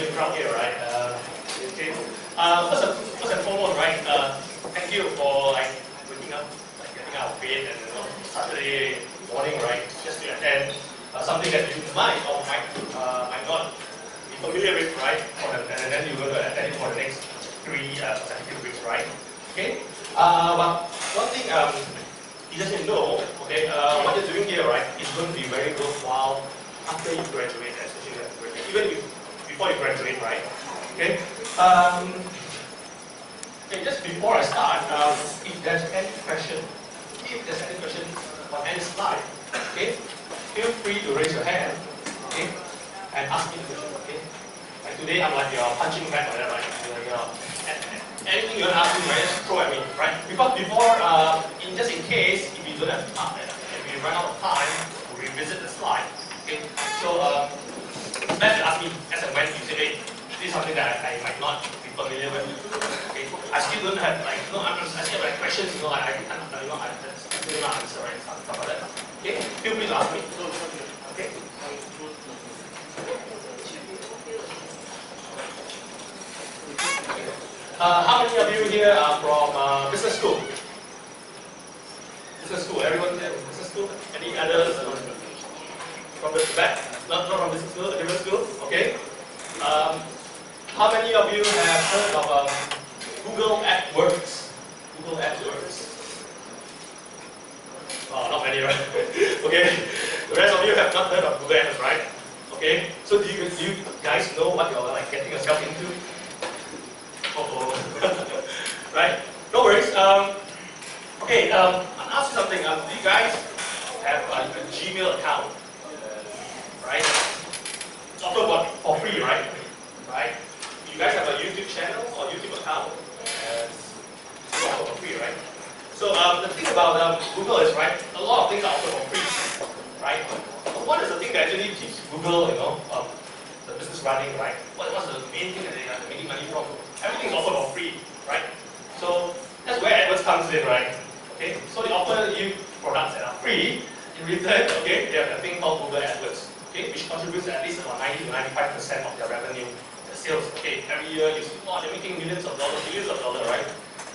graduate crowd here, right? Okay. First and foremost, right? Thank you for waking up, getting out of bed, and Saturday morning, right? Just to attend something that you might or might not be familiar with, right? And then you're going to attend it for the next 3 consecutive weeks, right? Okay. But one thing you just need to know, okay? What you're doing here, right, is going to be very worthwhile after you graduate, especially even before you graduate, right? Okay. Okay, just before I start, if there's any question on any slide, okay, feel free to raise your hand, okay, and ask me the question, okay. Like today, I'm like your punching bag or whatever, right? Anything you want to ask me, right, just throw at me, right? Because before, just in case, if you don't have time, if you run out of time to revisit the slide, okay, so best to ask me as and when you say, hey, this is something that I might not be familiar with. Okay, I still don't have I still have questions. I can't still not answer, right? Stuff like that. Okay, feel free to ask me. Okay. How many of you here are from business school? Business school. Everyone here from business school? Any others from the back? Not from business school, a different school? Okay. How many of you have heard of Google AdWords? Google AdWords. Oh, not many, right? Okay. The rest of you have not heard of Google AdWords, right? Okay. So do you guys know what you're getting yourself into? Right? No worries. Okay. I'll ask you something. Do you guys have a Gmail account? Right? It's offered for free, right? Right? You guys have a YouTube channel or YouTube account? It's offered for free, right? So the thing about Google is, right, a lot of things are offered for free, right? But what is the thing that actually keeps Google, the business running, right? What's the main thing that they are making money from? Everything is offered for free, right? So that's where AdWords comes in, right? Okay, so they offer you products that are free. In return, okay, they have a thing called Google AdWords, okay, which contributes at least about 90 to 95% of their revenue, the sales. Okay, every year you see, oh, they're making millions of dollars, billions of dollars, right?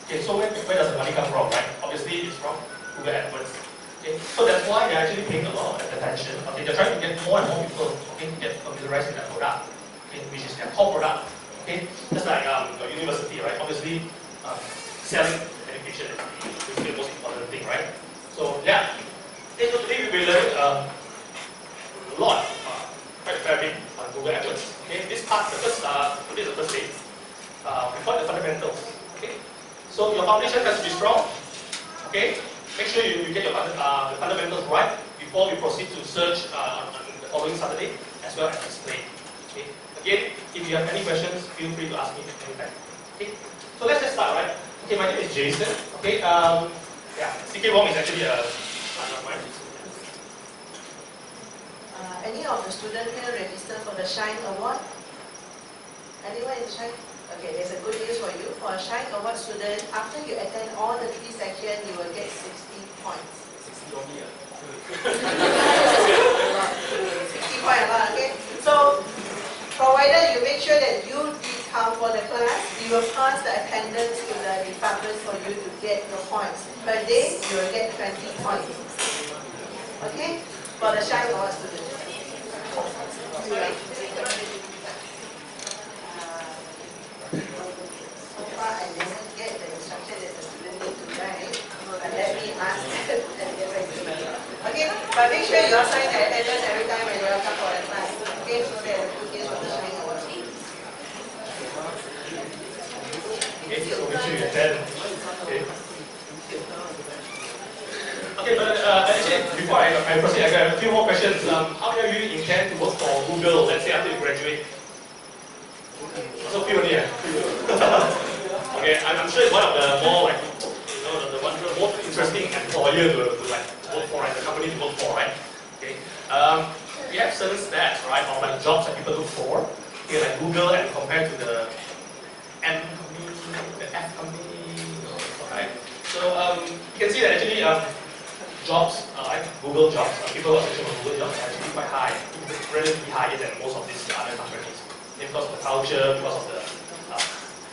Okay, so where does the money come from, right? Obviously, it's from Google AdWords. Okay, so that's why they're actually paying a lot of attention. Okay, they're trying to get more and more people, okay, to get familiarized with their product, okay, which is their core product. Okay, just like your university, right? Obviously, selling education is the most important thing, right? So yeah, so today we'll be learning a lot, quite a fair bit on Google AdWords. Okay, this part, today is the first day. We call it the fundamentals. Okay, so your foundation has to be strong. Okay, make sure you get your the fundamentals right before we proceed to search on the following Saturday as well as display. Okay, again, if you have any questions, feel free to ask me anytime. Okay, so let's just start, right? Okay, my name is Jason. Okay, yeah, CK Wong is actually a partner of mine. Any of the students here register for the Shine Award? Anyone in the Shine? Okay, there's a good news for you. For a Shine Award student, after you attend all the 3 sections, you will get 60 points. 60 only, 60 points, okay? So, provided you make sure that you did come for the class, we will pass the attendance to the department for you to get your points. Per day, you will get 20 points. Okay? For the Shine Award student. Right. So far, I didn't get the instruction that the student need to write, but let me ask them and get ready. Okay? But make sure you sign the attendance every time when you come for the class. Okay? So that the good news for the Shine Award. Okay, so make sure you attend. Okay. Okay, but actually, before I proceed, I got a few more questions. How many of you intend to work for Google, let's say after you graduate? Also, few only, Okay, I'm sure it's one of the more the more interesting employer to work for, right? The company to work for, right? Okay. We have certain stats, right, of jobs that people look for. Okay, like Google and compared to the M company, the F company, right? So you can see that actually jobs, like Google jobs, people who are searching for Google jobs are actually quite high, relatively higher than most of these other companies. because of the culture, because of the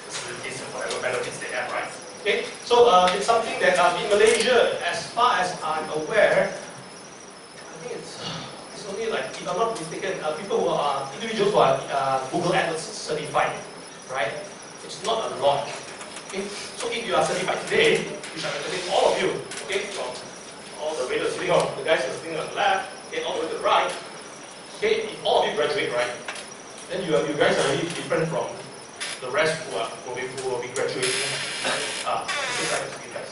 facilities and whatever benefits they have, right? Okay, so it's something that in Malaysia, as far as I'm aware, I think it's only like, if I'm not mistaken, people who are individuals who are Google AdWords certified, right? It's not a lot. Okay, so if you are certified today, which I'm encouraging all of you, okay, from all the way to sitting on the guys who are sitting on the left, okay, all the way to the right. Okay, if all of you graduate, right, then you guys are really different from the rest who will be graduating at the same time as you guys.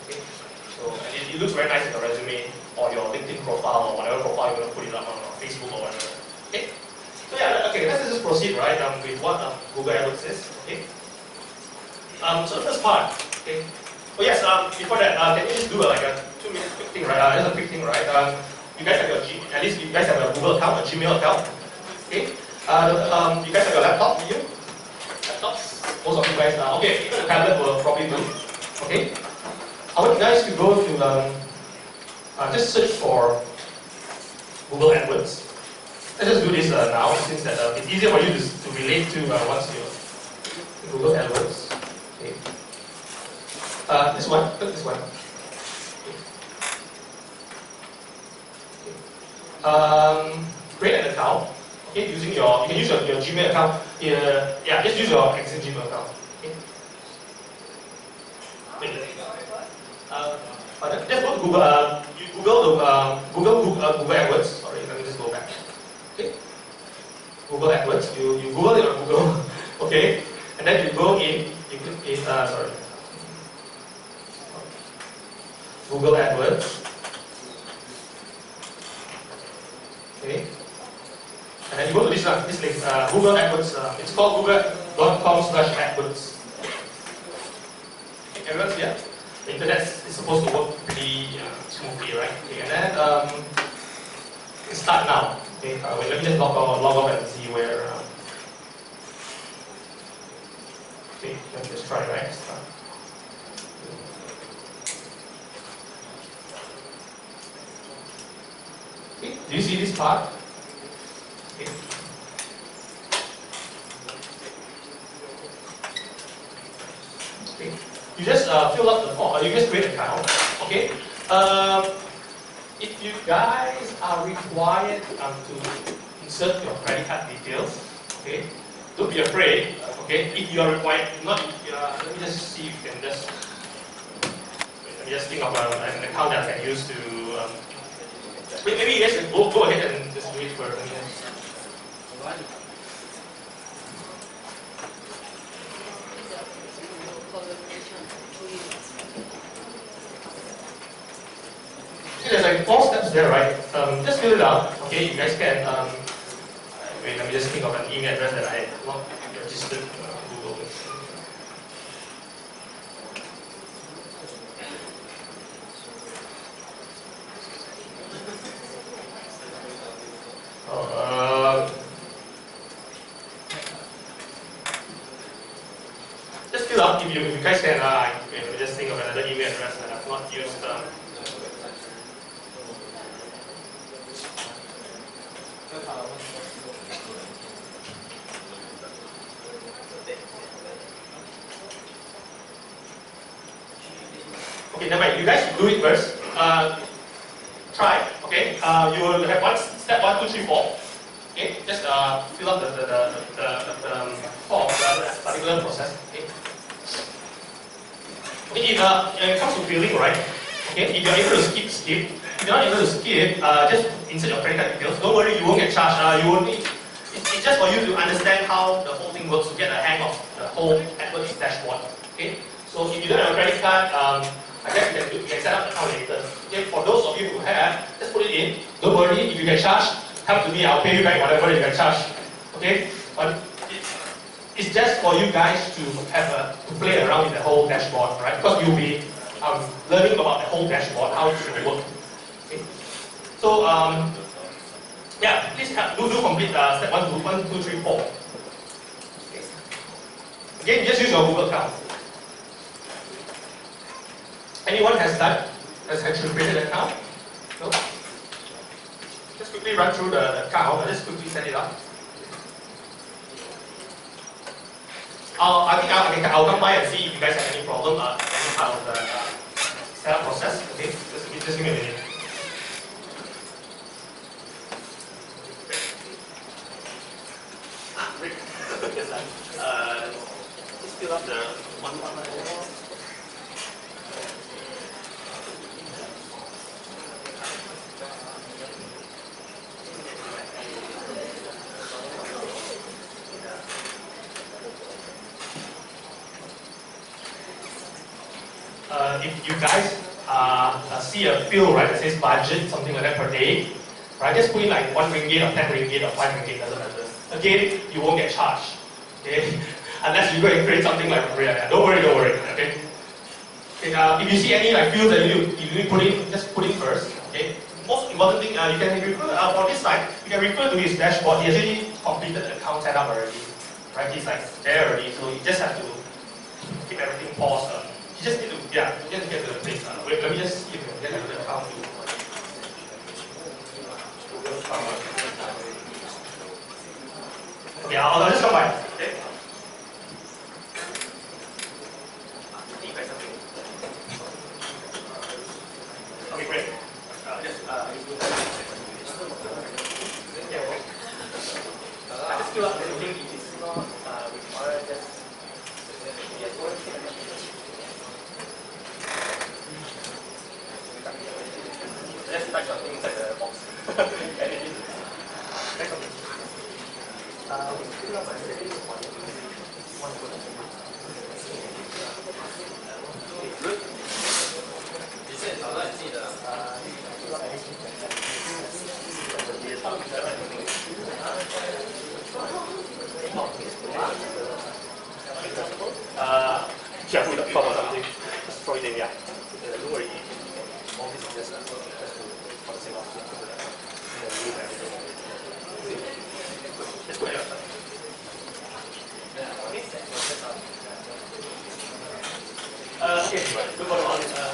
Okay, so and it looks very nice in your resume or your LinkedIn profile or whatever profile you want to put it up on Facebook or whatever. Okay, so yeah, okay, let's just proceed, right, with what Google AdWords is. Okay. So the first part, okay. Oh yes, before that, can you just do like a 2-minute quick thing, right? Just a quick thing, right? You guys have your at least you guys have a Google account, a Gmail account, okay? You guys have your laptop with you? Laptops? Most of you guys, okay, even the tablet will probably do, okay? I want you guys to go to just search for Google AdWords. Let's just do this now, since that it's easier for you to relate to once you Google AdWords. Okay. This one, click this one. Okay. Create an account. Okay, using you can use your Gmail account. Yeah, just use your existing Gmail account. Okay. Just go to Google. You Google AdWords. Sorry, let me just go back. Okay. Google AdWords. You Google it on Google. Okay, and then you go in. You click in. Sorry. Google AdWords. Okay. And then you go to this link, Google AdWords. It's called google.com/AdWords. Okay, everyone's here? The internet is supposed to work pretty smoothly, right? Okay, and then start now. Okay, wait, let me just log off and see where. Okay, let me just try, right? Start. Okay, do you see this part? Okay. Okay. You just fill up the form, you just create an account. Okay. If you guys are required to insert your credit card details, okay, don't be afraid. Okay, if you are required, not if you are, let me just see if you can just. Let me just think of an account that I can use to. Maybe you guys can go ahead and just do it for me. See, there's like 4 steps there, right? Just fill it out. Okay, you guys can. Wait, let me just think of an email address that I have not registered Google with. Just fill out if you guys can. Wait, let me just think of another email address that I've not used. Okay, never mind. You guys do it first. Try. Okay. You will have step 1, 2, 3, 4. Okay. Just fill up the form, the particular process. Okay. Okay. When it comes to filling, right? Okay. If you're able to skip. If you're not able to skip, just insert your credit card details. Don't worry, you won't get charged. You won't need. It's just for you to understand how the whole thing works, to get a hang of the whole AdWords dashboard. Okay. So if you don't have a credit card, I guess you can set up an account later. Okay, for those of you who have, just put it in. Don't worry, if you get charged, come to me, I'll pay you back whatever you get charged. Okay? But it's just for you guys to have to play around with the whole dashboard, right? Because you'll be learning about the whole dashboard, how it should work. Okay? So yeah, please do complete step 1, 2, 3, 4. Okay. Again, just use your Google account. Anyone has actually created an account? No? Just quickly run through the account and just quickly set it up. I think I'll come by and see if you guys have any problem, any part of the setup process. Okay, just give me a minute. Rick, just fill up the one. If you guys see a field, right, that says budget, something like that per day, right, just put in like 1 ringgit or 10 ringgit or 5 ringgit, doesn't matter. Again, you won't get charged, okay? Unless you go and create something like, don't worry, okay? Okay, if you see any like fields that you need to put in, just put in first, okay? Most important thing, you can refer, for this side, you can refer to his dashboard. He actually completed the account setup already, right? He's like there already, so you just have to keep everything paused. You just need to, you just get to the place. Wait, let me just see if we can get another account too. Okay, I'll just come by. Okay. Okay, great. Just fill up everything. It is not required. Just type something inside the box. Anything. Type something. Good. 你现在找到你自己的careful with the problem or something. Just throw it in, yeah. Don't worry. All this is just for the sake of just go ahead. Okay, look on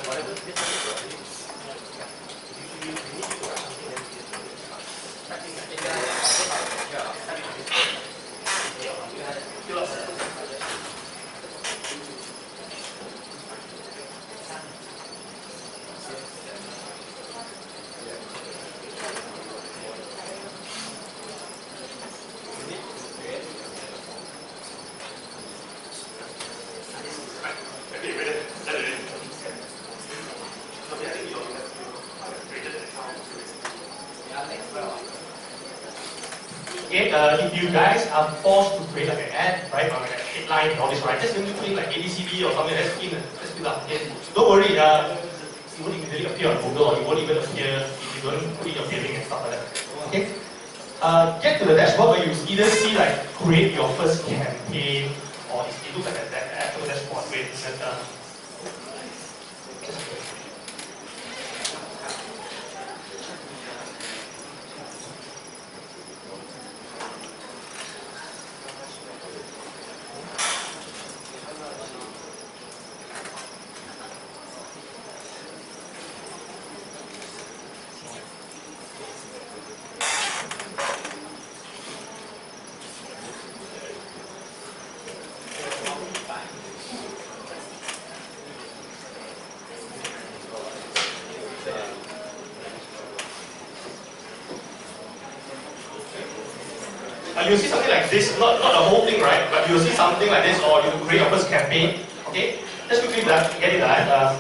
whatever this is. If you guys are forced to create like an ad, right, or like a headline and all this, right, just simply put in like ABCD or something, let's fill up. Okay? Don't worry, it won't immediately appear on Google, or it won't even appear if you don't put in your billing and stuff like that. Okay? Get to the dashboard where you either see like create your first campaign, or it looks like that actual dashboard with that. You'll see something like this, not the whole thing, right? But you'll see something like this, or you create your first campaign. Okay, just quickly get it done.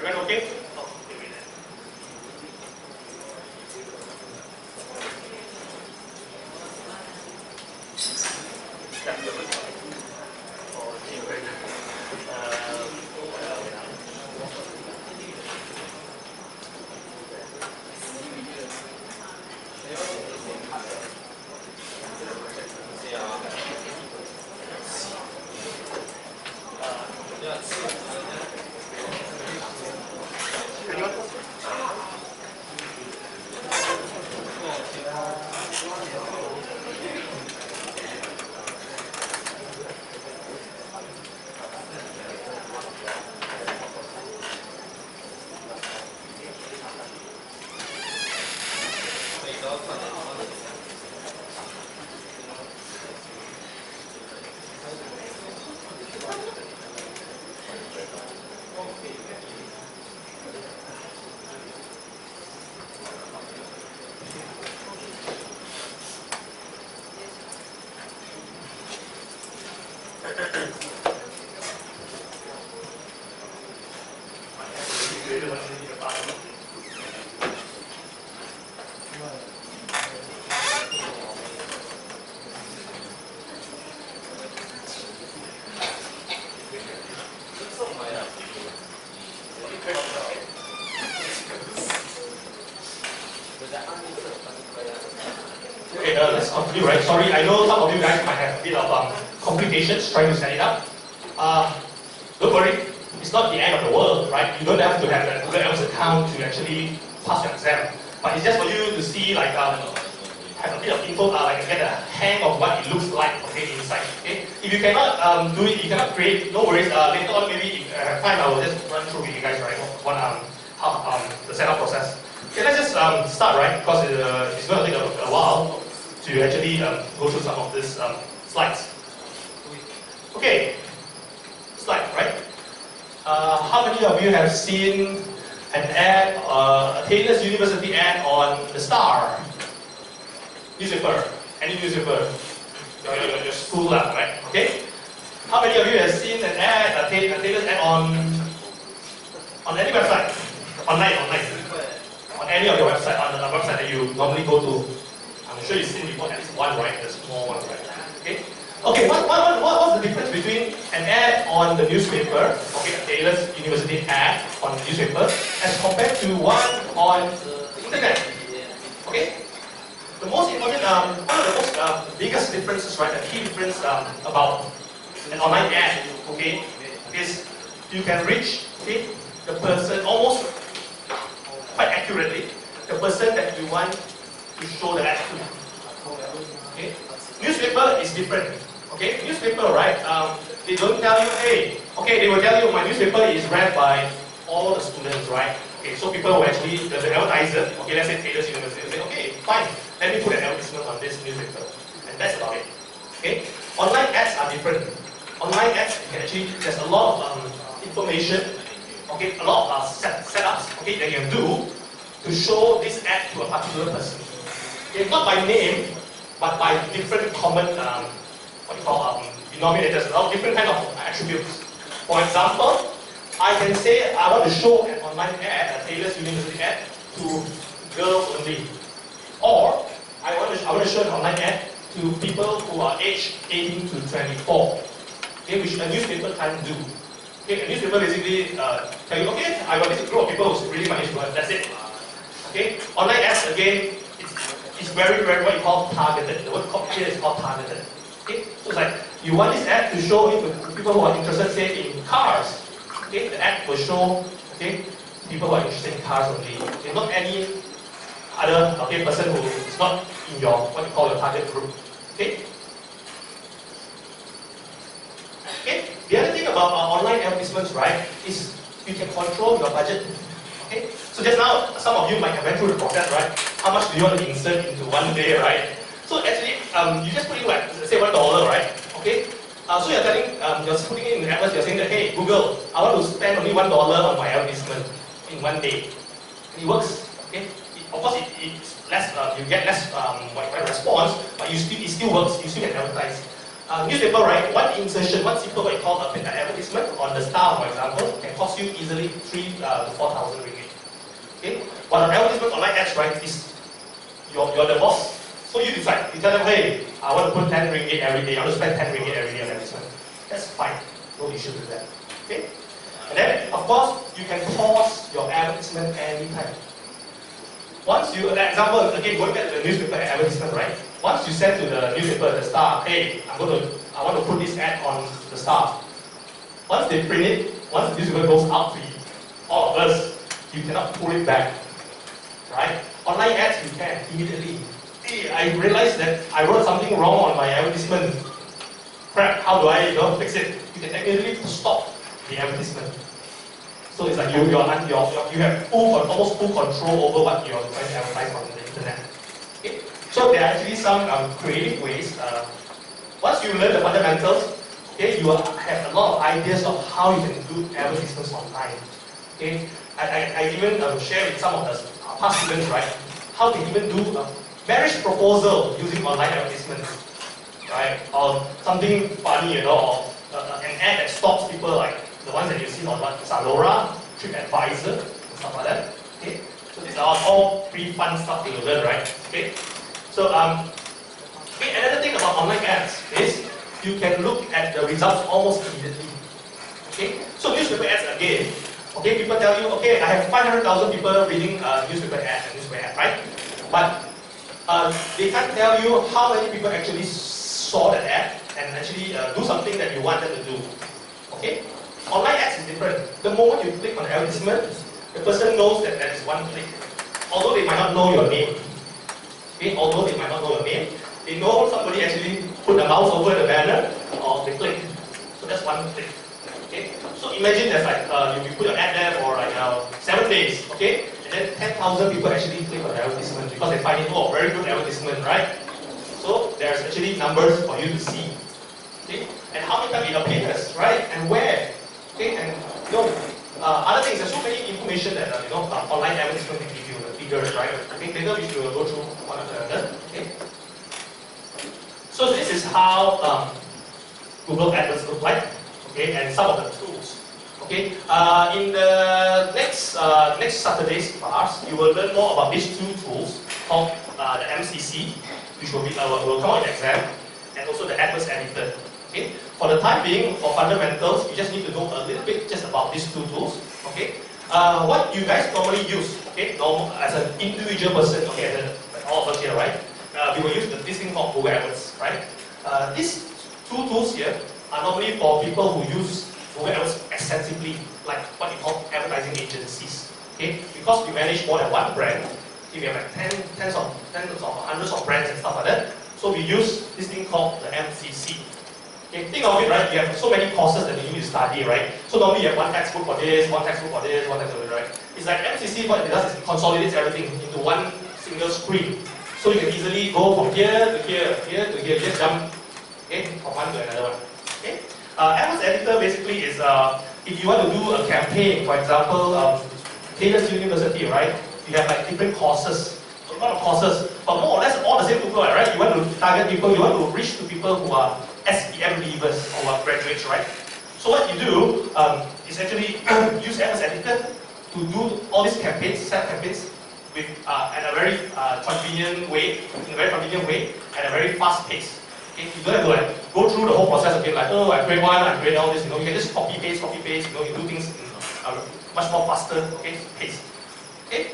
Everyone okay? Okay, let's continue, right? Sorry, I know some of you guys might have a bit of complications trying to set it up. Don't worry, it's not the end of the world, right? You don't have to have a Google Analytics account to actually pass your exam. But it's just for you to see, like, have a bit of info, like get a hang of what it looks like, okay, inside. Okay, if you cannot do it, you cannot create. No worries. Later on, maybe if I have time, I will just run through with you guys, right? How the setup process. Okay, let's just start, right? Because it's going to take a while to actually go through some of these slides. Okay, slide, right? How many of you have seen an ad, a Taylor's University ad on the Star newspaper? Any newspaper? Your school lab, right? Okay. How many of you have seen an ad, a Taylor's ad on any website? Online. On any of your website, on the website that you normally go to. I'm sure you've seen before at least one, right? The small one, right? Okay. Okay, what's the difference between an ad on the newspaper, okay, a Taylor's University ad on the newspaper, as compared to one on the internet? Okay? The most important, one of the most biggest differences, right, the key difference about an online ad, okay, is you can reach, okay, the person almost quite accurately, the person that you want to show the ad to. Okay? Newspaper is different. Okay, newspaper, right? They don't tell you, hey, okay, they will tell you my newspaper is read by all the students, right? Okay, so people will actually, the advertiser, okay, let's say Taylor's University, will say, okay, fine, let me put an advertisement on this newspaper. And that's about it. Okay? Online ads are different. Online ads, you can actually, there's a lot of information, okay, a lot of setups, okay, that you can do to show this ad to a particular person. Okay, not by name, but by different common what you call denominators, different kind of attributes. For example, I can say I want to show an online ad, a Taylor's University ad, to girls only. Or I want to show an online ad to people who are aged 18 to 24. Okay, which a newspaper can't do. Okay, a newspaper basically tell you, okay, I got this group of people who's really managed to work, that's it. Okay, online ads again, it's very, very what you call targeted. The word here is called targeted. Okay, so it's like you want this ad to show it to people who are interested, say, in cars. Okay, the ad will show, okay, people who are interested in cars only. Okay, not any other person who is not in your what you call your target group. Okay. Okay. The other thing about online advertisements, right, is you can control your budget. Okay. So just now, some of you might have went through the process, right? How much do you want to insert into one day, right? So actually, you just put in like, say $1, right? Okay. So you're telling, you're putting in the adverts, you're saying that, hey, Google, I want to spend only $1 on my advertisement in one day. And it works. Okay. Of course, it's less. You get less response, but it still works. You still can advertise. Newspaper, right? One insertion, one simple what you call an advertisement on the Star, for example, can cost you easily 3 to 4,000 ringgit. Okay? But an advertisement online ads, right, is you're the boss. So you decide. You tell them, hey, I want to put 10 ringgit every day. I want to spend 10 ringgit every day on advertisement. That's fine. No issue with that. Okay? And then, of course, you can pause your advertisement anytime. Once you, an example, again, going back to the newspaper advertisement, right? Once you send to the newspaper, the Star, hey, I want to put this ad on the Star. Once they print it, once the newspaper goes out to you, all of us, you cannot pull it back, right? Online ads, you can immediately. Hey, I realized that I wrote something wrong on my advertisement. Crap, how do I fix it? You can immediately stop the advertisement. So it's like you have almost full control over what you're trying to advertise on the internet. Okay? So there are actually some creative ways. Once you learn the fundamentals, okay, you have a lot of ideas of how you can do advertisements online. Okay? I even share with some of the past students, right, how to even do a marriage proposal using online advertisements, right? Or something funny, or an ad that stops people like the ones that you see on Zalora, TripAdvisor, and stuff like that. Okay, so these are all pretty fun stuff to learn, right? Okay, so okay, another thing about online ads is you can look at the results almost immediately. Okay, so newspaper ads again. Okay, people tell you, okay, I have 500,000 people reading newspaper ad, right? But they can't tell you how many people actually saw that ad and actually do something that you want them to do. Okay? Online ads is different. The moment you click on the advertisement, the person knows that that is one click. Although they might not know your name. Okay? Although they might not know your name, they know somebody actually put the mouse over the banner or they click. So that's one click. Okay? So imagine there's like, you put your ad there for like 7 days, okay? And then 10,000 people actually click on the advertisement because they find it, oh, very good advertisement, right? So there's actually numbers for you to see. Okay? And how many times it appears, right? And where? Okay? And other things, there's so many information that online advertisement can give you, the figures, right? Okay, later we should go through one after another. Okay? So this is how Google AdWords look like. Okay, and some of the tools. Okay, in the next Saturday's class, you will learn more about these two tools called the MCC, which will come out in exam, and also the AdWords editor. Okay, for the time being, for fundamentals, you just need to know a little bit just about these two tools. Okay, what you guys normally use, okay, as an individual person, okay, all of us here, right? We will use this thing called Google AdWords, right? These two tools here are normally for people who use Google AdWords extensively, like what you call advertising agencies. Okay, because we manage more than one brand, we have like tens of hundreds of brands and stuff like that. So we use this thing called the MCC. Okay, think of it, right? You have so many courses that you need to study, right? So normally you have one textbook for this, one textbook for this, one textbook for this, right? It's like MCC, what it does is it consolidates everything into one single screen. So you can easily go from here to here, here to here, just jump, okay, from one to another one. Okay? AdWords editor basically is if you want to do a campaign, for example, Taylor's University, right? You have like different courses, a lot of courses, but more or less all the same people, right? You want to target people, you want to reach to people who are SPM leavers or graduates, right? So what you do is actually use AdWords editor to do all these campaigns, set campaigns with at a very convenient way, in a very convenient way, at a very fast pace. Okay, you don't have to like go through the whole process again, like, oh, I create one, I create all this, you can just copy paste, you do things in much more faster, okay, pace. Okay?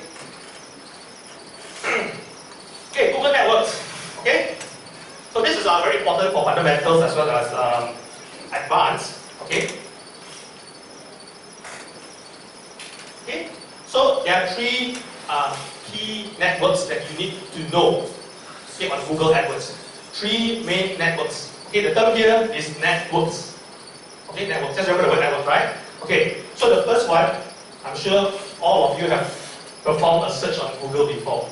Okay, Google AdWords. Okay? So this is very important for fundamentals as well as advanced. Okay? Okay? So there are three key networks that you need to know, okay, on Google AdWords. Three main networks. Okay, the term here is networks. Okay, networks. Just remember the word network, right? Okay, so the first one, I'm sure all of you have performed a search on Google before,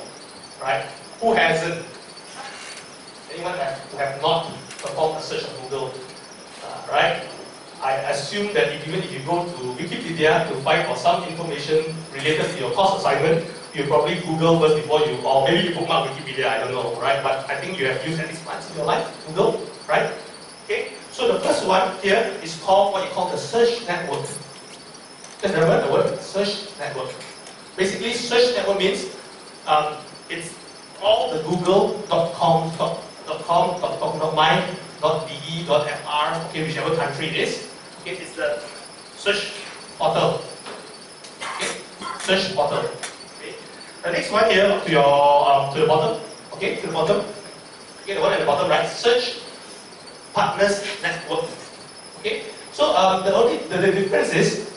right? Who hasn't? Anyone who have not performed a search on Google, right? I assume that even if you go to Wikipedia to find for some information related to your course assignment, you probably Google first before you, or maybe you bookmark Wikipedia, I don't know, right? But I think you have used at least once in your life, Google, right? Okay, So the first one here is called what you call the search network. Just remember the word search network. Basically, search network means it's all the google.com, .my, .de, .fr, okay, whichever country it is. Okay, it's the search portal. Okay, search portal. Okay. The next one here to your to the bottom. Okay, to the bottom. Okay, the one at the bottom right. Search partners network. Okay. So the difference is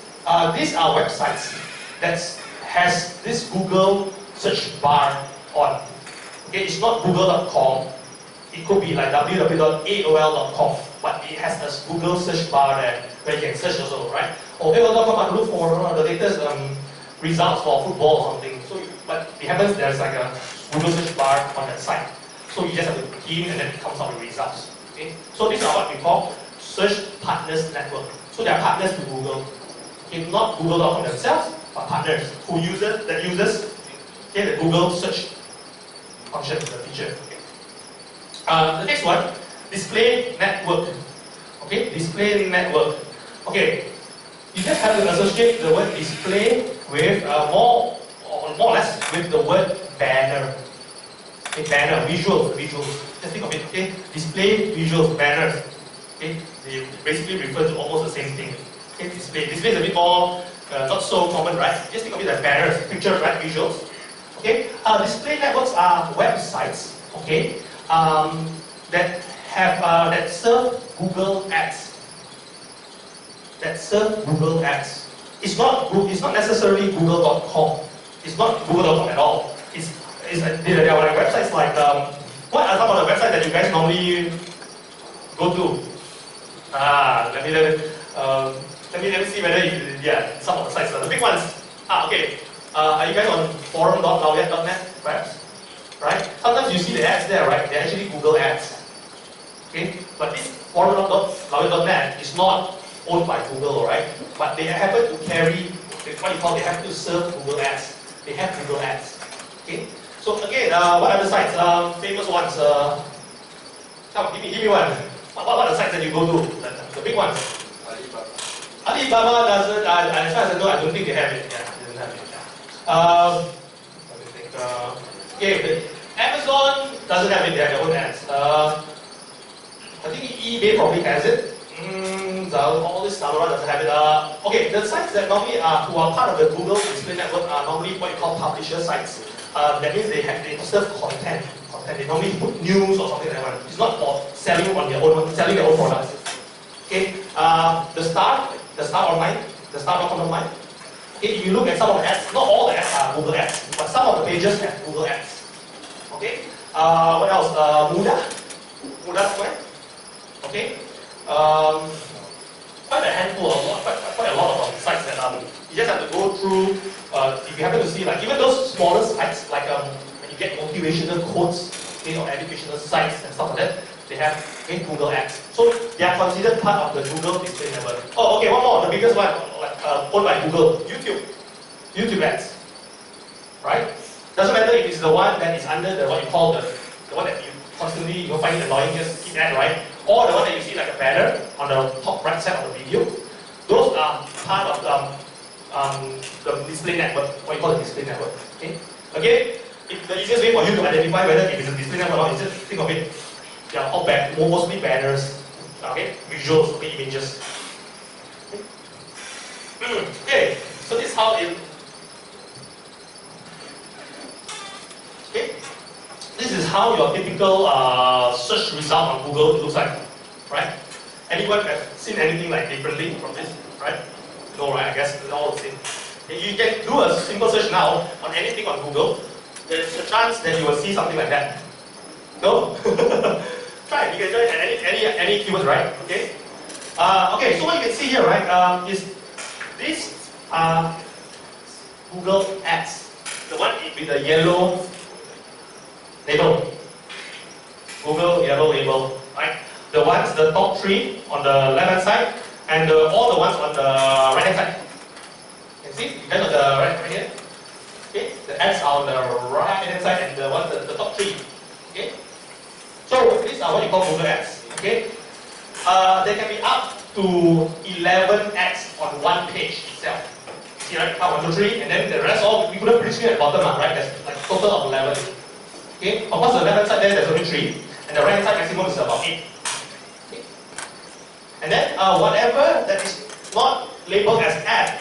these are websites that has this Google search bar on. Okay, it's not google.com. It could be like www.aol.com, but it has a Google search bar there where you can search also, right? Or aol.com, I look for the latest results for football or something. So, but it happens there's like a Google search bar on that site. So you just have to key in and then it comes out with results. Okay? So these are what we call search partners network. So they are partners to Google. Okay, not google.com themselves, but partners who uses okay, the Google search function, the feature. Okay. The next one, display network. Okay, display network. Okay, you just have to associate the word display with more or less with the word banner. Okay, banner, visuals. Just think of it. Okay, display, visuals, banners. Okay, they basically refer to almost the same thing. Okay, display. Display is a bit more not so common, right? Just think of it as banners, pictures, right? Visuals. Okay, display networks are websites. Okay, that have that serve Google Ads. That serve Google Ads. It's not necessarily Google.com. It's not Google.com at all. There are like websites like what are some of the websites that you guys normally go to? Let me see whether some of the sites are the big ones. Okay. Are you guys on forum.laureate.net, perhaps? Right? Sometimes you see the ads there, right? They're actually Google ads. Okay? But this forum.laureate.net is not owned by Google, right? But they happen to carry what you call, they have to serve Google ads. They have Google ads. Okay? So again, what are the sites? Famous ones. Come, give me one. What are the sites that you go to? The big ones. Alibaba doesn't. As far as I know, I don't think they have it. Yeah, they don't have it. Okay, Amazon doesn't have it. They have their own ads. I think eBay probably has it. All this Zalora doesn't have it. Okay, the sites that normally who are part of the Google Display Network are normally what you call publisher sites. That means they serve content. They normally put news or something like that. It's not for selling on their own, selling their own products. Okay, the Star Online, the Star.com online. Okay, if you look at some of the ads, not all the ads are Google ads, but some of the pages have Google ads. Okay, what else? Muda Square. Okay, quite a handful of quite a lot of sites that you just have to go through. If you happen to see, like even those smaller sites, like when you get motivational quotes, okay, or educational sites and stuff like that, they have Google ads. So they are considered part of the Google Display Network. Oh, okay, one more, the biggest one, like owned by Google, YouTube ads, right? Doesn't matter if it's the one that is under the what you call the one that you constantly find it annoying, just keep ad, right? Or the one that you see like a banner on the top right side of the video. Those are part of the display network, what you call the display network. Okay? Again, the easiest way for you to identify whether if it's a display network or not is just think of it. They are all mostly banners, okay? Visuals, okay, images. Okay, so this is how it. Okay, this is how your typical search result on Google looks like, right? Anyone have seen anything like differently from this, right? No, right? I guess it's all the same. If you can do a simple search now on anything on Google, there's a chance that you will see something like that. No? Try it. You can try any keyword, right? Okay. Okay. So what you can see here, right, is these are Google Ads. The one with the yellow label. Google yellow label, right? The ones, the top three on the left-hand side, and all the ones on the right-hand side. You can see, you guys on the right here. Okay, the ads are on the right-hand side, and the ones, the top three. Okay. So these are what you call Google Ads. Okay. there can be up to 11 ads on one page itself. See, right? Count 1, 2, 3, and then the rest all we put a print screen at the bottom, right? There's like a total of 11. Okay, of course the left hand side there's only 3, and the right hand side maximum is about 8. Okay. And then whatever that is not labeled as ad,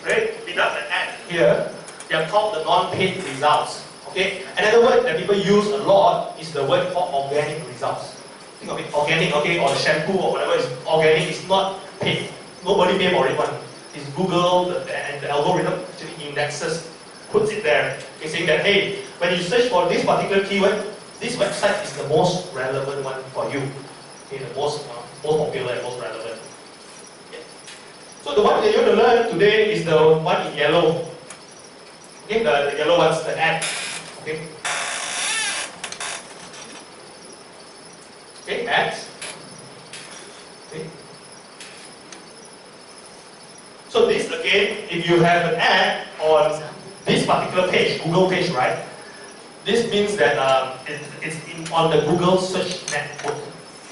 right? Without an ad here, they are called the non-paid results. Okay? Another word that people use a lot is the word called organic results. Think of it, organic, okay, or the shampoo or whatever is organic, it's not paid. Nobody pay for it one. It's Google and the algorithm actually indexes, puts it there, okay, saying that hey, when you search for this particular keyword, this website is the most relevant one for you. Okay, the most popular and most relevant. Okay. So the one that you want to learn today is the one in yellow. Okay, the yellow one's the ad. Okay. Okay, ads. Okay. So this again, if you have an ad on this particular page, Google page, right? This means that it's on the Google search network.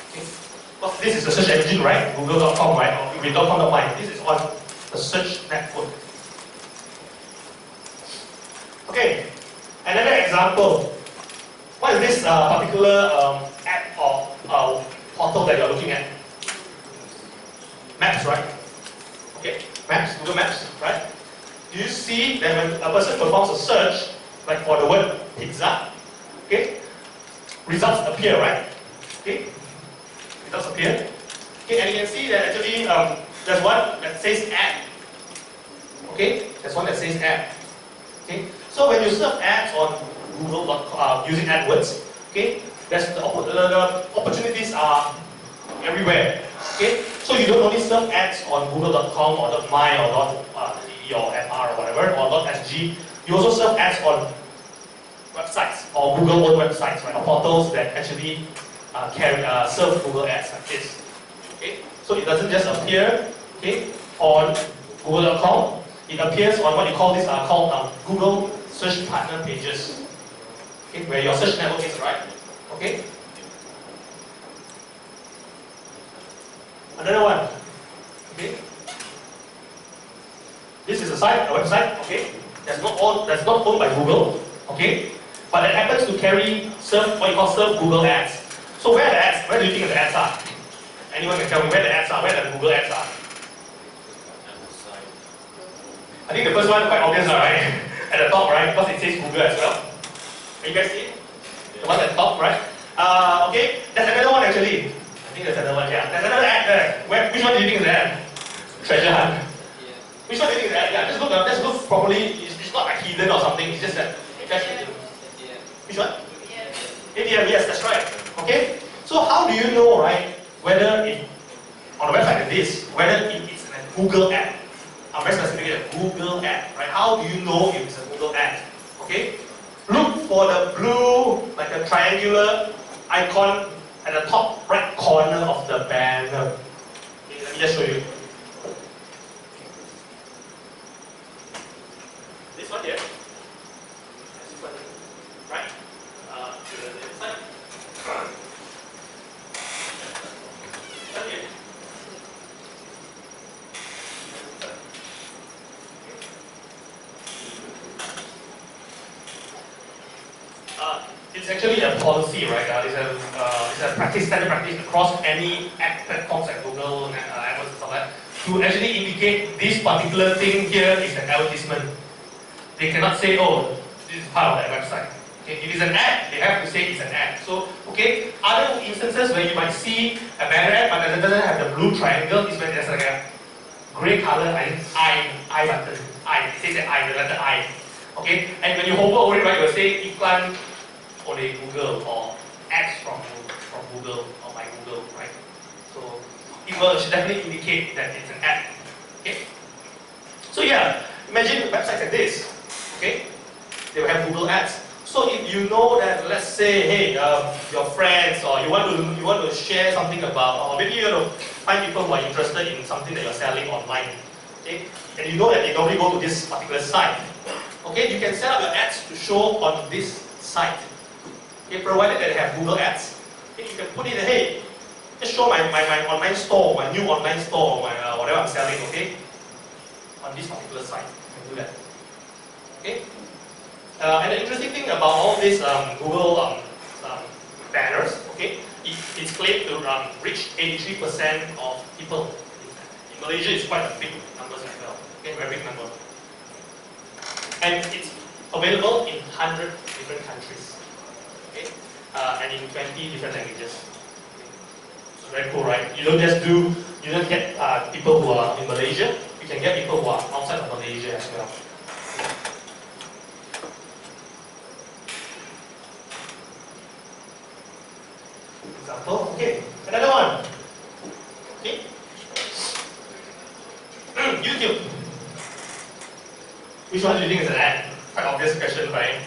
Okay. Well, this is the search engine, right? Google.com, right? Or with.com.my. This is on the search network. Okay. Another example. What is this particular app or portal that you're looking at? Maps, right? Okay, Maps, Google Maps, right? Do you see that when a person performs a search, like for the word pizza, okay, results appear, right? Okay, results appear. Okay, and you can see that actually there's one that says ad. Okay, there's one that says ad. Okay, so when you serve ads on Google.com using AdWords, okay, the opportunities are everywhere. Okay, so you don't only serve ads on Google.com or .my or your .fr or whatever or .sg. You also serve ads on websites or Google own websites, right? Or portals that actually serve Google ads like this. Okay, so it doesn't just appear okay on Google.com. It appears on what you call called Google Search Partner pages. Okay, where your search network is, right? Okay. Another one. Okay. This is a website. Okay. That's not owned by Google. Okay. But it happens to serve what you call serve Google ads. So where are the ads? Where do you think the ads are? Anyone can tell me where the ads are? Where the Google ads are? I think the first one quite obvious, right? At the top, right? Because it says Google as well. Can you guys see? The one at the top, right? Okay, there's another one actually. I think there's another one, yeah. There's another ad there. Which one do you think is the ad? Treasure hunt. Yeah. Which one do you think is the ad? Yeah, just look properly. It's not like hidden or something. It's just that. Which one? ATM, yes, that's right. Okay? So how do you know, right, whether on a website like this, whether it's a Google ad? I'm very specifically a Google ad, right? How do you know if it's a Google ad? Okay? Look for the blue, like a triangular icon at the top right corner of the banner. Okay, let me just show you. This one here. This one, right? To the inside. Okay. It's actually a policy, right? It's a practice, standard practice across any ad platforms like Google and AdWords and stuff like that, to actually indicate this particular thing here is an advertisement. They cannot say, oh, this is part of that website. Okay, if it's an ad, they have to say it's an ad. So, okay, other instances where you might see a banner ad but it doesn't have the blue triangle is when there's like a grey color I button. It says that the letter I. Okay, and when you hover over it, right, it will say iklan oleh Google or ads from Google or by Google, right? So it will definitely indicate that it's an ad. Okay. So yeah, imagine websites like this. Okay, they will have Google ads. So if you know that, let's say, hey, your friends or you want to share something about, or maybe you want to find people who are interested in something that you're selling online. Okay, and you know that they normally go to this particular site. Okay, you can set up your ads to show on this site. Okay, provided that they have Google Ads. Okay, you can put in, hey, just show my online store, my new online store, my whatever I'm selling, okay? On this particular site, I can do that. Okay? And the interesting thing about all these Google banners, okay, it's claimed to reach 83% of people. In Malaysia, it's quite a big number as well. Okay, very big number. And it's available in 100 different countries. Okay, and in 20 different languages. Okay. So very cool, right? You don't just get people who are in Malaysia. You can get people who are outside of Malaysia as well. Example, okay, another one. Okay, YouTube. Which one do you think is an ad? Quite obvious question, right?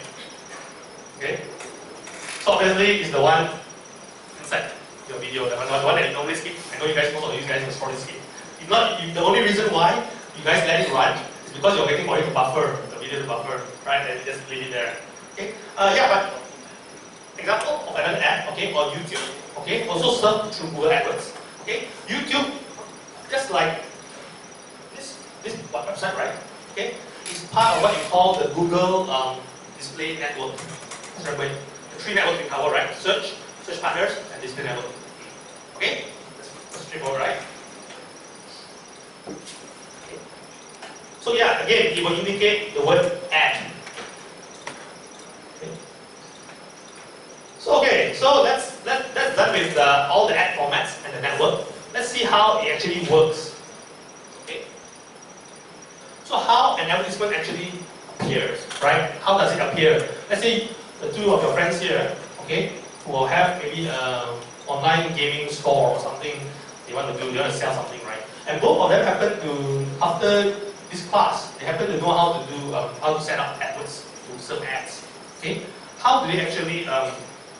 Okay, so obviously it's the one inside your video, the one that you normally skip. I know you guys, most of you guys will probably skip. If not, the only reason why you guys let it run is because you're waiting for it to buffer, the video to buffer, right? And you just leave it there. Okay, yeah, but example of another ad, okay, on YouTube, okay, also served through Google AdWords. Okay, YouTube, just like this website, right? Okay, is part of what you call the Google Display Network. Remember, the three networks we cover, right? Search partners, and display network. Okay, that's straightforward, right? Okay. So yeah, again, it will indicate the word ad. So that's done with all the ad formats and the network. Let's see how it actually works. Okay. So how an advertisement actually appears, right? How does it appear? Let's say the two of your friends here, okay, who will have maybe an online gaming store or something they want to sell something, right? And both of them happen to, after this class, they happen to know how to do, how to set up AdWords to serve ads. Okay. How do they actually?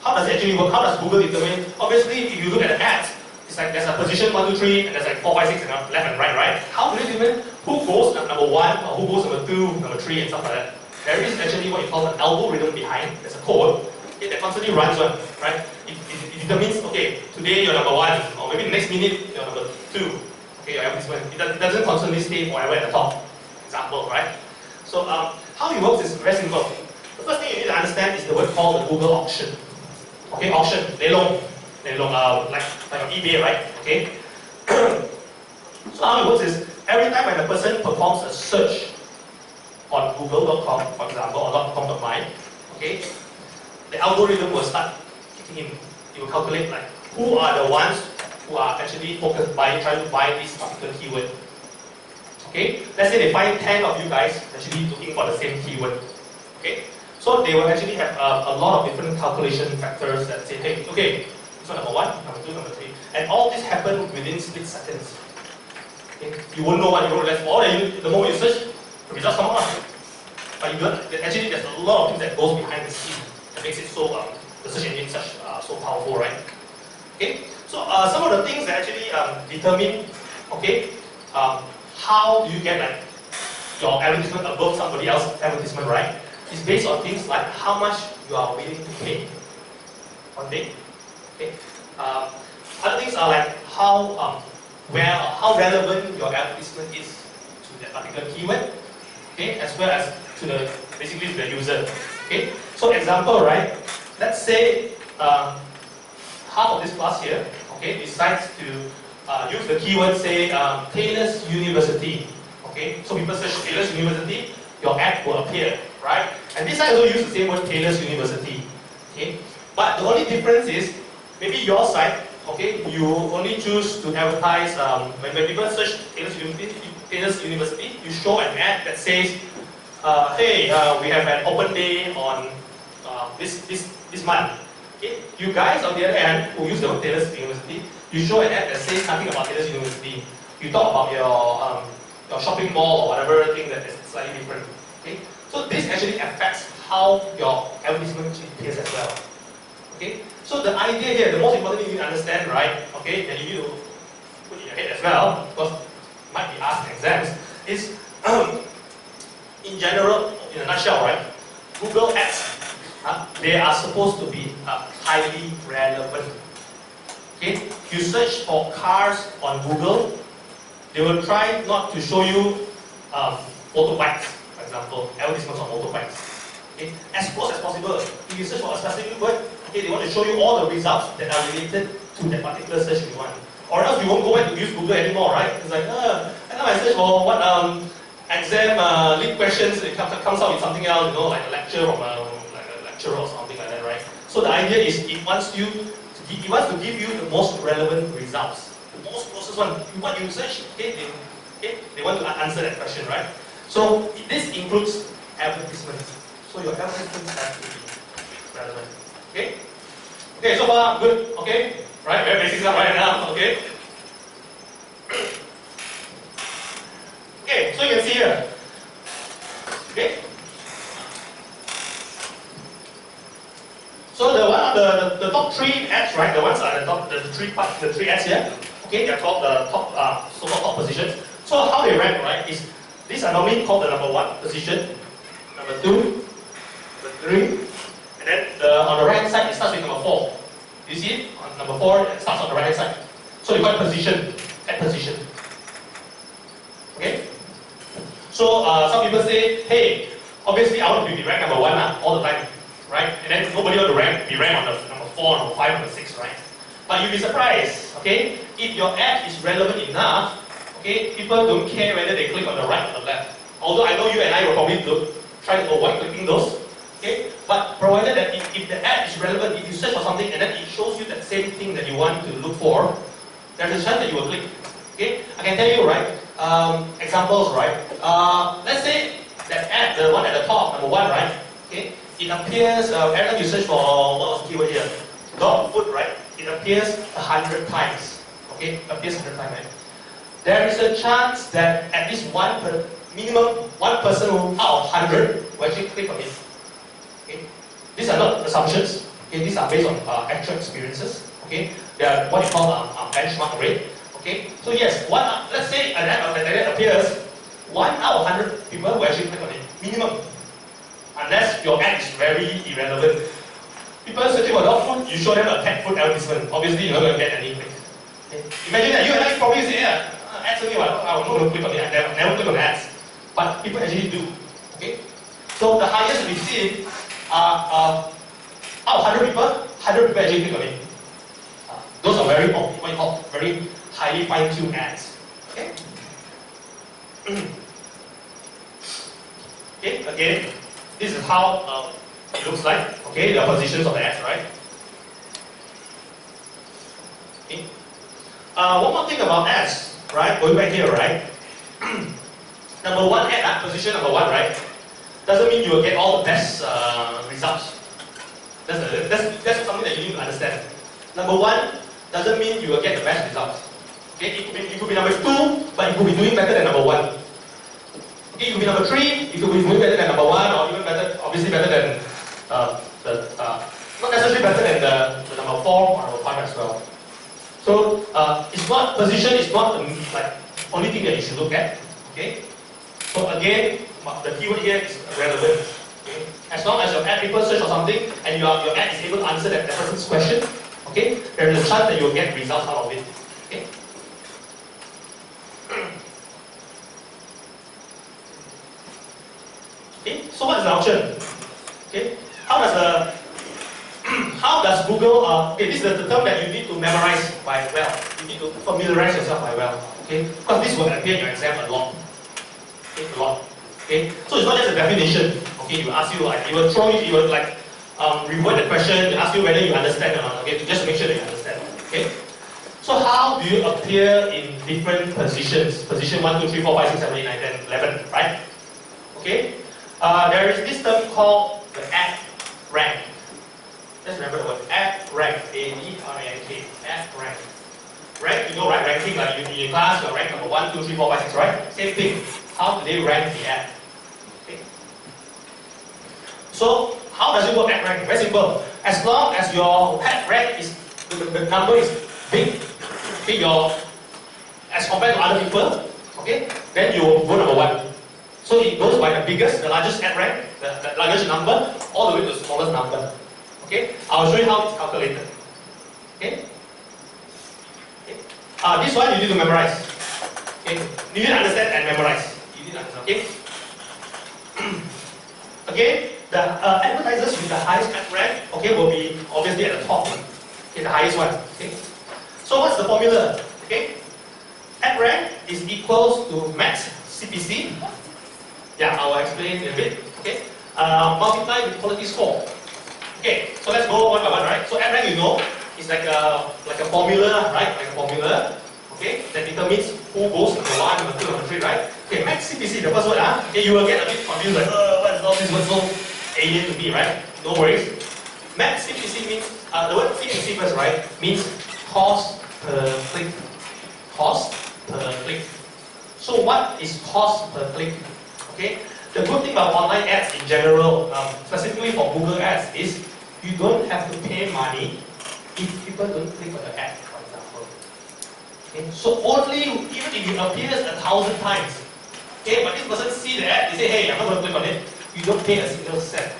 How does it actually work? How does Google determine? Obviously, if you look at the ads, it's like there's a position 1, 2, 3, and there's like 4, 5, 6, and left and right. How do they determine who goes number 1 or who goes number 2, number 3, and stuff like that? There is actually what you call an algorithm behind. There's a code that constantly runs one, right? It determines, okay, today you're number 1, or maybe the next minute you're number 2. Okay, your advertisement. It doesn't constantly stay forever at the top. Example, right? So how it works is very simple. The first thing you need to understand is the word called the Google auction. Okay, auction, lelong, like on eBay, right? Okay. So how it works is every time when a person performs a search on Google.com, for example, or .com.my, okay, the algorithm will start kicking in. It will calculate like who are the ones who are actually focused trying to buy this particular keyword. Okay, let's say they find 10 of you guys actually looking for the same keyword. Okay. So they will actually have a lot of different calculation factors that say, hey, okay, this one number 1, number 2, number 3. And all this happen within split seconds. Okay? You won't know what you're going to for. The moment you search, the results come out. But actually there's a lot of things that goes behind the scene that makes it so, the search engine so powerful, right? Okay, so some of the things that actually determine, okay, how do you get like your advertisement above somebody else's advertisement, right? Is based on things like how much you are willing to pay on day. Okay. Other things are like how relevant your advertisement is to that particular keyword. Okay, as well as to basically the user. Okay. So example, right? Let's say half of this class here, okay, decides to use the keyword, say Taylor's University. Okay. So people search Taylor's University, your ad will appear, right? And this side also use the same word, Taylor's University. Okay? But the only difference is, maybe your side, okay, you only choose to advertise, when people search Taylor's University, you show an ad that says, hey, we have an open day on this month. Okay? You guys, on the other hand, who use the word Taylor's University, you show an ad that says nothing about Taylor's University. You talk about your shopping mall or whatever thing that is slightly different. Okay? So this actually affects how your advertisement appears as well. Okay? So the idea here, the most important thing you need to understand, right? Okay, and you need to put in your head as well, because it might be asked in exams, is in general, in a nutshell, right? Google Ads, they are supposed to be highly relevant. Okay? you search for cars on Google, they will try not to show you motorbikes, for example, advertisements on motorbikes. Okay? As close as possible. If you search for a specific word, okay, they want to show you all the results that are related to that particular search you want. Or else you won't go back to use Google anymore, right? It's like, and now I search for what exam lead questions, it comes out with something else, you know, like a lecture from like a lecturer or something like that, right? So the idea is it wants to give you the most relevant results, the most closest one. What you search, okay, they want to answer that question, right? So this includes advertisements. So your advertisements have to be relevant. Okay? Okay, so far good. Okay? Right, very basic stuff right now. Okay? Okay, so you can see here. Okay? So the top three ads, right? The ones are the three ads here. Okay, they are called the top so-called top positions. So how they rank, right? Is these are normally called the number 1 position, number 2, number 3, and then on the right hand side it starts with number 4. You see it? On number 4 it starts on the right hand side. So they call it position, at position. Okay? So some people say, hey, obviously I want to be ranked number 1 all the time, right? And then nobody want to be ranked on the number 4, number 5, number 6, right? But you'll be surprised, okay? If your ad is relevant enough, okay, people don't care whether they click on the right or the left. Although I know you and I will probably try to avoid clicking those, okay? But provided that if the ad is relevant, if you search for something and then it shows you that same thing that you want to look for, there's a chance that you will click. Okay? I can tell you, right? Examples, right? Let's say that ad, the one at the top, number 1, right? Okay? It appears, every time you search for, what was the keyword here? Dog food, right? It appears 100 times. Okay? It appears 100 times, right? There is a chance that at least minimum one person out of 100 will actually click on it. Okay? These are not assumptions. Okay? These are based on actual experiences. Okay? They are what you call benchmark rate. Okay? So yes, let's say an ad appears, 1 out of 100 people will actually click on it. Minimum. Unless your ad is very irrelevant. People searching for dog food, you show them a pet food advertisement. Obviously, you're not going to get any clicks. Okay? Imagine that you and I probably say, yeah, ads only, I will not click on it. I never click on ads. But people actually do. Okay? So the highest we see are out of 100 people, 100 people actually click on it. Those are very, what you call, very highly fine-tuned ads. Okay? Okay, again, this is how it looks like. Okay, the positions of the ads, right? Okay. One more thing about ads, right? Going back here, right? Number 1 ad, position number 1, right? Doesn't mean you will get all the best results. That's something that you need to understand. Number 1 doesn't mean you will get the best results. Okay, it could be number 2, but you could be doing better than number 1. Okay, it could be number 3, it could be doing better than number 1, or even better, obviously better than not necessarily better than the number 4 or number 5 as well. So it's not position is not the like only thing that you should look at. Okay. So again, the keyword here is relevant. Okay? As long as your ad people search for something and your ad is able to answer that person's question, okay, there is a chance that you will get results out of it. Okay. Okay. So what is the option? Okay. How does Google? Okay, this is the term that you need to memorize by well. You need to familiarize yourself by well. Okay, because this will appear in your exam a lot. Okay, a lot. Okay, so it's not just a definition. Okay, it will ask you like, it will throw you, it will like reword the question, ask you whether you understand or not. Okay, to just make sure that you understand. Okay, so how do you appear in different positions? Position 1, 2, 3, 4, 5, 6, 7, 8, 9, 10, 11, right? Okay, there is this term called the ad rank. Just remember the word ad rank, A-D-R-A-N-K, ad rank. Rank, you know, right? Ranking, like in your class, you're ranked number 1, 2, 3, 4, 5, 6, right? Same thing. How do they rank the ad? Okay. So, how does it work ad rank? Very simple. As long as your ad rank is, the number is big, okay, as compared to other people, okay, then you will go number 1. So it goes by the biggest, the largest ad rank, the largest number, all the way to the smallest number. Okay, I'll show you how it's calculated. Okay. This one you need to memorize. Okay? You need to understand and memorize. You need to understand. Okay? Again, the advertisers with the highest ad rank, okay, will be obviously at the top. Okay, the highest one. Okay? So what's the formula? Okay? Ad rank is equals to max CPC. Yeah, I will explain in a bit. Okay? Multiply with quality score. Okay, so let's go one by one, right? So ad rank, you know, is like a formula, right? Like a formula, okay, that determines who goes number 1, number 2, number 3, right? Okay, max CPC, the first word, okay, you will get a bit confused, like, what is all this word so alien to me, right? No worries. Max CPC means, the word CPC first, right, means cost per click. Cost per click. So what is cost per click? Okay, the good thing about online ads in general, specifically for Google Ads, is you don't have to pay money if people don't click on the ad, for example. Okay? So only, even if it appears 1,000 times, okay, but this person see the ad, they say, hey, I'm not going to click on it, you don't pay a single cent.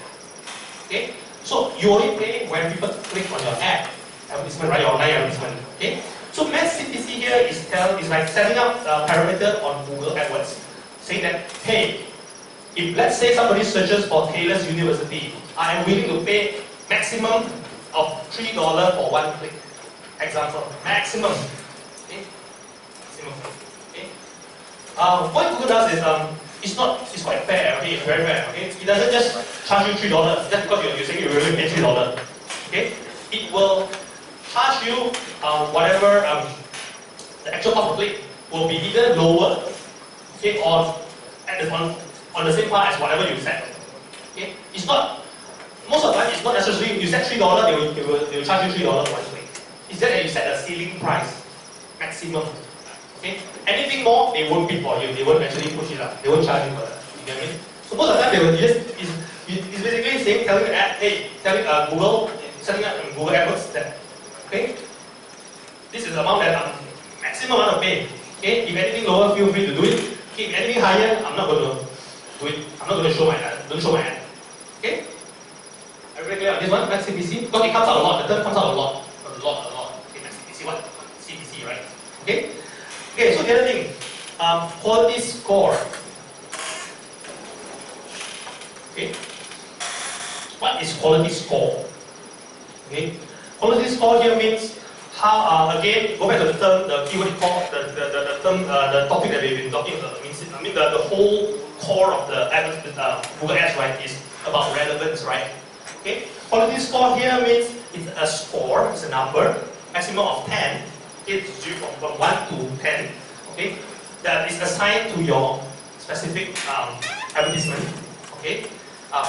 Okay? So you only pay when people click on your ad, advertisement, right, your online advertisement. Okay? So max CPC here is like setting up a parameter on Google AdWords, saying that, hey, if let's say somebody searches for Taylor's University, I am willing to pay maximum of $3 for one click. Example, maximum. Okay? Maximum. Okay? What Google does is it's quite fair, okay? It's very fair, okay? It doesn't just charge you $3 just because you're saying you really pay $3. Okay? It will charge you whatever the actual cost per click will be either lower, okay, or on the same par as whatever you set. Okay? It's not, most of the time it's not necessarily you set $3, they will charge you $3 for one click. It's just that you set a ceiling price, maximum. Okay? Anything more, they won't bid for you. They won't actually push it up. They won't charge you for that. You get me? So most of the time they will just it's basically saying telling the ad, hey, telling Google, setting up Google AdWords that, okay, this is the amount that maximum amount of pay. Okay? If anything lower, feel free to do it. Okay, if anything higher, I'm not going to do it. I'm not going to show my ad. Don't show my ad. Okay? Everybody clear on this one? Max CPC? Because it comes out a lot. The term comes out a lot. A lot. Okay, max CPC what? CPC, right? Okay? Okay, so the other thing, quality score. Okay? What is quality score? Okay? Quality score here means how, again, go back to the term, the keyword call, the term, the topic that we've been talking about. I mean, the whole core of the Google Ads, right, is about relevance, right? Okay? Quality score here means it's a score, it's a number, maximum of 10. It's due from 1 to 10. Okay? That is assigned to your specific advertisement. Okay?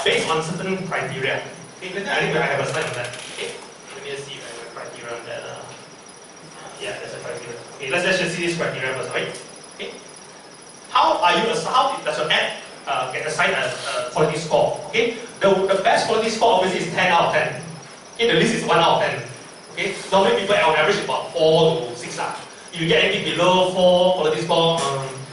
Based on certain criteria. Okay, I think I have a slide on that. Okay? Let me just see if I have a criteria on that. Yeah, there's a criteria. Okay, let's just see this criteria first, right? Okay. How does your ad get assigned a quality score? Okay, the best quality score obviously is 10 out of 10. Okay, the least is 1 out of 10. Okay, normally people on average about 4 to 6. If you get anything below 4 quality score,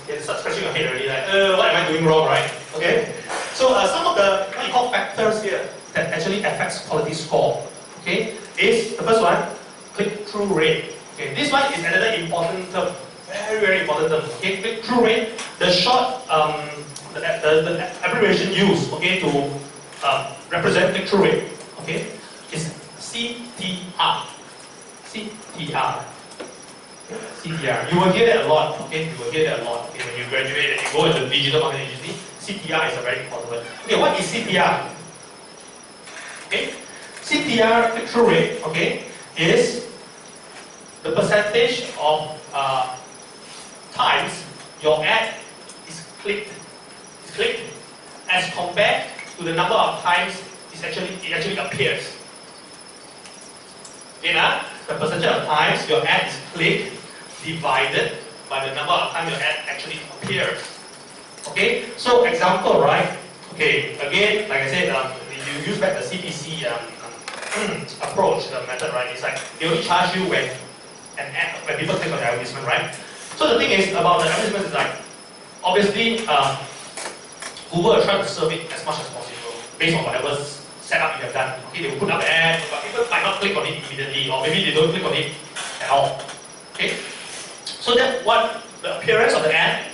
you start scratching your head already, like, what am I doing wrong, right? Okay, so some of the what you call factors here that actually affects quality score, okay, is the first one, click-through rate. Okay, this one is another important term, very important term. Okay, click-through rate, the short, the abbreviation used, okay, to represent click-through rate, okay, is CTR. CTR. CTR. You will hear that a lot. Okay, you will hear that a lot. Okay, when you graduate and you go into digital marketing agency, CTR is a very important word. Okay, what is CTR? Okay, CTR, click-through rate, okay, is the percentage of times your ad is clicked as compared to the number of times it actually appears. Again, the percentage of times your ad is clicked divided by the number of times your ad actually appears. Okay, so example, right? Okay, again, like I said, if you use back the CPC approach, the method, right? It's like they only charge you when people click on the advertisement, right? So the thing is about the advertisement is like, obviously, Google will try to serve it as much as possible based on whatever setup you have done. Okay, they will put up the ad, but people might not click on it immediately, or maybe they don't click on it at all. Okay, So that's what the appearance of the ad.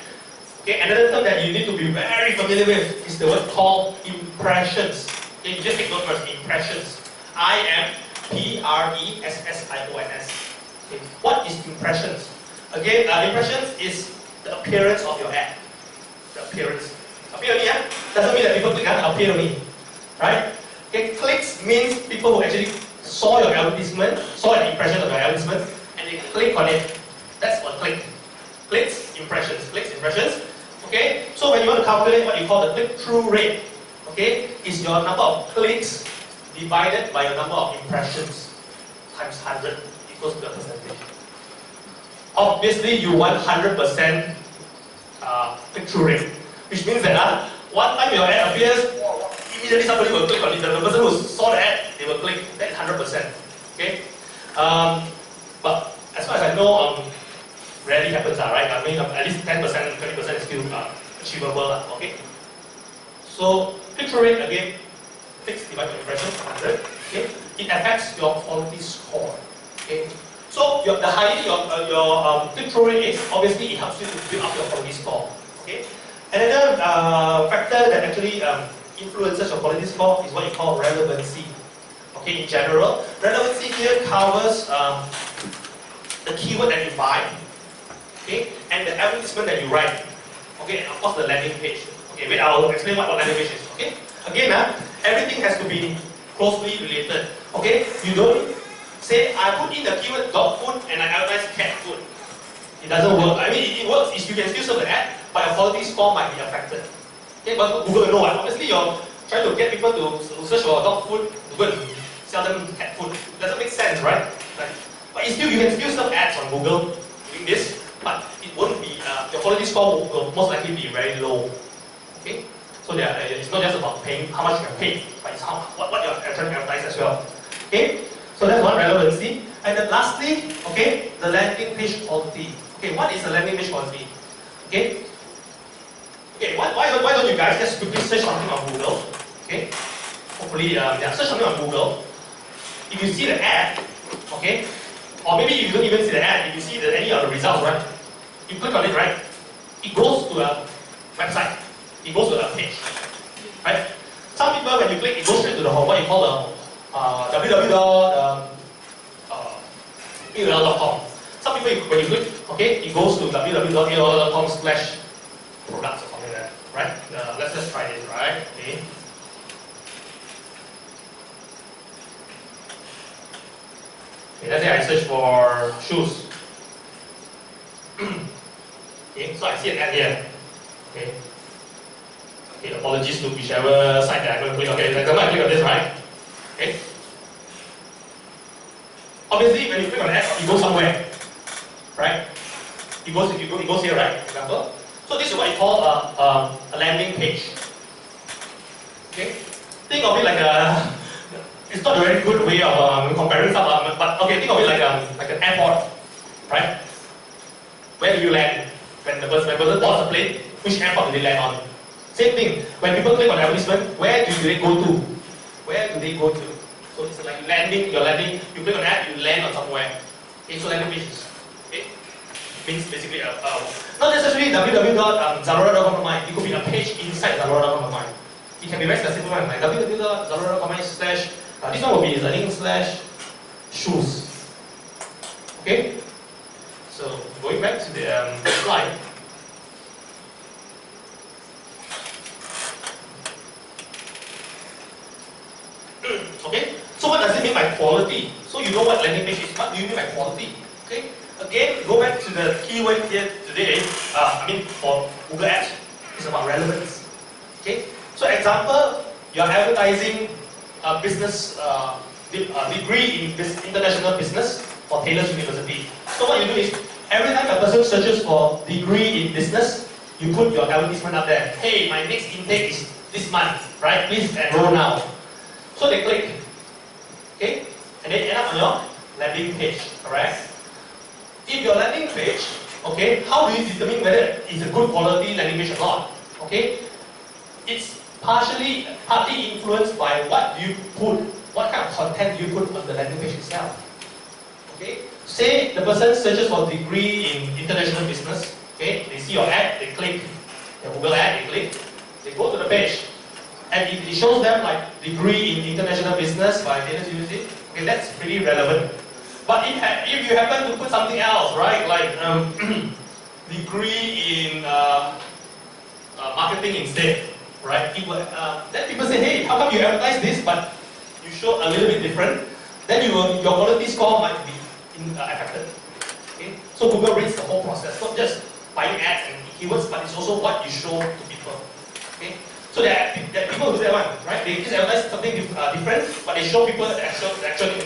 Okay, another term that you need to be very familiar with is the word called impressions. Okay, you just take note first, impressions. I-M-P-R-E-S-S-I-O-N-S. Okay, what is impressions? Again, impressions is the appearance of your ad. The appearance. Appear only, yeah? Doesn't mean that people click on appear only. Right? Okay, clicks means people who actually saw your advertisement, saw an impression of your advertisement, and they click on it. That's what click. Clicks, impressions. Clicks, impressions. Okay? So when you want to calculate what you call the click-through rate, okay, is your number of clicks divided by your number of impressions times 100 equals to the percentage. Obviously, you want 100% click-through rate, which means that one time your ad appears, immediately somebody will click on it. The person who saw the ad, they will click. That's 100%. Okay? But as far as I know, rarely happens, right? I mean, at least 10%, 20% is still achievable. Okay? So, click-through rate again, clicks divided by impressions, 100. Okay? It affects your quality score. Okay? So, the higher your click-through rate is, obviously it helps you to build up your quality score. Okay? Another factor that actually influences your quality score is what you call relevancy. Okay, in general, relevancy here covers the keyword that you buy, okay, and the advertisement that you write. Okay, and of course the landing page. Okay, wait, I'll explain what landing page is. Okay, again, everything has to be closely related. Okay, you don't say I put in the keyword dog food and I advertise cat food. It doesn't work. I mean, it works if you can still serve the ad, but your quality score might be affected. Okay, but Google will know. Obviously, you're trying to get people to search for dog food, Google sell them cat food. It doesn't make sense, right? But you can still serve ads on Google doing this, but it won't be, your quality score will most likely be very low. Okay? So it's not just about paying how much you have paid, but it's what you're trying to advertise as well. Okay? So that's one relevancy. And then lastly, okay, the landing page quality. Okay, what is the landing page quality? Okay? Okay, why don't you guys just quickly search something on Google? Okay? Hopefully, search something on Google. If you see the ad, okay, or maybe you don't even see the ad, if you see any of the results, right? You click on it, right? It goes to a website. It goes to a page, right? Some people, when you click, it goes straight to the home, what you call the www.aol.com. Some people, when you click, okay, it goes to www.aol.com/products or something like that, right? Let's just try this, right? Okay. Okay, let's say I search for shoes. Okay, so I see an ad here. Okay. Okay, apologies to whichever site that I'm going to click. Okay, example, I click on this, right? Okay. Obviously, when you click on ad, it goes somewhere, right? It goes here, right? Example. So this is what you call a landing page. Okay. Think of it like it's not a very good way of comparing stuff, but okay, think of it like an airport, right? Where do you land? When the person boards the plane, which airport do they land on? Same thing. When people click on advertisement, where do they go to? Where do they go to? So it's like landing. You're landing. You click on ad, you land on somewhere. Okay, so landing pages. Okay, means basically not necessarily www.zalora.com. It could be a page inside zalora.com. It can be very specific one, like www.zalora.com/ this one will be learning/shoes. Okay? So going back to the slide. Okay? So what does it mean by quality? So you know what landing page is. What do you mean by quality? Okay? Again, go back to the keyword here today. For Google Ads, it's about relevance. Okay? So example, you're advertising a business degree in international business for Taylor's University. So what you do is, every time a person searches for degree in business, you put your advertisement up there. Hey, my next intake is this month, right? Please enroll now. So they click. Okay? And they end up on your landing page, correct? If your landing page, okay, how do you determine whether it's a good quality landing page or not? Okay? It's partly influenced by what you put, what kind of content you put on the landing page itself. Okay? say the person searches for degree in international business, okay, they see your ad, they click, your Google ad, they click, they go to the page, and it shows them like degree in international business by Danish University, okay, that's pretty relevant. But if you happen to put something else, right, like degree in marketing instead, right, then people say, hey, how come you advertise this, but you show a little bit different, then your quality score might be affected. Okay? So Google reads the whole process, not just buying ads and keywords, but it's also what you show to people. Okay? So there are people who do that one, right? They just advertise something different, but they show people the actual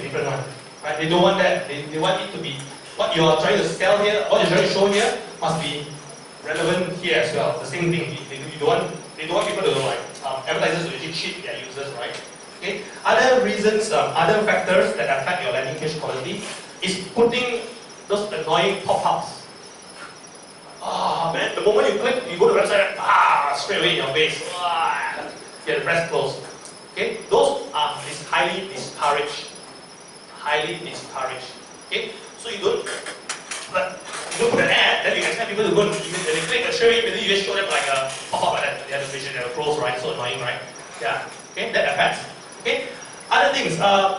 different one. Right? They don't want that. They want it to be what you are trying to sell here, what you're trying to show here must be relevant here as well. The same thing. They don't want people to like advertisers to actually cheat their users, right? Okay. Other reasons, other factors that affect your landing page quality is putting those annoying pop-ups. Ah, man, the moment you click, you go to the website, straight away in your face. You have to press close. Okay, those are highly discouraged. Highly discouraged. Okay, so you don't put an ad, then you expect people to go and they click and straight away, you just show them like a pop-up like that. They have to vision, they have to close, right? So annoying, right? Yeah. Okay, that affects. Okay. Other things,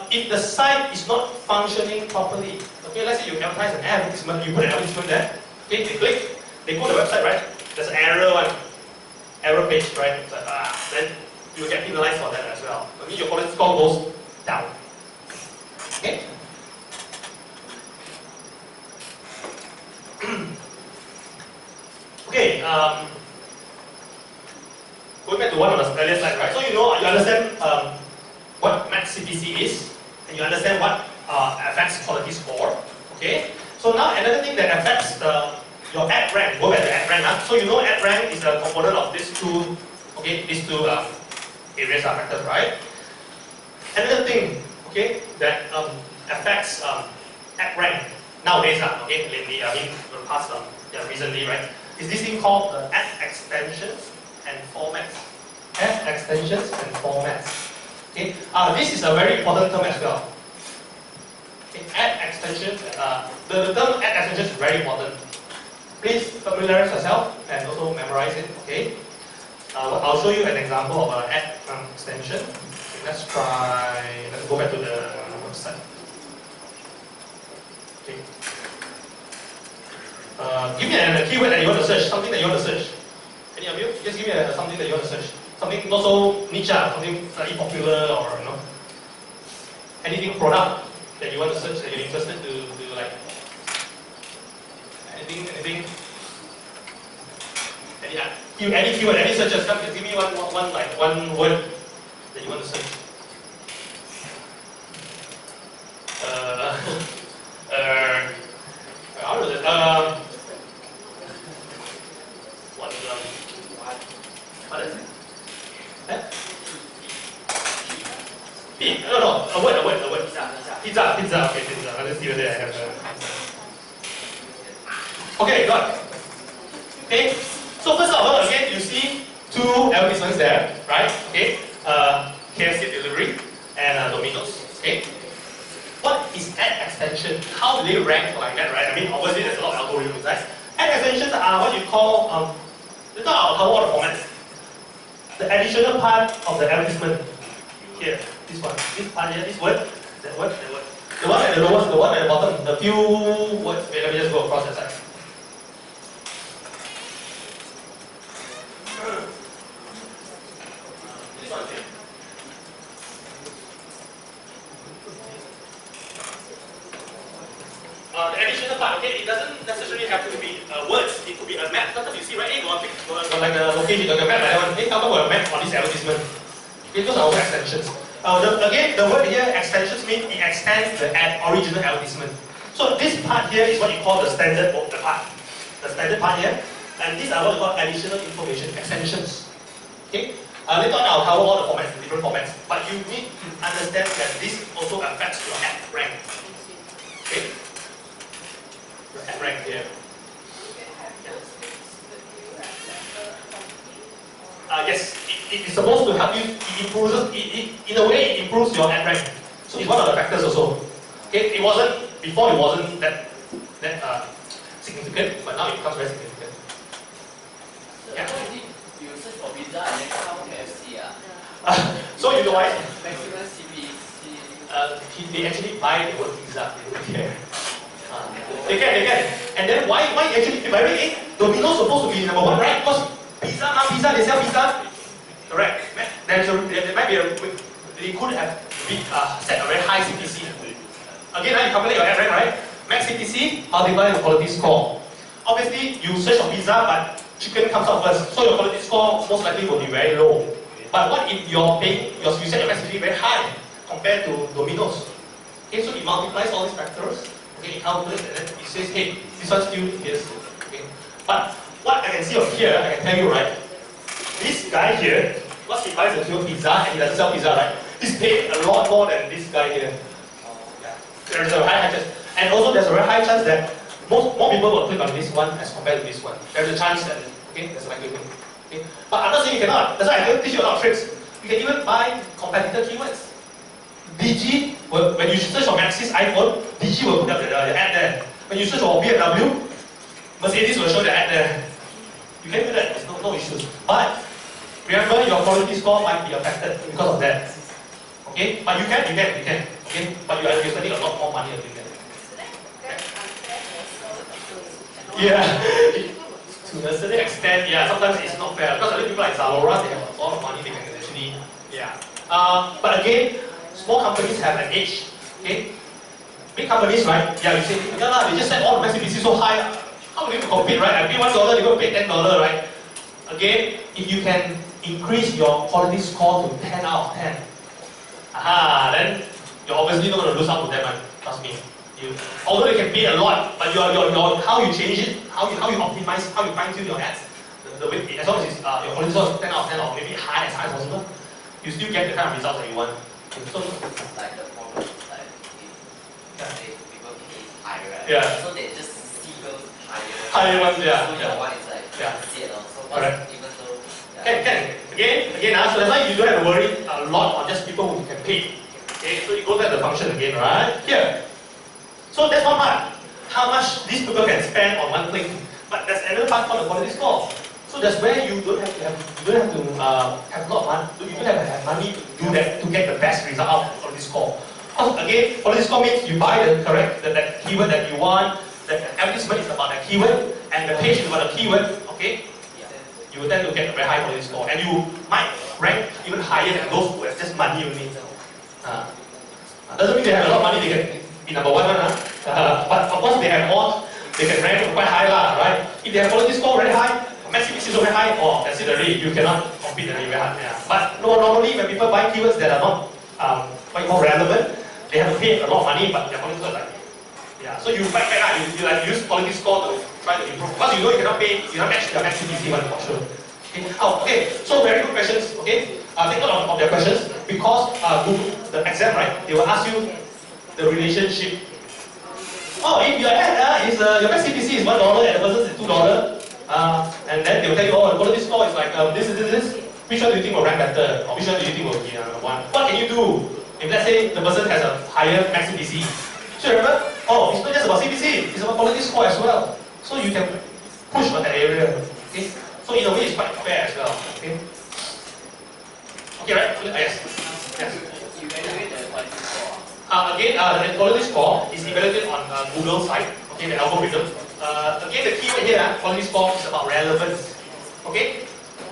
if the site is not functioning properly, okay, let's say you advertise an advertisement, you put an advertisement there, okay, they click, they go to the website, right? There's an error page, right? So, then you get penalized for that as well. I mean, your quality score goes down. Okay? Okay, going back to one of the earlier slides, right? So you understand what Max CPC is, and you understand what affects quality score. Okay. So now another thing that affects your ad rank. Go back to ad rank. So ad rank is a component of these two. Okay, these two areas are factors, right? Another thing, okay, that affects ad rank nowadays, okay, lately, I mean, for the past, recently, right, is this thing called ad extensions and formats. Ad extensions and formats. Okay, this is a very important term as well. Okay, ad extensions, the term ad extensions is very important. Please familiarize yourself and also memorize it. Okay, I'll show you an example of an ad extension. Okay, let's go back to the website. Okay. Give me a keyword that you want to search, something that you want to search. Any of you? Just give me something that you want to search. Something not so niche, something slightly popular, or anything product that you want to search that you're interested to like. Anything. Any keyword, any searches. Come, give me one word that you want to search. How is it? What is it? No, a word. Pizza. Okay, pizza. Let's see whether I have Okay, got it. Okay, so first of all, again, you see two advertisements there, right? Okay, KFC delivery and Domino's. Okay, what is ad extension? How do they rank like that, right? I mean, obviously there's a lot of algorithms, right? Ad extensions are what you call, it's not our cover order formats. The additional part of the advertisement here, this part here, this word, that word. The one at the lowest, the one at the bottom, the few words. Wait, let me just go across that side. This one here. The additional part, okay, it doesn't necessarily have to be words. It could be a map. Sometimes you see, right? Hey, like the location, like a map, like that one. Hey, come up with a map on this advertisement. Okay, those are our extensions. Again, the word here, extensions, means it extends the original advertisement. So this part here is what you call the standard part. The standard part here. And these are what we call additional information, extensions. Okay? Later on I'll cover all the formats, the different formats. But you need to understand that this also affects your ad rank. Okay? Your ad rank here. Yes, it is supposed to help you. It improves. In a way, it improves your ad rank. So it's one of the factors also. Okay, it wasn't before it wasn't that significant, but now it becomes very significant. Yeah. You search for pizza and then come KFC. So you know why? Maximum CPC. They actually buy the word pizza. They don't care. They can. And then why actually, by the way, Domino's supposed to be number one, right? Because pizza, they sell pizza. Correct. There might be they could have set a very high CPC. Again, you calculate your average, right? Max CPC multiplied with quality score. Obviously, you search for pizza, but chicken comes out first, so your quality score most likely will be very low. But what if you set your max CPC very high compared to Domino's? Okay, so it multiplies all these factors. Okay, it calculates and then it says, hey, this one still is. Okay, but what I can see over here, I can tell you, right? This guy here, because he buys a pure pizza and he doesn't sell pizza, right? He's paid a lot more than this guy here. Yeah. There's a high chance. And also there's a very high chance that more people will click on this one as compared to this one. There's a chance that, okay, there's a likelihood. Okay? But I'm not saying you cannot. That's why I can teach you a lot of tricks. You can even buy competitor keywords. DG, when you search for Maxis iPhone, DG will put up the ad there. When you search for BMW, Mercedes will show the ad there. You can do that, there's no issues. But remember, your quality score might be affected because of that. Okay? But you can. Okay? But you're spending a lot more money on doing that. Yeah. To a certain extent, yeah, sometimes it's not fair. Because other people like Zalora, they have a lot of money, they can actually, yeah. But again, small companies have an edge. Okay? Big companies, right? Yeah, you say, they just set all the max CPC so high. How are you going to compete, right? I pay $1, you're going to pay $10, right? Again, if you can increase your quality score to 10 out of 10, then you're obviously not going to lose out to them, right? Trust me. Although they can pay a lot, but how you change it, how you optimize, how you fine tune your ads, as long as your quality score is 10 out of 10 or maybe as high as possible, you still get the kind of results that you want. So, Like the problem is like people pay higher, right? Yeah. So they just see those higher ones, yeah. So your one is like so correct. even though Can. Again, so that's why you don't have to worry a lot on just people who can pay. Okay, so you go back to the function again, right? Here. So that's one part. How much these people can spend on one click. But there's another part called the quality score. So that's where you don't have to have a lot of money. You don't have to have money to do that to get the best result out of quality score. Again, quality score means you buy the that keyword that you want. The advertisement is about that keyword, and the page is about the keyword. Okay. You will tend to get a very high quality score, and you might rank even higher than those who have just money only. Doesn't mean they have a lot of money, they can be number one, but of course they have more, they can rank quite high, right? If they have quality score very high, max CPC is very high, that's it already, you cannot compete very hard. Yeah. But normally when people buy keywords that are not quite more relevant, they have to pay a lot of money, but their quality score is like, yeah. So you fight back, you like use quality score to try to improve, because you know you cannot pay, you cannot match the max CPC one for sure. Okay, so very good questions, okay? Take note of their questions, because Google, the exam, right, they will ask you the relationship. If your ad your max CPC is $1 and the person's is $2, and then they will tell you, the quality score is like this, which one do you think will rank better, or which one do you think will be number one? What can you do if let's say the person has a higher max CPC? So remember, it's not just about CPC, it's about quality score as well. So you can push on that area. Okay? So in a way, it's quite fair as well. Okay? Okay, right? Yes. you evaluate the quality score. Again, the quality score is evaluated on Google site. Okay, the algorithm. Again, the keyword here, quality score is about relevance. Okay?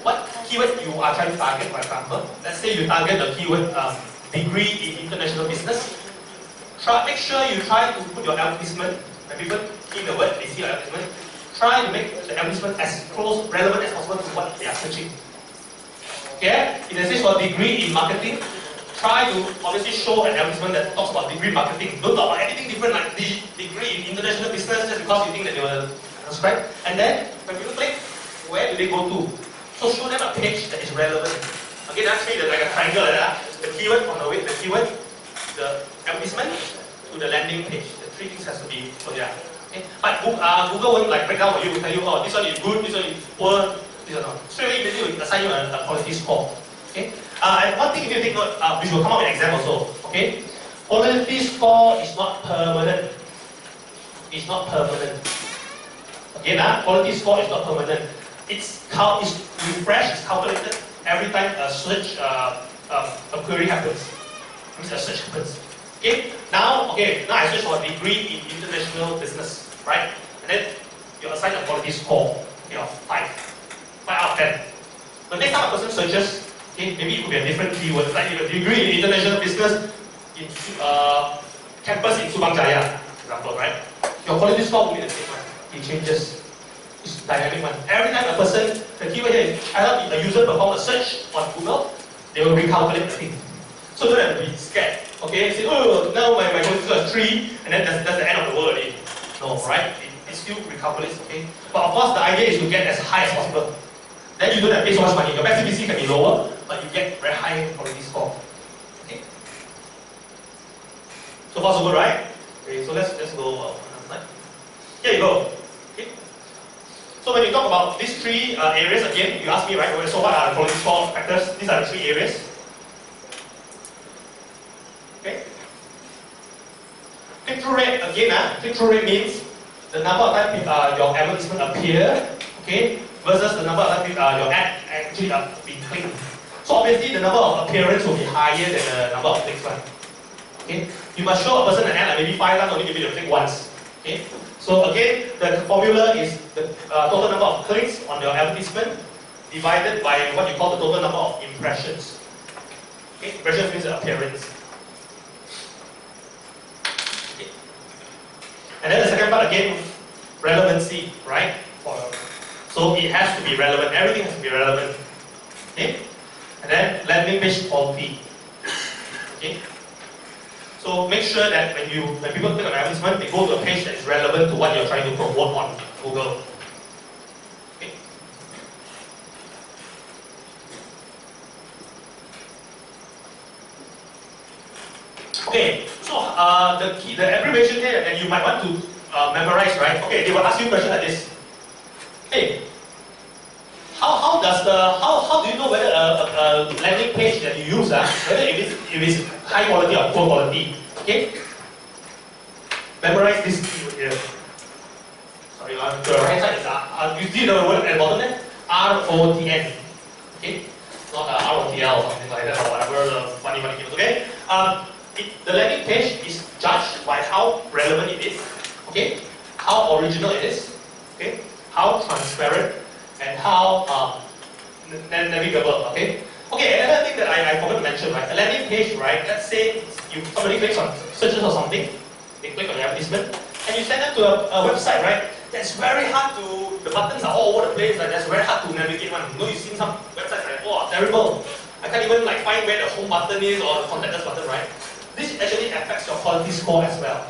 What keyword you are trying to target, for example? Let's say you target the keyword degree in international business. Make sure you try to put your advertisement, when people key the word, they see your advertisement, try to make the advertisement as close, relevant as possible to what they are searching. Okay? If they say for degree in marketing, try to obviously show an advertisement that talks about degree marketing. Don't talk about anything different like the degree in international business just because you think that they will subscribe. And then when people click, where do they go to? So show them a page that is relevant. Okay, that's really like a triangle like that. The keyword on the way, the keyword, the advertisement to the landing page. The three things has to be put there. Okay? But Google won't like break down for you, will tell you, this one is good, this one is poor, this one not. So immediately will assign you a quality score. Okay? And one thing you need to take note, which will come up in exam also. Okay? Quality score is not permanent. is not permanent. Again, quality score is not permanent. It's refreshed, it's calculated every time a search, a query happens. Means a search happens. Okay, now I search for a degree in international business, right? And then you assign a quality score, of 5 out of 10. The next time a person searches, maybe it could be a different keyword, like a degree in international business in campus in Subang Jaya, for example, right? Your quality score will be the same one. It changes. It's dynamic one. Every time a person, the keyword here is either a user perform a search on Google, they will recalculate the thing. So don't have to be scared. Okay, say, oh, now my quality score is 3, and then that's the end of the world already. No, right? It still recalculates, okay? But of course, the idea is to get as high as possible. Then you don't have to pay so much money. Your best CPC can be lower, but you get very high quality score. Okay. So far so good, right? Okay, so let's go another slide. Here you go. Okay. So when you talk about these 3 areas, again, you ask me, right? So what are the quality score factors? These are the 3 areas. Okay. Click-through rate, again, click-through rate means the number of times your advertisement appear, okay, versus the number of times your ad actually being clicked. So obviously the number of appearance will be higher than the number of clicks, right? Okay. You must show a person an ad like maybe 5 times, only give it a click once. Okay. So again, the formula is the total number of clicks on your advertisement divided by what you call the total number of impressions. Okay. Impressions means the appearance. And then the second part again, relevancy, right? So it has to be relevant. Everything has to be relevant. Okay? And then landing page quality. Okay? So make sure that when people click on advertisement, they go to a page that is relevant to what you're trying to promote on Google. Okay? Okay, so the abbreviation here that you might want to memorize, right? Okay, they will ask you a question like this. Hey, how do you know whether a landing page that you use, whether it is high quality or poor quality? Okay, memorize this keyword here. Sorry, to the right side is you see the word at the bottom there? ROTN. Okay, not ROTL or something like that or whatever the funny keywords. Okay. The landing page is judged by how relevant it is, okay, how original it is, okay, how transparent, and how navigable, okay. Okay, another thing that I forgot to mention, right, a landing page, right, let's say somebody clicks on searches or something, they click on the advertisement, and you send them to a website, right, that's very hard to, the buttons are all over the place, like, that's very hard to navigate one. You know, you've seen some websites like, oh, terrible, I can't even like find where the home button is or the contact us button, right. This actually affects your quality score as well.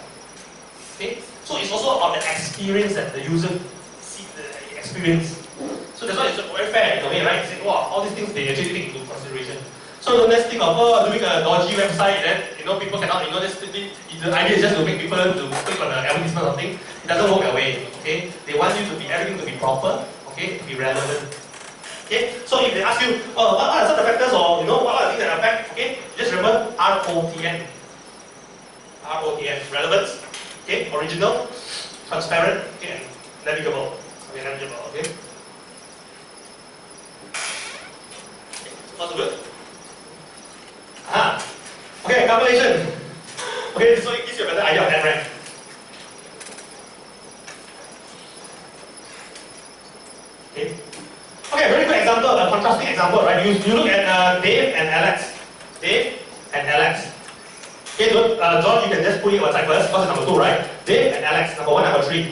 Okay? So it's also about the experience that the user sees, the experience. So that's why it's very fair in a way, right? Saying, wow, all these things they actually take into consideration. So don't let's think of doing a dodgy website that people cannot, the idea is just to make people to click on an advertisement or something. It doesn't work that way. Okay? They want you to be everything to be proper, okay, to be relevant. Okay, so if they ask you, what are some of the factors or what are the things that affect, okay, just remember ROTN. ROTN, relevance, okay, original, transparent, okay, and navigable. Okay, navigable, okay. Sounds good? Okay, calculation. Okay, so it gives you a better idea of ad rank. Okay. Okay, very good example, a contrasting example, right? You look at Dave and Alex. Dave and Alex. Okay, look, John, you can just put it one side first, because it's number 2, right? Dave and Alex, number 1, number 3.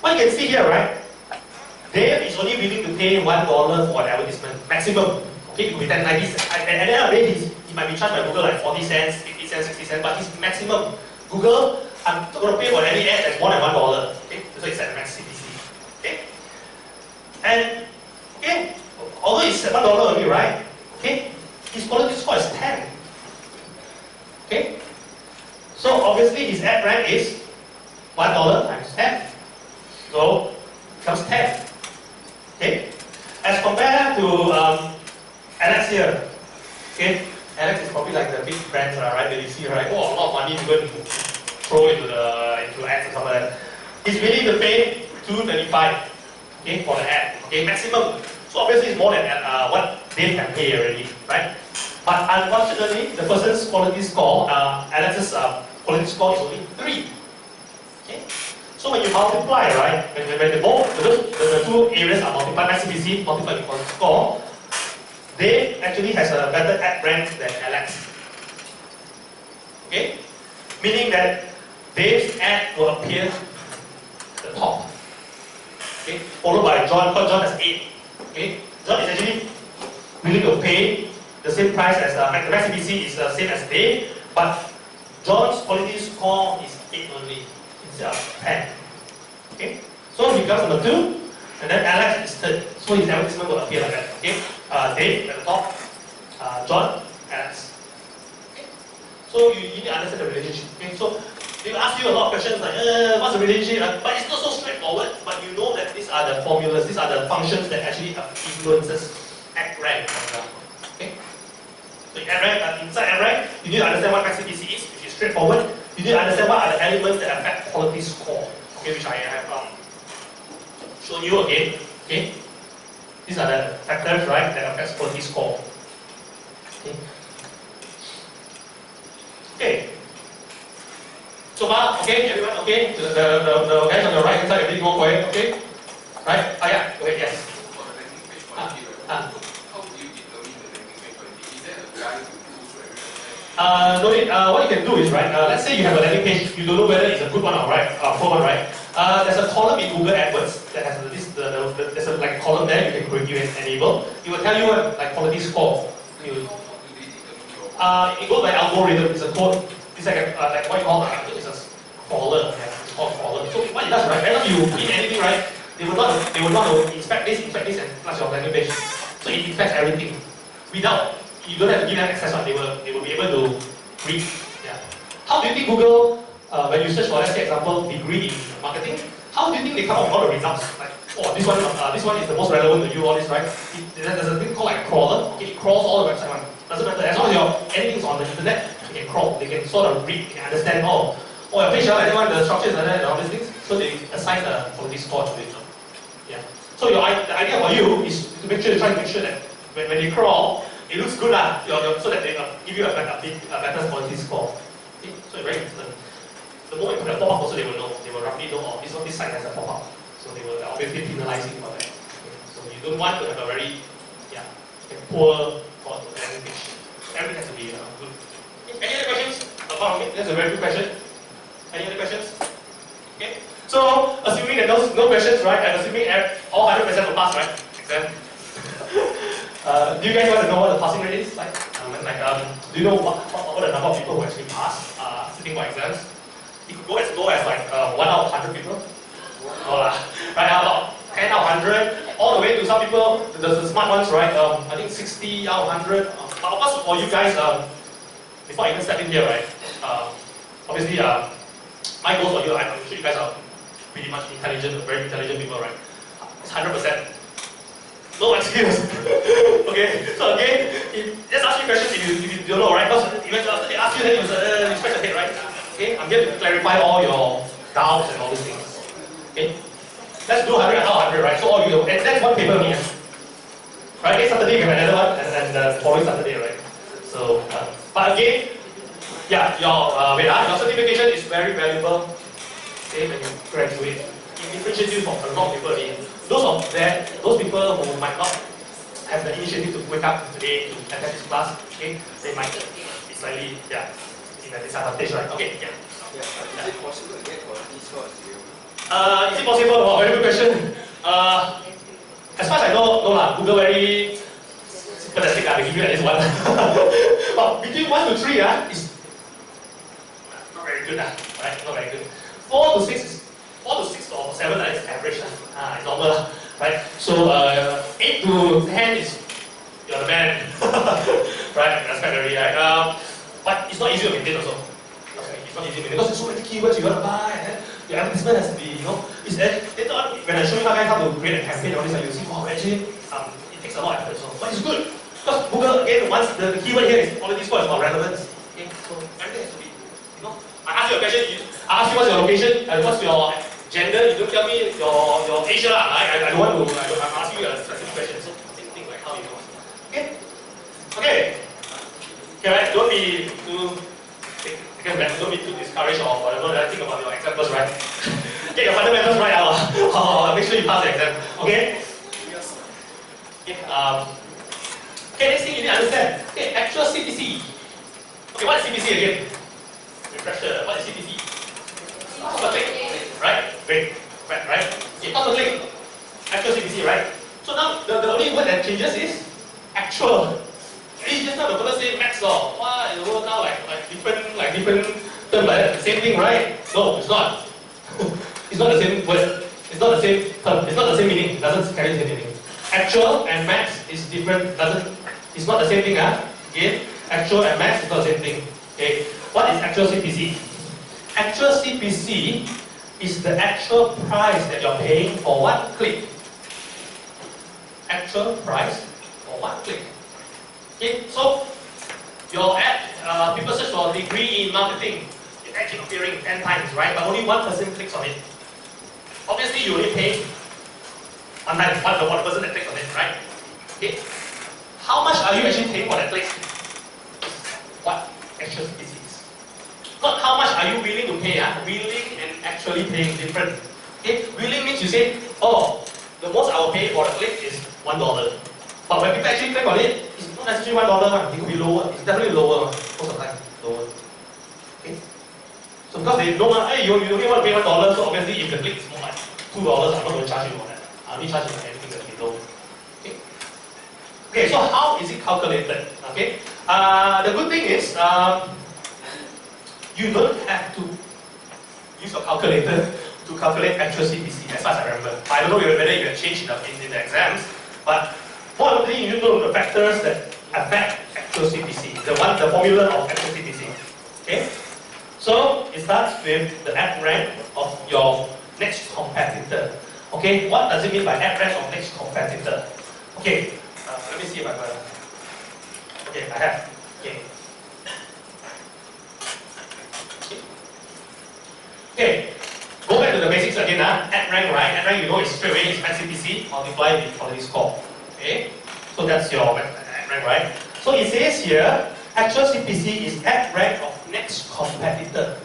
What you can see here, right? Dave is only willing to pay $1 for an advertisement, maximum. Okay, it could be 10, 90 cents. At the end of the day, he might be charged by Google like 40 cents, 50 cents, 60 cents, but his maximum. Google, I'm not going to pay for any ad that's more than $1. Okay, so it's at max CPC. Okay, and okay, although it's $7 only, right? Okay, his quality score is 10. Okay, so obviously his ad rank is $1 times 10. So it becomes 10. Okay, as compared to Alex here. Okay, Alex is probably like the big brands, right? That you see, right? Oh, a lot of money to go and throw into ads and stuff like that. he's willing to pay $225, okay, for the ad, okay, maximum. So obviously it's more than what Dave can pay already, right? But unfortunately, the person's quality score, Alex's quality score is only 3. Okay? So when you multiply, right, when the two areas are multiplied, max CPC multiplied with quality score, Dave actually has a better ad rank than Alex. Okay? Meaning that Dave's ad will appear at the top. Okay? Followed by John, because John has 8. Okay? John is actually willing to pay the same price as the max CPC is the same as Dave, but John's quality score is 8 only instead of 10. Okay? So he becomes number 2, and then Alex is 3rd. So his advertisement will appear like that. Okay? Dave at the top, John, Alex. Okay? So you need to understand the relationship. Okay? So they will ask you a lot of questions like, what's the relationship? But it's not so straightforward, but you know that these are the formulas, these are the functions that actually influences ad rank, for example. Okay? So in ad rank, inside ad rank, you need to understand what max CPC is, which is straightforward. You need to understand what are the elements that affect quality score, okay, which I have shown you again. Okay? These are the factors, right, that affect quality score. Okay? Okay. So far, okay, everyone, okay? The guys on the right hand side, everything go for it, okay? Right? Oh yeah, go ahead, yes. For the landing page quality, how do you determine the landing page quality? Is there a guide to do so everything? No need, what you can do is, right, let's say you have a landing page, you don't know whether it's a good one or right, poor one, right? There's a column in Google AdWords that has this, there's a like column there you can enable. It will tell you what like quality score. It goes by algorithm. It's a code. It's like like what you call it's a crawler. Yeah, it's called crawler. So what it does, right? Whenever you hit anything, right, they will not inspect this, and plus your landing page. So it inspects everything. Without you don't have to give them access. They will be able to read. Yeah. How do you think Google? When you search for, let's say, example, degree in marketing, how do you think they come up with all the results? Like, oh, this one is the most relevant to you, all this, right? There's a thing called like a crawler. Okay, it crawls all the website one. Doesn't matter. As long as anything's on the internet, they can crawl. They can sort of read, they can understand, your page, anyone, the structures and all these things. So they assign a quality score to it. Yeah. So the idea for you is to try to make sure that when you crawl, it looks good, so that they give you a better quality score. Okay? So it's very important. The moment you put a pop-up also, they will know. They will roughly know, this site has a pop-up. So they will obviously penalize you for that. Okay. So you don't want to have a very poor landing page. Everything has to be good. Okay. Any other questions about it? That's a very good question. Any other questions? Okay. So assuming that no questions, right? I'm assuming all 100% will pass, right? Exam. Do you guys want to know what the passing rate is? Do you know what the number of people who actually pass sitting for exams? It could go as low as like 1 out of 100 people. Right, about 10 out of 100, all the way to some people, the smart ones, right? I think 60 out of 100. But of course, for you guys, before I even step in here, right? Obviously, my goal for you, I'm sure you guys are pretty much intelligent, very intelligent people, right? It's 100%. No excuse. Okay, so again, just ask you questions if you don't know, right? Because after they ask you, then you scratch your head, right? Okay, I'm here to clarify all your doubts and all these things. Okay, let's do 100 out of 100, right? So all you know, and that's one paper only. Right? Next Saturday we have another one, and the following Saturday, right? So, but again, yeah, your certification is very valuable. Okay, when you graduate, it differentiates you from a lot of people. Those people who might not have the initiative to wake up today to attend this class, okay, they might be slightly, in a disadvantage, right? Okay, yeah. Is it possible to get quality score as zero? Is it possible? Oh, very good question. As far as I know, no lah. Google very sympathetic. They give you at least 1. But between 1 to 3, is not very good, right? Not very good. 4 to 6 or 7 is average, it's normal, right? So 8 to 10 is you're the man, right? That's quite very right. But it's not easy to maintain also. Okay, it's not easy to maintain because there's so many keywords you want to buy, and then your advertisement has to be, it's later on when I show you how to create a campaign, all this, you see, actually, it takes a lot of effort. So, but it's good because Google again, once the keyword here is quality score is about relevance. Okay, so everything has to be, I ask you a question. I ask you what's your location, what's your Gender, you don't tell me your age lah. I don't want to. I'm asking you a specific question. So same thing like how you know. Okay. Okay. Okay, right? Don't be too. Don't be too discouraged or whatever. Think about your examples, right? Get your fundamentals right out. Make sure you pass the exam. Okay. Okay. Okay. Next thing you need to understand. Okay. Actual CPC. Okay. What is CPC again? Refresher. What is CPC? Cost per click. Right? Great. Right? Okay. Cost per click. Actual CPC, right? So now the only word that changes is actual. Just now the fellow say max law. What in the world now like different term like that. Same thing, right? No, it's not. It's not the same word. It's not the same term. It's not the same meaning. It doesn't carry the same meaning. Actual and max is different. It's not the same thing. Again, actual and max is not the same thing. Okay. What is actual CPC? Actual CPC is the actual price that you're paying for one click. Actual price for one click. Okay, so your ad, people search for a degree in marketing, it's actually appearing 10 times, right? But only one person clicks on it. Obviously, you only pay one time, one person that clicks on it, right? Okay. How much are you actually paying for that click? What actual CPC is? Not how much are you willing to pay. Willing and actually paying different. Okay. Willing means you say, oh, the most I will pay for a click is $1. But when people actually click on it, it's not necessarily $1. It could be lower. It's definitely lower. Most of the time, lower. Okay. So because they know, hey, you only want to pay $1, so obviously if the click is more like $2, I'm not going to charge you for that. I'll only charge you for anything that's below. Okay. Okay. So how is it calculated? Okay. The good thing is, you don't have to use your calculator to calculate actual CPC, as far as I remember. I don't know whether you have changed in the exams, but more importantly, you know the factors that affect actual CPC, the formula of actual CPC. Okay? So it starts with the ad rank of your next competitor. Okay? What does it mean by ad rank of next competitor? Okay, let me see if I have. Okay, I have. Okay. Okay, go back to the basics again. Ad rank, right? Ad rank, you know, is straight away is max CPC multiplied with quality score. Okay, so that's your ad rank, right? So it says here, actual CPC is ad rank of next competitor.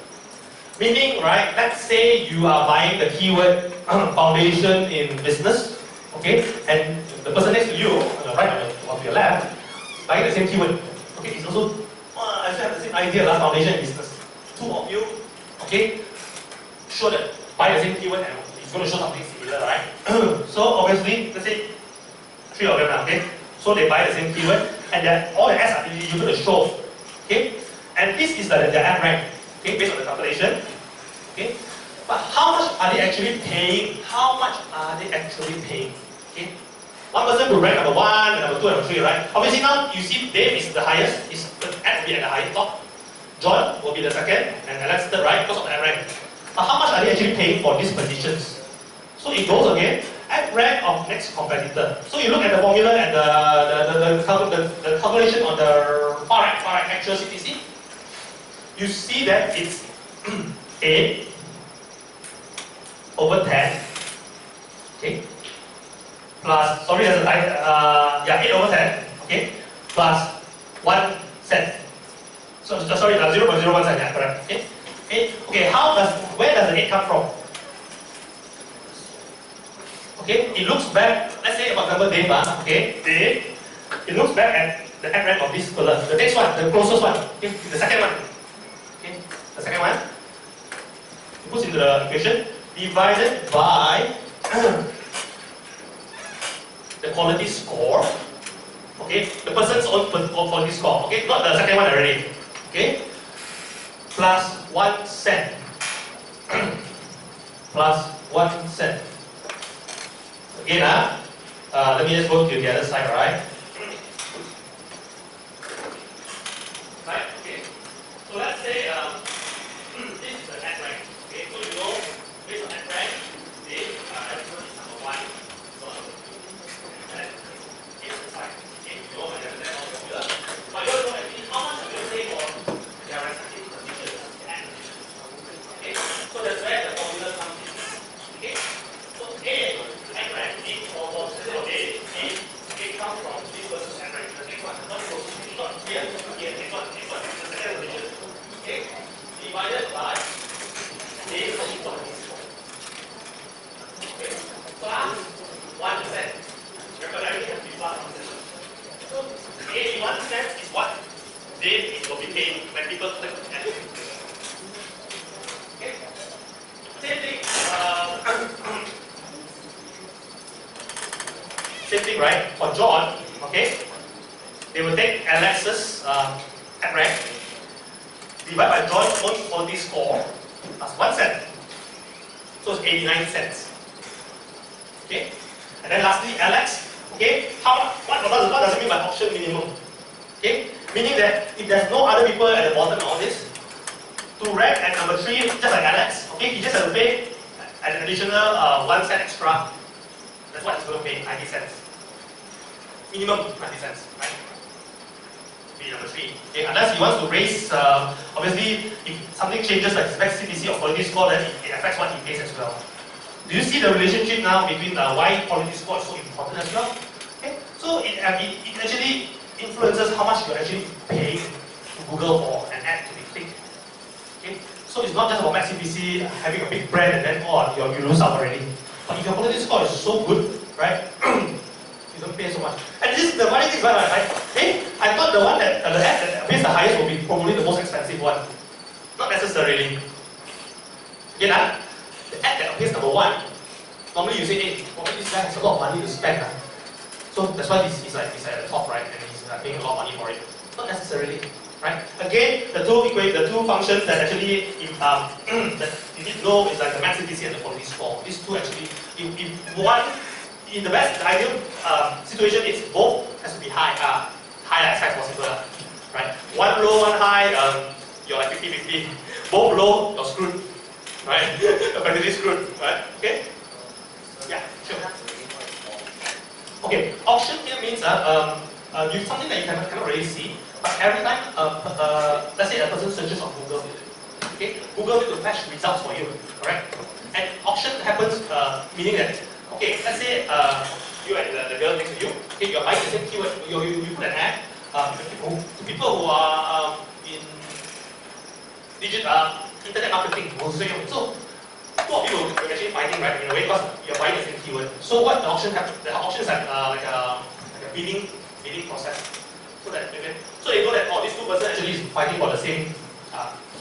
Meaning, right? Let's say you are buying the keyword foundation in business, okay, and the person next to you, on the right or to your left, buying the same keyword. Okay, it's also I have the same idea, foundation in business. Two of you, okay. Show that buy the same keyword and it's going to show something similar, right? So obviously, let's say 3 of them, okay? So they buy the same keyword and then all the ads are you're going to show, okay? And this is the ad rank, okay, based on the calculation, okay? But how much are they actually paying? How much are they actually paying? Okay? One person will rank number 1, number 2, and number 3, right? Obviously now you see Dave is the highest, the ad will be at the highest top. John will be the second, and Alex third, right? Because of the ad rank. But how much are they actually paying for these positions? So it goes again, ad rank of next competitor. So you look at the formula and the calculation on the far right, actual CPC. You see that it's 8 over 10, okay? Plus, sorry, there's a type, 8 over 10, okay? Plus 1 cent. So, sorry, 0.01 cent, yeah, correct, okay? Okay, where does the 8 come from? Okay, it looks back, let's say for example Dave, okay, Dave, it looks back at the ad rank of this color. The next one, the closest one, okay, the second one. Okay, the second one, it puts into the equation, divided by the quality score, okay, the person's own quality score, okay, not the second one already, okay, plus 1 cent, plus 1 cent. Again, let me just go to the other side, right? Right, okay. So let's say this is the ad rank. Okay, so you know, based on ad rank, this is number 1. So, that is the side. Okay, you know, and then that's all formula. But you don't know actually how much are you paying for their respective positions. Okay, so that's where the formula comes in. people click anything. Okay? Same thing. Same thing, right? For John, okay? They will take Alex's at rank, divide by John's own quality score, plus 1 cent. So it's 89 cents. Okay? And then lastly, Alex, okay? What does it mean by auction minimum? Okay? Meaning that if there's no other people at the bottom of all this, to rank at number 3, just like Alex, okay, he just has to pay an additional 1 cent extra. That's what he's going to pay, 90 cents. Minimum 90 cents, right? Be number 3. Okay, unless he wants to raise, obviously, if something changes like max CPC or quality score, then it affects what he pays as well. Do you see the relationship now between why quality score is so important as well? Okay, so it actually influences how much you're actually paying to Google for an ad to be clicked. Okay, so it's not just about max CPC having a big brand and then you lose out already. But if your quality score is so good, right? You don't pay so much. And this is the funny thing, right? Hey, I thought the one that the ad that pays the highest will be probably the most expensive one. Not necessarily. Okay, now, the ad that appears number 1, normally you say, hey, probably this guy has a lot of money to spend. So that's why he's at the top, right? And he's paying a lot of money for it. Not necessarily, right? Again, the two functions that actually that you need to know is like the max CPC and the quality score. These two actually, if one, in the ideal situation, it's both has to be high as high as possible, right? One low, one high, you're like 50-50. Both low, you're screwed, right? You're practically screwed, right? Okay? Yeah, sure. Okay, auction here means something that you cannot really see, but every time, let's say a person searches on Google, okay? Google will fetch results for you, correct? And auction happens, meaning that, okay, let's say you and the girl next to you, okay, you're buying the same keyword, you put an ad to people who are in internet marketing. So, two of you are actually fighting, right, in a way, because you're buying the same keyword. So what the auction happens, the auction is like a bidding process. So they know that these two persons actually is fighting for the same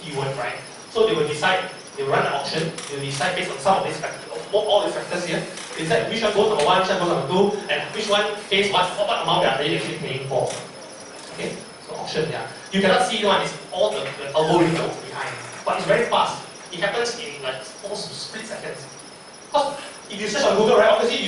keyword, right? So they will decide, they will run an auction, they will decide based on some of these factors, all these factors here, they decide which one goes number 1, which one goes number 2, and which one pays what amount they are really actually paying for. Okay? So auction, yeah. You cannot see one, it's all the algorithms behind. But it's very fast. It happens in like almost split seconds. Because if you search on Google, right, obviously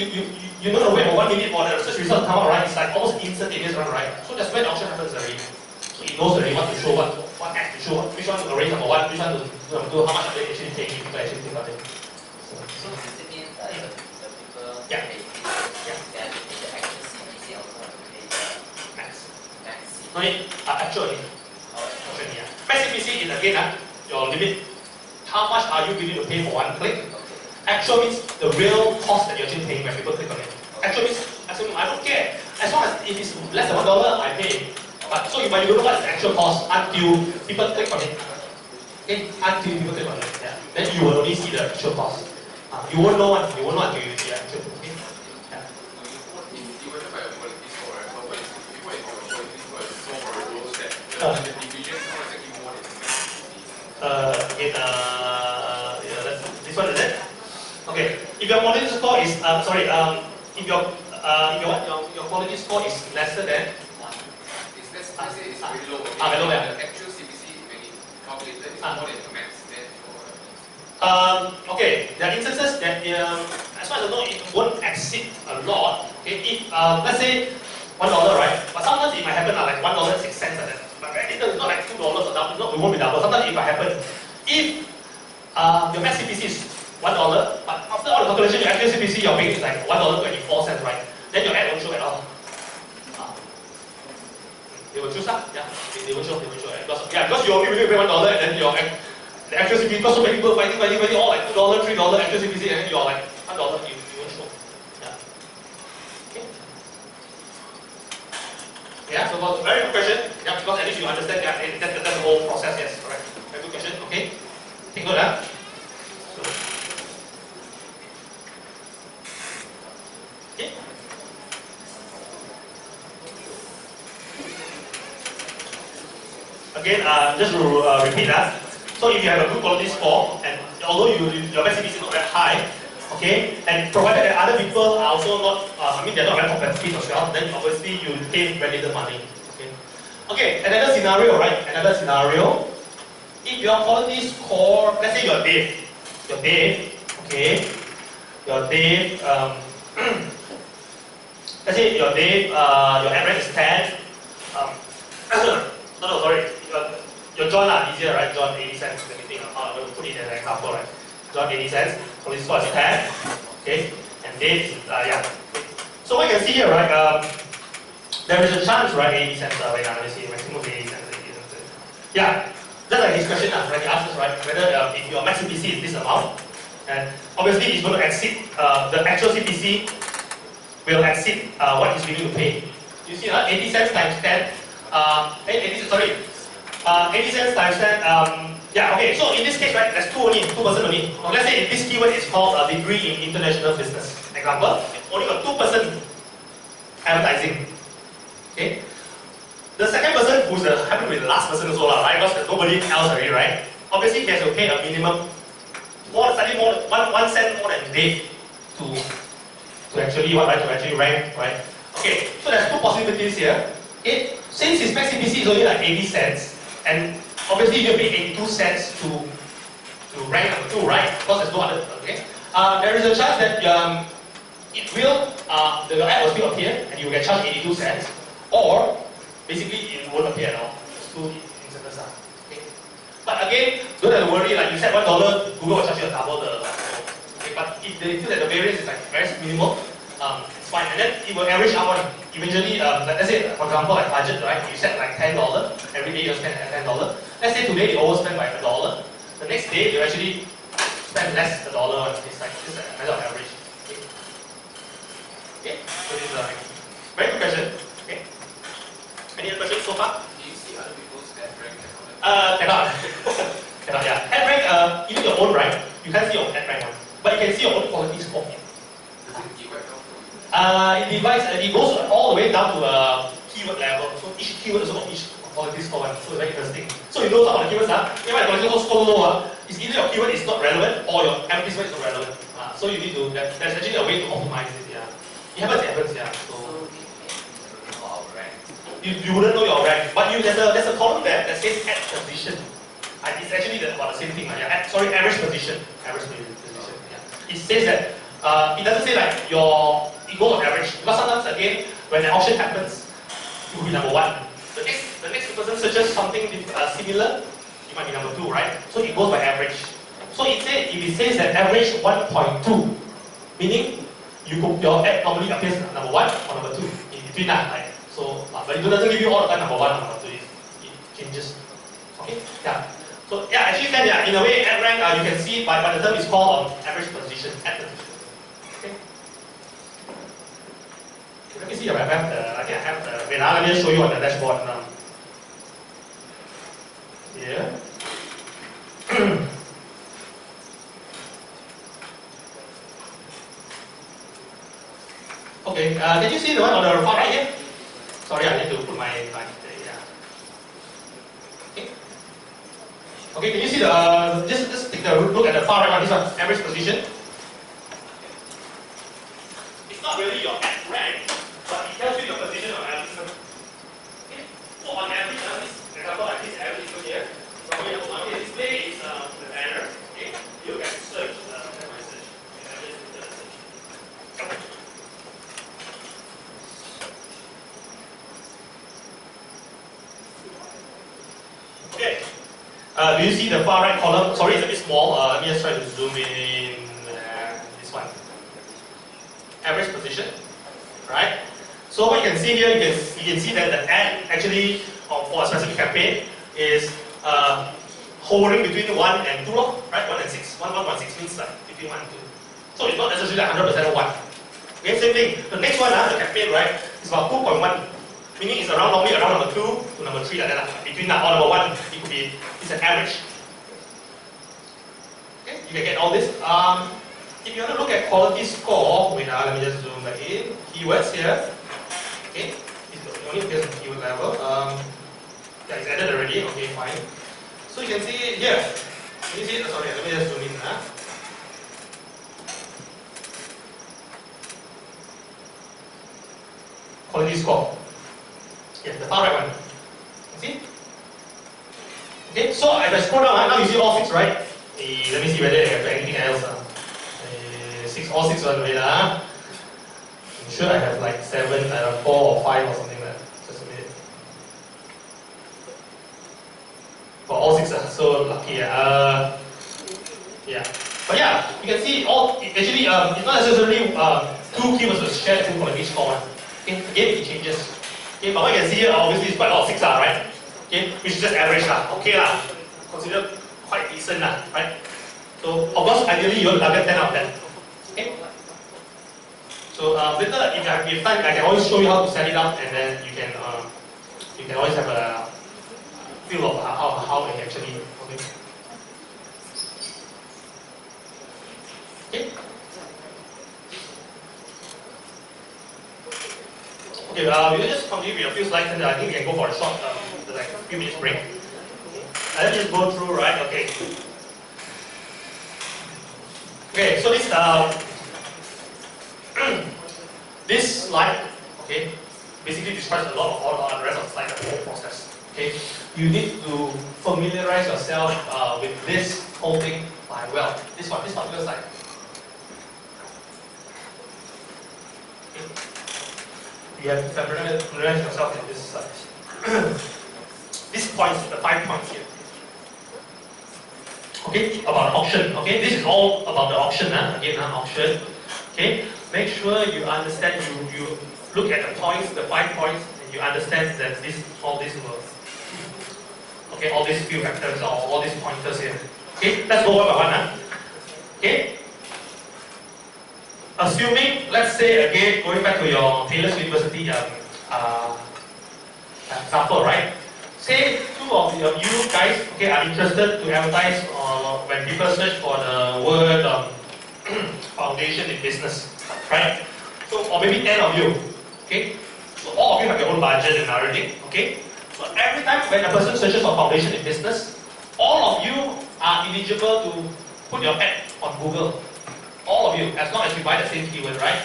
you're not going to wait for 1 minute for the search result to come out, right? It's like almost instantaneous run, right? So that's where the auction happens already. So it knows already what to show, what ad to show, which one to arrange number 1, which one to do number 2, how much are they actually taking, if people actually think of it. So does it mean the people Yeah. pay then the actual CPC also have to pay the Max. max No need, actually. Actually, yeah. Max CPC is again your limit. How much are you willing to pay for 1 click? Actual means the real cost that you're actually paying when people click on it. Actual means, I don't care. As long as it is less than $1, I pay. But you don't know what is the actual cost until people click on it. Okay? Until people click on it. Yeah. Then you will only see the actual cost. You won't know until you actually. Okay? Yeah. You went by a quality score, right? But what is the quality score is so horrible that the division score is actually more than this one is it? Okay. If your quality score is if your quality score is lesser than let's say it's very low. very low, yeah. The actual CPC when it calculated is more than the max. Then okay, there are instances that as far as I know, it won't exceed a lot. Okay, if let's say $1, right? But sometimes it might happen like $1.06 like that. But it's not like $2 or double. No, it won't be double. Sometimes it might happen. If your max CPC is $1, but after all the calculation, your actual CPC you're paying is like $1.24, right? Then your ad won't show at all. They will choose that, yeah. They will show, because you only really pay $1 and then your the actual CPC, because so many people fighting, all like $2, $3 actual CPC, and then you're like $1, you won't show. Yeah. Okay. Yeah, so about very good question. Yeah, because at least you understand that's the whole process, yes, correct. Very good question, okay. Take note, huh? Okay. Again, just to repeat that. So if you have a good quality score, and although your best CPC is not that high, okay, and provided that other people are also not, they're not very competitive as well, then obviously you pay very little money. Okay, another scenario, right? Another scenario. If your quality score, let's say you're Dave, okay, you're Dave, let's say you're Dave, your average is 10. No, sorry, you're John, easier, right? John, 80 cents, anything. I'm going to put it as an example, right? John, 80 cents, quality score is 10, okay, and Dave, yeah. So what you can see here, right? There is a chance, right? 80 cents, wait, let me see, maximum 80 cents. Yeah, that's like his question, right? He asked us, right, whether if your max CPC is this amount, and obviously it's going to exceed, the actual CPC will exceed what he's willing to pay. You see, 80 cents times 10, 80 cents times 10, yeah, okay, so in this case, right, there's two person only. So let's say if this keyword is called a degree in international business, example, only got 2% advertising. Okay. The second person, who's happen to be the last person also, right? Because there's nobody else already, right? Obviously, he has to pay a minimum, slightly more, 1 cent more than Dave to actually rank, right? Okay. So there's two possibilities here. Since his max CPC is only like 80 cents, and obviously you pay 82 cents to rank number 2, right? Because there's no other. Okay. There is a chance that it will, the ad will still appear, and you will get charged 82 cents. Or, basically, it won't appear at all. It's too incentives. Okay. But again, don't have to worry, like you said, $1, Google will charge you double the. Okay. But if they feel that the variance is like very minimal, it's fine. And then it will average out on eventually, let's say, for example, like budget, right? You set like $10, every day you spend $10. Let's say today you overspend by $1. The next day you actually spend less $1. It's like just a matter of average. Okay. Okay. So this is a very good question. Okay. Any other questions so far? Do you see other people's ad rank? Cannot. Cannot, yeah. Ad rank, even your own, right? You can't see your ad rank one. But you can see your own quality score. Does it divide down to? It divides, it goes all the way down to keyword level. So each keyword is about each quality score one. So it's very interesting. So you know some of the keywords, if your quality score low, it's either your keyword is not relevant or your advertisement is not relevant. So you need to, there's actually a way to optimize it, yeah. It happens, yeah. So you wouldn't know your rank, but there's a column there that says at position. It's actually about the same thing. Yeah. Average position. Average position. Yeah. It says that it doesn't say like it goes on average, because sometimes again when an auction happens, you will be number 1. The next person searches something similar, you might be number 2, right? So it goes by average. So if it says that average 1.2, meaning your ad normally appears number 1 or number 2 in between that, right? So, but it doesn't give you all the time number 1 or number 2. It changes. Okay? Yeah. So yeah, actually then yeah, in a way ad rank you can see by the term is called average position, ad position. Okay. Let me see if I have I think I have wait, let me just show you on the dashboard now. Here. Okay, can you see the one on the far right here? Sorry, I need to put my yeah. Okay. Okay, can you see the just take a look at the far right one, this one, average position. It's not really your ad rank, but it tells you your position on advertisement. Okay. So on average, this example like this average over here. So we have one here, display is the banner. Okay. You can search my search. Average search. Okay. Do you see the far right column? Sorry, it's a bit small. Let me just try to zoom in. This one. Average position. Right? So what you can see here, you can see that the ad actually for a specific campaign is hovering between 1 and 2, right? 1 and 6. 1.6 means like between 1 and 2. So it's not necessarily 100% of 1. Okay, same thing. The next one, the campaign, right, is about 2.1. Meaning it's normally around number 2 to number 3 like that. Between that or number 1, it could be, it's an average. Okay, you can get all this. If you want to look at quality score, wait, let me just zoom back in. Keywords here. Okay, it only appears on keyword level. Yeah, it's added already. Okay, fine. So you can see here. Can you see it? Sorry, let me just zoom in. Quality score. Yeah, the far right one. See? Okay, so as I scroll down, now you see all 6, right? Let me see whether I have anything else. 6, all 6 on the way. I'm sure I have like 7, 4 or 5 or something like that. Just a minute. For all 6, so lucky. Yeah. But yeah, you can see all, actually, it's not necessarily 2 keywords to share the same quality score. Okay, again, it changes. Okay, but what you can see here, obviously, it's quite a lot of 6, right? Okay, which is just average, okay, considered quite decent, right? So, of course, ideally, you want to target 10 out of 10. Okay? So, later, if I have time, I can always show you how to set it up, and then you can always have a feel of how it actually works. Okay? Okay, we'll just continue with a few slides and I think we can go for a short, like a few minutes break. Let me just go through, right? Okay. Okay, so this this slide, okay, basically describes a lot of all the rest of the slide, the whole process. Okay, you need to familiarize yourself with this whole thing by well. This particular slide. Okay. You have to familiarize yourself with this slide. These points, the 5 points here. Okay, about auction. Okay, this is all about the auction. Again, auction. Okay, make sure you understand. You look at the points, the 5 points, and you understand that all this will. Okay, all these few factors, all these pointers here. Okay, let's go one by one. Okay. Assuming, let's say again, going back to your Taylor's University example, right? Say 2 of you guys, okay, are interested to advertise when people search for the word foundation in business, right? So, or maybe 10 of you, okay? So all of you have your own budget and everything, okay? So every time when a person searches for foundation in business, all of you are eligible to put your ad on Google. All of you, as long as you buy the same keyword, right?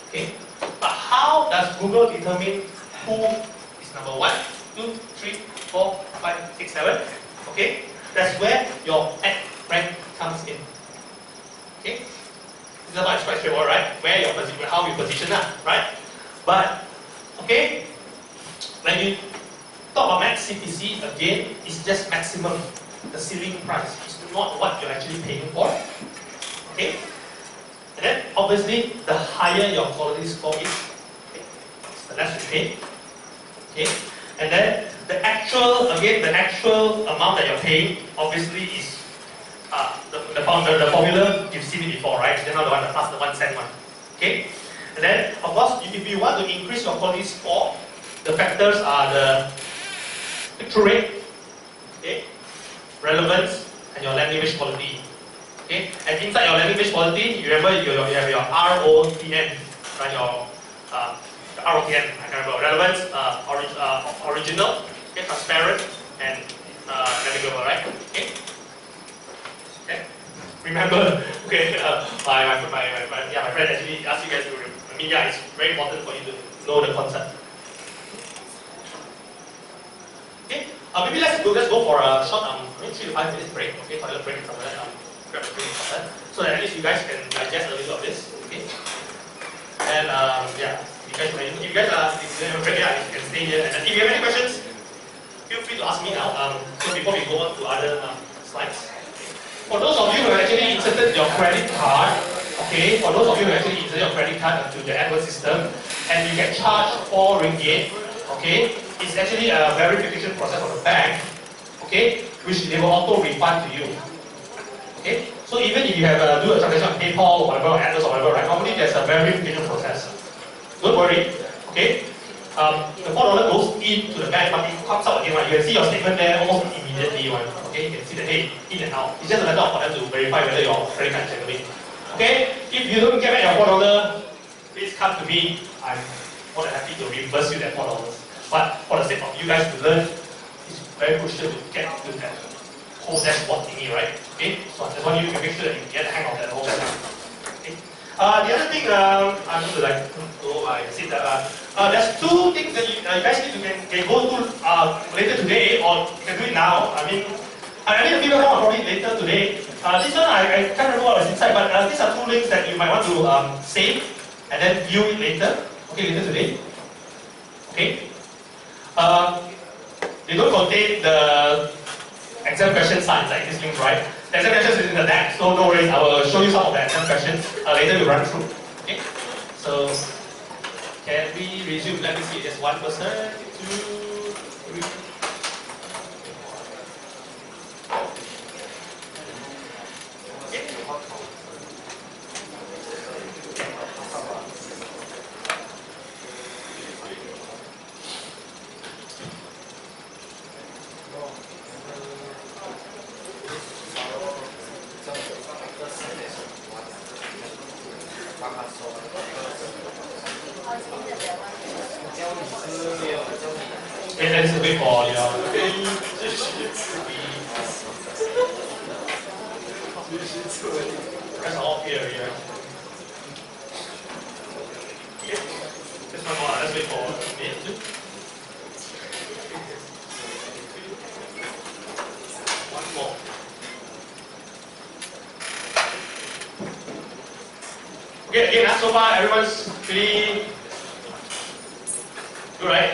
Okay. But how does Google determine who is number 1, 2, 3, 4, 5, 6, 7? Okay. That's where your ad rank comes in. Okay. This is quite straightforward, right? Where your position, how you position that, right? But okay, when you talk about max CPC, again, it's just maximum, the ceiling price. It's not what you're actually paying for. Okay. And then, obviously, the higher your quality score is, okay, the less you pay. Okay, and then the actual amount that you're paying, obviously, is the formula you've seen it before, right? Then the one the plus the 1 cent one. Okay, and then of course, if you want to increase your quality score, the factors are the click-through rate, okay, relevance, and your landing page quality. Okay, and inside your landing page quality, you remember you have your ROTM, right? Your ROTM, I can remember, relevance, original, okay, transparent, and navigable, right? Okay. Okay. Remember, okay, my friend actually asked you guys to remember. I mean, yeah, it's very important for you to know the concept. Okay, maybe let's go for a short, 3 to 5 minutes break. Okay, toilet break, something like that. Grab a drink, so that at least you guys can digest a little of this, okay? And yeah, if you guys are break, yeah, you can stay here. And if you have any questions, feel free to ask me now. So before we go on to other slides, for those of you who have actually inserted your credit card, okay, for those of you who actually inserted your credit card into the AdWords system, and you get charged 4 ringgit, okay, it's actually a verification process of the bank, okay, which they will auto refund to you. Okay, so even if you have do a transaction on PayPal or whatever, or AdWords or whatever, right? Normally there's a verification process. Don't worry. Okay, the $4 goes into the bank, but it comes out again. Right? You can see your statement there almost immediately. Right? Okay, you can see the hey in and out. It's just a matter for them to verify whether your credit card is genuine. Okay, if you don't get back your $4, please come to me. I'm more than happy to reimburse you that $4. But for the sake of you guys to learn, it's very crucial to get to that. whole dashboard thingy, right? Okay, so I just want you to make sure that you get the hang of that whole setup. Okay. The other thing I'm going to like go by see that there's two things that you guys need to can go through later today, or you can do it now. I mean the people come probably later today. This one I can't remember what was inside, but these are two links that you might want to save and then view it later. Okay, later today. Okay. They don't contain the exam question signs like this link, right? The exam questions is in the deck, so no worries. I will show you some of the exam questions later. We run through. Okay. So can we resume? Let me see. Just one person, 2, 3. Okay, that is a bit for your that's all here, yeah. Okay, just one more, let's wait for a minute too. One more. Okay, again, so far everyone's pretty good, right?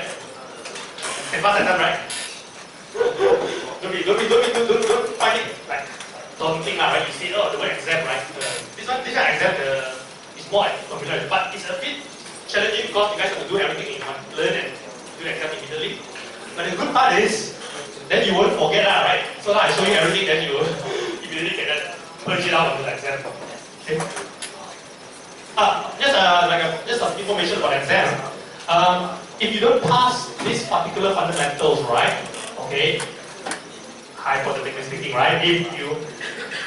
Can pass that time, right? Don't find it like don't think right? You see, oh, the word exam, right? This one exam is more like familiar, but it's a bit challenging because you guys have to do everything in one, learn and do the exam immediately. But the good part is, then you won't forget, right? So now I show you everything, then you immediately can purge it out into the exam. Okay. Just some information about exam. If you don't pass these particular fundamentals, right? Okay, hypothetically speaking, right? If you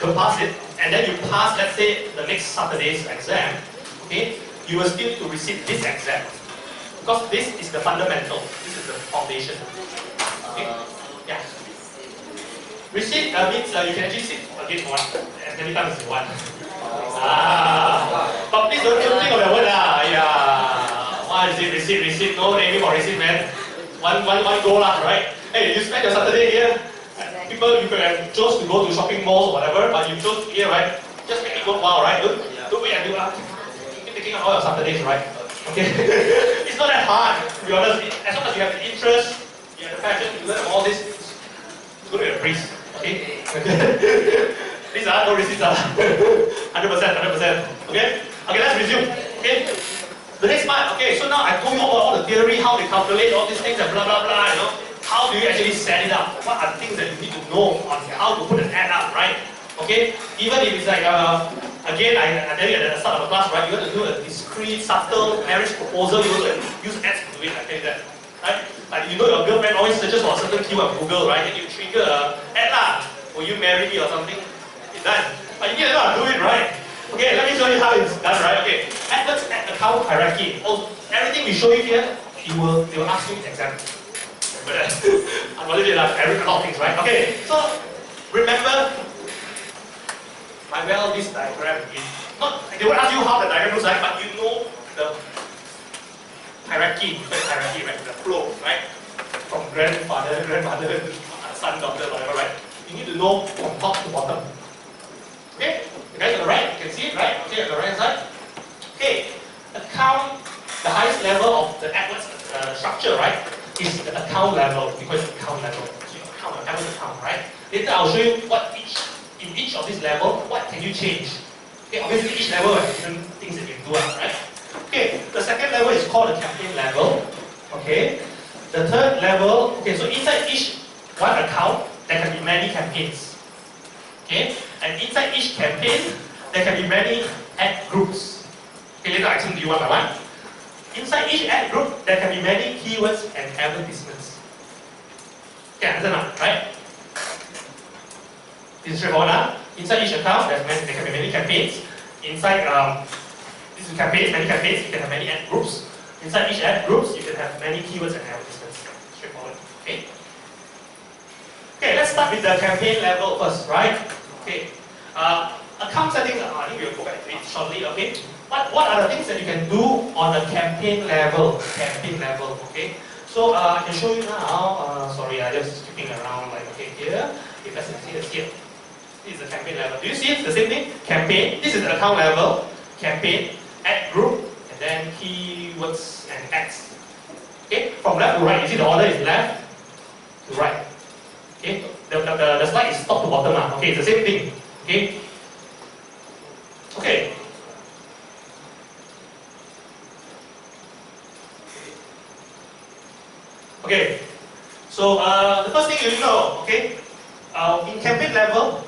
don't pass it, and then you pass, let's say, the next Saturday's exam, okay, you will still need to receive this exam because this is the fundamental. This is the foundation. Okay, yeah. Receipt means you can actually sit again for one as many times as you want. But please don't think of the word yeah. What is it? Receipt. No naming for receipt, man. One goal lah, right? Hey, you spend your Saturday here. People, you could have chose to go to shopping malls or whatever, but you chose here, right? Just make it worthwhile, right? Don't wait until keep taking out all your Saturdays, right? Okay. It's not that hard, to be honest. As long as you have the interest, you have the passion to learn all this, it's going to be a breeze. Okay? These are no receipts. 100%. Okay? Okay, let's resume. Okay? The next part, okay, so now I told you all the theory, how they calculate all these things and blah blah blah, you know. How do you actually set it up? What are the things that you need to know on how to put an ad up, right? Okay? Even if it's like, again, I tell you at the start of the class, right? You have to do a discrete, subtle marriage proposal, you have to use ads to do it, I tell you that. Right? Like you know your girlfriend always searches for a certain keyword on Google, right? And you trigger an ad lah. Will you marry me or something? It's done. But you need to know how to do it, right? Okay, let me show you how it's done, right? Okay, let's add account hierarchy. Oh, everything we show you here, they will ask you exam. Unfortunately, a lot of things, right? Okay, so remember, well, this diagram is not. They will ask you how the diagram looks like, but you know the hierarchy, right? The flow, right? From grandfather, son, daughter, whatever, right? You need to know from top to bottom. Okay. The guys on the right, you can see it, right? Okay, on the right side. Okay, account, the highest level of the AdWords structure, right, is the account level. We call it account level. So account, AdWords account, right? Later I'll show you what in each of these level, what can you change. Okay, obviously each level has different things that you can do, right? Okay, the second level is called the campaign level. Okay, the third level, okay, so inside each one account, there can be many campaigns. Okay, and inside each campaign, there can be many ad groups. Okay, later I explain to you one by one. Inside each ad group, there can be many keywords and advertisements. Okay, understand now, right? This is straightforward now. Inside each account, there can be many campaigns. Inside this is campaigns, many campaigns, you can have many ad groups. Inside each ad groups, you can have many keywords and advertisements. Straightforward. Okay. Okay, let's start with the campaign level first, right? Okay. Account settings, I think we'll go back to it shortly, okay? What are the things that you can do on a campaign level? Campaign level, okay? So I can show you now. Sorry, I'm just skipping around like, okay, here. Okay, let's see this here. This is the campaign level. Do you see it? The same thing? Campaign. This is the account level. Campaign, add group, and then keywords and ads. Okay, from left to right, you see the order is left to right. Okay, the slide is top to bottom now. Okay, it's the same thing. Okay. Okay. Okay. So the first thing you know, okay, in campaign level,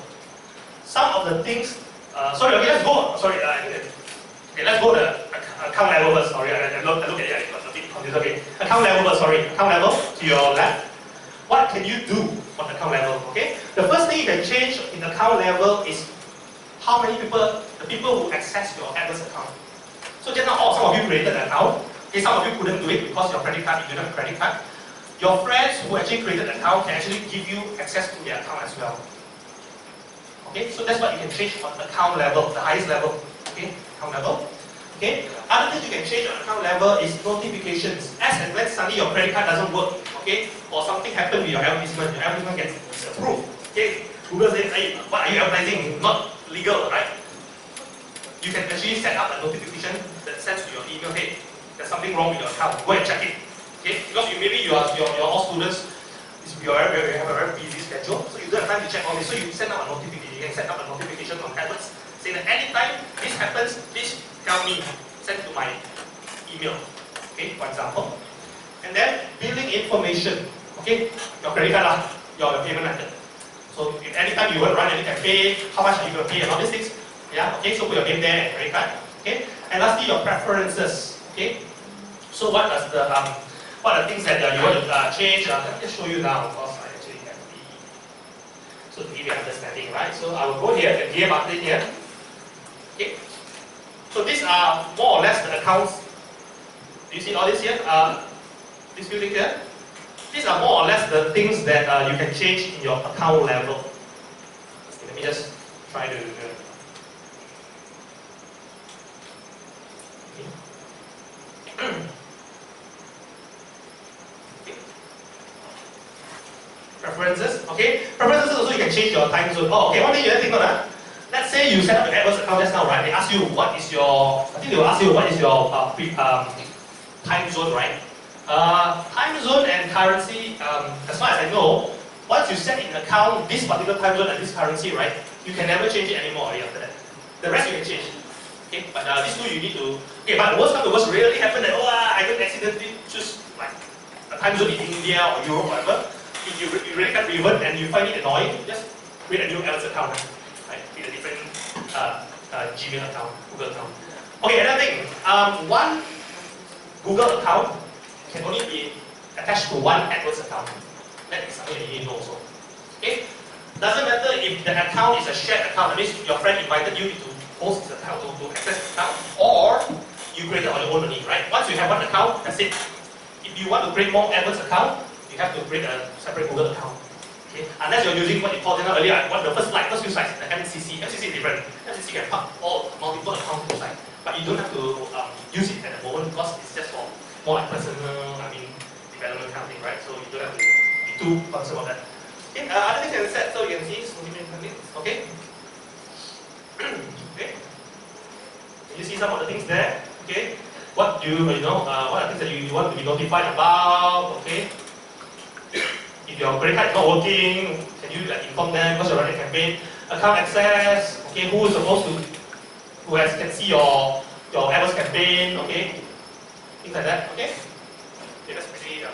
some of the things. Sorry. Okay, let's go. Sorry. Okay, let's go to account level first. Sorry, I look at it. I got a bit confused. Okay, account level first. Sorry, account level to your left. What can you do on account level? Okay, the first thing you can change in account level is how many people, the people who access your AdWords account. So just now, some of you created an account. Okay, some of you couldn't do it because your credit card, you don't have a credit card. Your friends who actually created an account can actually give you access to their account as well. Okay, so that's what you can change on account level, the highest level. Okay, account level. Okay, other things you can change on account level is notifications. As and when suddenly your credit card doesn't work, okay, or something happened with your advertisement gets disapproved. Okay, Google says, hey, what are you advertising? Not legal, right? You can actually set up a notification that sends to your email, hey, there's something wrong with your account. Go and check it. Okay, because maybe you're all students. You have a very busy schedule, so you don't have time to check all this. So you send out a notification. You can set up a notification on AdWords saying that anytime this happens, please tell me, send to my email. Okay, for example. And then billing information. Okay, your credit card, your payment method. So if anytime you want to run any campaign, how much are you going to pay and all these things. Yeah. Okay, so put your name there and credit card. Okay, and lastly your preferences. Okay, so what are the things that you want to change? Let me just show you now, because I actually have so to give you understanding, right? So I will go here, the gear button here. Okay. So these are more or less the accounts. Do you see all this here? This few things here? These are more or less the things that you can change in your account level. Let me just try to. Preferences, okay? Preferences also you can change your time zone. Oh, okay, one thing you have to think on that. Let's say you set up your AdWords account just now, right? They ask you what is your, I think they will ask you what is your time zone, right? Time zone and currency, as far as I know, once you set in account this particular time zone and this currency, right? You can never change it anymore after that. The rest you can change. Okay, but these two you need to. Okay, but the worst come to worst really happen that I could accidentally choose like a time zone in India or Europe, whatever. If you really can't revert and you find it annoying, just create a new AdWords account, right? Create a different Gmail account, Google account. Okay, another thing. One Google account can only be attached to one AdWords account. That is something that you need to know also. Okay? Doesn't matter if the account is a shared account, that means your friend invited you to host his account, to access his account, or you create it on your own only, right? Once you have one account, that's it. If you want to create more AdWords account, you have to create a separate Google account. Okay? Unless you're using what you called earlier, the first few slides, the MCC. MCC is different. MCC can park all multiple accounts inside, but you don't have to use it at the moment because it's just for more like personal, development kind of thing, right? So you don't have to be too concerned about that. Okay, other things you can set, so you can see, okay? Okay? Can you see some of the things there? Okay? What do what are the things that you want to be notified about? Okay? If your credit card is not working, can you inform them because you're running a campaign? Account access, okay, who is supposed to, can see your AdWords campaign, okay? Things like that, okay? Okay, that's pretty,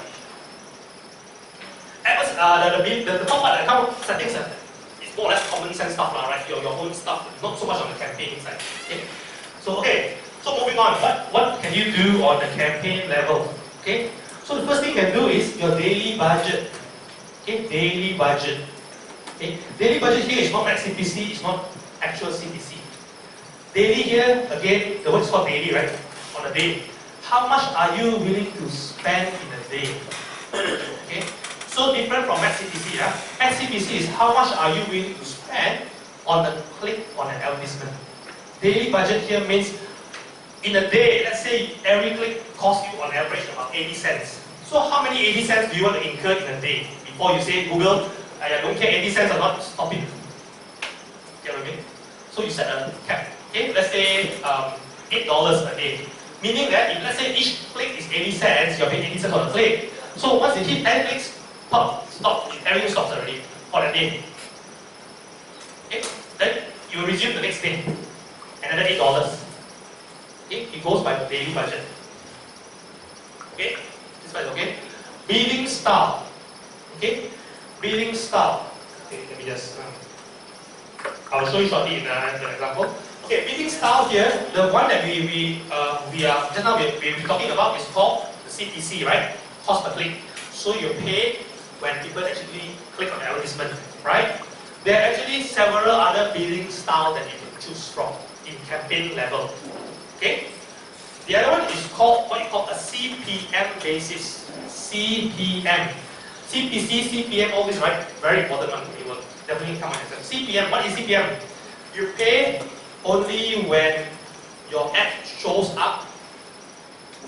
AdWords, the top part of the account settings is more or less common sense stuff, right? Your own stuff, not so much on the campaign side, okay? So, okay, so moving on, what can you do on the campaign level, okay? So the first thing you can do is your daily budget. Okay, daily budget. Okay, daily budget here is not like CPC, it's not actual CPC. Daily here, again, the word is called daily, right? On a day. How much are you willing to spend in a day? Okay, So different from Max CPC. Max CPC is how much are you willing to spend on a click on an advertisement. Daily budget here means in a day, let's say every click costs you on average about 80 cents. So how many 80 cents do you want to incur in a day before you say, Google, I don't care 80 cents or not, stop it. Get what I mean? So you set a cap. Okay, let's say $8 a day. Meaning that if let's say each click is 80 cents, you're paying 80 cents on a click. So once you hit 10 clicks, stop. Everything stops already for the day. Okay, then you resume the next day. Another $8. Okay, it goes by the daily budget. Okay, this one is okay. Billing style. Okay, billing style. Okay, let me just. I'll show you shortly in the example. Okay, billing style here, the one that we are just now we're talking about is called the CPC, right? Cost per click. So you pay when people actually click on the advertisement, right? There are actually several other billing styles that you can choose from in campaign level. Okay? The other one is called what you call a CPM basis. CPM. CPC, CPM, all this, right? Very important one. It will definitely come on exam. CPM, what is CPM? You pay only when your ad shows up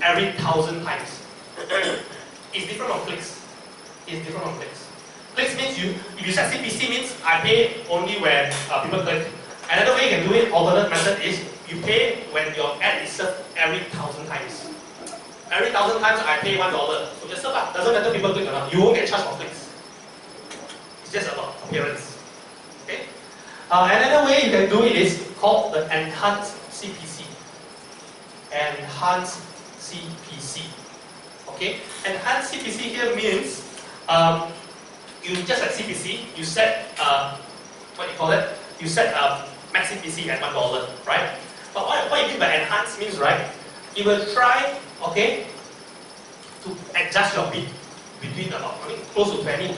every 1,000 times. It's different from clicks. It's different from clicks. Clicks means if you set CPC means I pay only when people click. Another way you can do it, alternate method is you pay when your ad is served every 1,000 times. Every 1,000 times I pay $1. So just serve up. Doesn't matter people click or not. You won't get charged for clicks. It's just about appearance. Okay? Another way you can do it is called the enhanced CPC. Enhanced CPC. Okay? Enhanced CPC here means you just like CPC, you set what you call it? You set max CPC at $1, right? But what you mean by enhanced means, right? You will try, okay, to adjust your bid between about close to 20%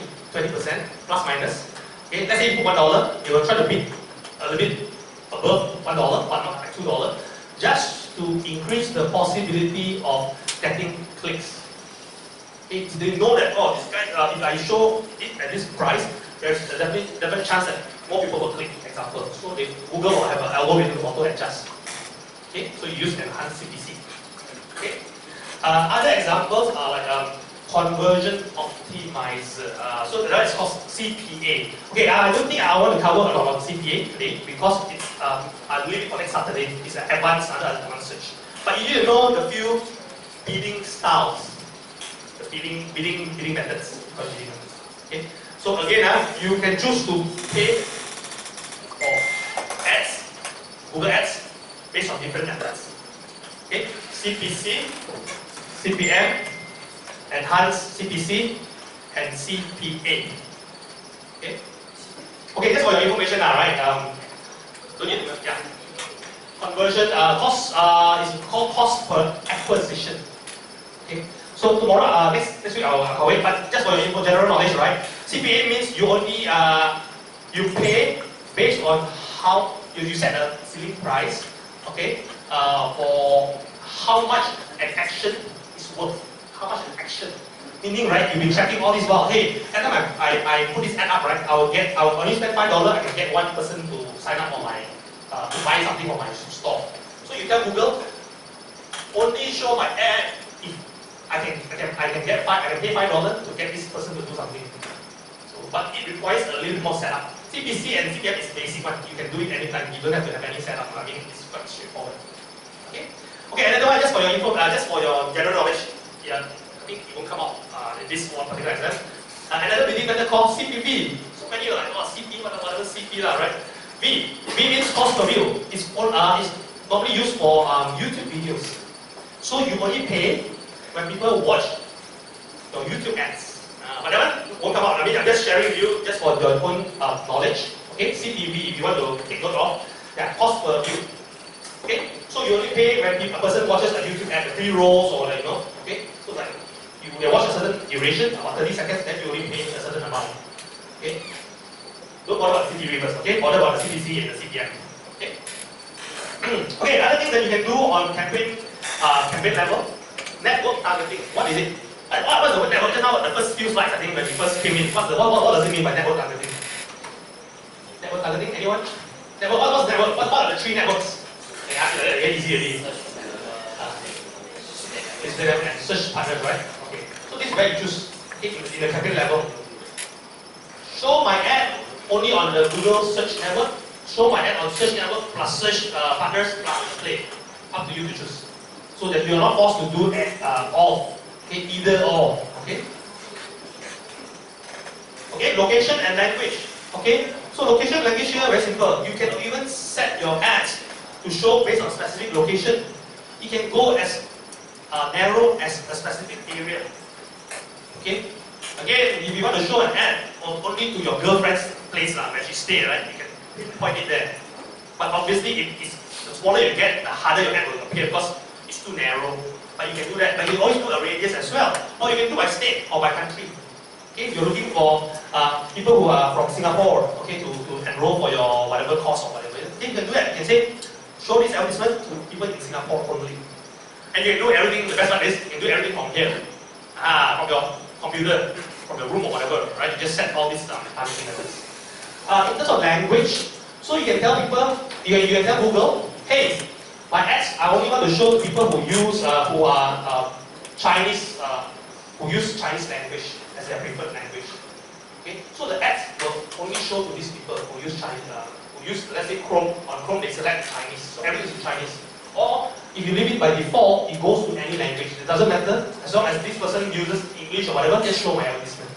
plus minus. Okay, let's say you put $1, you will try to bid a little bit above $1, but not like $2, just to increase the possibility of getting clicks. They know that, oh, this guy, if I show it at this price, there's a definite chance that more people will click, example. So Google will have an algorithm to auto-adjust. Okay, so you use enhanced CPC. Okay. Other examples are like conversion optimizer. So that is called CPA. Okay, I don't think I want to cover a lot of CPA today because it's I believe for next Saturday. It's an advanced search. But you need to know the few bidding styles. Bidding methods. Okay. So again, you can choose to pay for ads, Google Ads, based on different methods. Okay. CPC, CPM, enhanced CPC, and CPA. Okay. Okay, just for your information now, right? Don't need to, yeah. Conversion cost is called cost per acquisition. Okay. So tomorrow, next week I'll wait, but just for your general knowledge, right? CPA means you only you pay based on how you set a ceiling price, okay, for how much an action is worth. How much an action? Meaning, right, you'll be tracking all this while, hey, every time I put this ad up, right, I will only spend $5, I can get one person to sign up for my to buy something for my store. So you tell Google, only show my ad if I can pay $5 to get this person to do something. So, but it requires a little more setup. CPC and CPM is basic one. You can do it anytime. You don't have to have any setup. I mean, it's quite straightforward. Okay. Okay. Another one, just for your info, just for your general knowledge. Yeah, I think it won't come out in this one particular exam. Another bidding method called CPV. So many are like, oh, CP, whatever CP lah, right? V means cost per view. It's normally used for YouTube videos. So you only pay when people watch your YouTube ads. But that one won't come out. I mean, I'm just sharing with you just for your own knowledge. Okay, CPV if you want to take note of. Yeah, cost per view. Okay, so you only pay when a person watches a YouTube ad, the pre-rolls or like, okay. So like they watch a certain duration, about 30 seconds, then you only pay a certain amount. Okay. Don't bother about CPV first. Okay, bother about the CPC and the CPM. Okay. Okay, other things that you can do on campaign level. Network targeting. What is it? What's the network? Just now, the first few slides, I think, when we first came in, what does it mean by network targeting? Network targeting, anyone? Network, what's network? What are the three networks? Okay, very easy already. Instagram and search partners, right? Okay. So this is where you choose in the campaign level. Show my ad only on the Google search network. Show my ad on search network plus search partners plus display. Up to you to choose. So that you are not forced to do all. Okay, either or. Okay. Okay, location and language. Okay. So location and language here very simple. You can even set your ads to show based on specific location. It can go as narrow as a specific area. Okay. Again, if you want to show an ad only to your girlfriend's place where she stays, right? You can pinpoint it there. But obviously, the smaller you get, the harder your ad will appear because it's too narrow. But you can do that. But you can always do a radius as well, or you can do by state or by country. Okay, if you're looking for people who are from Singapore, okay, to enroll for your whatever course or whatever, then you can do that. You can say, show this advertisement to people in Singapore only. And you can do everything, the best part is, you can do everything from here. From your computer, from your room or whatever, right? You just set all these targeting methods. In terms of language, so you can tell people, you can tell Google, hey, my ads, I only want to show people who use, who are Chinese, who use Chinese language as their preferred language. Okay, so the ads will only show to these people who use Chinese, who use, let's say Chrome, on Chrome they select Chinese, so everything is in Chinese. Or if you leave it by default, it goes to any language. It doesn't matter, as long as this person uses English or whatever, just show my advertisement.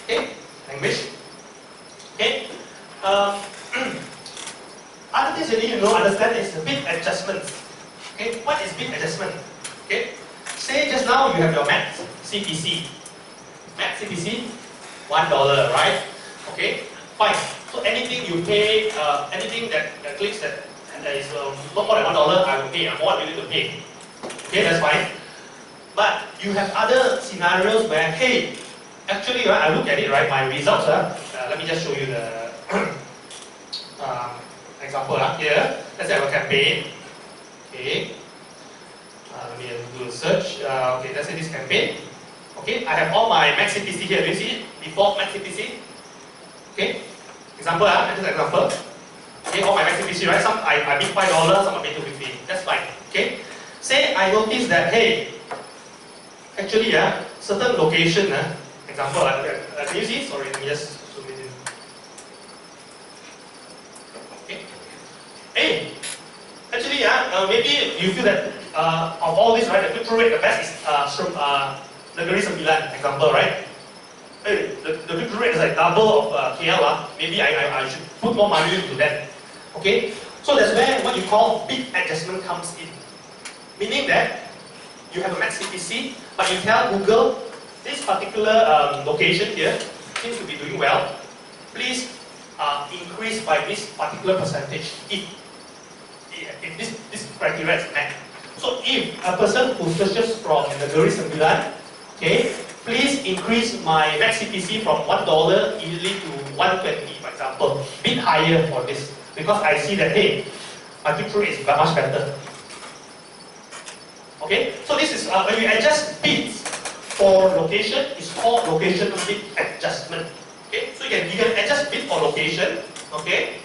Okay, language. Okay. Other things you need to understand is bid adjustments. Okay, what is bid adjustment? Okay, say just now you have your max CPC. Max CPC, $1, right? Okay, fine. So anything you pay, anything that clicks that is not more than $1, I will pay. I'm more willing to pay. Okay, that's fine. But you have other scenarios where, hey, actually, right, I look at it, right, my results, let me just show you the example here. Let's say I have a campaign. Okay. Let me do a search. Okay, let's say this campaign. Okay, I have all my max CPC here. Do you see it? Default max CPC. Okay. Example, just an example. Okay, all my max CPC, right? Some I bid $5, some I bid $2.50. That's fine. Okay. Say I notice that, hey, actually, certain location, example, can you see? Sorry, let me just zoom it in. Okay. Hey, actually, maybe you feel that of all this, right, the click-through rate, the best is Negeri Sembilan, example, right? Hey, the click-through rate is like double of KL. Maybe I should put more money into that. Okay, so that's where what you call bid adjustment comes in. Meaning that you have a max CPC, but you tell Google, this particular location here seems to be doing well. Please increase by this particular percentage if this criteria is met. So if a person who searches from Negeri Sembilan, okay, please increase my max CPC from $1 easily to $1.20, for example. Bit higher for this because I see that, hey, my click-through is much better. Okay, so this is when you adjust bids for location, it's called location bid adjustment. Okay, so you can adjust bid for location. Okay,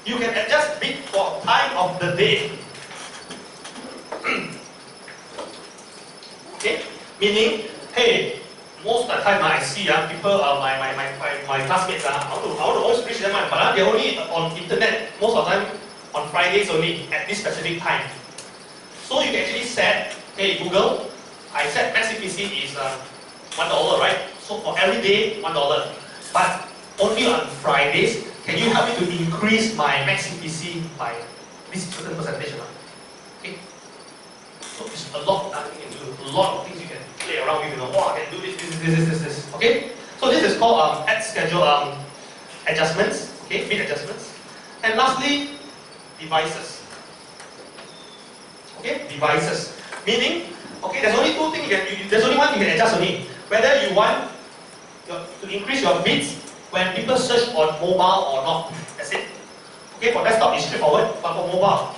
you can adjust bid for time of the day. Okay, meaning, hey, most of the time I see people, my classmates, I want to always preach them, but they're only on internet most of the time on Fridays only at this specific time. So you can actually set, hey Google, I set max CPC is $1, right? So for every day, $1. But only on Fridays, can you help me to increase my max CPC by this certain percentage? Okay? So it's a lot that you can do, a lot of things you can play around with, oh, I can do this. Okay? So this is called ad schedule adjustments, okay, bid adjustments. And lastly, devices. Okay, devices. Meaning, okay, there's only two things there's only one thing you can adjust only. Whether you want to increase your bids when people search on mobile or not. That's it. Okay, for desktop it's straightforward, but for mobile.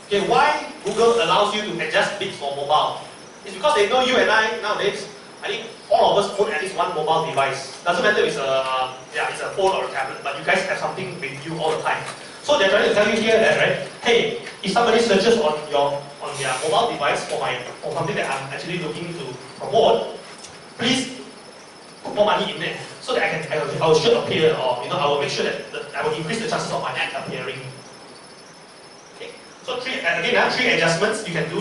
Okay, why Google allows you to adjust bids for mobile? It's because they know you and I nowadays. I think all of us own at least one mobile device. Doesn't matter if it's a phone or a tablet, but you guys have something with you all the time. So they're trying to tell you here that, right? Hey, if somebody searches on their mobile device for something that I'm actually looking to promote, please put more money in there so that I will should appear, or I will make sure that I will increase the chances of my ad appearing. Okay. So three adjustments you can do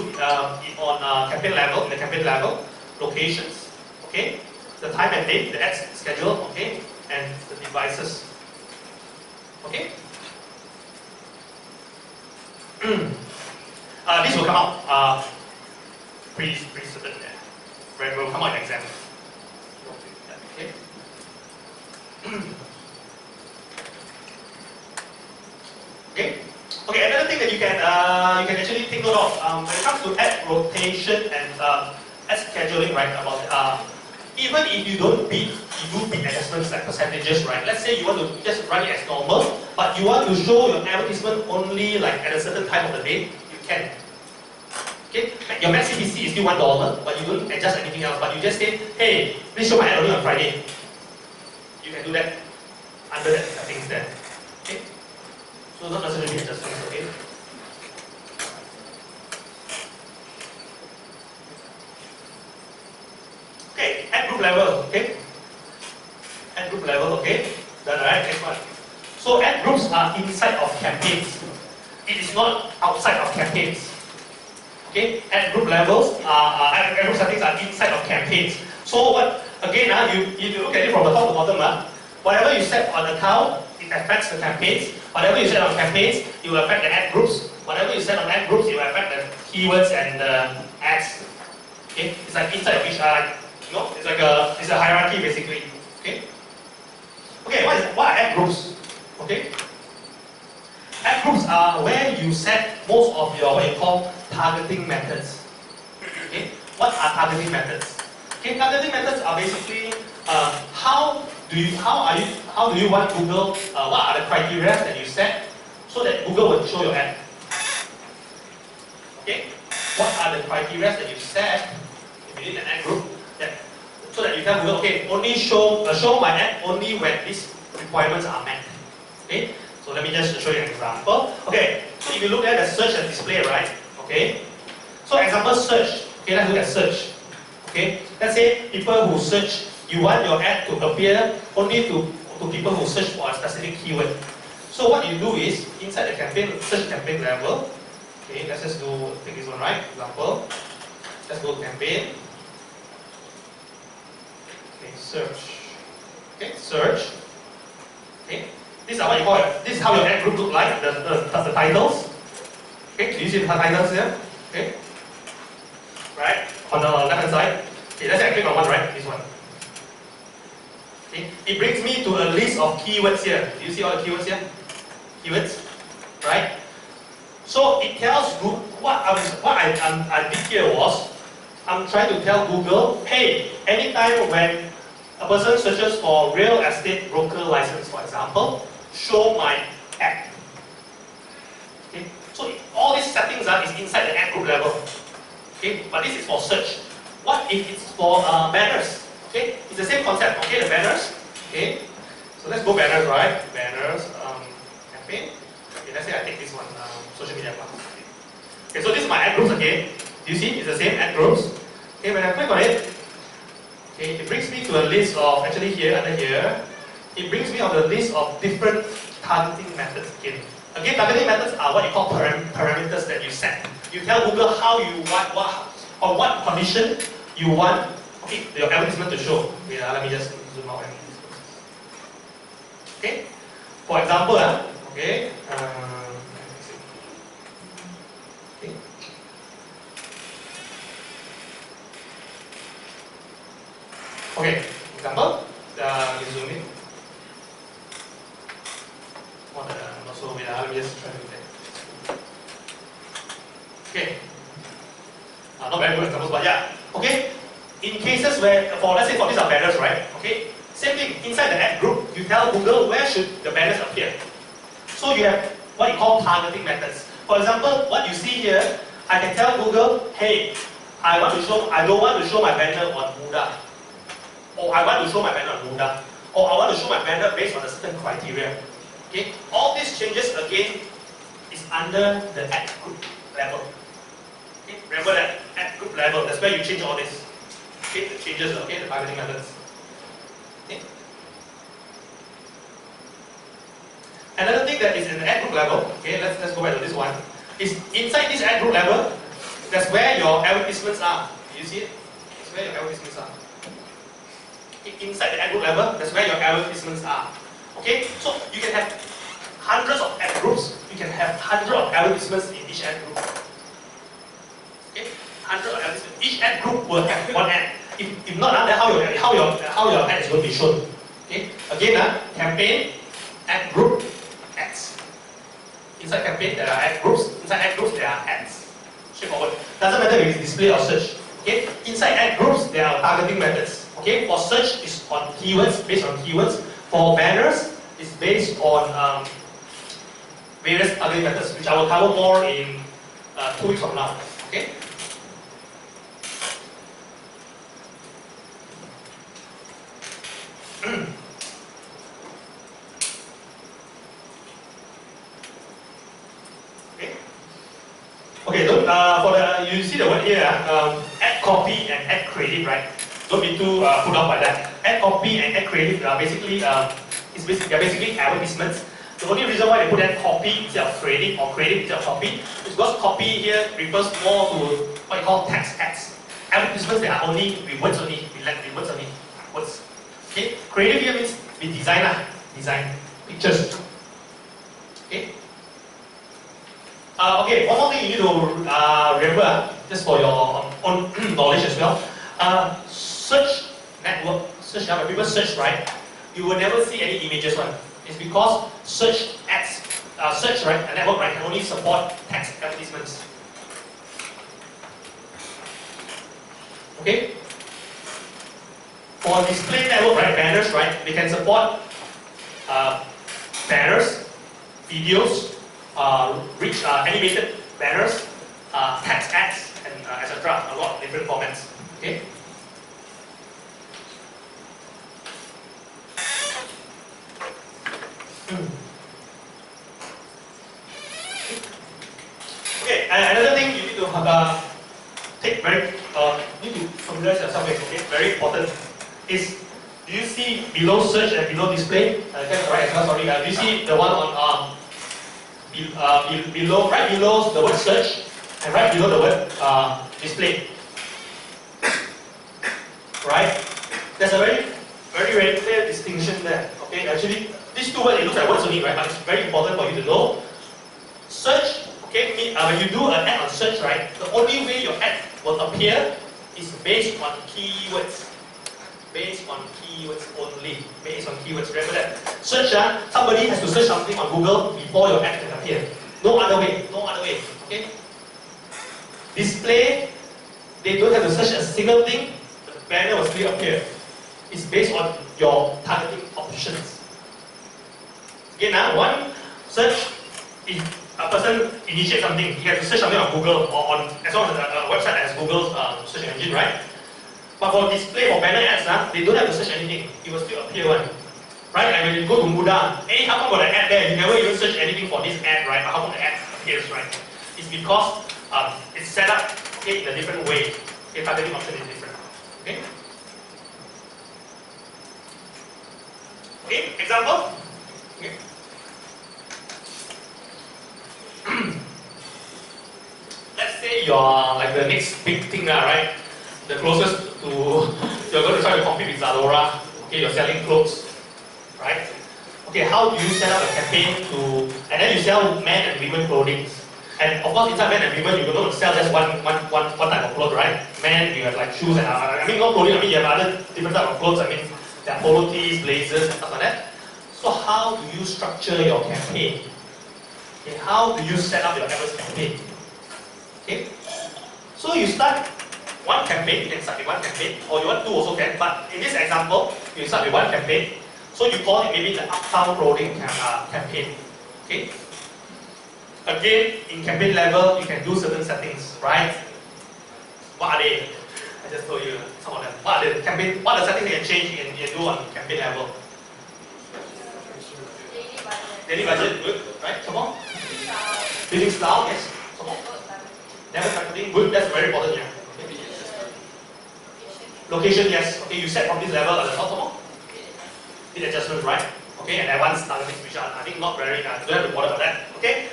on campaign level, in the campaign level, locations. Okay, the time and date, the ad schedule, okay, and the devices. Okay. This will come out pretty certain there. Right, will come out in exam. Okay. Okay. Another thing that you can actually take note of when it comes to ad rotation and ad scheduling, right? About even if you don't beat, you do beat adjustments like percentages, right? Let's say you want to just run it as normal, but you want to show your advertisement only like at a certain time of the day, you can. Okay? Your max CPC is still $1, but you don't adjust anything else, but you just say, hey, please show my ad only on Friday. You can do that under that settings there. Okay? So not necessarily adjustments, okay? Okay, at group level, okay? At group level, okay? Done, right? Next one. So ad groups are inside of campaigns. It is not outside of campaigns. Okay? Ad group levels ad group settings are inside of campaigns. So what? Again, if you look at it from the top to bottom, whatever you set on account, it affects the campaigns. Whatever you set on campaigns, it will affect the ad groups. Whatever you set on ad groups, it will affect the keywords and the ads. Okay? It's like inside of each other. It's a hierarchy basically. Okay. Okay. What are ad groups? Okay. Ad groups are where you set most of your what you call targeting methods. Okay. What are targeting methods? Okay. Targeting methods are basically how do you want Google? What are the criteria that you set so that Google will show your ad? Okay. What are the criteria that you set if you need an ad group? So that you tell Google, okay, only show my ad only when these requirements are met. Okay, so let me just show you an example. Okay, so if you look at the search and display, right? Okay, so example search. Okay, let's look at search. Okay, let's say people who search, you want your ad to appear only to people who search for a specific keyword. So what you do is inside the campaign, search campaign level. Okay, let's just take this one, right? Example. Let's go to campaign. Search. Okay, search. Okay, this is what you call it. This is how your ad group look like. The titles. Okay, do you see the titles here? Okay, right on the left hand side. Okay, let's say I click on one, right? This one. Okay, it brings me to a list of keywords here. Do you see all the keywords here? Keywords, right? So it tells Google what I did here was I'm trying to tell Google, hey, anytime when a person searches for real estate broker license, for example, show my ad. Okay? So all these settings is inside the ad group level. Okay? But this is for search. What if it's for banners? Okay? It's the same concept. Okay, the banners. Okay? So let's go banners, right? Banners, campaign. Okay, let's say I take this one, social media class. Okay, so this is my ad groups again. Do you see? It's the same ad groups. Okay, when I click on it, okay, it brings me to a list of, actually here, under here, it brings me on the list of different targeting methods again. Again, targeting methods are what you call parameters that you set. You tell Google how you want, what condition you want, okay, your advertisement to show. Okay, let me just zoom out. Okay, for example, okay, okay, example, you zoom in. Not so wait, let me just try to do that. Okay. Not very good examples, but yeah. Okay. In cases where, let's say for these are banners, right? Okay. Same thing, inside the ad group, you tell Google where should the banners appear. So you have what you call targeting methods. For example, what you see here, I can tell Google, hey, I don't want to show my banner on Muda, or I want to show my banner on Muda, or I want to show my banner based on a certain criteria. Okay, all these changes again is under the ad group level. Okay, remember that ad group level. That's where you change all this. Okay, the changes. Okay, the targeting methods. Okay. Another thing that is in the ad group level. Okay, let's go back to this one. Is inside this ad group level. That's where your advertisements are. Do you see it? That's where your advertisements are. Inside the ad group level, that's where your advertisements are. Okay, so you can have hundreds of ad groups. You can have hundreds of advertisements in each ad group. Okay, hundreds of advertisements. Each ad group will have one ad. If not, then how your ad is going to be shown. Okay, again, campaign, ad group, ads. Inside campaign there are ad groups. Inside ad groups there are ads. Straightforward. Doesn't matter if it's display or search. Okay, inside ad groups there are targeting methods. Okay, for search is on keywords, based on keywords. For banners, it's based on various targeting methods, which I will cover more in 2 weeks from now. Okay. Okay, so for the, you see the word here, ad copy and ad creative, right? Don't be too put off by that. Ad copy and ad creative are basically, they're basically advertisements. The only reason why they put ad copy instead of creative or creative instead of copy is because copy here refers more to what you call text ads. Advertisements that are only with words only, with words only, words. Okay, creative here means with design, design, pictures. Okay. Okay, one more thing you need to remember, just for your own knowledge as well. Search network, search, when people search, right, you will never see any images one. It's because search ads, search, right, a network, right, can only support text advertisements. Okay? For display network, right, banners, right, they can support banners, videos, rich animated banners, text ads, and etc. A lot of different formats. Okay. Okay. Another thing you need to take need to familiarize yourself with. Okay. Very important is. Do you see below search and below display? That's right as well. Sorry. Do you see the one on below, right below the word search and right below the word display? Right? There's a very clear distinction there. Okay, actually, these two words, it looks like words only, right? But it's very important for you to know. Search, okay, when you do an ad on search, right, the only way your ad will appear is based on keywords. Based on keywords only. Based on keywords. Remember that. Search, somebody has to search something on Google before your ad can appear. No other way. No other way. Okay? Display, they don't have to search a single thing. The banner will still appear. It's based on your targeting options. Again, one search, if a person initiates something, he has to search something on Google or on, as long as a website has Google's search engine, right? But for display, for banner ads, they don't have to search anything. It will still appear one. Right? Like when you go to Muda, hey, how come got an ad there? You never even search anything for this ad, right? But how come the ad appears, right? It's because it's set up, okay, in a different way. Okay, targeting option is different. Okay? Okay, example? Okay. Let's say you're like the next big thing, right? The closest to, you're going to try to compete with Zalora. Okay, you're selling clothes, right? Okay, how do you set up a campaign to, and then you sell men and women clothing. And of course, inside men and women, you're going to sell just one type of clothes, right? Men, you have like shoes and I mean, not clothing, I mean, you have other different type of clothes. I mean, there are polo tees, blazers, and stuff like that. So how do you structure your campaign? Okay, how do you set up your advertising campaign? Okay, so you start one campaign, you can start with one campaign, or you want two also can, but in this example, you start with one campaign, so you call it maybe the Uptown Clothing campaign. Okay? Again, in campaign level, you can do certain settings, right? What are they? I just told you some of them. What are the campaign? What are the settings you can change and do on campaign level? Daily budget, good, right? Come on. Billing style, yes. Come on. Never targeting, good. That's very important. Yeah. Okay. Location, yes. Okay, you set from this level at the top. Come on. Did adjustments, right? Okay, and advanced targeting, which are I think not very. Don't have to bother about that. Okay.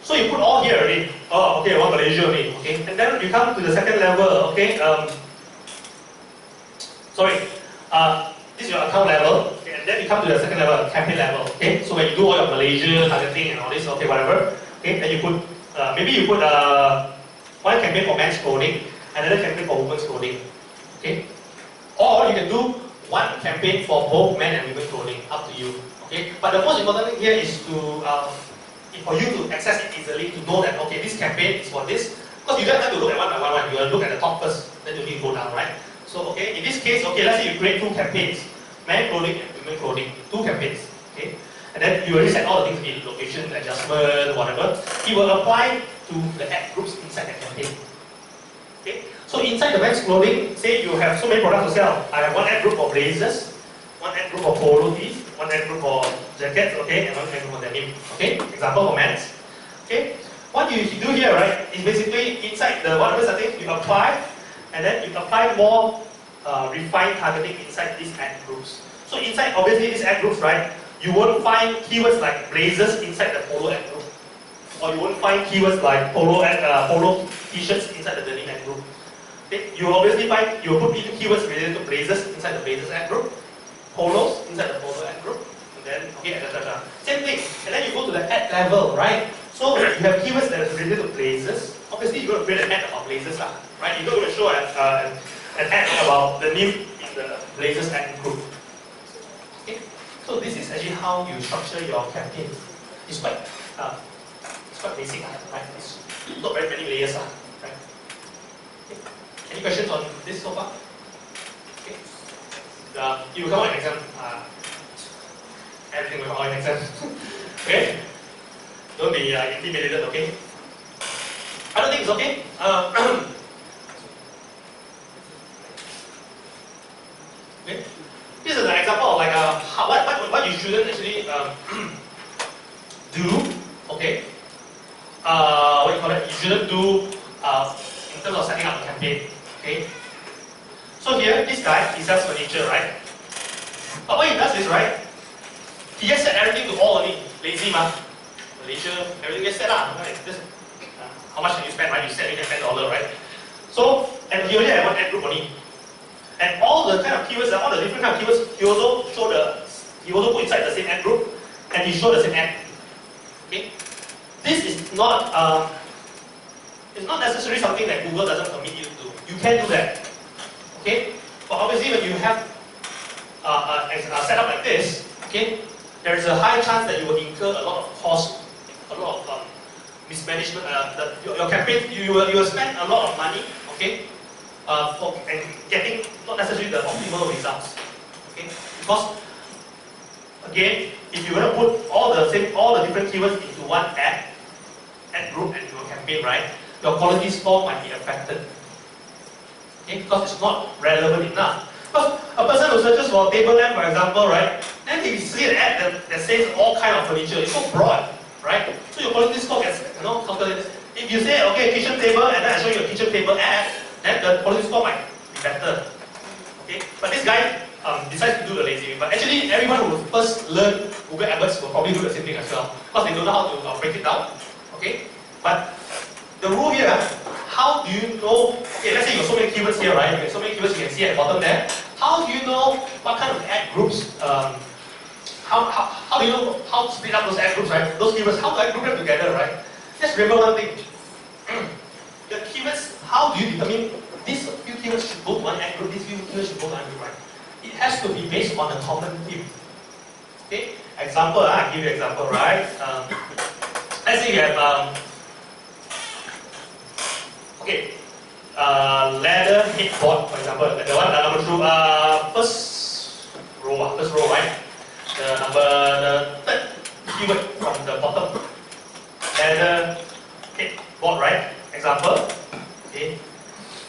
So you put all here already. Oh, okay, one Malaysia already. Okay, and then you come to the second level. Okay. This is your account level, okay, and then you come to the second level, campaign level. Okay, so when you do all your Malaysia targeting and all this, okay, whatever. Okay, then you put maybe you put one campaign for men's clothing, another campaign for women's clothing. Okay, or you can do one campaign for both men and women's clothing. Up to you. Okay, but the most important thing here is to for you to access it easily, to know that okay, this campaign is for this. Because you don't have to look at one by one. You will look at the top first, then you need to go down, right? So okay, in this case, okay, let's say you create two campaigns, men clothing and women clothing, two campaigns, okay, and then you already set all the things in location, adjustment, whatever. It will apply to the ad groups inside the campaign. Okay, so inside the men's clothing, say you have so many products to sell. I have one ad group for blazers, one ad group for polo tees, one ad group for jackets, okay, and one ad group for denim. Okay, example for men's. Okay, what you do here, right, is basically inside the whatever settings you apply. And then you apply more refined targeting inside these ad groups. So inside, obviously, these ad groups, right, you won't find keywords like blazers inside the polo ad group. Or you won't find keywords like polo t-shirts inside the denim ad group. Okay? You obviously find, you put keywords related to blazers inside the blazers ad group, polos inside the polo ad group, and then, okay, etc. Same thing. And then you go to the ad level, right? So you have keywords that are related to blazers. Obviously, you're going to create an ad about blazers, right? You're not going to show an ad about the new in the blazers ad group. Okay? So this is actually how you structure your campaign. It's quite basic, right? It's not very many layers, right? Okay. Any questions on this so far? Okay. You will come on an exam. Everything will come on an exam. Okay? Don't be intimidated, okay? I don't think it's okay. Okay. This is an example of like what you shouldn't actually do. Okay. What you call it? You shouldn't do in terms of setting up a campaign. Okay. So here, this guy he sells furniture, right? But what he does is right. He just set everything to all only. Lazy man. Malaysia, everything gets set up. Right? Just, how much can you spend, right? You set it at $10, right? So, and he only had one ad group only. And all the kind of keywords, all the different kind of keywords, he also put inside the same ad group, and he showed the same ad. Okay? This is not, it's not necessarily something that Google doesn't permit you to do. You can do that. Okay? But obviously when you have a setup like this, okay, there is a high chance that you will incur a lot of cost, a lot of mismanagement. Your campaign, you will spend a lot of money, okay, and getting not necessarily the optimal results, okay. Because again, if you're going to put all the different keywords into one ad group and your campaign, right, your quality score might be affected, okay, because it's not relevant enough. Because a person who searches for table lamp, for example, right, then he see an ad that says all kind of furniture. It's so broad, right? So your quality score gets, calculated. If you say, okay, kitchen table, and then I show you a kitchen table ad, then the quality score might be better. Okay, but this guy decides to do the lazy way. But actually, everyone who first learn Google AdWords will probably do the same thing as well, because they don't know how to break it down. Okay, but the rule here, how do you know? Okay, let's say you have so many keywords here, right? You have so many keywords you can see at the bottom there. How do you know what kind of ad groups? How do you know how to split up those ad groups, right? Those keywords, how do I group them together, right? Just remember one thing. The keywords, how do you determine these few keywords should go to one ad group, these few keywords should go to one ad group, right? It has to be based on a common theme. Okay? Example, I give you an example, right? Let's say you have leather headboard, for example. The one number two, first row, right? The third keyword from the bottom. Leather headboard, right? Example. Okay.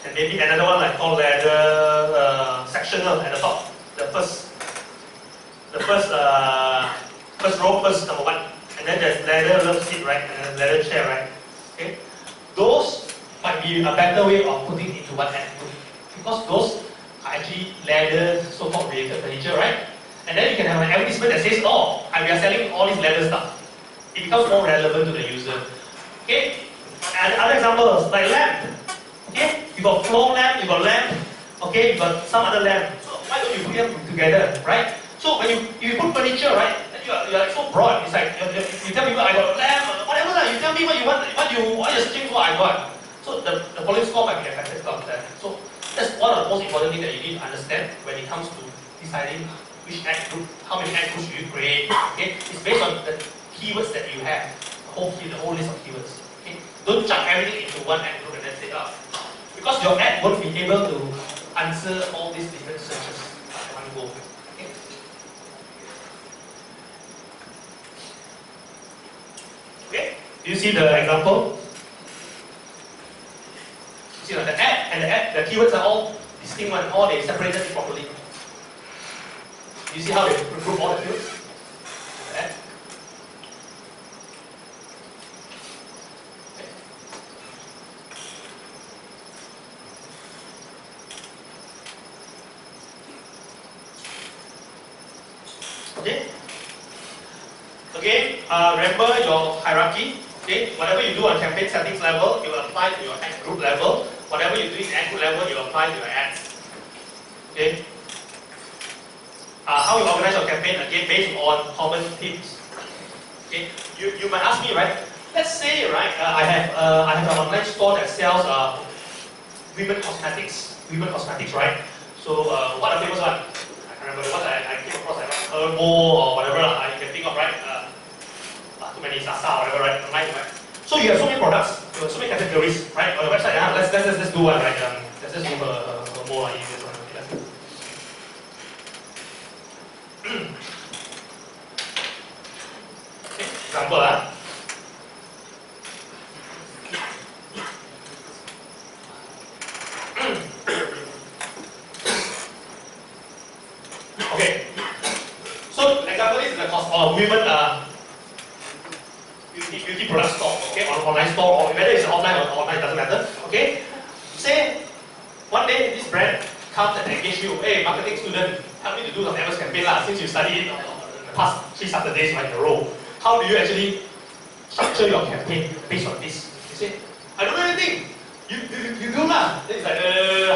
And and maybe another one like called leather sectional at the top. The first row, first number one, and then there's leather love seat, right, and then leather chair, right. Okay, those might be a better way of putting into one ad group because those are actually leather so-called related furniture, right? And then you can have an advertisement that says, oh, we are selling all these leather stuff. It becomes more relevant to the user. Okay? And other examples like lamp. Okay? You got floor lamp, you got lamp, okay, you got some other lamp. So why don't you put them together, right? So when you put furniture, right, you're like so broad. It's like you tell people I got lamp, whatever lah. You tell me what you want, what you're searching for, I got. So the following score might be affected from that. So that's one of the most important things that you need to understand when it comes to deciding which ad group, how many ad groups you create. Okay, it's based on the keywords that you have, the whole list of keywords. Okay, don't chuck everything into one ad group and then say, oh, because your ad won't be able to answer all these different searches at one go. Okay. Okay, do you see the example? You see the ad and the keywords are all distinct one, all they separated it properly. You see how they group all the keywords? The ad. Okay. Again, remember your hierarchy. Okay. Whatever you do on campaign settings level, you will apply to your ad group level. Whatever you do in ad group level, you will apply to your ads. Okay. How you organize your campaign again based on common themes. Okay. You might ask me, right? Let's say, right, I have an online store that sells women cosmetics, right? So what are the famous one? Remember the ones I came across, like Herbo or whatever you can think of, right? Too many Sasa or whatever, right? Online, right? So you have so many products, you have so many categories, right? On the website, let's do one, right? Let's just do a more easier one. Okay, example, Okay, so example is the cost of women beauty product store, okay, on online store or whether it's offline or online, doesn't matter. Okay, say one day this brand comes and engage you, hey, marketing student, help me to do some awareness campaign lah. Since you studied it the past 3 Saturdays right in a row, how do you actually structure your campaign based on this? You say, I don't know anything. You do lah. Then it's like,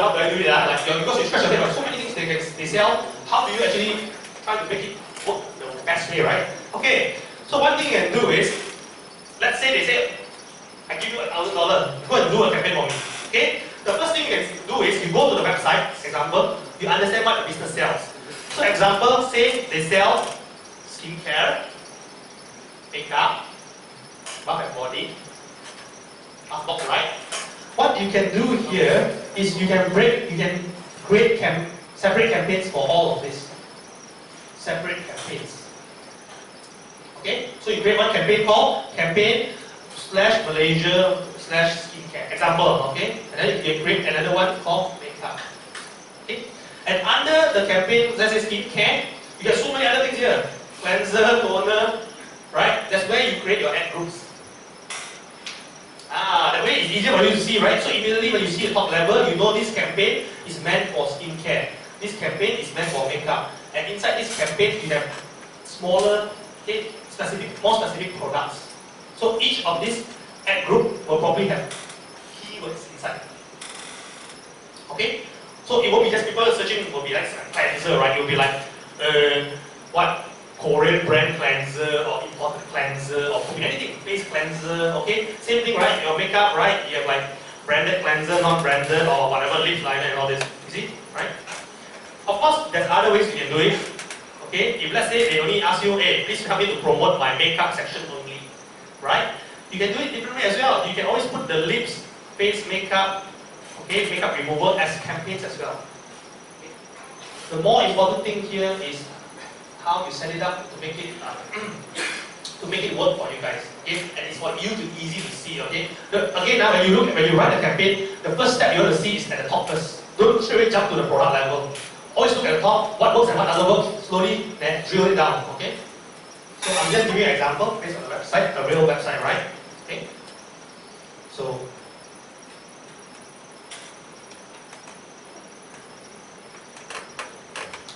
how do I do it? Like, because you scratch your head, so many things they sell. How do you actually try to make it work the best way, right? Okay, so one thing you can do is, let's say they say, I give you $1,000, go and do a campaign for me. Okay? The first thing you can do is, you go to the website, example, you understand what the business sells. So example, say they sell skincare, makeup, bath and body, bath box, right? What you can do here is you can create separate campaigns for all of this. Separate campaigns. Okay? So you create one campaign called campaign/Malaysia/skincare. Example, okay? And then you can create another one called makeup. Okay? And under the campaign, let's say skincare, you get so many other things here. Cleanser, toner, right? That's where you create your ad groups. That way it's easier for you to see, right? So immediately when you see the top level, you know this campaign is meant for skincare. This campaign is meant for makeup. And inside this campaign, you have smaller, more specific products. So each of these ad group will probably have keywords inside. Okay? So it won't be just people searching, will be like cleanser, right? It will be like, what? Korean brand cleanser or imported cleanser or could be anything, face cleanser, okay? Same thing, right? Your makeup, right? You have like branded cleanser, non-branded or whatever, lip liner and all this, you see, right? Of course, there's other ways you can do it, okay? If let's say they only ask you, hey, please help me to promote my makeup section only, right? You can do it differently as well. You can always put the lips, face makeup, okay, makeup removal as campaigns as well. Okay? The more important thing here is how you set it up to make it work for you guys. Okay? And it's for you to easy to see, okay? Again, now when you write a campaign, the first step you want to see is at the top first. Don't straight away jump to the product level. Always look at the top, what works and what doesn't work, slowly then drill it down, okay? So I'm just giving you an example based on the website, a real website, right? Okay? So,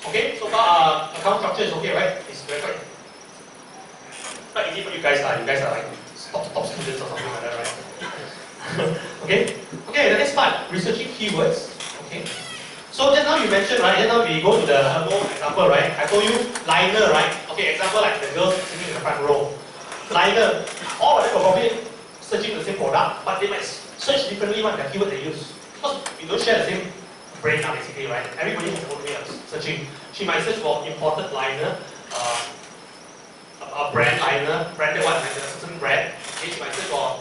okay, so far account structure is okay, right? It's very quite easy for you guys. You guys are like top students or something like that, right? Okay? Okay, the next part, researching keywords. Okay. So just now you mentioned, right? Just now we go to the example, right? I told you liner, right? Okay, example like the girls sitting in the front row. Liner, all of them are probably searching the same product, but they might search differently what the keyword they use. Because we don't share the same brain now basically, right? Everybody has their own way of searching. She might search for imported liner, a brand liner, branded one, like a certain brand. Okay, she might search for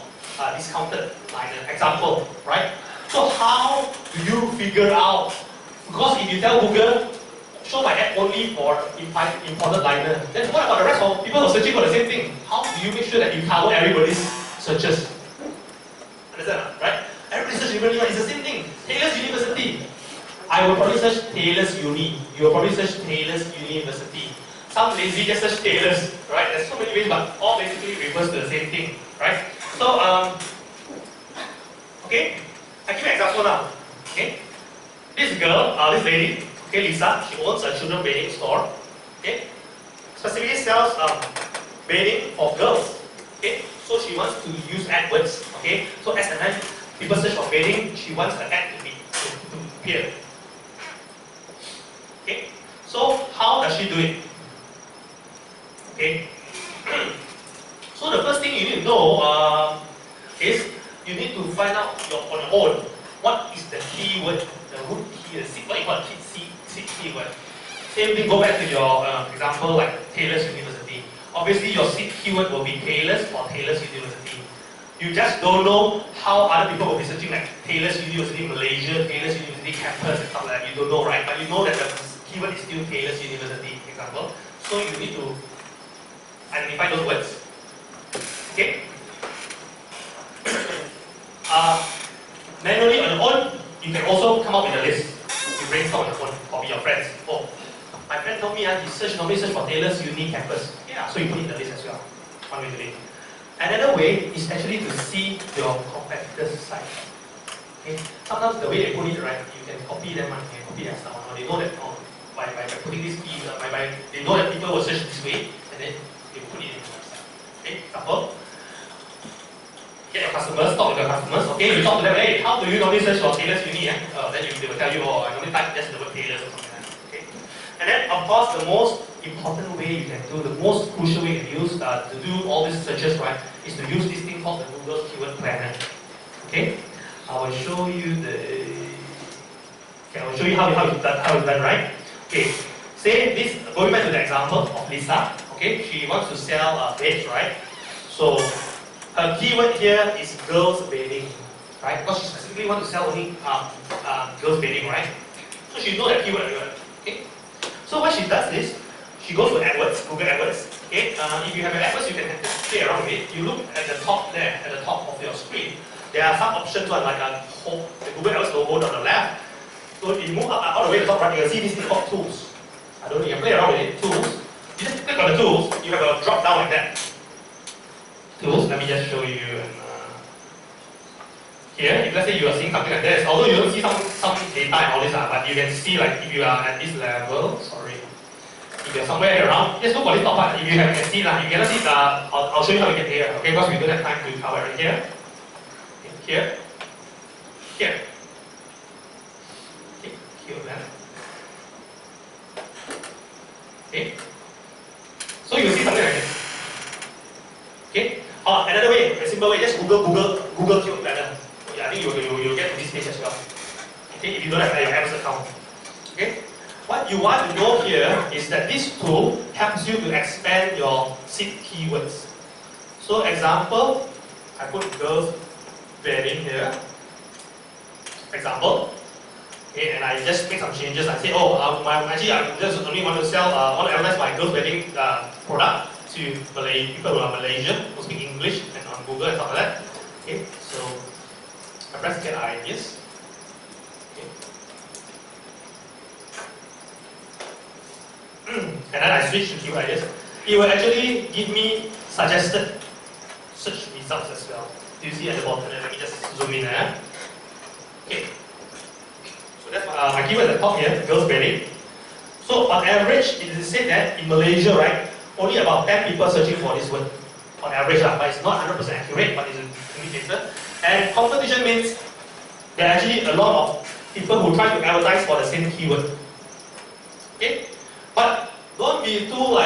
discounted liner. Example, right? So how do you figure out? Because if you tell Google, show my ad only for imported liner, then what about the rest of people who are searching for the same thing? How do you make sure that you cover everybody's searches? Understand, right? Everybody search differently, it's the same thing. Taylor's University. I will probably search Taylor's Uni. You will probably search Taylor's University. Some lazy just search Taylor's, right? There's so many ways, but all basically refers to the same thing, right? So, okay, I give you an example now. Okay, this girl, this lady, okay, Lisa, she owns a children's bathing store. Okay, specifically sells bathing for girls. Okay, so she wants to use AdWords. Okay, so as and when people search for bathing, she wants her ad to appear. Okay, so how does she do it? Okay, so the first thing you need to know is you need to find out on your own what is the keyword, the root key, what you call seed keyword. Same thing, go back to your example like Taylor's University. Obviously, your seed keyword will be Taylor's or Taylor's University. You just don't know how other people will be searching like Taylor's University Malaysia, Taylor's University campus and stuff like that. You don't know, right? But you know that the keyword is still Taylor's University, example. So you need to identify those words. Okay? Manually on your own, you can also come up with a list. You brainstorm on your own or with your friends. Oh, my friend told me he normally search for Taylor's Uni campus. Yeah, so you put it in the list as well. One way to do it. Another way is actually to see your competitors' site. Okay? Sometimes the way they put it, right, you can copy them and you can copy their stuff. They know that by putting this key, they know that people will search this way, and then they put it in the website. Okay, example. Get your customers, talk with your customers. Okay, you talk to them, hey, how do you normally search for Taylor's Uni? Then they will tell you, oh, I normally type just the word Taylor's or something like that. Okay. And then, of course, the most important way you can do, the most crucial way you can use to do all these searches, right, is to use this thing called the Google Keyword Planner. Okay, I will show you how it's done, right? Okay, say this, going back to the example of Lisa. Okay, she wants to sell babes, right? So her keyword here is girls bathing, right? Because she specifically wants to sell only girls bathing, right? So she knows that keyword. Okay, so what she does is, she goes to AdWords, Google AdWords. Okay, if you have an AdWords, you can play around with it. You look at the top there, at the top of your screen. There are some options on like the Google AdWords logo on the left. So if you move up all the way to the top right, you can see this thing called Tools. I don't know, you can play around with it. Tools. You just click on the Tools, you have a drop down like that. Tools, let me just show you. Here, if let's say you are seeing something like this, although you don't see some data and all this, but you can see like if you are at this level, if you're somewhere around, just look for this top part. If you can see that, you cannot see the, I'll show you how to get here, okay, because we don't have time to cover it here. Here. Okay, then. Okay. So you see something like this. Okay. Another way, a simple way, just Google Keyword Planner. Yeah, I think you'll get to this page as well. Okay, if you don't have your AdWords account. Okay. What you want to know here is that this tool helps you to expand your seed keywords. So example, I put girls bathing here. Example. Okay, and I just make some changes. I say, actually I just only want to advertise my girls bathing product to people who are Malaysian, who speak English, and Google and stuff like that. Okay, so I press get ideas. Okay. And then I switch to keyword ideas. It will actually give me suggested search results as well. Do you see at the bottom? Let me just zoom in. Okay. So that's my keyword at the top here, girls wedding. So on average, it is said that in Malaysia, right, only about 10 people searching for this word. On average, but it's not 100% accurate, but it's an indicator. And competition means there are actually a lot of people who try to advertise for the same keyword. Okay? But don't be too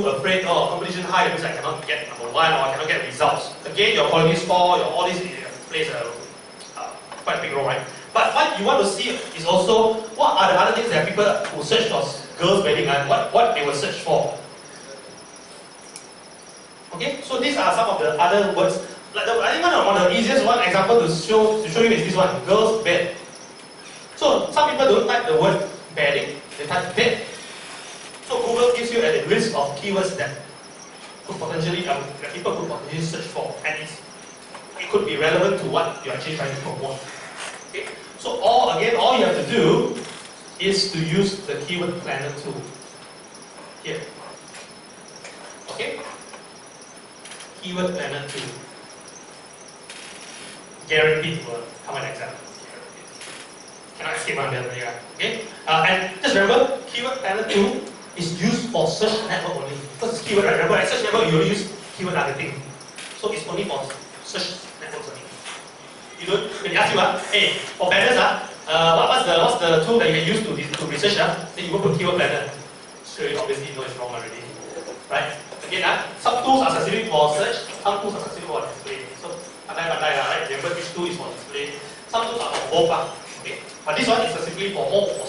afraid, oh, competition high because I cannot get number one or I cannot get results. Again, your quality score, all this plays a quite big role, right? But what you want to see is also what are the other things that people who search for girls' wedding and what they will search for. Okay, so these are some of the other words. Like I think one of the easiest example to show you is this one, girls' bed. So some people don't type the word bedding, they type bed. So Google gives you a list of keywords that could potentially that people could potentially search for, and it could be relevant to what you're actually trying to promote. Okay? So all you have to do is to use the keyword planner tool here. Okay? Keyword planner tool. Guaranteed will come an exam. Cannot escape on the other. Okay? And just remember, keyword planner tool is used for search network only. Because it's keyword, right? Remember, at search network you only use keyword targeting. So it's only for search networks only. You don't, when you ask you, hey, for banners, what's the tool that you can use to research? Then you go to keyword planner. So you obviously know it's wrong already. Right? Again, some tools are specific for search, some tools are specific for display. So, right? Remember which tool is for display. Some tools are for both. Okay? But this one is specifically for more for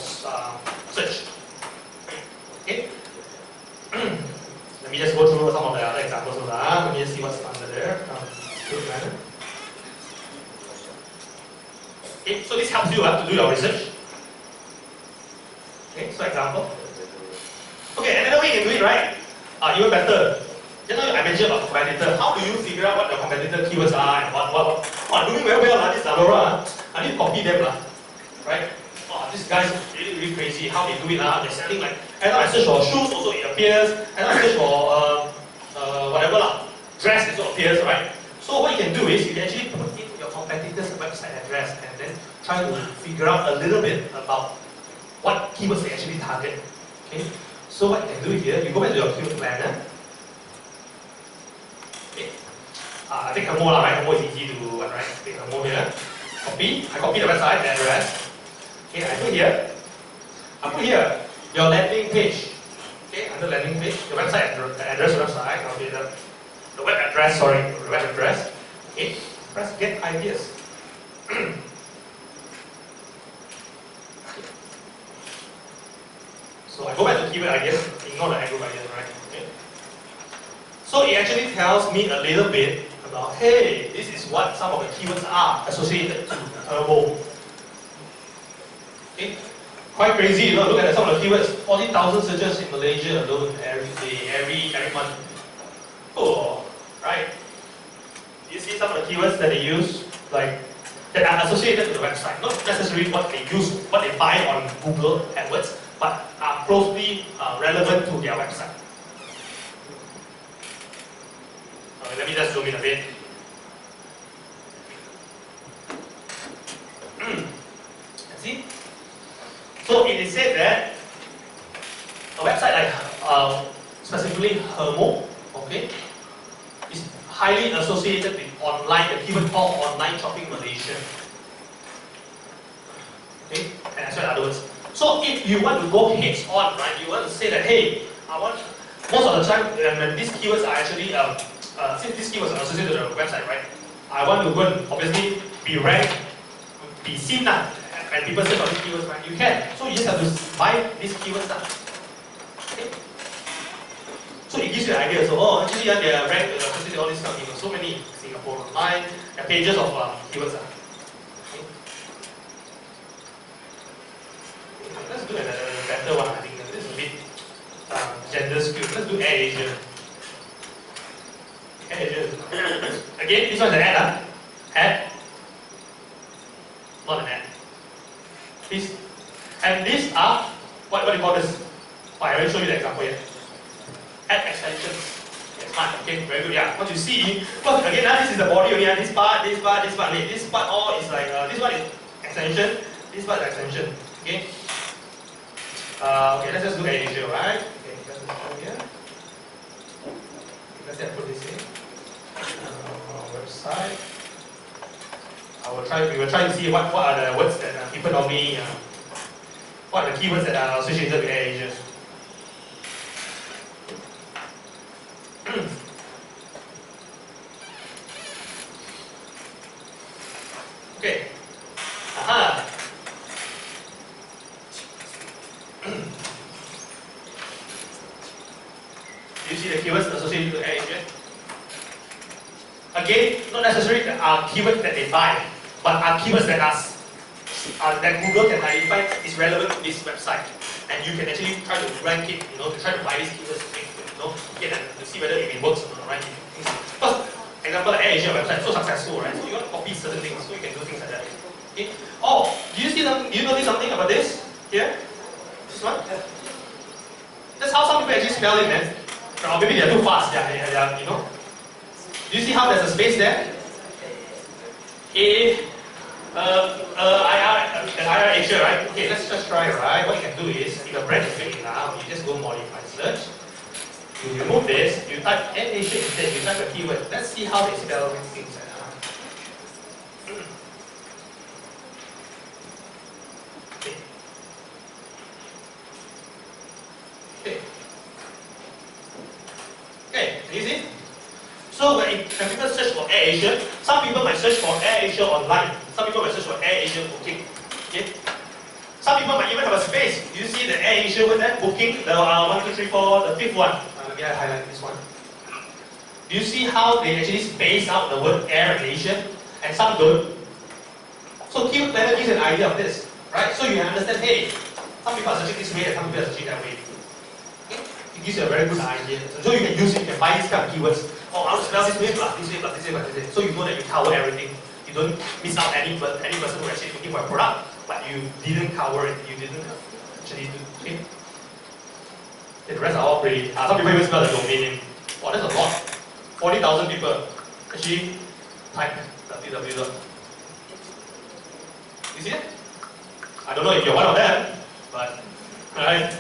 search. Okay? Let me just go through some of the other examples. Let me just see what's under there. Okay, so this helps you to do your research. Okay, so example. Okay, another way you can do it, right? Even better. Just now I mentioned about competitor. How do you figure out what your competitor keywords are and what doing very well, this Zalora. I need to copy them, right? This guy's really crazy. How they do it, they're selling like, every time I search for shoes, also it appears. Every time I search for whatever, dress, it also appears, right? So what you can do is you can actually put in your competitor's website address and then try to figure out a little bit about what keywords they actually target. Okay? So what you can do here, you go back to your keyword planner. Okay. I take Hermo, right? Hermo is easy to do, right? Take Hermo here. I copy the website address. Okay, I put here your landing page. Okay, under landing page, the website address website, okay, the web address, the web address. Okay, press get ideas. So I go back to keyword ideas, ignore the group ideas, right? Okay. So it actually tells me a little bit about, hey, this is what some of the keywords are associated to Turbo. Okay. Quite crazy, look at some of the keywords. 40,000 searches in Malaysia alone every day, every month. Oh, right. You see some of the keywords that they use, like that are associated to the website, not necessarily what they use, what they buy on Google AdWords, but are closely relevant to their website. Let me just zoom in a bit. See? So it is said that a website like specifically Hermo, okay, is highly associated with online, the keyword called online shopping Malaysia. Okay, and as well in other words. So if you want to go heads on, right, you want to say that, hey, most of the time when these keywords are actually, since these keywords are associated with the website, right, I want to go and obviously be ranked, be seen, and people search for these keywords, right, you can. So you just have to buy these keywords. Okay? So it gives you an idea. So, actually, they are ranked associated with all these kind of keywords. So many in Singapore online, there are pages of keywords. Okay? Let's do a better one. I think this is a bit gender skewed. Let's do AirAsia. AirAsia is Again, this one's an ad, ad, not an ad. This, and these are, what do you call this? Oh, I already showed you the example here. Ad extensions. Yes, fine, okay, very good, yeah. What you see, because again, this is the body only, this part, this part, this part, this part all is like, this one is extension, this part is extension, okay? Okay, let's just look at Asia, right? Okay, let's just go here. Let's say I put this in. Website. We will try to see what are the words that people normally, what are the keywords that are associated with AirAsia. Okay. Aha. Do you see the keywords associated with AirAsia? Again, not necessarily that are keywords that they buy, but are keywords that that Google can identify is relevant to this website, and you can actually try to rank it, to try to buy these keywords, to see whether it works or not, right? Because, example, the AirAsia website is so successful, right? So you want to copy certain things, so you can do things like that. Okay. Oh, do you notice something about this here? This one? That's how some people actually spell it, man. Or maybe they're too fast. Do you see how there's a space there? AirAsia, right? Okay, let's just try, right? What you can do is, if the brand is big enough, you just go modify search. You remove this, you type AirAsia instead, you type a keyword. Let's see how they spell things. Okay. Okay, can you see? So when people search for AirAsia, some people might search for AirAsia online. Some people might search for AirAsia booking. Okay? Some people might even have a space. Do you see the AirAsia with that booking? The 1, 2, 3, 4, the fifth one. Let me highlight this one. Do you see how they actually space out the word Air and Asia? And some don't. So keyword planner gives an idea of this, right? So you understand, hey, some people are searching this way and some people are searching that way. It gives you a very good idea. So you can use it, you can buy these kind of keywords. Oh, I'll spell this way, plus this way, plus this way, plus this way. So you know that you cover everything. You don't miss out any person who actually looking for a product, but you didn't cover it. You didn't actually do. Okay. The rest are all pretty. Some people even spell the domain name. Oh, that's a lot. 40,000 people actually type www. You see it? I don't know if you're one of them, but alright.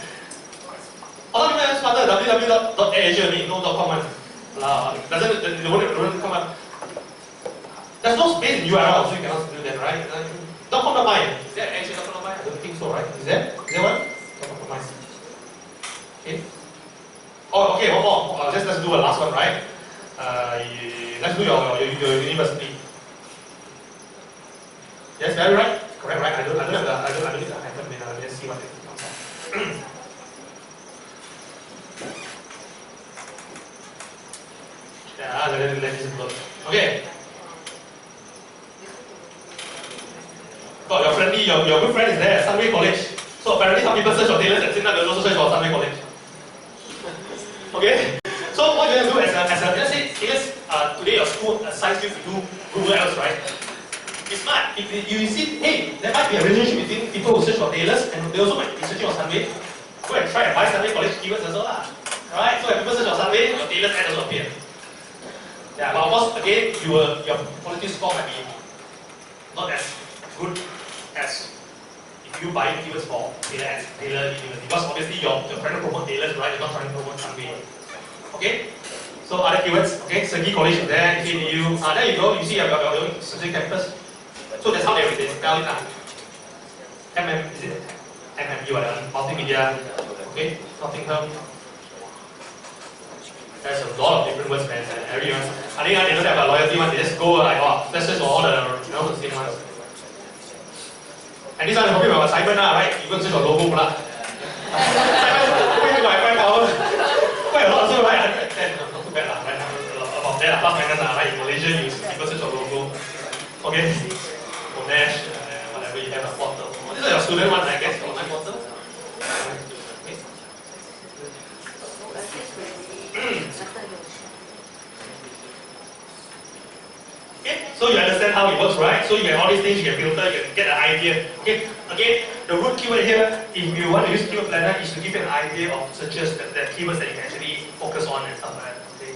Other people have started www.airasia, no .com. They won't come up. There's no space in URL, so you cannot do that, right? .com.my. Is there actually .com.my? I don't think so, right? Is there? Is there one? .com.my. Okay. Oh, okay, one more. Let's do a last one, right? Let's do your university. Yes, very right. Correct, right? I don't need the item. Let's see what it comes out. Yeah, let this look. Okay. Oh, your good friend is there, Sunway College. So apparently some people search for tailors and Sinat will also search for Sunway College. Okay? So what you have to do let's say today your school assigns you to do Google Ads, right? It's smart. If you see, hey, there might be a relationship between people who search for tailors and they also might be searching for Sunway. Go and try and buy Sunway College keywords as well. Right? So when people search for Sunway, your tailors ad also appear. Yeah, but of course, again, your quality score might be not as good as if you buy keywords for tailor university. Because obviously you're trying to promote tailors, right? You're not trying to promote Sunway. Okay? So other keywords, okay, Sergi College is there, KDU. There you go, you see your specific campus. So that's how they spell it. Is it? MMU, multimedia, okay, Nottingham. There's a lot of different words, man, and everyone. I think they don't have a loyalty one, they just go like, oh, let's search for all the same ones. And this one is talking about Simon, right? You go and search for logo, Simon, where you got power? Quite a lot, so right? 110, not too bad, right? About there, plus minus, right? In Malaysia, you people search for logo. Okay? Monash, whatever you have, a portal. These are your student ones, I guess, online portal. Okay, so you understand how it works, right? So you have all these things, you can filter, you can get an idea. Okay, again, the root keyword here, if you want to use keyword planner, is to give you an idea of searches, the keywords that you can actually focus on and stuff like that. Okay.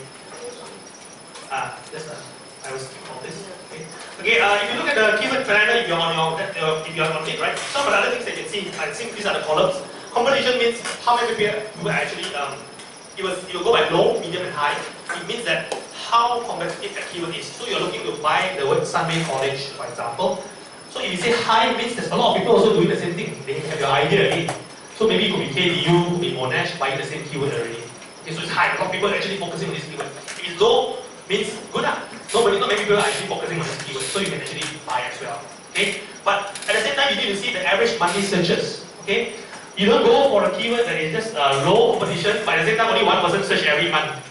I will skip all this. Okay. Okay. If you look at the keyword planner, if you're on it, right? Some of the other things that you can see, I think these are the columns. Competition means how many people actually. It will go by low, medium, and high. It means that how competitive that keyword is. So you're looking to buy the word Sunday College, for example. So if you say high, means there's a lot of people also doing the same thing. They have your idea already. So maybe it could be KDU, could be Monash buying the same keyword already. Okay, so it's high. A lot of people are actually focusing on this keyword. If it's low, means good. Not many people are actually focusing on this keyword. So you can actually buy as well. Okay? But at the same time, you need to see the average monthly searches. Okay? You don't go for a keyword that is just low competition, but at the same time only one person search every month.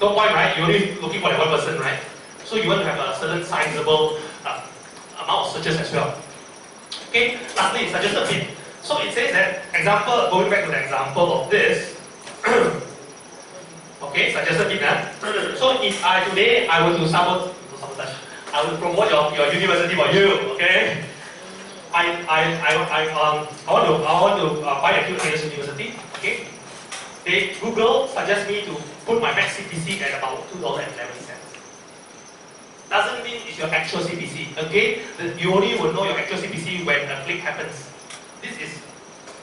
No point, right? You're only looking for that one person, right? So you want to have a certain sizable amount of searches as well. Okay, lastly, suggested fit. So it says that, example, going back to the example of this, okay, suggested fit. So if today I were to sabotage, I will promote your university for you, okay? I want to buy a keyword university. Okay, Google suggests me to put my max CPC at about $2.11. Doesn't mean it's your actual CPC. Okay, you only will know your actual CPC when a click happens. This is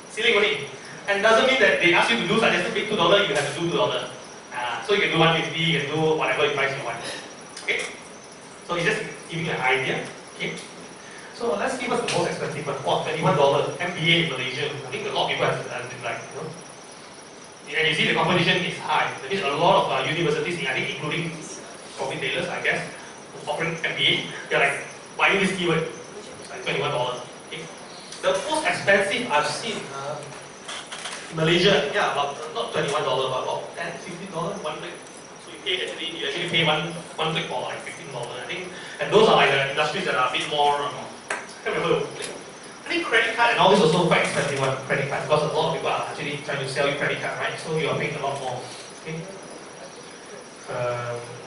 silly only, and doesn't mean that they ask you to do suggested bid $2, you have to do $2. So you can do 150, you can do whatever price you want. Okay, so it's just giving you an idea. Okay. So let's see what's the most expensive one. Oh, $21 MBA in Malaysia. I think a lot of people have like, you know. And you see the competition is high. That means a lot of universities, I think including probably Taylor's, I guess, offering MBA. They're like buying this keyword. It's like $21. Okay. The most expensive I've seen in Malaysia, yeah, about not $21, but about $10, $15 one click. So you actually pay one click for like $15, I think. And those are like the industries that are a bit more. I remember. I think credit card and all this also quite expensive one, credit card, because a lot of people are actually trying to sell you credit card, right? So you are paying a lot more. Okay.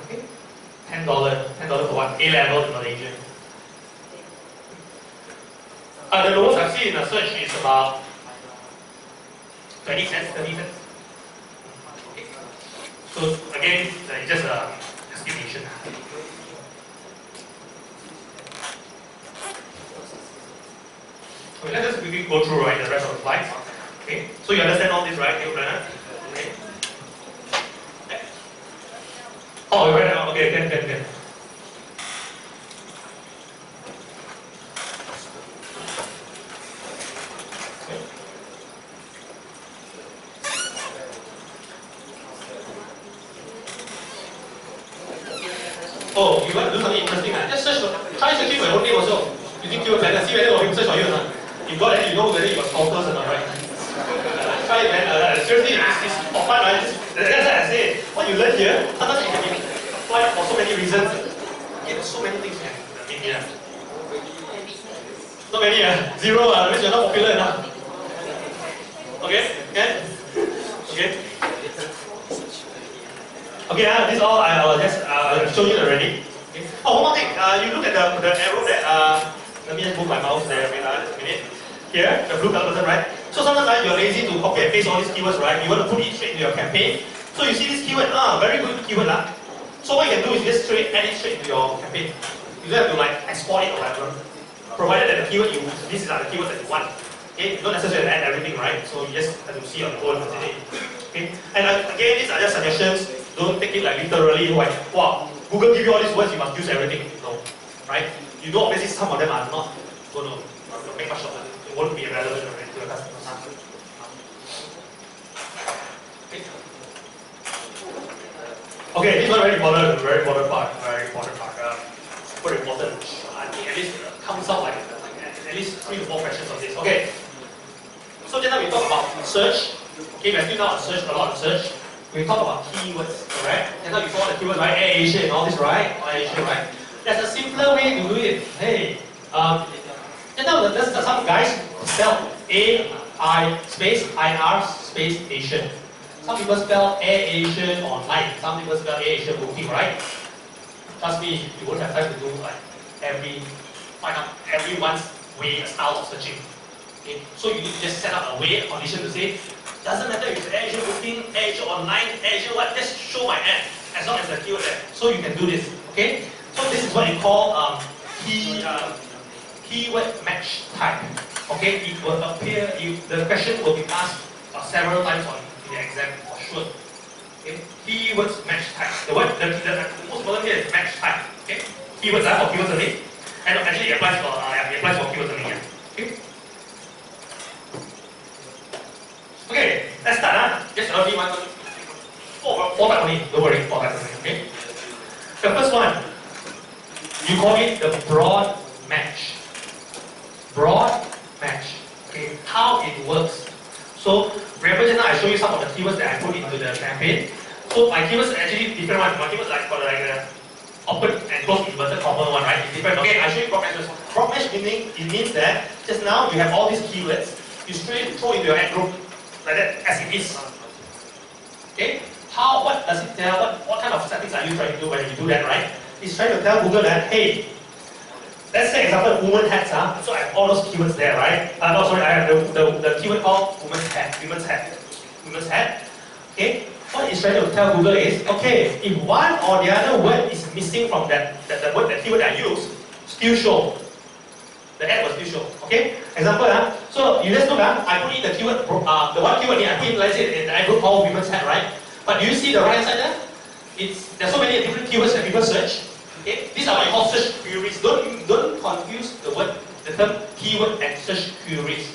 Okay. $10 for what? A level in Malaysia. The lowest I've seen in a search is about 20 cents, 30 cents. Okay. So again, it's just a estimation. Okay, let's just quickly go through the rest of the slides. Okay, so you understand all this, right, Planner? Okay. Oh, right now. Okay, good. Okay. Oh, you want to do something interesting? Just search, try searching for your own name also. Using keyword planner, see whether people search for you or not. You got it, you know whether you got stalkers or not, right? Try it, man. Seriously, it's for fun, right? That's what I say. What you learn here, sometimes it can be applied for so many reasons. Okay, there's so many things in here. Not many, zero, that means you're not popular enough. Okay? Okay? Okay? Okay, this is all I just show you already. Okay. Oh, one more thing. You look at the arrow there. Let me just move my mouse there. Wait, just a minute. Here, the blue color button, right? So sometimes you're lazy to copy and paste all these keywords, right? You want to put it straight into your campaign. So you see this keyword, very good keyword. So what you can do is just add it straight into your campaign. You don't have to like export it or whatever. Provided that the keyword these are the keywords that you want. Okay, you don't necessarily add everything, right? So you just have to see on your own. Okay, and again, these are just suggestions. Don't take it like literally, like, wow, Google give you all these words, you must use everything. No, right? You know, obviously some of them are not going to make much of it. It won't be relevant to your customers. Okay, this one very important part. Very important. I think at least comes out like at least 3 to 4 questions of this. Okay. So just now we talk about search. Okay, we're still now on search, a lot on search. We talk about keywords, correct? And now you saw the keywords, right? AirAsia and all this, right? AirAsia, right? There's a simpler way to do it. Hey, you know, there's some guys spell AI space IR space Asian. Some people spell AirAsia online. Some people spell AirAsia booking, right? trust me, you won't have time to do like find out every one's way, style of searching. Okay? So you need to just set up a way, a condition to say, doesn't matter if it's Azure Booking, Azure Online, Azure what, just show my ad as long as the keyword there. So you can do this. Okay? So this is what you call keyword match type. Okay? It will appear, the question will be asked several times in the exam for sure. Okay? Keywords match type. The most important here is match type. Okay? Keywords are for keyword survey. And actually it applies for keyword survey. Yeah. Okay? Okay, let's start. Just only one. Four types only. Don't worry, 4 types only. Okay? The first one, you call it the broad match. Broad match. Okay, how it works. So, remember just now I showed you some of the keywords that I put into the campaign. So my keywords are actually different ones. My keywords like for the open and close inverted comma one, right? It's different. Okay, I show you broad match. Broad match meaning it means that just now you have all these keywords. You straight throw into your ad group like that as it is. Okay? What does it tell? What kind of settings are you trying to do when you do that, right? It's trying to tell Google that, hey, let's say example woman hats, so I have all those keywords there, right? No, sorry, I have the keyword called woman's hat. Okay? What it's trying to tell Google is, okay, if one or the other word is missing from the keyword that I use, still show. The ad will still show. Okay? Example, so you just look, I put in the keyword, the one keyword here, I put in, let's say, in the ad group called women's hat, right? But do you see the right hand side there? There's so many different keywords that people search. Okay? These are what you call search queries. Don't confuse the term keyword and search queries.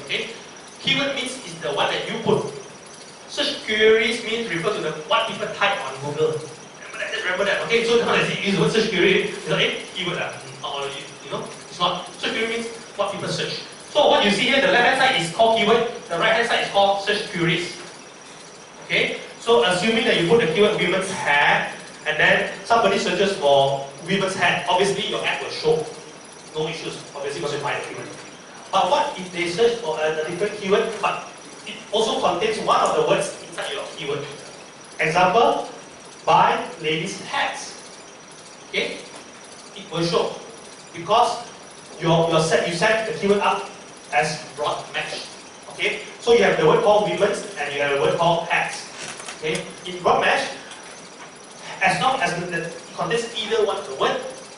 Okay? Keyword means is the one that you put. Search queries means refer to what people type on Google. Remember that. Okay? So when I use the word search query, it's not a keyword. Or it's not. Search query means what people search. So what you see here, the left hand side is called keyword, the right hand side is called search queries. Okay? So assuming that you put the keyword women's hat, and then somebody searches for women's hat, obviously your ad will show. No issues, obviously because you find the keyword. But what if they search for a different keyword, but it also contains one of the words inside your keyword? Example, buy ladies' hats. Okay? It will show. Because you set the keyword up as broad match. Okay? So you have the word called women's and you have the word called hats. Okay? In broad match, as long as it contains either one of the word,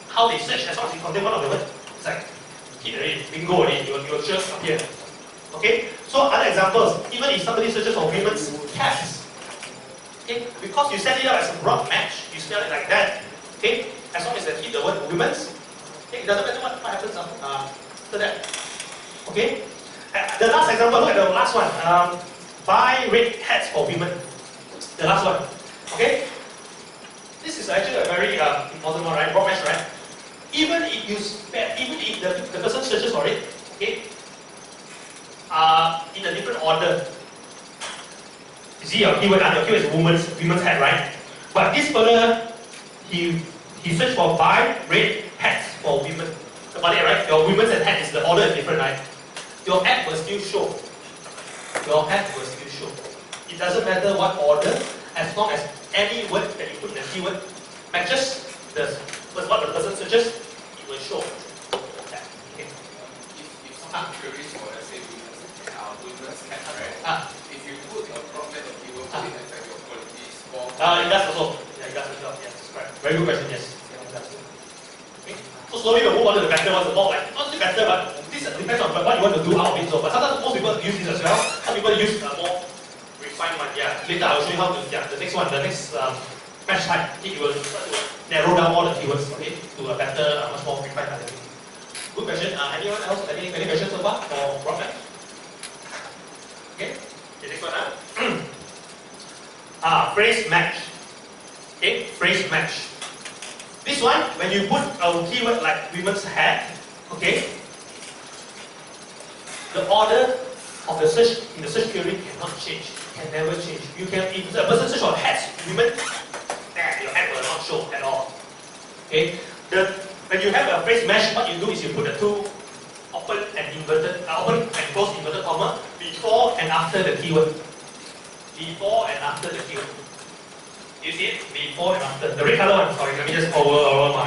how they search, as long as it contains one of the word, it's like hit already, bingo already, you will just appear. Okay? So other examples, even if somebody searches for women's hats, okay, because you set it up as a broad match, you spell it like that, okay, as long as they hit the word women's, okay, it doesn't matter what happens after that. Okay? The last example, look at the last one. Buy red hats for women. The last one. Okay? This is actually a very important one, right? Broad match, right? Even if the person searches for it, okay, in a different order. You see your keyword is women's hat, right? But this fella, he searched for buy red hats for women. About it, right? Your women's hat is the order is different, right? Your ad will still show. Your ad will still show. It doesn't matter what order, as long as any word that you put in the keyword matches what the person searches, it will show. Okay. If someone queries for, let's say, women's hat, right? If you put a broad match of keyword, will it affect your quality score? It does also. Yeah, it does as well. Yes, correct. Very good question. Yes. Okay. So slowly we'll move on to the better ones. Not the better, but this depends on what you want to do out of it. So, but sometimes most people use this as well. Some people use more refined one. Yeah. Later I'll show you how to. Yeah. The next match type. It will narrow down all the keywords. Okay. To a better, much more refined type. Good question. Anyone else? Any questions so far for broad match? Okay. The next one. Phrase match. Okay. Phrase match. This one, when you put a keyword like women's hat, okay, the order of the search in the search query cannot change, can never change. You can, if a person search for hats, women, your hat will not show at all. Okay, when you have a phrase match, what you do is you put the two open and close inverted comma before and after the keyword. Before and after the keyword. You see it? Before and after. The red color one, sorry, let me just over my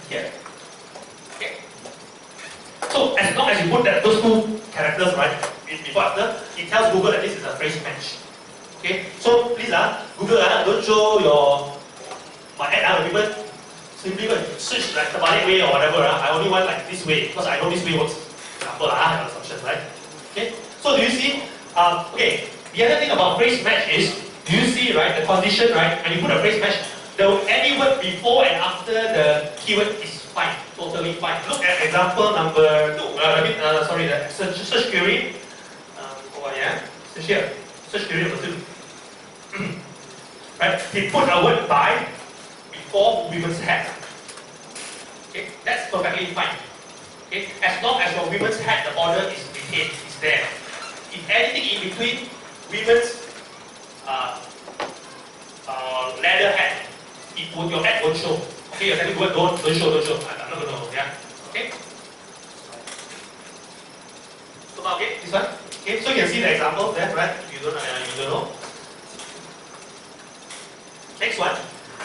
here. Okay. So as long as you put those two characters, right, before after, it tells Google that this is a phrase match. Okay. So please Google don't show my ad people simply go and search like the balik way or whatever. I only want like this way because I know this way works. Example, I have assumption, right? Okay. So do you see? Okay. The other thing about phrase match is, do you see, right, the condition, right? When you put a phrase match, any word before and after the keyword is fine, totally fine. Look at example number 2. The search query. Search here. Search query number 2. Right? He put a word by before women's head. Okay, that's perfectly fine. Okay, as long as your women's head, the order is retained, is there. If anything in between women's leather head, your head won't show. Okay, you're telling the word don't show. I'm not gonna, yeah. Okay. So now, okay, this one. Okay, so you can see the example there, right? You don't know. Next one,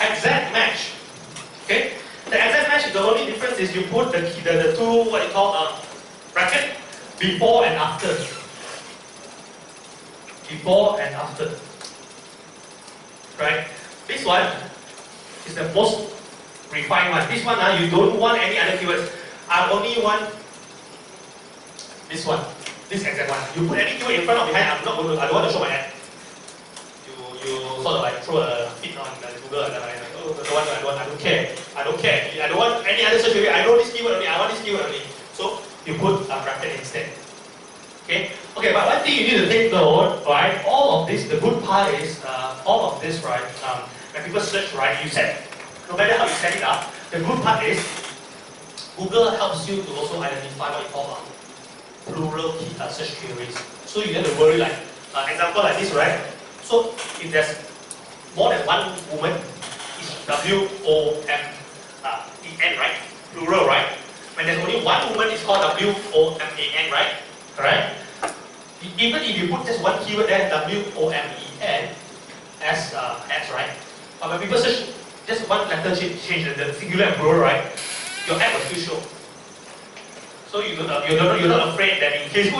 exact match. Okay, the exact match, the only difference is you put the two, what you call bracket, before and after. Before and after. Right? This one is the most refined one. This one, you don't want any other keywords. I only want this one. This exact one. You put any keyword in front or behind, I don't want to show my hand. You sort of like throw a fit on Google and I don't care. I don't want any other search query. I know this keyword only. I want this keyword only. So you put a bracket instead. Okay, but one thing you need to take note, right? All of this, the good part is, all of this, right? When people search, right, you set, no matter how you set it up, the good part is, Google helps you to also identify what you call plural search queries. So you don't have to worry, like, example like this, right? So if there's more than one woman, it's W-O-M-E-N, right? Plural, right? When there's only one woman, it's called W-O-M-A-N, right? Correct? Even if you put just one keyword there, W-O-M-E-N, as right? But when people search just one letter change, the singular and plural, right? Your ad will still show. So you're not afraid that in case,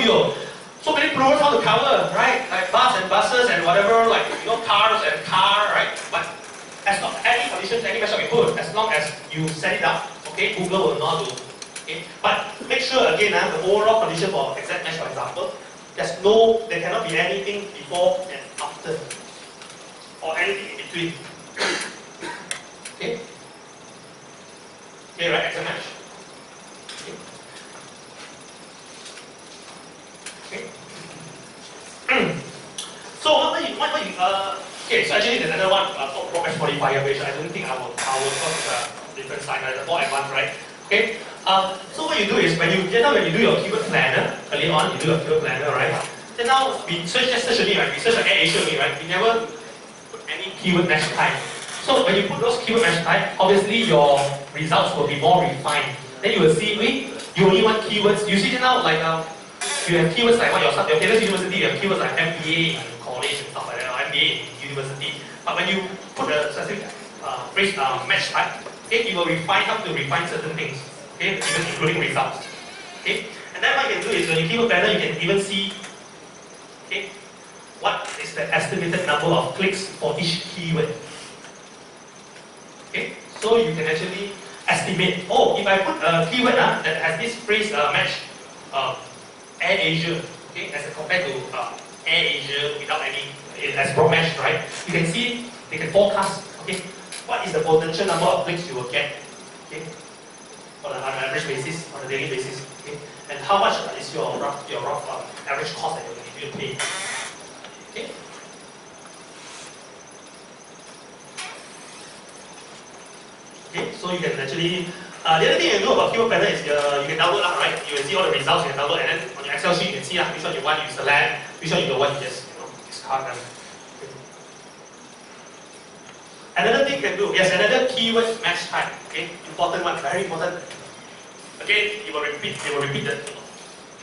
so many plurals how to cover, right? Like bus and buses and whatever, like cars and car, right? But as long any conditions, any method we put, as long as you set it up, okay, Google will know how to. Okay? But make sure again, the overall condition for exact match, for example, there cannot be anything before and after, or anything in between. Okay? Okay, right? Exact match. Okay. So okay, so actually there's another one called ProMatch modifier, which I don't think I will cover because it's a different side, right? It's more advanced, right? Okay. So what you do is when you do your keyword planner early on, you do your keyword planner, right? Then now we search only, right? We search on AirAsia only, right? We never put any keyword match type. So when you put those keyword match type, obviously your results will be more refined. Then you will see, you only want keywords. You see now like you have keywords like what your famous university, you have keywords like MBA in college and stuff like that, or MBA in university. But when you put a specific phrase match type, okay, it will help to refine certain things. Okay, even including results. Okay, and then what you can do is when you keyword planner, you can even see, okay, what is the estimated number of clicks for each keyword. Okay, so you can actually estimate. Oh, if I put a keyword that has this phrase match AirAsia, okay, as compared to AirAsia without any as broad match, right? You can see they can forecast. Okay, what is the potential number of clicks you will get? Okay. On an average basis, on a daily basis, okay? And how much is your rough average cost that you're going to pay? Okay? Okay, so you can actually, the other thing you can do about keyword planner is you can download that, right? You will see all the results you can download, and then on your Excel sheet you can see which one you want, you select, which one you don't want, you just discard them. Okay. Another thing you can do, yes, another keyword match type, okay? Important one, very important. Again, it will repeat that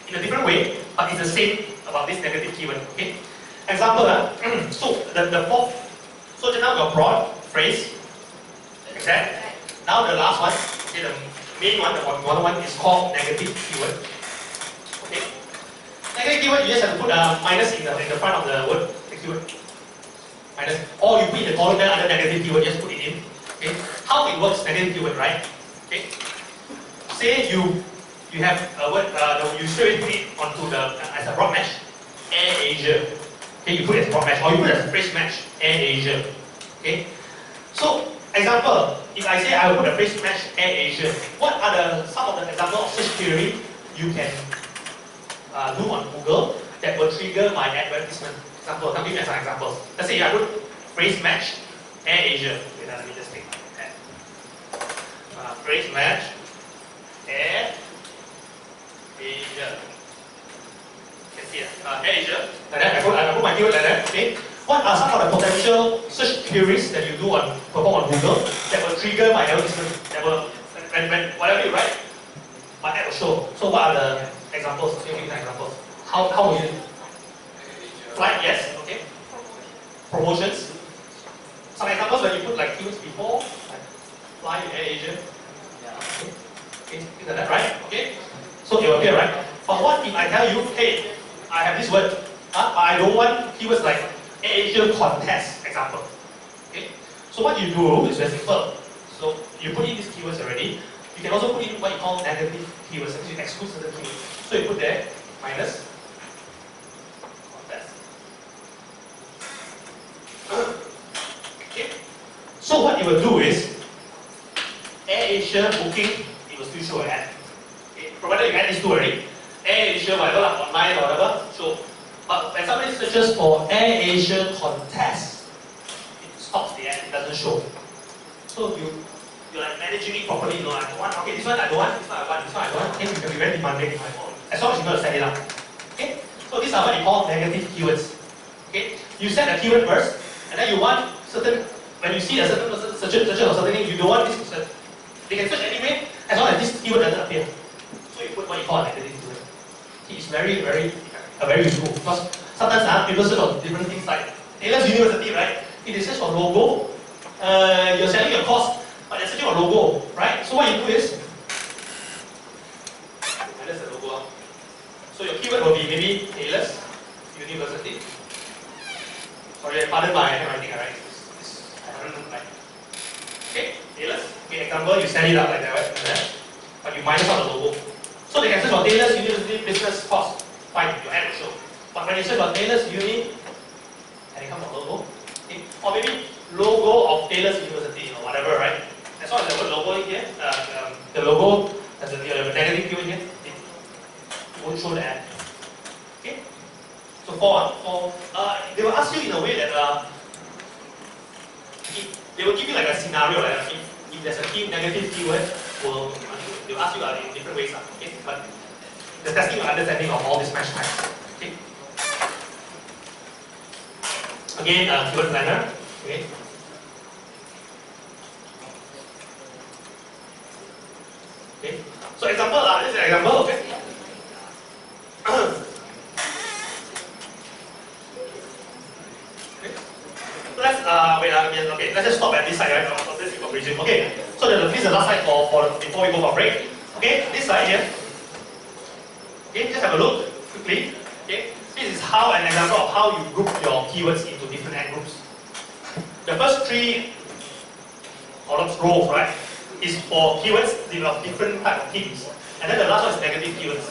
in a different way, but it's the same about this negative keyword, okay? example, so the fourth, so just now got broad, phrase, exact. Now the last one, okay, the main one, the important one is called negative keyword. Okay. Negative keyword, you just have to put a minus in the front of the word, the keyword. Minus, or you put in the column there under negative keyword, just put it in. Okay. How it works, negative keyword, right? Okay. Say you have a word, you straight put it onto the as a broad match, Air Asia. Okay, you put it as a broad match, or you put it as a phrase match, Air Asia. Okay. So example, if I say I will put a phrase match Air Asia, what are some of the examples of such query you can do on Google that will trigger my advertisement? Example, I'll give you as an example. Let's say I put phrase match Air Asia. Wait, let me just take my pen. Phrase match Air Asia. You can see it. Air Asia. Like that. I put my keyword like that. Okay. What are some of the potential search queries that you do perform on Google that will trigger my advertisement? That will, when whatever you write, my ad will show. So what are the examples? Let me give you examples. How will you? Flight, yes. Okay. Promotions. Some examples when you put like keywords before, like fly in Air Asia. Okay, things like that, right? Okay. So it will appear, right? But what if I tell you, hey, I have this word, but I don't want keywords like Asia contest, example. Okay. So what you do is very simple. So you put in these keywords already. You can also put in what you call negative keywords, so you exclude certain keywords. So you put there minus contest. Okay. So what you will do is Air Asia booking, it will still show an ad. Okay. Provided you add these two already. Air Asia, whatever, like online or whatever, show. But when somebody searches for Air Asia contest, it stops the ad, it doesn't show. So you're like managing it properly, you know, I don't want, okay, this one I don't want, this one I want, this one I don't want, okay, you can be very demanding, as long as you're going to set it up. Okay? So these are what you call negative keywords. Okay? You set a keyword first, and then you want certain, when you see a certain person searching or certain thing, you don't want this person. They can search anyway, as long as this keyword doesn't appear. So you put what you call a negative keyword. It's very, very useful because sometimes people search on different things like Taylor's University, right? If they search for logo, you're selling your course, but they're searching for logo, right? So what you do is, that's the logo. So your keyword will be maybe Taylor's University. Sorry, pardon my handwriting, right? I haven't like. Okay, Taylor's. Okay, example, you set it up like that, right? Like that. But you minus out the logo. So they can search for Taylor's University business course. Fine, your ad will show. But when you search for Taylor's Uni, and it comes on logo, okay? Or maybe logo of Taylor's University or whatever, right? As long as the word logo in here, the logo has a negative keyword here, it won't show the ad. Okay? So they will ask you in a way that they will give you like a scenario, like if there's a negative keyword, they will ask you in different ways. Okay? But the testing and understanding of all these match types. Okay. Again, keyword planner. Okay. Okay. So example, this is an example. Okay. Okay. So let's okay. Let's just stop at this side, right? So this is comparison. Okay. So this is the last slide for before we go for break. Okay. This slide here. Okay, just have a look quickly. Okay, this is how an example of how you group your keywords into different ad groups. The first three columns, rows, right, is for keywords of different type of themes, and then the last one is negative keywords.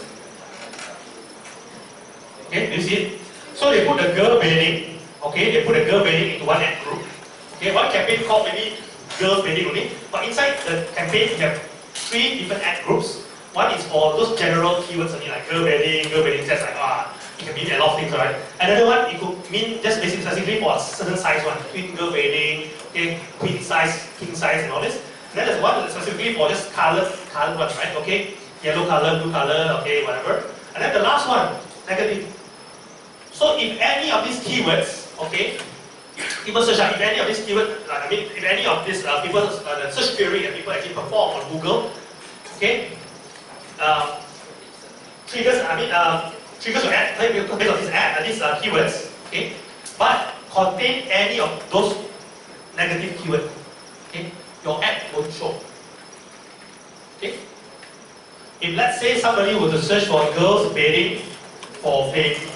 Okay, do you see it? So they put the girl bathing. Okay, they put the girl bathing into one ad group. Okay, one campaign called maybe girl bathing only, but inside the campaign you have three different ad groups. One is for those general keywords, I mean like girl bathing says like it can mean a lot of things, right? Another one, it could mean just basically for a certain size one, twin girl bathing, okay, queen size, king size and all this. And then there's one specifically for just colored ones, right? Okay, yellow color, blue color, okay, whatever. And then the last one, negative. So if any of these keywords, okay, people search out, if any of these keywords, if any of these people, the search query that people actually perform on Google, okay, triggers your ad, based on this ad, these keywords, okay, but contain any of those negative keywords, okay, your ad won't show. Okay? If let's say somebody were to search for girls bathing for baby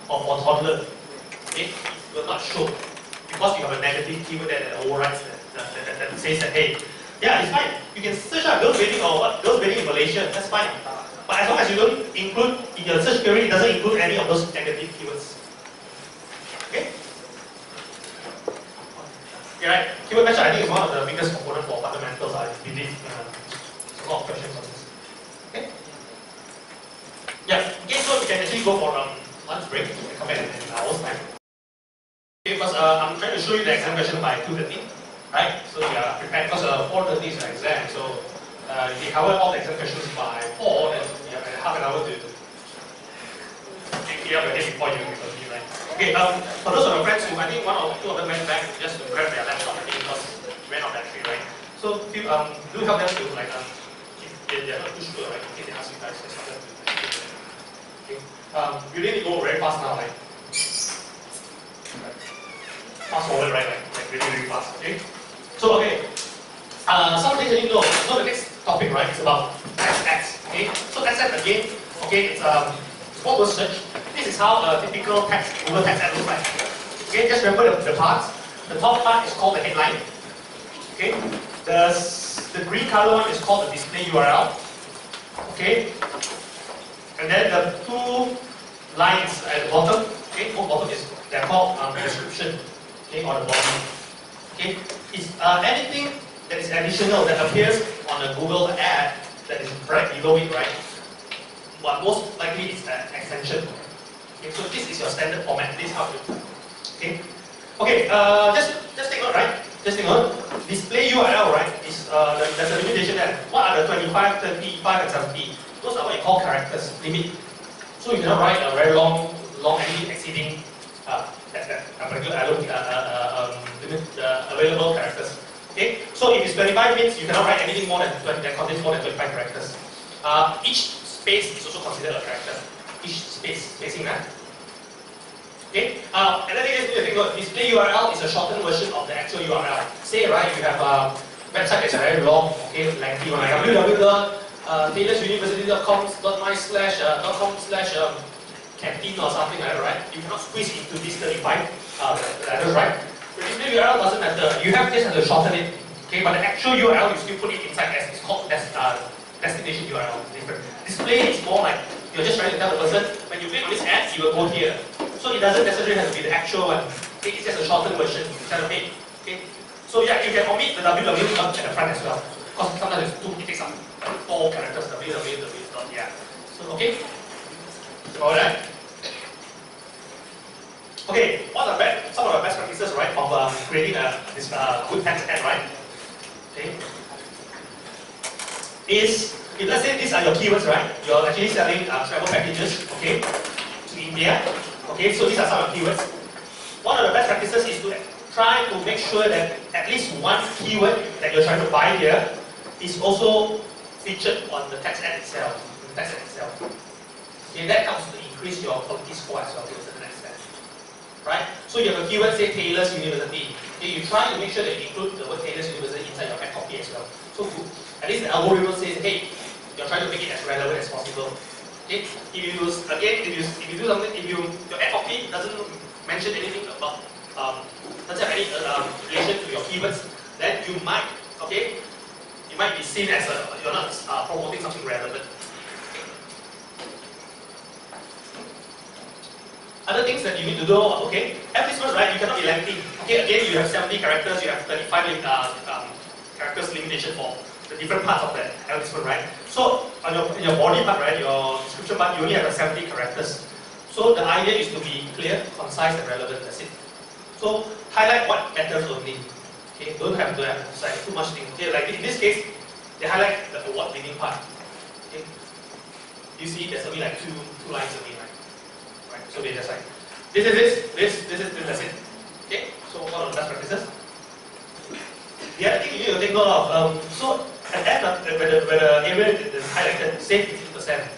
or for toddler, okay, it will not show because you have a negative keyword that overrides that says that, hey, yeah, it's fine. You can search out girls bathing or what, girls bathing in Malaysia, that's fine. But as long as you don't include in your search query, it doesn't include any of those negative keywords. Okay? Yeah, right. Keyword match I think is one of the biggest components for fundamentals. I believe there's a lot of questions on this. Okay? Yeah. Okay, so we can actually go for lunch break. We can come back in an hour's time. Okay, because I'm trying to show you the exam question by 2:30, right? So you are prepared because 4:30 is an exam. So if you cover all the exam questions by 4, then you have half an hour to clear up your head before you continue, right? Okay, for those of your friends who, I think one or two of them went back just to grab their laptop because it ran out of battery, right? So do help them to, like, if they're not too sure, right? In case they ask you guys, just help them to, okay. You really go very fast now, right? Fast forward, right? Like really, really fast, okay? So, okay. Some things that you know. So the next topic, right, is about text, okay? So text ad again, okay, it's four-word search. This is how a typical text, Google text ad looks like. Okay, just remember the parts. The top part is called the headline. Okay, the green color one is called the display URL. Okay, and then the two lines at the bottom. Okay, both bottom is they're called the description. Okay, or the body. Okay, it's anything that is additional that appears on a Google ad that is right below it, right? But most likely it's an extension. Okay, so this is your standard format. This is how it looks. Okay. Okay. Just take note, right? Just take note. Display URL, right? Is there's a limitation there. What are the 25, 35, and 70? Those are what you call characters limit. So you cannot write a very long anything exceeding that particular limit available characters. Okay. So if it's 25 means you cannot write anything more than that contains more than 25 characters. Each space is also considered a character. Each spacing that. Okay. Another thing is to think about display URL is a shortened version of the actual URL. Say, right, you have a website that's very long, okay, lengthy one, like www.taylorsuniversity.com/canteen or something like that, right? You cannot squeeze into these 35 letters, right? The display URL doesn't matter. You just have to shorten it. Okay, but the actual URL you still put it inside as it's called destination URL. Different. Display is more like you're just trying to tell the person when you click on this ad, you will go here. So it doesn't necessarily have to be the actual one. Okay, it's just a shortened version instead of it. Okay. So yeah, you can omit the www at the front as well. Because sometimes it takes up 4 characters, www. Yeah. So okay. Alright. Okay, what are some of the best practices, right, of creating this good text ad, right? Okay. If let's say these are your keywords, right? You're actually selling travel packages, okay, to India. Okay, so these are some of the keywords. One of the best practices is to try to make sure that at least one keyword that you're trying to buy here is also featured on the text ad itself. Okay, that helps to increase your quality score as well to a certain extent. Right? So you have a keyword, say Taylor's University. Okay, you try to make sure that you include the word Taylor's University inside your ad copy as well. So at least the algorithm says, hey, you're trying to make it as relevant as possible. Okay? If you do something, if your ad copy doesn't mention anything about, doesn't have any relation to your keywords, then you might, okay, you might be seen as you're not promoting something relevant. Other things that you need to do, okay, advertisements, right, you cannot be lengthy. Okay, again, you have 70 characters, you have 35 characters limitation for the different parts of the advertisement, right? So, on your body part, right, your description part, you only have 70 characters. So, the idea is to be clear, concise, and relevant, that's it. So, highlight what matters only. Okay, don't have to emphasize too much things. Okay, like in this case, they highlight the award-winning part. Okay, you see, there's only like two lines only, right? So they just like, this is that's it. Okay, so one of the best practices. The other thing you need to take note of, so at the end, where the area is highlighted, say 15%.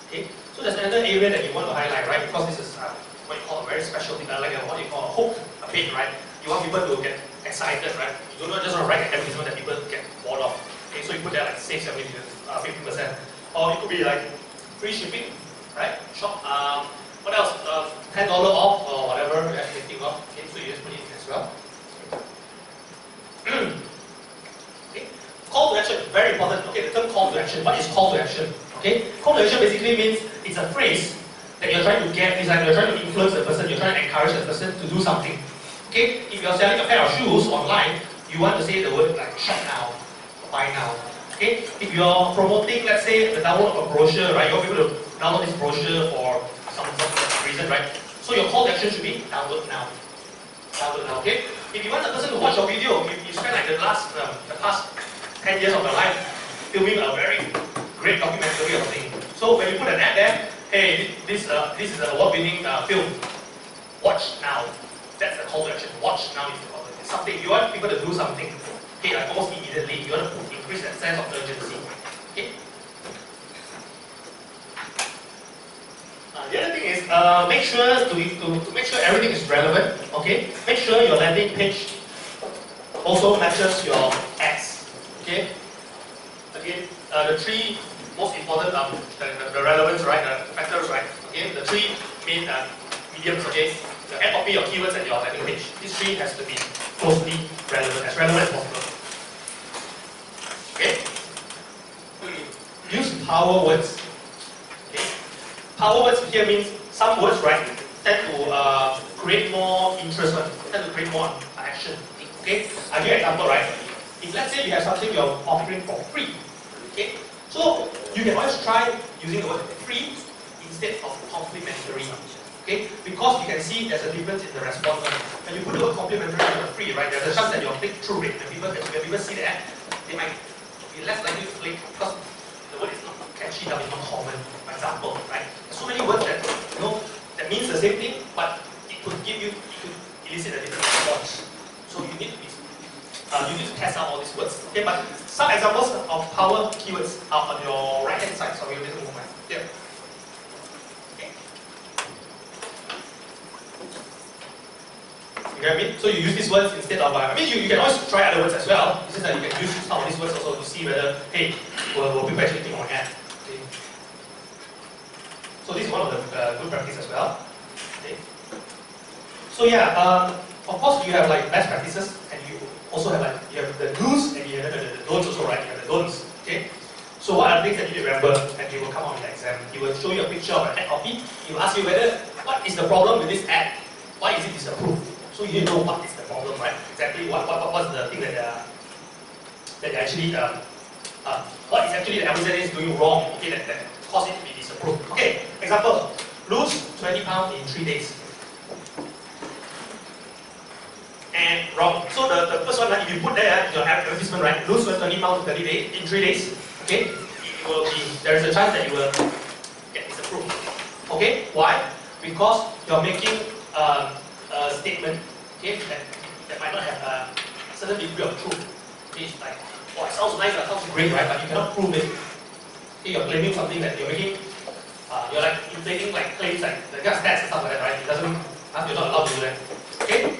Okay, so there's another area that you want to highlight, right? Because this is what you call a very special thing, like what you call a hook, a bait, right? You want people to get excited, right? You don't just want to write an advertisement that people get bored of. Okay, so you put there like save 50%. Or it could be like free shipping, right? Shop, what else? $10 off or whatever you actually think of. Okay, so you just put it in as well. Okay. Call to action, very important. Okay, the term call to action. What is call to action? Okay, call to action basically means it's a phrase that you're trying to get, it's like you're trying to influence the person, you're trying to encourage the person to do something. Okay, if you're selling a pair of shoes online, you want to say the word like shop now, or buy now. Okay, if you're promoting, let's say, the download of a brochure, right, you want people to download this brochure for some reason, right? So your call to action should be download now. Download now, okay? If you want the person to watch your video, you spend like the past 10 years of your life filming a very great documentary or thing. So when you put an ad there, hey, this is an award-winning film. Watch now. That's the call to action. Watch now is the call to action. Something you want people to do something. Okay, like almost immediately. You want to increase that sense of urgency. Okay. The other thing is make sure to make sure everything is relevant. Okay. Make sure your landing page also matches your ads. Okay. Again, the three most important the relevance, right? The factors, right? Okay. The three main mediums. Okay. The ad copy, your keywords, and your landing page. These three has to be closely relevant, as possible. Okay. Use power words. Okay. Power words here means some words, right, tend to create more interest, tend to create more action. Okay. I'll give you an example, right? If let's say you have something you're offering for free, okay, so you can always try using the word free instead of complimentary. Okay, because you can see there's a difference in the response. When you put the word complimentary and free, right, there's a chance that your click-through rate, when people see that, they might be less likely to click because the word is not catchy enough, it's not common. For example, right? There's so many words that that means the same thing, but it could elicit a different response. So you need to test out all these words. Okay, but some examples of power keywords are on your right-hand side. So we'll just move on. Yeah. You get what I mean? So you use these words instead of, you can always try other words as well. It's just that you can use some of these words also to see whether, hey, will people actually think on ad? Okay. So this is one of the good practice as well. Okay. So yeah, of course you have like best practices, and you also have like, you have the do's and you have the don'ts also, right? You have the don'ts. Okay. So what are the things that you need to remember, and they will come out in the exam? He will show you a picture of an ad copy. He will ask you whether, what is the problem with this ad? Why is it disapproved? So you know what is the problem, right? Exactly what's the thing that they actually what is actually the adversary is doing wrong, okay, that caused it to be disapproved. Okay, example, lose 20 pounds in 3 days. And wrong. So the first one, if you put there your advertisement, right, lose 20 pounds in 3 days, okay, it will be, there is a chance that you will get disapproved. Okay, why? Because you're making a statement, okay, that might not have a certain degree of truth. Okay, it's like, oh, it sounds nice, it sounds great, right? But you cannot prove it. Okay, you're claiming something that you're making, you're like inflating like claims like the gas tax and stuff like that, right? It doesn't, you're not allowed to do that. Okay?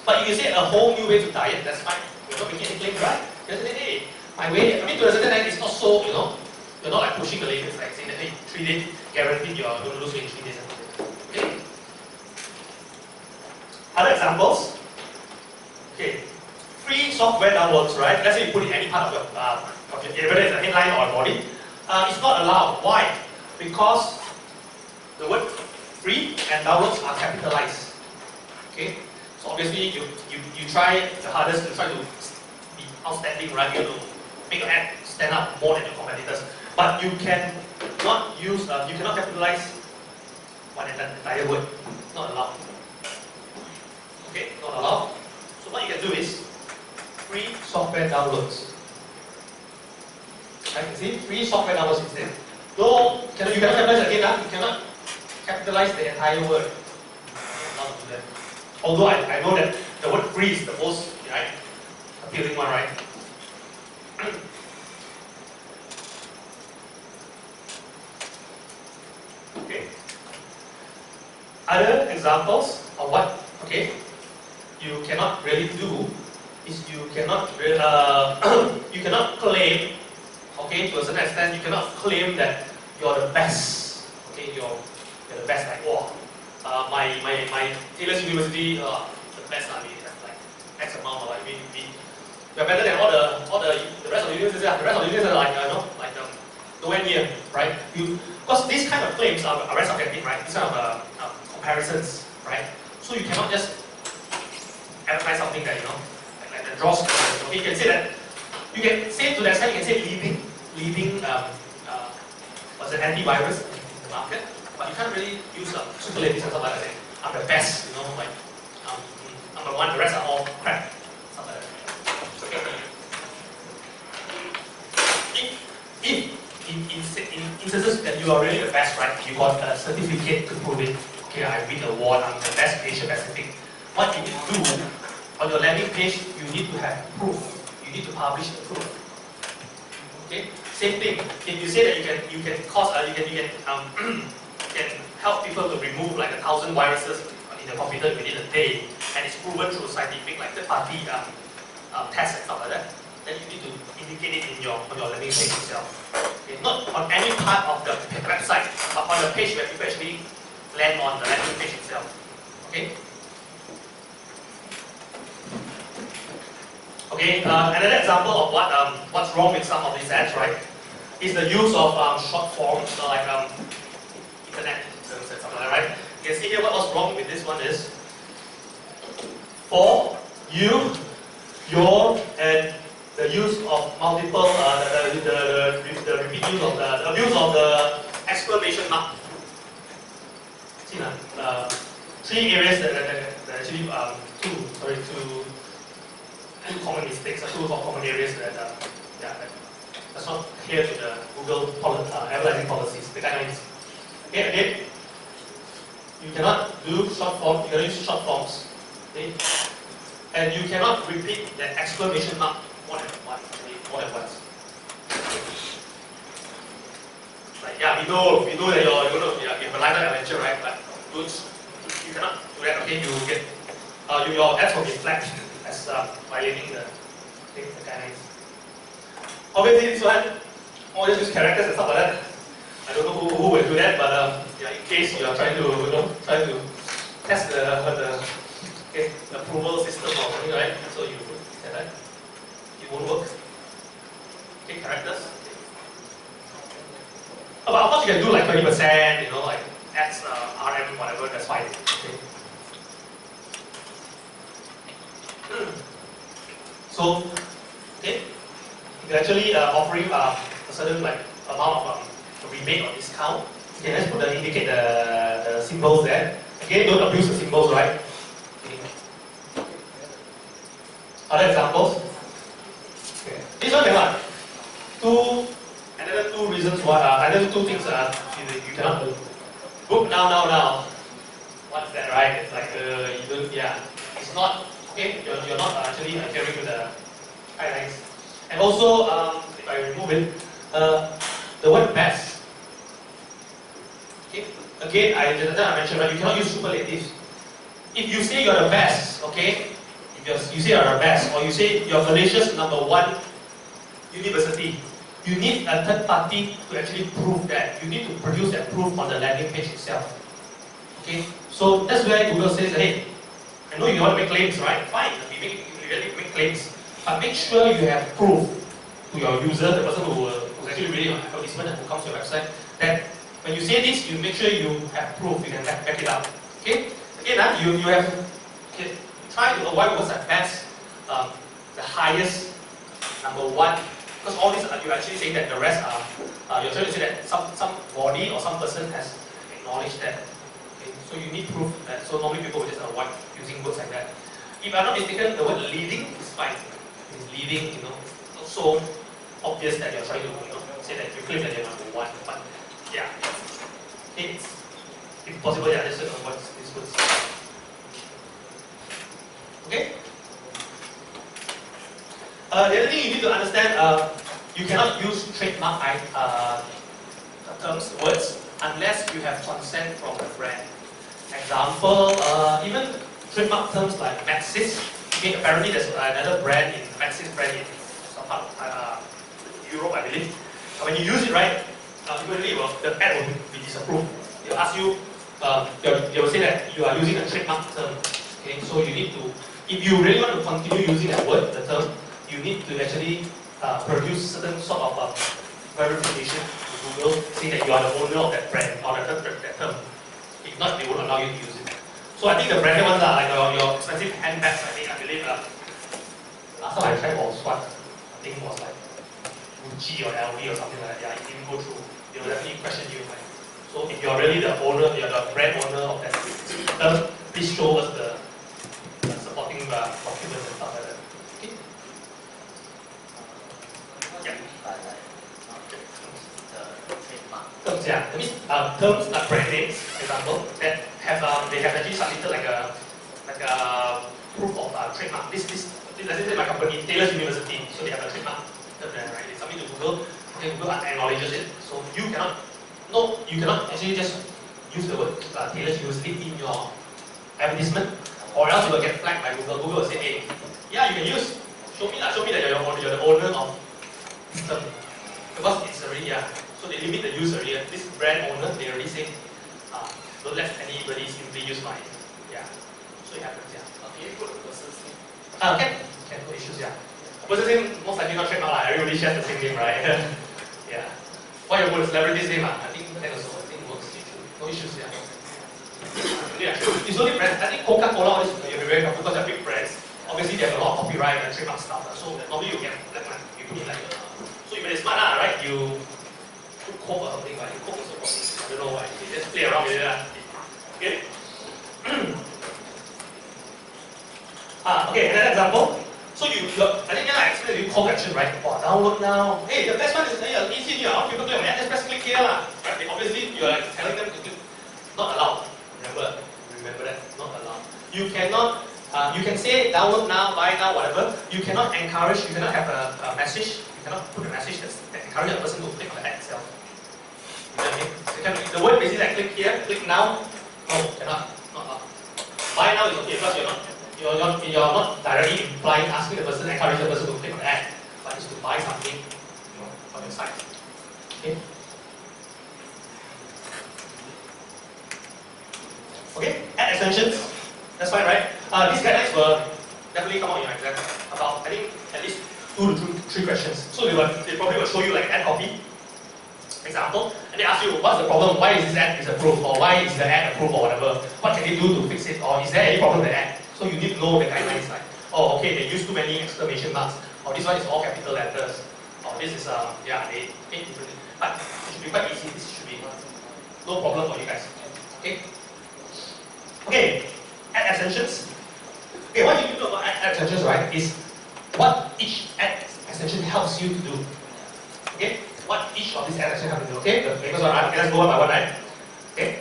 But if you say a whole new way to diet, that's fine. You're not making any claims, right? Just say, hey, my way, to a certain extent, it's not so, you're not like pushing the limits, like saying that, hey, 3 days, guaranteed you're going to lose weight in 3 days. Okay? Other examples, okay, free software downloads, right? Let's say you put in any part of your, whether it's a headline or a body, it's not allowed. Why? Because the word free and downloads are capitalized. Okay, so obviously you try the hardest to try to be outstanding, right? You have to make your ad stand out more than your competitors, but you cannot use, you cannot capitalize one entire word. It's not allowed. Okay, not allowed. So what you can do is free software downloads. I can see free software downloads instead. Though you cannot capitalize again, you cannot capitalize the entire word. Not do that. Although I know that the word free is the most appealing one, right? Okay. Other examples of what, okay, you cannot really do is you cannot you cannot claim, okay, to a certain extent, you cannot claim that you're the best, okay, you're the best, like, wow, my Taylor's University, the best, I mean, like X amount, or like you're better than all the rest of the universities. The rest of the universities are like, like nowhere near, right? Because these kind of claims are very subjective, right? These kind of comparisons, right? So you cannot just advertise something that, like the draws. Okay, you can say that, you can say to that extent, you can say leading what's an antivirus in the market, but you can't really use superlatives and stuff like that. I'm the best, like I'm the one, the rest are all crap, stuff like that. If in instances that you are really the best, right, you got a certificate to prove it, okay, I win the award, I'm the best Asia Pacific, what you need to do on your landing page, you need to have proof. You need to publish the proof. Okay? Same thing. If you say that you can help people to remove like 1,000 viruses in the computer within a day, and it's proven through scientific, like third-party tests and stuff like that, then you need to indicate it on your landing page itself. Okay? Not on any part of the website, but on the page where people actually land on the landing page itself. Okay? Okay, another example of what's wrong with some of these ads, right, is the use of short forms, like internet terms and something like that, right? You can see here what's wrong with this one is for, you, your, and the use of multiple, the repeat use of the abuse of the exclamation mark. See now, three areas that actually two common mistakes, two common areas that that's not clear to the Google advertising policies, the guidelines. Okay, again, you cannot do short form, you cannot use short forms, okay? And you cannot repeat the exclamation mark more than once. Like, yeah, we know that you have a lifetime adventure, right? But you cannot do that. Okay, you get your ads will be flagged as violating the guidelines. Obviously, this one, just use characters and stuff like that. I don't know who will do that, but yeah, in case you are trying to test the approval system or something, right? So you say that it won't work. Okay, characters. But of course, you can do like 20%, like X, RM, whatever. That's fine. Okay. So, okay, if you're actually offering a certain like amount of rebate or discount, you can just indicate the symbols there. Again, don't abuse the symbols, right? Okay. Other examples? Okay. This one cannot. Another two reasons why, another two things you cannot do. Book now. What's that, right? It's like you don't, yeah, it's not. Okay, you're not actually adhering to the guidelines. And also, if I remove it, the word best. Okay, again, I mentioned that you cannot use superlatives. If you say you're the best, okay, if you say you're the best, or you say you're Malaysia's #1 university, you need a third party to actually prove that. You need to produce that proof on the landing page itself. Okay, so that's where Google says, hey, I know you want to make claims, right? Fine, you really make claims, but make sure you have proof to your user, the person who's actually reading your advertisement and who comes to your website, that when you say this, you make sure you have proof, you can back it up. Okay? Again, you have try to avoid what's the best, the highest, #1, because all these you're actually saying that the rest are you're trying to say that some body or some person has acknowledged that. So you need proof that, so normally people will just avoid using words like that. If I'm not mistaken, the word leading is fine. It's leading, it's not so obvious that you're trying to, say that you claim that you're #1, but yeah. It's if possible, yeah, just avoid these words. Okay? The other thing you need to understand, you cannot use trademark terms, words, unless you have consent from the brand. Example, even trademark terms like Maxis. Okay, apparently there's another brand in Maxis brand in some part of Europe, I believe. When you use it, right, immediately the ad will be disapproved. They'll ask you, they will say that you are using a trademark term. Okay, so you need to, if you really want to continue using that word, the term, you need to actually produce certain sort of verification to Google, saying that you are the owner of that brand or that term. If not, they won't allow you to use it. So I think the branded ones are like your expensive handbags. I believe last time I tried was what? I think it was like Gucci or LV or something like that. Yeah, it didn't go through. They will definitely question you. Right? So if you're really the owner, you're the brand owner of that term, please show us the supporting documents and stuff like that. Okay? Terms, yeah. That means terms like brand names, for example, that have they have actually submitted like a proof of trademark. This let's say my company, Taylor's University, so they have a trademark term there, right? They submit to Google, okay, Google acknowledges it. So you cannot actually just use the word Taylor's University in your advertisement, or else you will get flagged by Google. Google will say, hey, yeah, you can use. Show me that you're the owner of this term, because it's already So they limit the use already. This brand owner, they already say, don't let anybody simply use mine. Yeah. So it happens, yeah. Okay, put the person's name. Can put issues, yeah. Person's name, most likely not trademark, everybody shares the same name, right? Yeah. Why you put a celebrity's name? I think that also works. No issues, yeah. Yeah, it's only brands. I think Coca-Cola, you'll be very careful because they're big brands. Obviously, they have a lot of copyright and trademark stuff. So normally you get that one. You need like, so if you're smart, right? You Coke or something, right? Coke is I don't know why. You just play around with it. Okay? Okay, another example. So I think I explained to you call to action, right? Download now. Hey, the best one is easy here. People click on that, just press click here. Right? Obviously, you're like telling them to click. Not allowed. Remember that. Not allowed. You cannot, you can say download now, buy now, whatever. You cannot encourage, you cannot have a message. You cannot put a message that encourages a person to click on the ad itself. The word basically like click here, click now. No, cannot. Not allowed. Buy now is okay because you're not directly implying, asking the person, encouraging the person to click on the ad, but it's to buy something, from your site. Okay. Okay. Ad extensions. That's fine, right? These guidelines will definitely come out in your exam. About I think at least 2 to 3 questions. So they probably will show you like an ad copy. Example, and they ask you what's the problem, why is this ad disapproved, or why is the ad approved, or whatever, what can they do to fix it, or is there any problem with the ad? So you need to know the guidelines like, oh okay, they use too many exclamation marks, or this one is all capital letters, or this is, they paint differently. But it should be quite easy, this should be no problem for you guys. Okay? Okay, ad extensions. Okay, what you need to know about ad extensions, right, is what each ad extension helps you to do. Okay? What each of these ad extensions have to do, okay? The famous one, right? Okay, let's go one by one, right? Okay?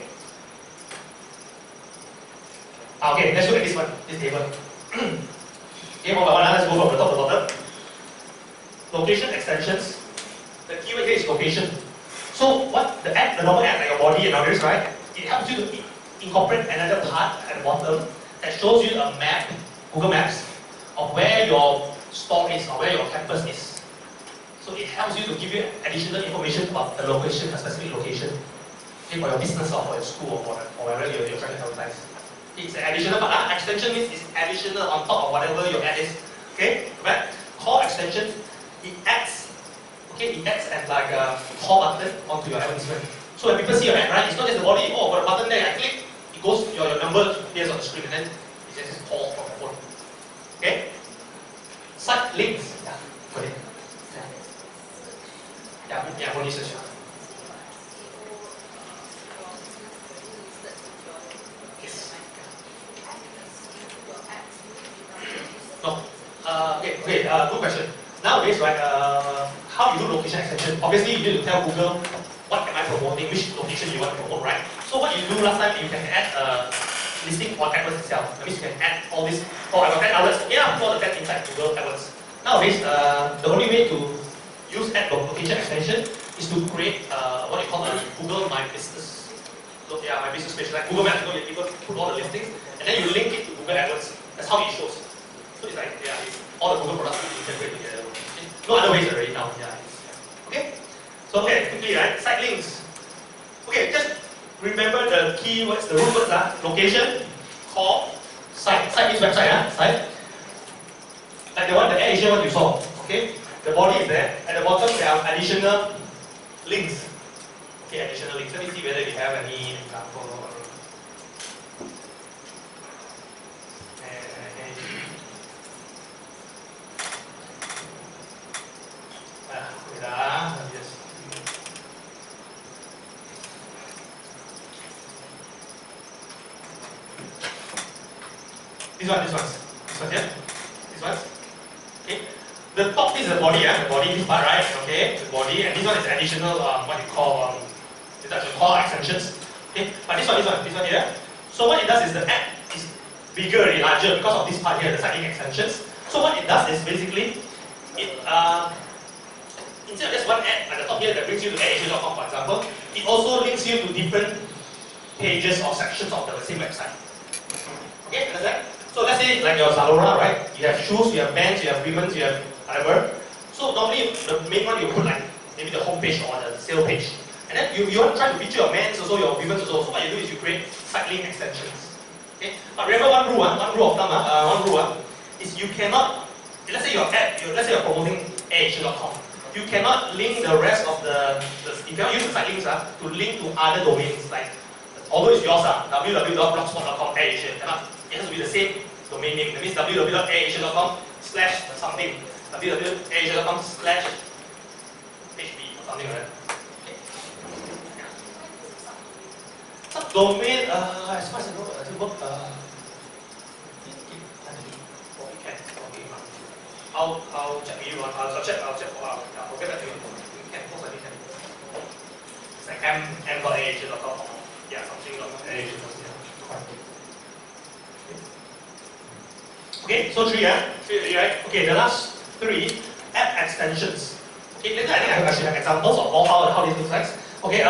Okay, let's look at this one, this table. Okay, one by one, let's go from the top to the bottom. Location extensions. The keyword here is location. So what the normal ad, like your body and all this, right? It helps you to incorporate another part at the bottom that shows you a map, Google Maps, of where your store is or where your campus is. So it helps you to give you additional information about the location, a specific location, okay, for your business or for your school or whatever you're trying to advertise. It's an additional, but extension means it's additional on top of whatever your ad is. Okay, right? Call extension, it adds as like a call button onto your advertisement. So when people see your ad, right, it's not just the body. Oh, got a button there, I click, it goes, your number appears on the screen, and then it says call from the phone. Okay? Site links. Yeah, go ahead. Yeah, only search. Yes. No. Okay, good question. Nowadays, right, how you do location extension? Obviously, you need to tell Google what am I promoting, which location you want to promote, right? So what you do last time, you can add a listing for AdWords itself. That means you can add all this, I've got 10 outlets. Yeah, put all the 10 inside Google AdWords. Nowadays, the only way to use ad location extension is to create what you call a Google My Business. So yeah, my business page, like Google Maps, you know, people put all the listings, and then you link it to Google AdWords. That's how it shows. So it's like, yeah, it's all the Google products integrate together. Okay? No other ways already now. Yeah. Okay? So okay, quickly, right? Site links. Okay, just remember the keywords, the root words are location, call, site. Site means website, site. Like the one, the AirAsia one you saw. Okay? The body is there. At the bottom there are additional links. Okay, additional links. Let me see whether we have any example. Yes. This one here. This one. Okay. The top is the body, the body, this part, right? Okay, the body, and this one is additional, what you call, it's actually call extensions. Okay, but this one here. So what it does is the app is bigger and larger because of this part here, the site link extensions. So what it does is basically, it instead of just one ad at the top here that brings you to AirAsia.com, for example, it also links you to different pages or sections of the same website. Okay, understand? So let's say like your Zalora, right? You have shoes, you have bands, you have women's, you have whatever. So normally the main one you put like maybe the home page or the sale page. And then you want to try to feature your men's also, your women's also. So what you do is you create site link extensions. Okay? But remember one rule of thumb, is you cannot, let's say your app, let's say you're promoting AirAsia.com. You cannot link the rest of you cannot use the site links to link to other domains. Like, although it's yours, www.blogspot.com AirAsia. It has to be the same domain name. That means www.airasia.com/something. www.airasia.com/hb or something like that. Okay. Some domain, as far as I know, it work. I'll check with you. I'll check. I'll get back to you. Can post anything. It's like m.airasia.com. Yeah, something like AirAsia.com. Okay, so three, right? Okay, the last three, app extensions. Okay, later I think I should have examples of how this looks like. Okay,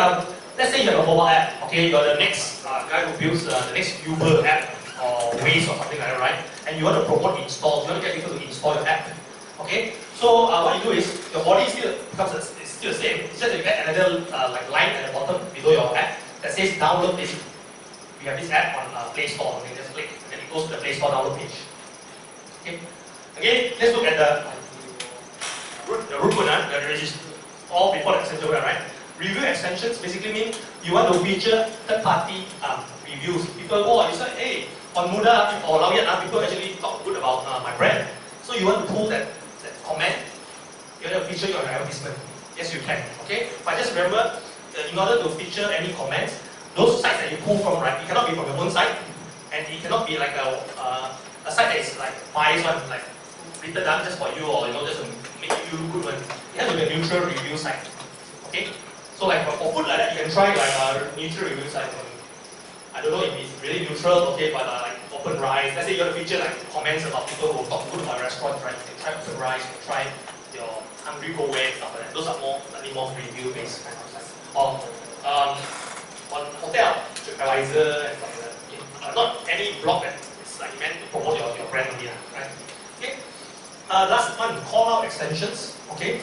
let's say you have a mobile app. Okay, you're the next guy who builds the next Uber app or Waze or something like that, right? And you want to promote installs. You want to get people to install your app. Okay, so what you do is your body still becomes it's still the same. It's just that you get another like line at the bottom below your app that says download this. We have this app on Play Store. Okay, just click and then it goes to the Play Store download page. Okay. Again, let's look at the root one, all before the extension, right? Review extensions basically mean you want to feature third-party reviews. People, you say, hey, on Muda or Laoyat, people actually talk good about my brand. So you want to pull that comment, you want to feature your advertisement. Yes, you can. Okay, but just remember, in order to feature any comments, those sites that you pull from, right, it cannot be from your own site, and it cannot be like a site that is like biased one, like written down just for you or just to make you look good one. It has to be a neutral review site. Okay? So like for food like that, you can try like a neutral review site. I don't know if it's really neutral, okay, but like OpenRice. Let's say you want to feature like comments about people who talk good about restaurants, right? You can try OpenRice, you can try your Hungry Go Where, stuff like that. Those are slightly more review based kind of sites. Or on hotel, TripAdvisor and stuff like that. Okay? Not any blog that like meant to promote your brand only, right? Okay. Last one, call out extensions. Okay.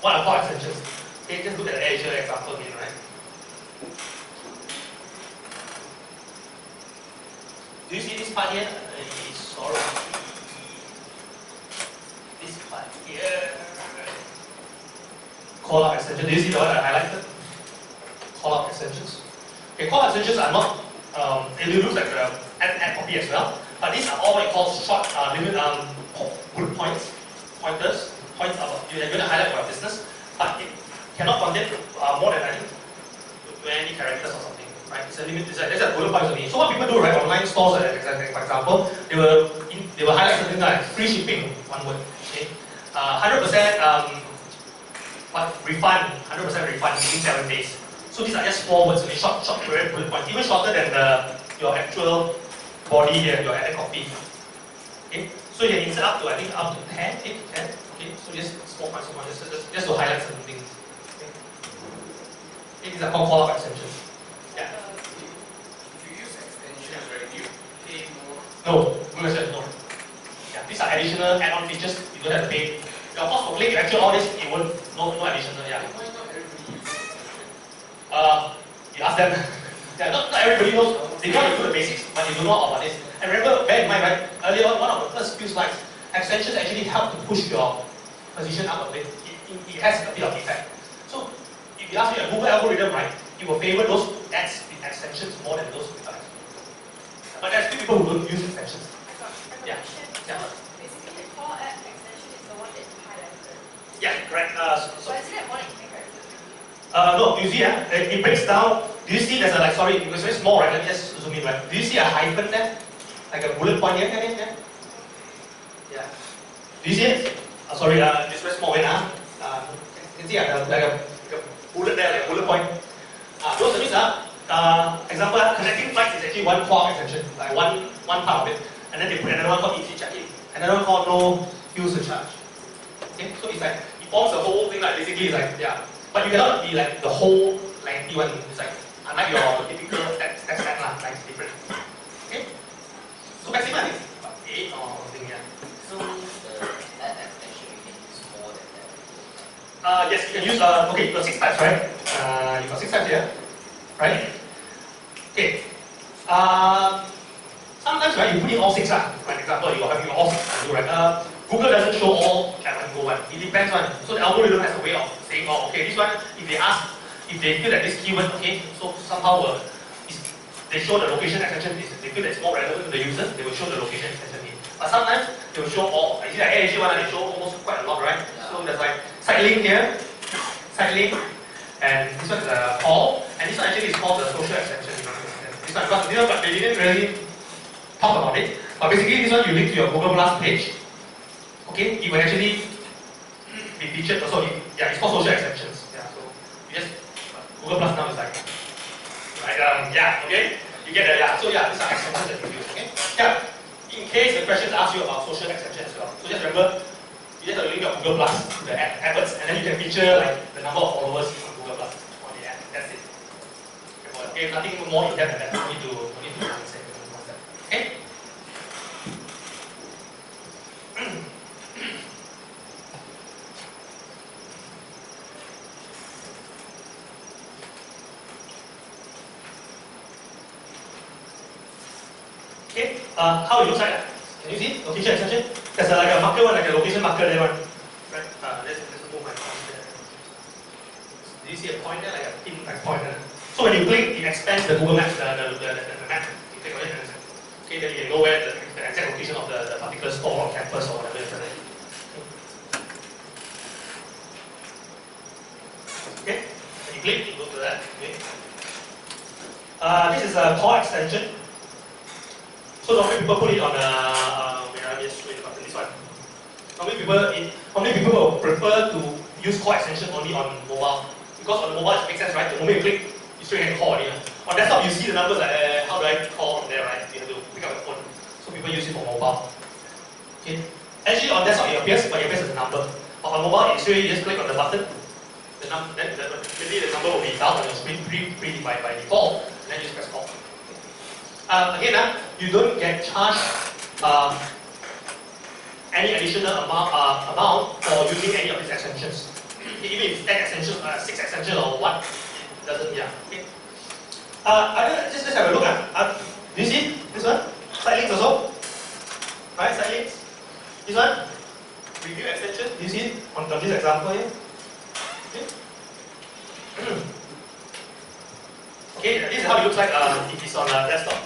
What are call extensions? Okay, just look at the AirAsia example here, right? Do you see this part here? Sorry. This part here. Call out extension. Do you see the one I highlighted? Call out extensions. Okay, call out extensions are not. It looks like ad copy as well, but these are all what you call short, bullet points, pointers about you're going to highlight for your business, but it cannot contain more than 20 characters or something, right? It's a limit. It's a bullet points only. So what people do, right? Online stores, for example, they will highlight something like free shipping, one word. Okay, 100% refund, 100% refund within 7 days. So these are just 4 words, only short, very bullet points, even shorter than your actual body here, your ad copy. Okay, so you can insert up to 10, 8 to 10. Okay, so just small points, just to highlight certain things. Okay, these are called call-out extensions. Yeah. No, good question, no. Yeah, these are additional add-on features, you don't have to pay. Yeah, of course, for click lecture, all this, it won't, no additional, yeah. Why not everybody uses extension? You ask them. Yeah, not everybody knows. They know how to do the basics, but they don't know about this. And remember, bear in mind, right, earlier on, one of the first few slides, extensions actually help to push your position up a bit. It has a bit of effect. So, if you ask me a Google algorithm, right, it will favor those ads with extensions more than those without extensions. But there's still people who don't use extensions. Yeah. Yeah. Basically, the core app extension is the one that you highlighted. Yeah, correct. So isn't it more than characters? No, you see, it breaks down. Do you see there's a, like, sorry, because it's very small, right? Let me just zoom in, right? Do you see a hyphen there? Like a bullet point here, yeah? Yeah. Do you see it? Sorry, it's very small, you can see like a bullet there, like a bullet point. Those means, example, connecting flights is actually one core extension, like one part of it. And then they put another one called easy check-in, another one called no fuel surcharge. Okay, so it's like, it forms the whole thing, like, basically, it's like, yeah. But you cannot be like the whole lengthy one. It's like, unlike your typical text stack, like it's different. Okay? So maximum is about 8 or something, yeah. So the app extension we can use more than that. Yes, you can use, okay, you've got 6 types, right? You've got 6 types here, right? Okay. Sometimes, right, you put in all 6, for example, you're having all 6 to do, right? Google doesn't show all at one go one. It depends on, so the algorithm has a way of saying, oh, okay, this one, if they feel that this keyword, okay, so somehow they show the location extension, they feel that it's more relevant to the user, they will show the location extension here. But sometimes they will show all, you see the AHA one, they show almost quite a lot, right? So there's like side link here, side link, and this one is a call, and this one actually is called the social extension. This one, but they didn't really talk about it. But basically, this one you link to your Google Plus page. Okay, it will actually be featured also. Yeah, it's called social extensions. Yeah, so you just Google Plus now is like, right? Yeah, okay, you get that. Yeah, so yeah, these are extensions that you use. Okay, yeah. In case the questions ask you about social extensions as well, so just remember, you just have to link your Google Plus to the adverts, and then you can feature like the number of followers on Google Plus on the ad. That's it. Okay, nothing more to that than that. No need to say. Okay. Okay, how it looks like? Can you see? Location extension? There's like a marker one, like a location marker there one. Right? Let's move my mouse there. Do you see a point there, like a pin, like point there? So when you click, it expands the Google Maps, the map. You click on it, and okay, then you can know where the exact location of the particular store or campus or whatever it is. Okay, when you click, you go to that. Okay. This is a core extension. So normally people put it on this one. Normally people will prefer to use core extension only on mobile. Because on the mobile it makes sense, right? The moment you click, you straight can call it. On desktop you see the numbers like, how do I call from there, right? You have to pick up the phone. So people use it for mobile. Okay. Actually on desktop it appears, but it appears as a number. But on mobile it's straight, you just click on the button. Then the number will be down on your screen predefined by default, and then you just press call. Again, you don't get charged any additional amount for using any of these extensions. Even if it's 10 extensions, 6 extensions or what, it doesn't, yeah. Okay. Just let's have a look. Do you see this one? Side links also. Right, side links. This one, review extension. Do you see it on this example here? Okay. Okay, this is how it looks like if it's on a desktop.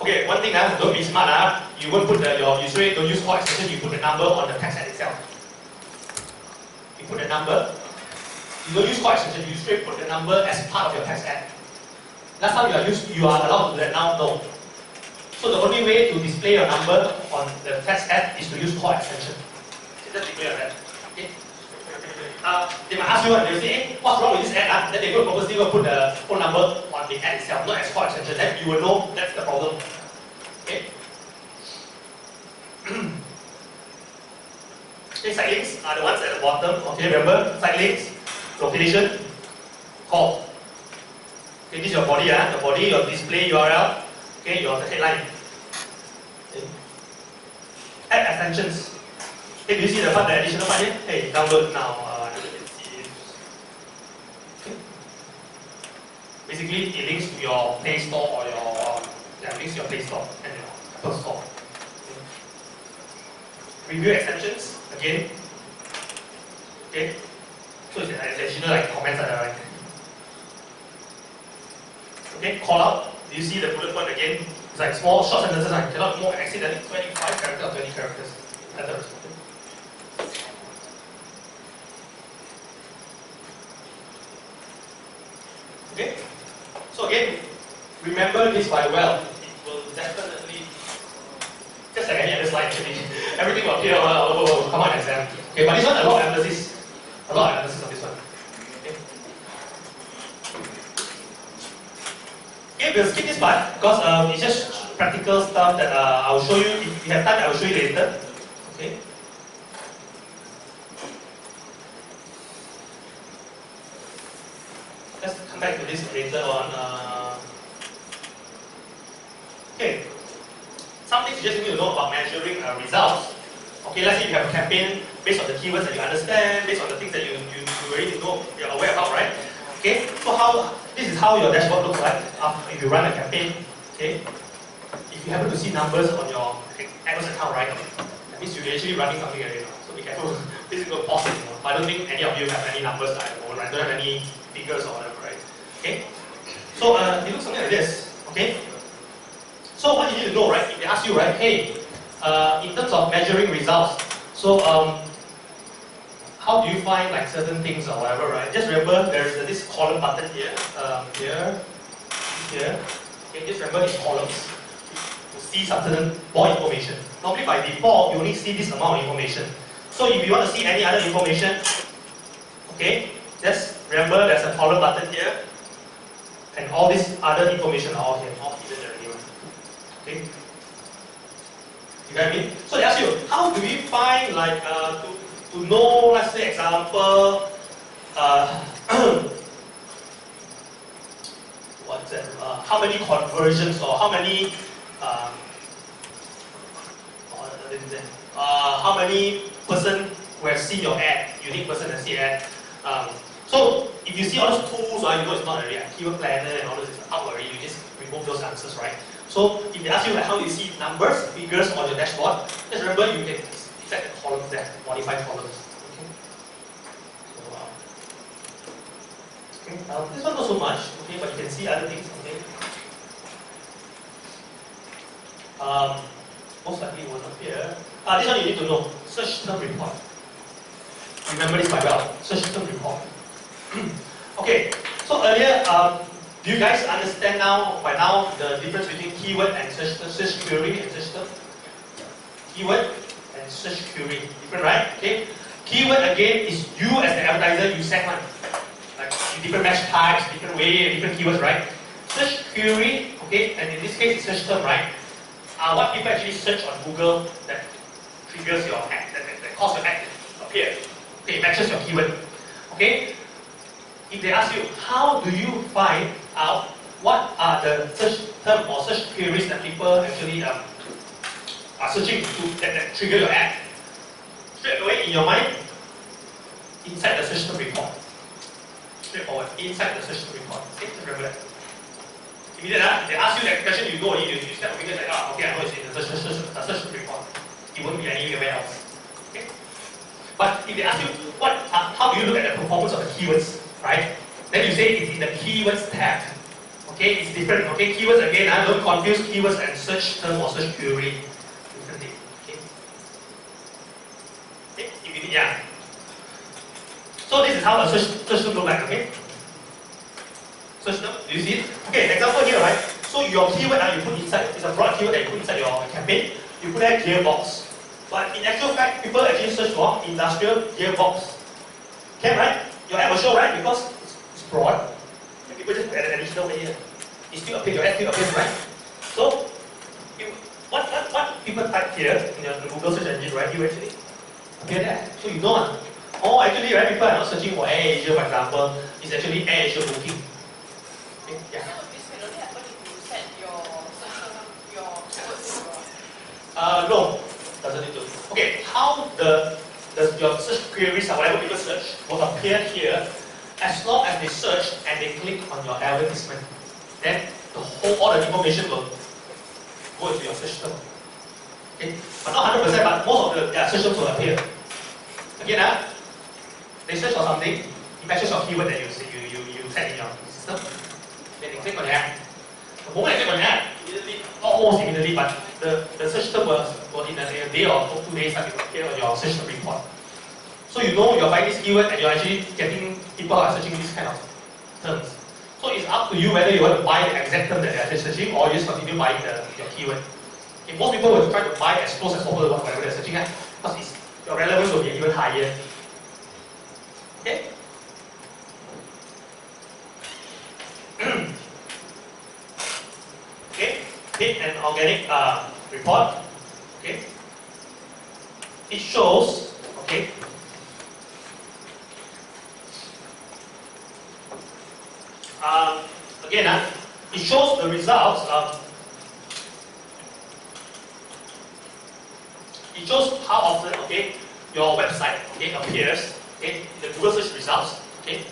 Okay, one thing, don't be smart. You won't put you straight don't use core extension, you put the number on the text ad itself. You put the number, you don't use core extension, you straight put the number as part of your text ad. Last time you are allowed to do that, now no. So the only way to display your number on the text ad is to use core extension. So just be clear on that. Okay? They might ask you, they will say, hey, what's wrong with this ad? Then they will purposely put the phone number on the ad itself, not as core extension. Then you will know that's the problem. Okay? Okay, side links are the ones at the bottom. Okay, remember, side links, location, call. Okay, this is your body, the body, your display URL, Okay, your headline. Okay. Add extensions. Okay, do you see the part, the additional part here? Hey, download now. Okay. Basically, it links to your Play Store or your links to your Play Store and your Apple Store. Okay. Review extensions again. Okay. So it's additional like comments are right. Okay, call out. Do you see the bullet point again? It's like small short sentences, right? Cannot more exceed than 25 characters or 20 characters. Letters. Okay? So again, remember this by well. It will definitely, just like any other slide actually, everything will appear, come on exam. Okay, but this one a lot of emphasis. A lot of emphasis on this one. Okay, we'll skip this part because it's just practical stuff that I'll show you. If you have time, I will show you later. Okay. Let's come back to this later on. Okay. Some things you just need to know about measuring results. Okay, let's say you have a campaign based on the keywords that you understand, based on the things that you already know, you're aware about, right? Okay, so this is how your dashboard looks like if you run a campaign. Okay, if you happen to see numbers on your AdWords account, right, that means you're actually running something already. So be careful. This is going to pause it. I don't think any of you have any numbers that I don't have any figures or whatever, right? Okay, so it looks something like this. Okay, so what you need to know, right? If they ask you, right, hey, in terms of measuring results, so how do you find like certain things or whatever, right? Just remember there's this column button here, here. Okay, just remember these columns to see some certain more information. Normally by default, you only see this amount of information. So if you want to see any other information, okay, just remember there's a column button here, and all this other information are all here, all hidden already. Okay. You get me? So they ask you, how do we find like to know, let's say example, what's that? How many conversions or how many how many person who have seen your ad, unique person has seen ad. So if you see all those tools, you know it's not already a keyword planner and all this is out already, you just remove those answers, right? So if they ask you like how do you see numbers, figures on your dashboard, just remember you can set the columns there, modify columns. Okay. So this one not so much, okay, but you can see other things, okay. Most likely it will appear. This one you need to know, search term report. Remember this quite well, search term report. Okay, so earlier, do you guys understand now, by now, the difference between keyword and search query and search term? Keyword and search query, different, right? Okay. Keyword again is you as the advertiser, you segment. Like different match types, different way, different keywords, right? Search query, okay, and in this case it's search term, right? What people actually search on Google that triggers your ad, that causes your ad to appear. Okay, it matches your keyword. Okay? If they ask you, how do you find out what are the search term or search queries that people actually are searching to that trigger your ad? Straight away in your mind, inside the search term report. Straightforward, inside the search term report. Okay, just remember that. Immediately, they ask you that question, you know you step over like, okay, I know it's in the search term report. It won't be anywhere else. Okay? But if they ask you, how do you look at the performance of the keywords, right? Then you say it's in the keywords tab. Okay, it's different. Okay, keywords again, don't confuse keywords and search term or search query. Different thing. Okay? Okay, yeah. So this is how a search term looks like, okay? Search term, do you see it? Okay, example here, right? So your keyword you put inside, it's a broad keyword that you put inside your campaign. You put there gearbox. But in actual fact, people actually search for industrial gearbox. Okay, right? Your ad will show, right? Because it's broad. And people just add an additional way here. It still appears, your ad still appears, right? So, what people type here in your Google search engine, right? You actually appear there. So you know, actually, right? People are not searching for AirAsia, for example. It's actually AirAsia booking. Okay, yeah. So this will only happen if you set your search term how your search queries or whatever people search will appear here as long as they search and they click on your advertisement. Then all the information will go into your system. Okay? But not 100%, but most of the systems will appear. Again, they search for something, it matches your keyword that you set in your system. Then they click on the ad. The moment they click on the ad, almost immediately, but the search term will in a day or 2 days that will appear on your search term report. So you know you're buying this keyword and you're actually getting people who are searching these kind of terms. So it's up to you whether you want to buy the exact term that they're searching or you just continue buying your keyword. Okay, most people will try to buy as close as possible to whatever they're searching at because your relevance will be even higher. Okay? Okay, paid and organic report. Okay, it shows. Okay. Again, it shows the results. It shows how often, okay, your website, okay, appears, okay, in the Google search results, okay,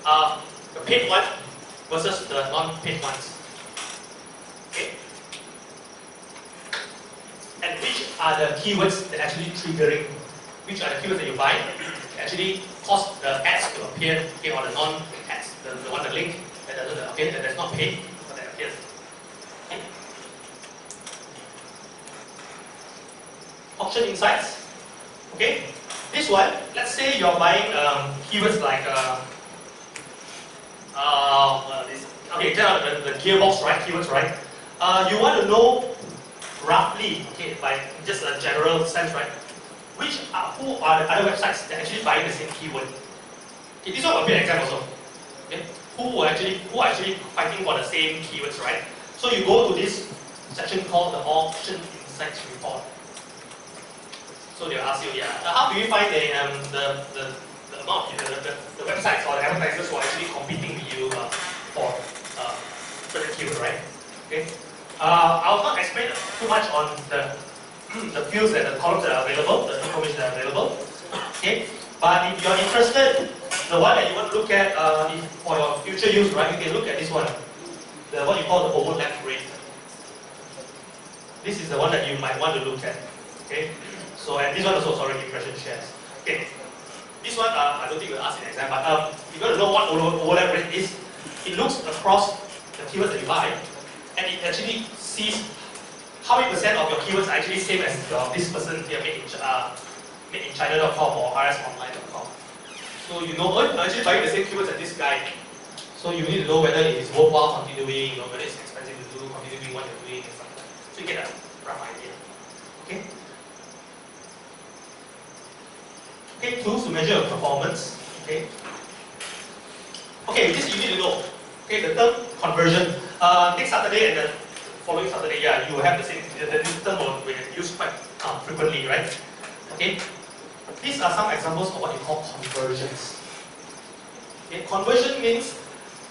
the paid one versus the non-paid ones, okay, and which are the keywords that actually triggering, which are the keywords that you buy that actually cause the ads to appear, okay, or the non-ads, the one, the link that doesn't appear, that's not paid, but that appears. Okay. Auction insights. Okay, this one, let's say you're buying keywords like okay, the gearbox, right? Keywords, right? You want to know roughly, okay, by just a general sense, right? Who are the other websites that actually buying the same keyword? Okay, this one will be an example also. Okay, who are actually fighting for the same keywords, right? So you go to this section called the auction insights report. So they'll ask you, how do you find the amount of the websites or the advertisers who are actually competing with you for certain keywords, right? Okay. I'll not explain too much on the fields and the columns that are available, the information that are available. Okay. But if you're interested, the one that you want to look at for your future use, right? You can look at this one, what you call the overlap rate. This is the one that you might want to look at. Okay. So, and this one also, sorry, impression shares. Okay. This one, I don't think we'll ask in exam, but you're going to know what overlap rate is. It looks across the keywords that you buy, and it actually sees how many percent of your keywords are actually same as this person here, made in China.com or rsonline.com. So you know, I'm actually buying the same keywords as this guy. So you need to know whether it is worthwhile continuing, whether it's expensive to do, continuing what you're doing, and stuff like that. So you get a rough idea. Okay? Okay, tools to measure your performance. Okay. Okay, this you need to know. Okay, the term conversion. Next Saturday and the following Saturday, you will have the same. This term will be used quite frequently, right? Okay. These are some examples of what you call conversions. Okay, conversion means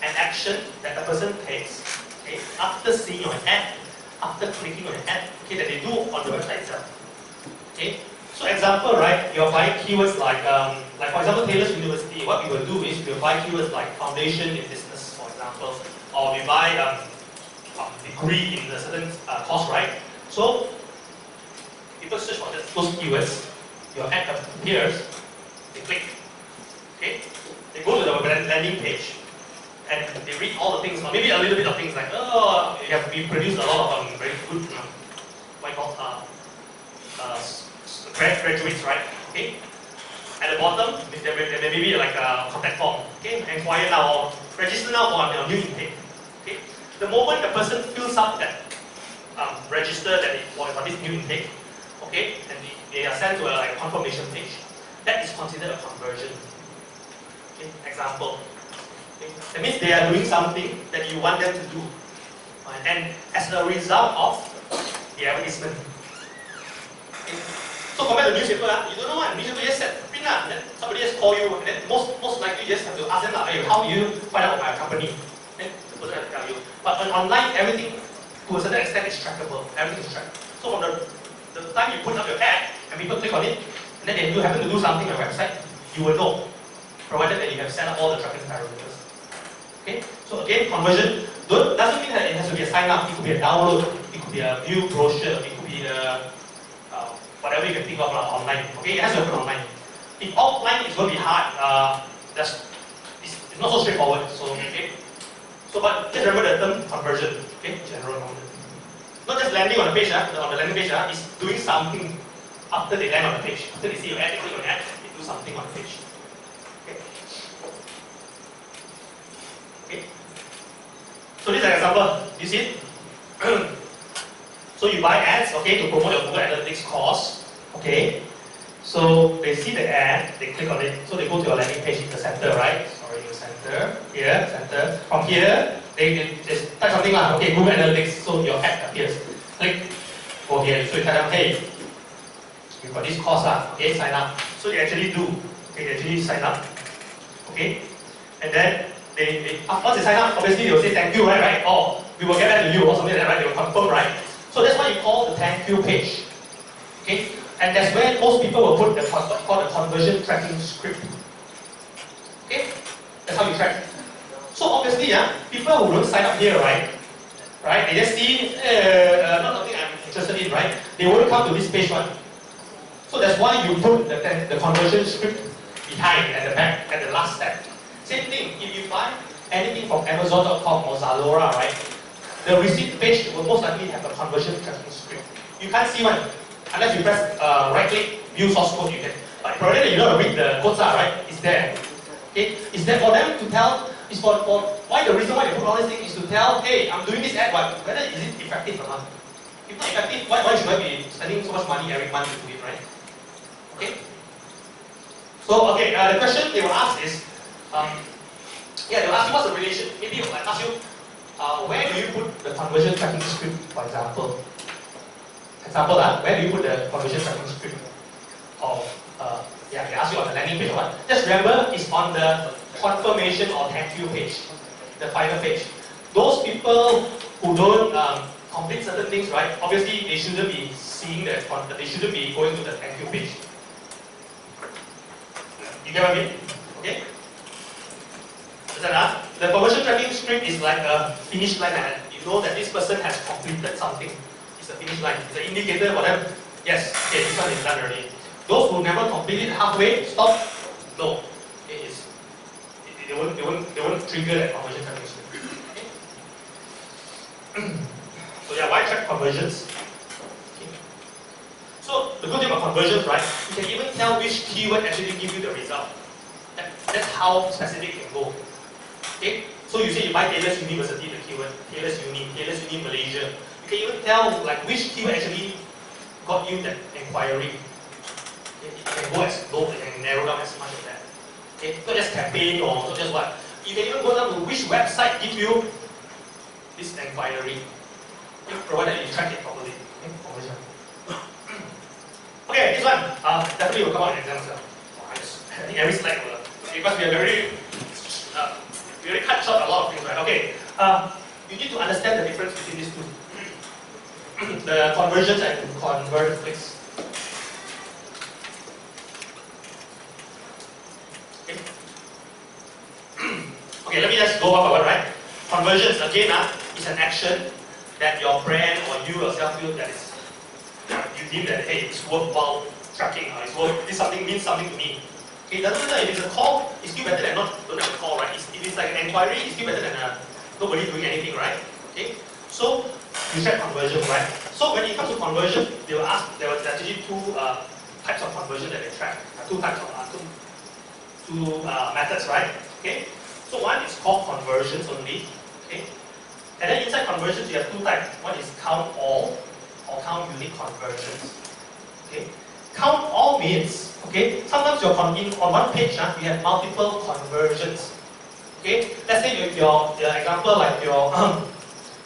an action that a person takes, okay, after seeing your ad, after clicking on an ad, okay, that they do on the website itself. Okay. So example, right, you're buying keywords like for example, Taylor's University, what we will do is we will buy keywords like foundation in business, for example, or we buy degree in a certain course, right? So people search for those keywords, your ad appears, they click, okay? They go to the landing page, and they read all the things, or maybe a little bit of things like, oh, we produced a lot of very good, what you call, graduates, right? Okay. At the bottom, there may be like a contact form. Okay, inquire now or register now for a new intake. Okay. The moment the person fills up that register for this new intake, okay, and they are sent to a confirmation page, that is considered a conversion. Okay. Example. Okay. That means they are doing something that you want them to do, and as a result of the advertisement. Okay. So compared to newspaper, you don't know what newspaper just said, print and then somebody just call you, and then most likely you just have to ask them, hey, how do you find out about my company? Then the person will tell you. But on online, everything to a certain extent is trackable. Everything is tracked. So from the time you put up your ad and people click on it, And then if you happen to do something on your website, you will know, provided that you have set up all the tracking parameters. Okay? So again, conversion doesn't mean that it has to be a sign up. It could be a download, it could be a view brochure, it could be a whatever you can think of online. Okay, it has to happen online. If offline is going to be hard, it's not so straightforward. So okay. So but just remember the term conversion. Okay, general knowledge. Not just landing on the page, on the landing page, is doing something after they land on the page. After they see your ad, they click on the ad, they do something on the page. Okay. Okay. So this is an example. You see it? So you buy ads, okay, to promote your Google Analytics course. Okay. So they see the ad, they click on it. So they go to your landing page in the center, right? Sorry, the center. Here, center. From here, they type something like, okay, Google Analytics, so your ad appears. Click, go here, so you tell them, hey, you've got this course, okay, sign up. So they actually do, okay, they actually sign up, okay, and then once they sign up, obviously they will say thank you, right, or we will get back to you, or something like that, right, they will confirm, right. So that's what you call the thank you page, okay, and that's where most people will put what's called the conversion tracking script, okay, that's how you track. So obviously, people who don't sign up here, right, they just see, not something I'm interested in, right, they won't come to this page one. So that's why you put the conversion script behind, at the back, at the last step. Same thing, if you buy anything from Amazon.com or Zalora, right, the receipt page will most likely have a conversion tracking script. You can't see one, unless you press right-click, view source code, you can. But provided you know how to read the codes, right, it's there. Okay, it's there for them to tell. It's for why the reason why they put all these things is to tell, hey, I'm doing this ad, but whether is it effective or not. If not effective, why should I be spending so much money every month to do it, right? Okay. So okay, the question they will ask is, they will ask you what's the relation. Maybe they will ask you, where do you put the conversion tracking script, for example? Where do you put the conversion tracking script? Or they ask you on the landing page or what? Just remember, it's on the confirmation or thank you page, the final page. Those people who don't complete certain things, right? Obviously, they shouldn't be seeing they shouldn't be going to the thank you page. You get what I mean? Okay. The conversion tracking script is like a finish line, and you know that this person has completed something. It's a finish line. It's an indicator for them. Yes, okay, this one is done already. Those who never completed halfway, stop. No, they won't trigger that conversion tracking script. Okay. So why track conversions? Okay. So the good thing about conversions, right? You can even tell which keyword actually give you the result. That's how specific it can go. Okay? So you say you buy Taylor's University, the keyword, Taylor's Uni Malaysia. You can even tell like which keyword actually got you that inquiry. Okay? It can go as low, it can narrow down as much as that. Okay? Not just campaign or not just what. You can even go down to which website give you this inquiry. Okay? Provided you track it properly. Okay? Conversion. Okay, this one definitely will come out in exams. I think every slide will, because we are very we already cut short a lot of things, right? Okay, you need to understand the difference between these two. The conversions and converted clicks. Okay. Okay, let me just go one by one, right? Conversions, again, is an action that your brand or you yourself feel that is, you deem that, hey, it's worthwhile tracking, this something means something to me. Okay, it doesn't matter if it's a call, it's still better than don't have a call, right? If it's like an inquiry, it's still better than nobody doing anything, right? Okay, so you track conversion, right? So when it comes to conversion, they will ask, there was actually two types of conversion that they track. Two types of two methods, right? Okay, so one is called conversions only. Okay, and then inside conversions you have two types. One is count all or count unique conversions. Okay, count all means, okay, sometimes you're on one page, you have multiple conversions. Okay, let's say your example, like your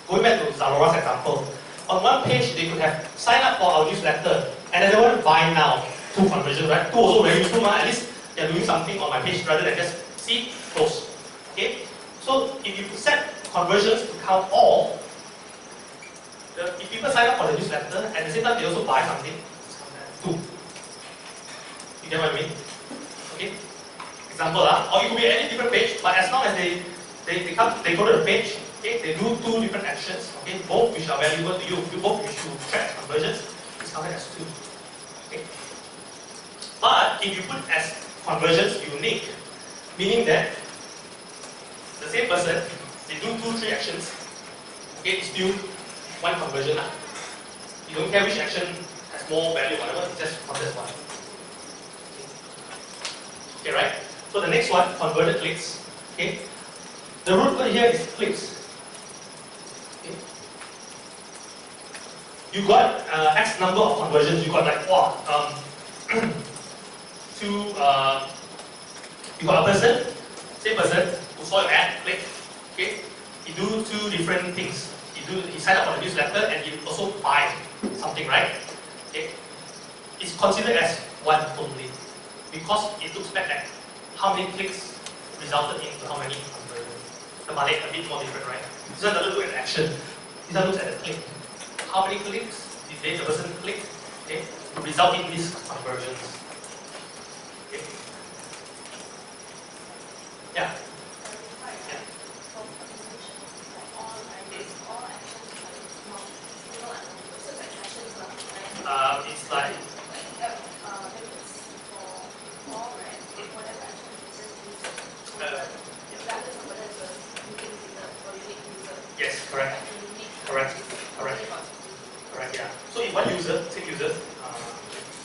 going back to Zalora's example. On one page, they could have sign up for our newsletter, and then they want to buy now. Two conversions, right? Two also very useful, at least they're doing something on my page rather than just see, close. Okay, so if you set conversions to count all, if people sign up for the newsletter, at the same time they also buy something, two. You get what I mean? Okay. Example, or it could be any different page, but as long as they go to the page, okay, they do two different actions, okay, both which are valuable to you, both which you track conversions, it's counted as two. Okay. But if you put as conversions unique, meaning that the same person, they do 2-3 actions, okay, it's still one conversion. You don't care which action has more value, whatever, it's just counted as one. Okay, right? So the next one, converted clicks. Okay. The root word here is clicks. Okay. You got X number of conversions. You got like you got a person, same person who saw your ad, click. Okay. He do 2 different things. He signed up for the newsletter and he also buy something, right? Okay. It's considered as one only because it looks back at how many clicks resulted into how many conversions. The Malay a bit more different, right? This one doesn't look at the action. This one looks at the click. How many clicks did the person click, okay, to result in these conversions? Okay. Yeah. It's like yes, correct, yeah. So if one user, same user,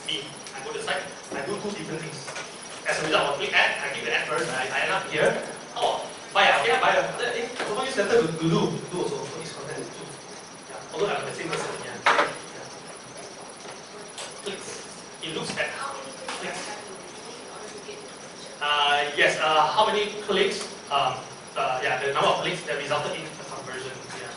me, I go to the site, I do 2 different things. As a result, I click ad, I click the ad first, I end up here. Oh, buy buy so use letter to do also. So it's content too. Yeah. Although I'm the same person, yeah. Clicks. It looks at clicks. Yes, how many clicks, the number of clicks that resulted in the conversion. Yeah.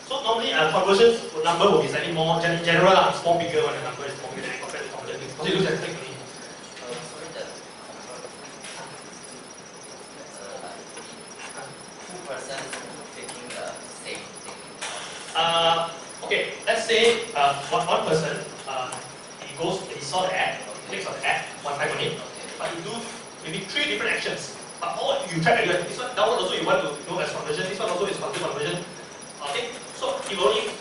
So normally conversion number will be slightly more, in general, it's more bigger when the number is more bigger than compared to conversion clicks. Because it looks at click only. Okay, let's say one person, he saw the ad, clicks on the ad, one time only, but he do maybe 3 different actions. But all you track anyway. This one, that one also you want to know as conversion, this one also is conversion. Okay, so it will only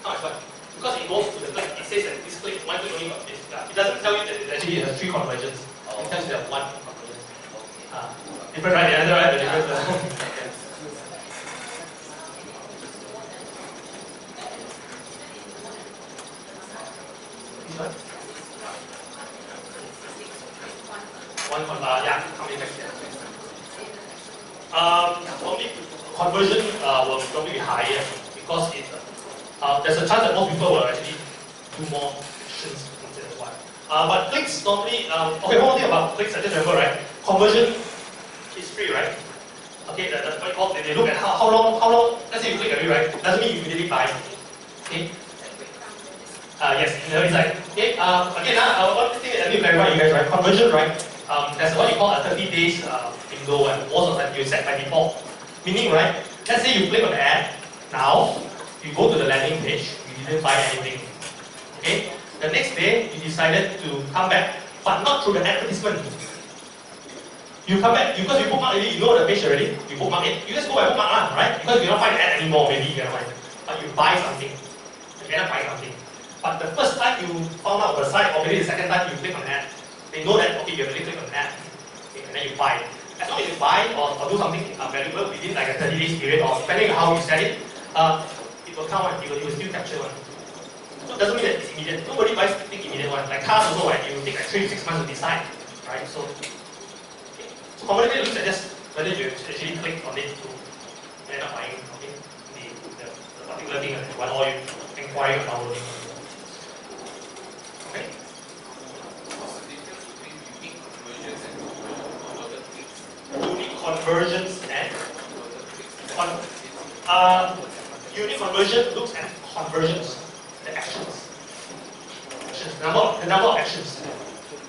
count as one. Because it goes to the click, it says that this click, one click only got this. It doesn't tell you that it actually has 3 conversions. It tells you that 1 conversion. Different, right? The other, right? The difference. How many times? Probably conversion will probably be higher because there's a chance that most people will actually do more actions instead of one. But clicks normally, okay, one more thing about clicks, I just remember, right? Conversion is free, right? Okay, that's what you call, they look at how long, let's say you click every, right? Doesn't mean you immediately buy. Okay? Yes, in the early side. Okay, again, one thing that I need to clarify you guys, right? Conversion, right? There's what you call a 30 days window, and most of the time you set by default. Meaning, right? Let's say you click on the ad, now you go to the landing page, you didn't buy anything. Okay? The next day, you decided to come back, but not through the advertisement. You come back, because you bookmark already, you know the page already, you bookmark it, you just go by bookmark, right? Because you don't find the ad anymore, maybe you cannot find it. But you buy something. You cannot buy something. But the first time you found out the site, or maybe the second time you click on the ad, they know that, okay, you have already clicked on the ad, okay, and then you buy it. As long as you buy or do something valuable within like a 30 days period, or depending on how you set it, it will count, it will still capture one. So it doesn't mean that it's immediate. Nobody buys the immediate one. Like cars also, right? You take like 3 to 6 months to decide, right? So commonly looks at just whether you actually click on it to end up buying, okay, the particular thing that you want, or you inquiring or downloading. Okay. What's the difference between unique conversions and converted clicks? Unique conversions and Converted clicks. unique conversion looks at conversions, the actions, the number of actions.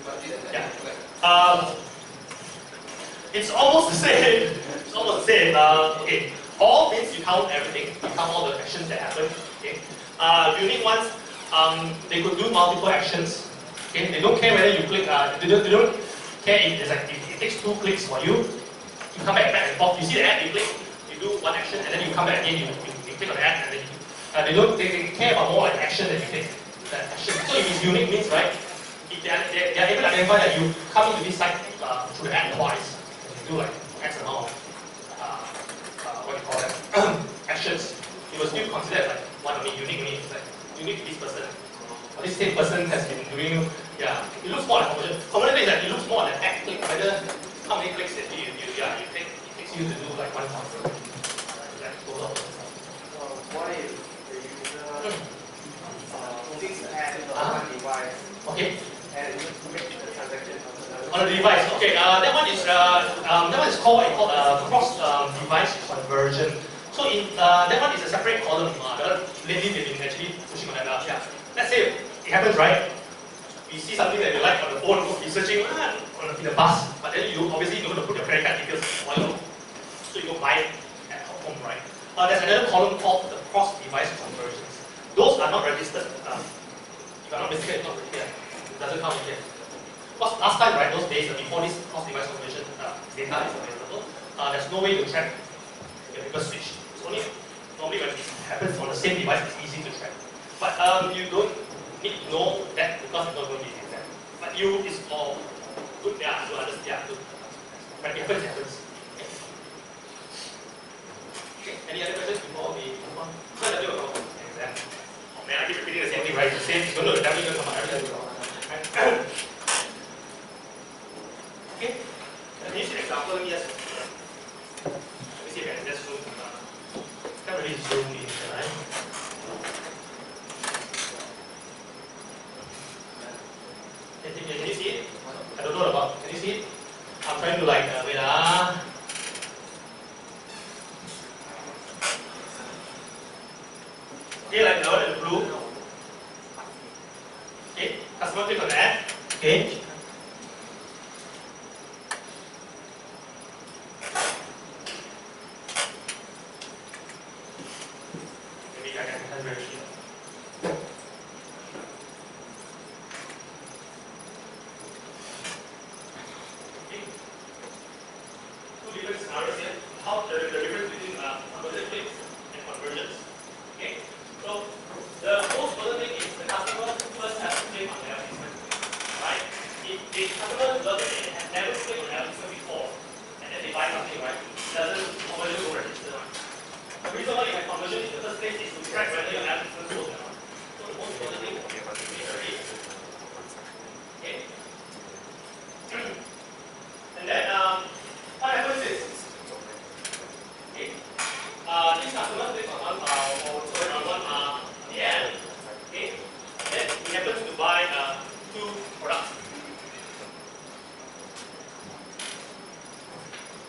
But isn't that Yeah. like It's almost the same. It's almost the same. Okay. All means you count everything. You count all the actions that happen. Okay. Unique ones, they could do multiple actions. Okay, they don't care whether you click. They don't care if it's like if it takes 2 clicks for you. You come back and forth. You see the ad, you click, you do one action, and then you come back again. You click on the ad, and then they care about more like action that you take. That action. So if it's unique means right, if they are able to identify that you come into this site through the ad twice, and you do like X amount of what do you call that actions, you will still consider like one of the unique means like unique to this person. Or this same person has been doing, it looks more like conversion. Conversion is that it looks more like ad click, whether how many clicks that you take, it takes you to do like one conversion. That goes up. What if the user thinks ad on one device Okay. and make the transaction On the device, okay. That one is called cross device conversion. So in that one is a separate column. Lately they've been actually pushing on that. Let's say it happens, right? You see something that you like on the phone, you're searching in the bus, but then you obviously don't want to put your credit card details while you so you go buy it at home, right? There's another column called the cross-device conversions. Those are not registered. If I'm not mistaken, it's not here. It doesn't count here. Because last time, right, those days before this cross-device conversion data is available, there's no way to track when people switch. It's only normally when it happens on the same device, it's easy to track. But you don't need to know that because it's not going to be exact. But it's all good, to understand, when it happens, it happens. Okay. Any other questions before we move on? Exact. Oh man, I keep repeating the same thing, right? The same, it's going to tell me come out every time. Okay. Can you see an example? Yes. Let me see if I can just zoom. Can't really zoom in, can I? Can you see it? I don't know about. Can you see it? I'm trying to like wait. Okay, like the one in the blue. Okay, customer click on that. Okay. Maybe I can very sure. Different scenarios here. How the difference between conversion clicks and conversions. Okay, so the most important thing is the customer first has to click on the advertisement, right? If the customer does it, has never clicked on the advertisement before, and then they buy something, right? Doesn't conversion go register, right? The reason why you have conversion in the first place is to track whether your advertisement sold or not. So the most important thing is the rate. Okay. And then what happens is, okay, this customer clicks on one the ad, okay, then he happens to buy 2 products.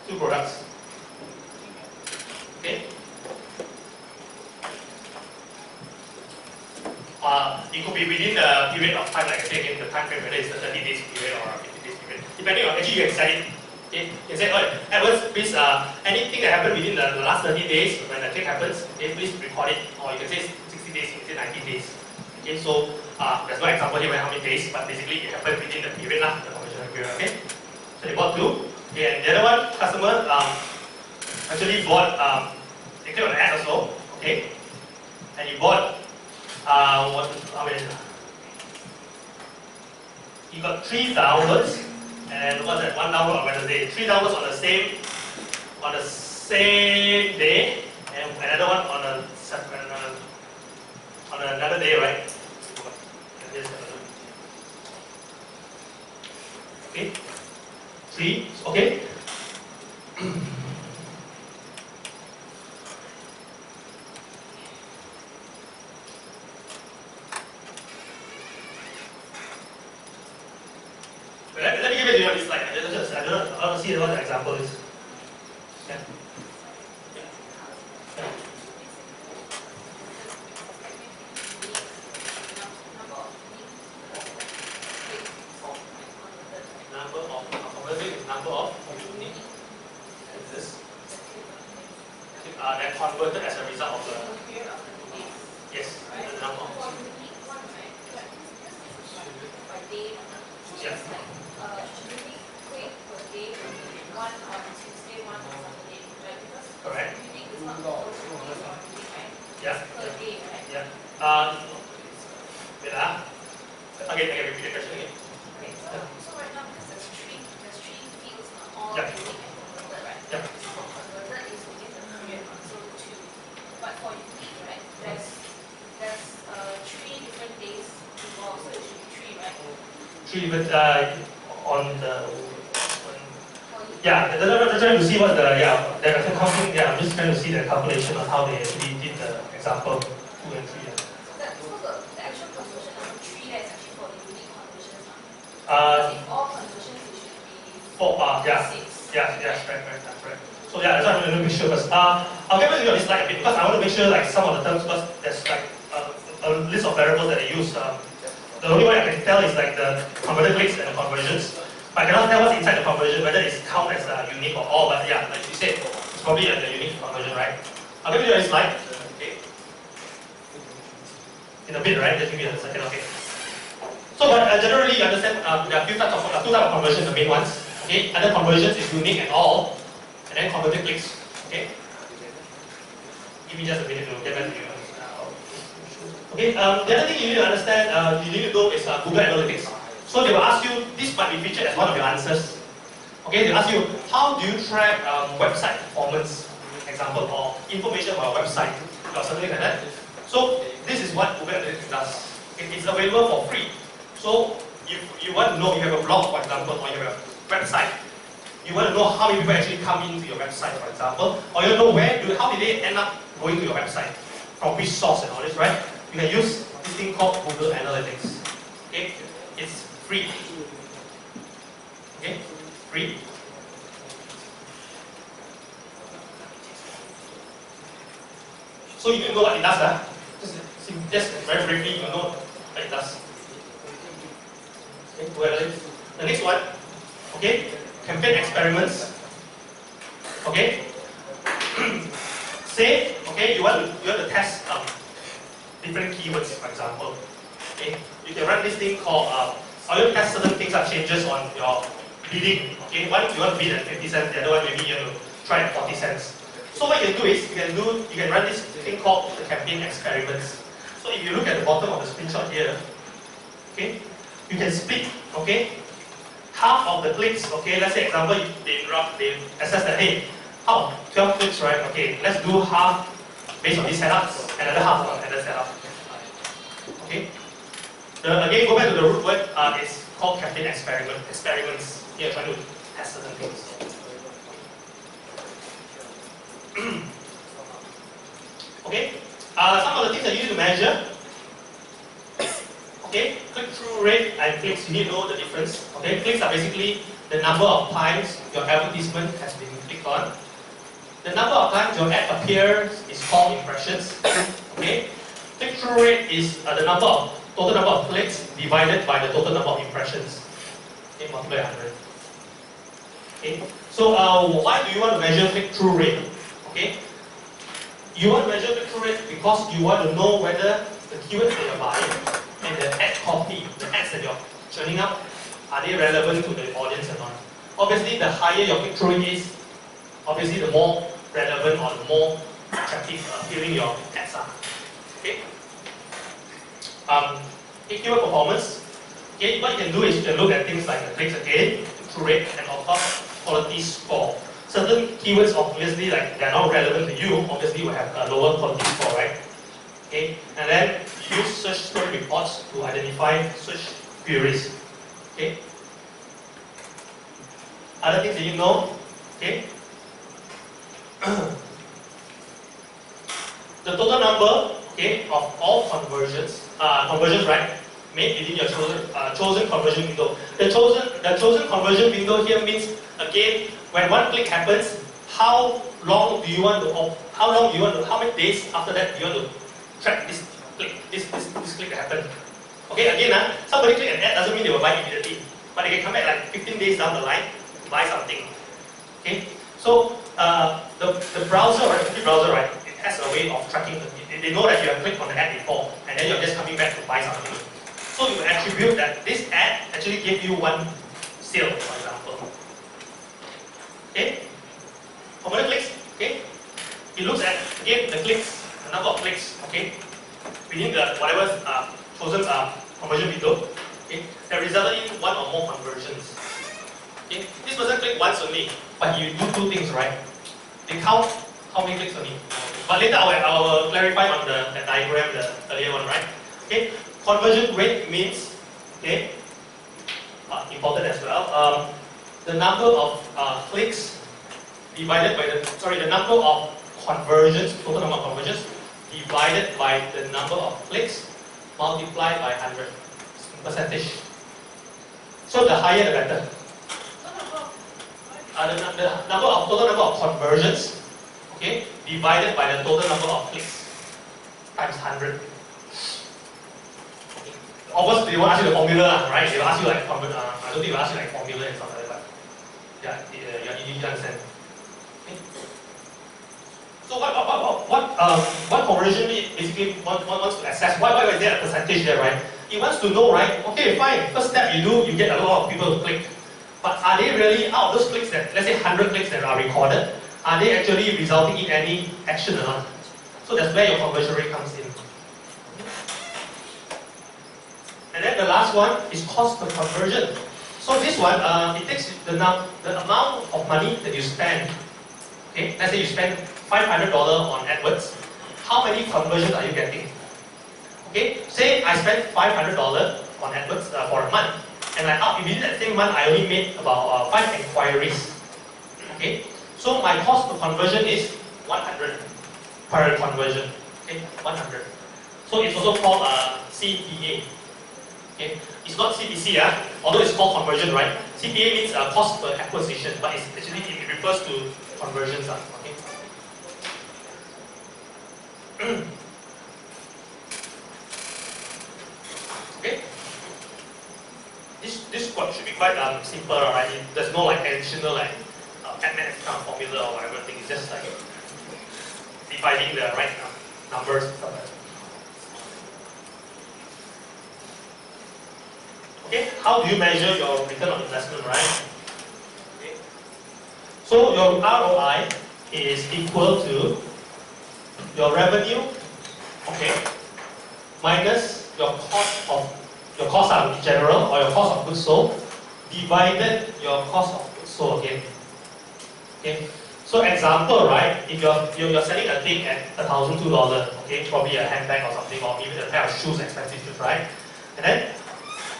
2 products. Okay. It could be within the period of time, like I say again, the time frame, whether it's a 30 days period or a 50 days period, depending on actually you can set it. Okay, you can say, Edwards, please, anything that happened within the last 30 days, when the click happens, okay, please record it. Or you can say 60 days, you can say 90 days. Okay, so there's no example here how many days, but basically it happened within the period, the conversion period. Okay, so they bought 2. Okay, and the other one, customer actually bought, they click on the ad also. Okay, and he bought, he got 3 downloads. And what's that? 1 download on Wednesday, 3 downloads on the same day, and another one on another day, right? Okay, 3. Okay. Let me give it to you on this slide. I don't see what the example is. Yeah. Number of conversion is number of unique this. That converted as a result of the yes, the number of. Yeah. Right? Yeah. Converted is within the period, so 2. But for unique, right, there's 3 different days involved, so it should be 3, right? 3, but on the For unique. yeah, they're trying to see what the they're counting. Yeah, I'm just trying to see the calculation on how they actually did the example 2 and 3. So the actual conversion number 3 that is actually for the unique conversions. Uh, If all conversions it should be 4. Yeah. 6. Right. So yeah, that's why I'm going to make sure first. I'll get back to you on this slide a bit because I want to make sure like some of the terms because there's like a list of variables that I use. The only way I can tell is like the converted clicks and the conversions. But I cannot tell what's inside the conversion, whether it's count as unique or all. But yeah, like you said, it's probably the unique conversion, right? I'll give you a slide. Okay. In a bit, right? Just give me a second. Okay. So, but generally, you understand there are two types of conversions. The main ones. Okay. Other conversions is unique and all, and then converted clicks. Okay. Give me just a minute to get back to you. Okay, the other thing you need to understand, you need to know is Google Analytics. So they will ask you, this might be featured as one of your answers. Okay, they'll ask you, how do you track website performance, example, or information about a website, or something like that. So this is what Google Analytics does. It's available for free. So if you want to know, you have a blog, for example, or you have a website, you want to know how many people actually come into your website, for example, or you know how did they end up going to your website, from which source and all this, right? You can use this thing called Google Analytics. Okay, it's free. Okay, free. So you know what it does, just very briefly, you know what it does. Okay, Google Analytics. The next one, okay, campaign experiments. Okay, say, okay, you want to test different keywords, for example. Okay, you can run this thing called, or you test certain things or changes on your bidding. Okay, one you want to bid at 50 cents, the other one maybe you want to try at 40 cents. So what you can do is you can run this thing called the campaign experiments. So if you look at the bottom of the screenshot here, okay, you can split, okay, half of the clicks. Okay, let's say example they assess that hey, 12 clicks, right? Okay, let's do half based on this setup, another half on another setup. Okay. Again, go back to the root word. It's called campaign experiments. Here, trying to test certain things. Okay. Some of the things that you need to measure. Okay. Click-through rate and clicks. You need to know the difference. Okay. Clicks are basically the number of times your advertisement has been clicked on. The number of times your ad appears is called impressions. Okay. Click-through rate is the total number of clicks divided by the total number of impressions. Okay, multiplied by 100. Okay. So why do you want to measure click-through rate? Okay. You want to measure click-through rate because you want to know whether the keywords that you're buying and the ad copy, the ads that you're churning out, are they relevant to the audience or not? Obviously, the higher your click-through rate is, obviously the more relevant or the more attractive appealing your ads are. Okay. Keyword performance. Okay, what you can do is you can look at things like the clicks again, click-through rate, and of course quality score. Certain keywords obviously like they're not relevant to you, obviously will have a lower quality score, right? Okay, and then use search term reports to identify search queries. Okay. Other things that you know. Okay. The total number, okay, of all conversions, right, made within your chosen conversion window. The chosen conversion window here means again, when one click happens, how many days after that do you want to track this click that happened? Okay, again, somebody click an ad doesn't mean they will buy immediately, but they can come back like 15 days down the line to buy something. Okay, so the browser, right, the browser, right, it has a way of tracking. They know that you have clicked on the ad before, and then you're just coming back to buy something. So you attribute that this ad actually gave you one sale, for example. Okay, how many clicks? Okay, it looks at again the clicks, the number of clicks. Okay, within the whatever chosen conversion window. Okay, that resulted in one or more conversions. Okay? This person click once only, but you do two things, right? They count how many clicks only. But later I will clarify on the diagram, the earlier one, right? Okay? Conversion rate means, okay, important as well. The number of clicks divided by the number of conversions, total number of conversions, divided by the number of clicks, multiplied by 100 percentage. So the higher the better. The total number of conversions, okay, divided by the total number of clicks times 100. Of course, they will ask you the formula, right? They will ask you like I don't think they will ask you like formula and stuff like that. But yeah, you understand. Okay. So what conversion basically wants to assess? Why is there a percentage there, right? It wants to know, right? Okay, fine. First step you do, you get a lot of people to click. But are they really, out of those clicks that, let's say 100 clicks that are recorded, are they actually resulting in any action or not? So that's where your conversion rate comes in. And then the last one is cost per conversion. So this one, it takes the amount of money that you spend. Okay, let's say you spend $500 on AdWords. How many conversions are you getting? Okay, say I spent $500 on AdWords for a month, and within that same month I only made about 5 inquiries. Okay, so my cost per conversion is 100 per conversion. Okay, 100. So it's also called CPA. Okay, it's not CPC, although it's called conversion, right? CPA means cost per acquisition, but it refers to conversions. Okay. Okay. This one should be quite simple, right? There's no like additional like admin account formula or whatever thing. It's just like dividing the right numbers and stuff like that. Okay, how do you measure your return on investment, right? Okay. So your ROI is equal to your revenue, okay, minus your cost in general, or your cost of goods sold, divided your cost of goods sold again. Okay. So example, right? If you're selling a thing at $1,002, okay, probably a handbag or something, or even a pair of shoes, expensive shoes, right? And then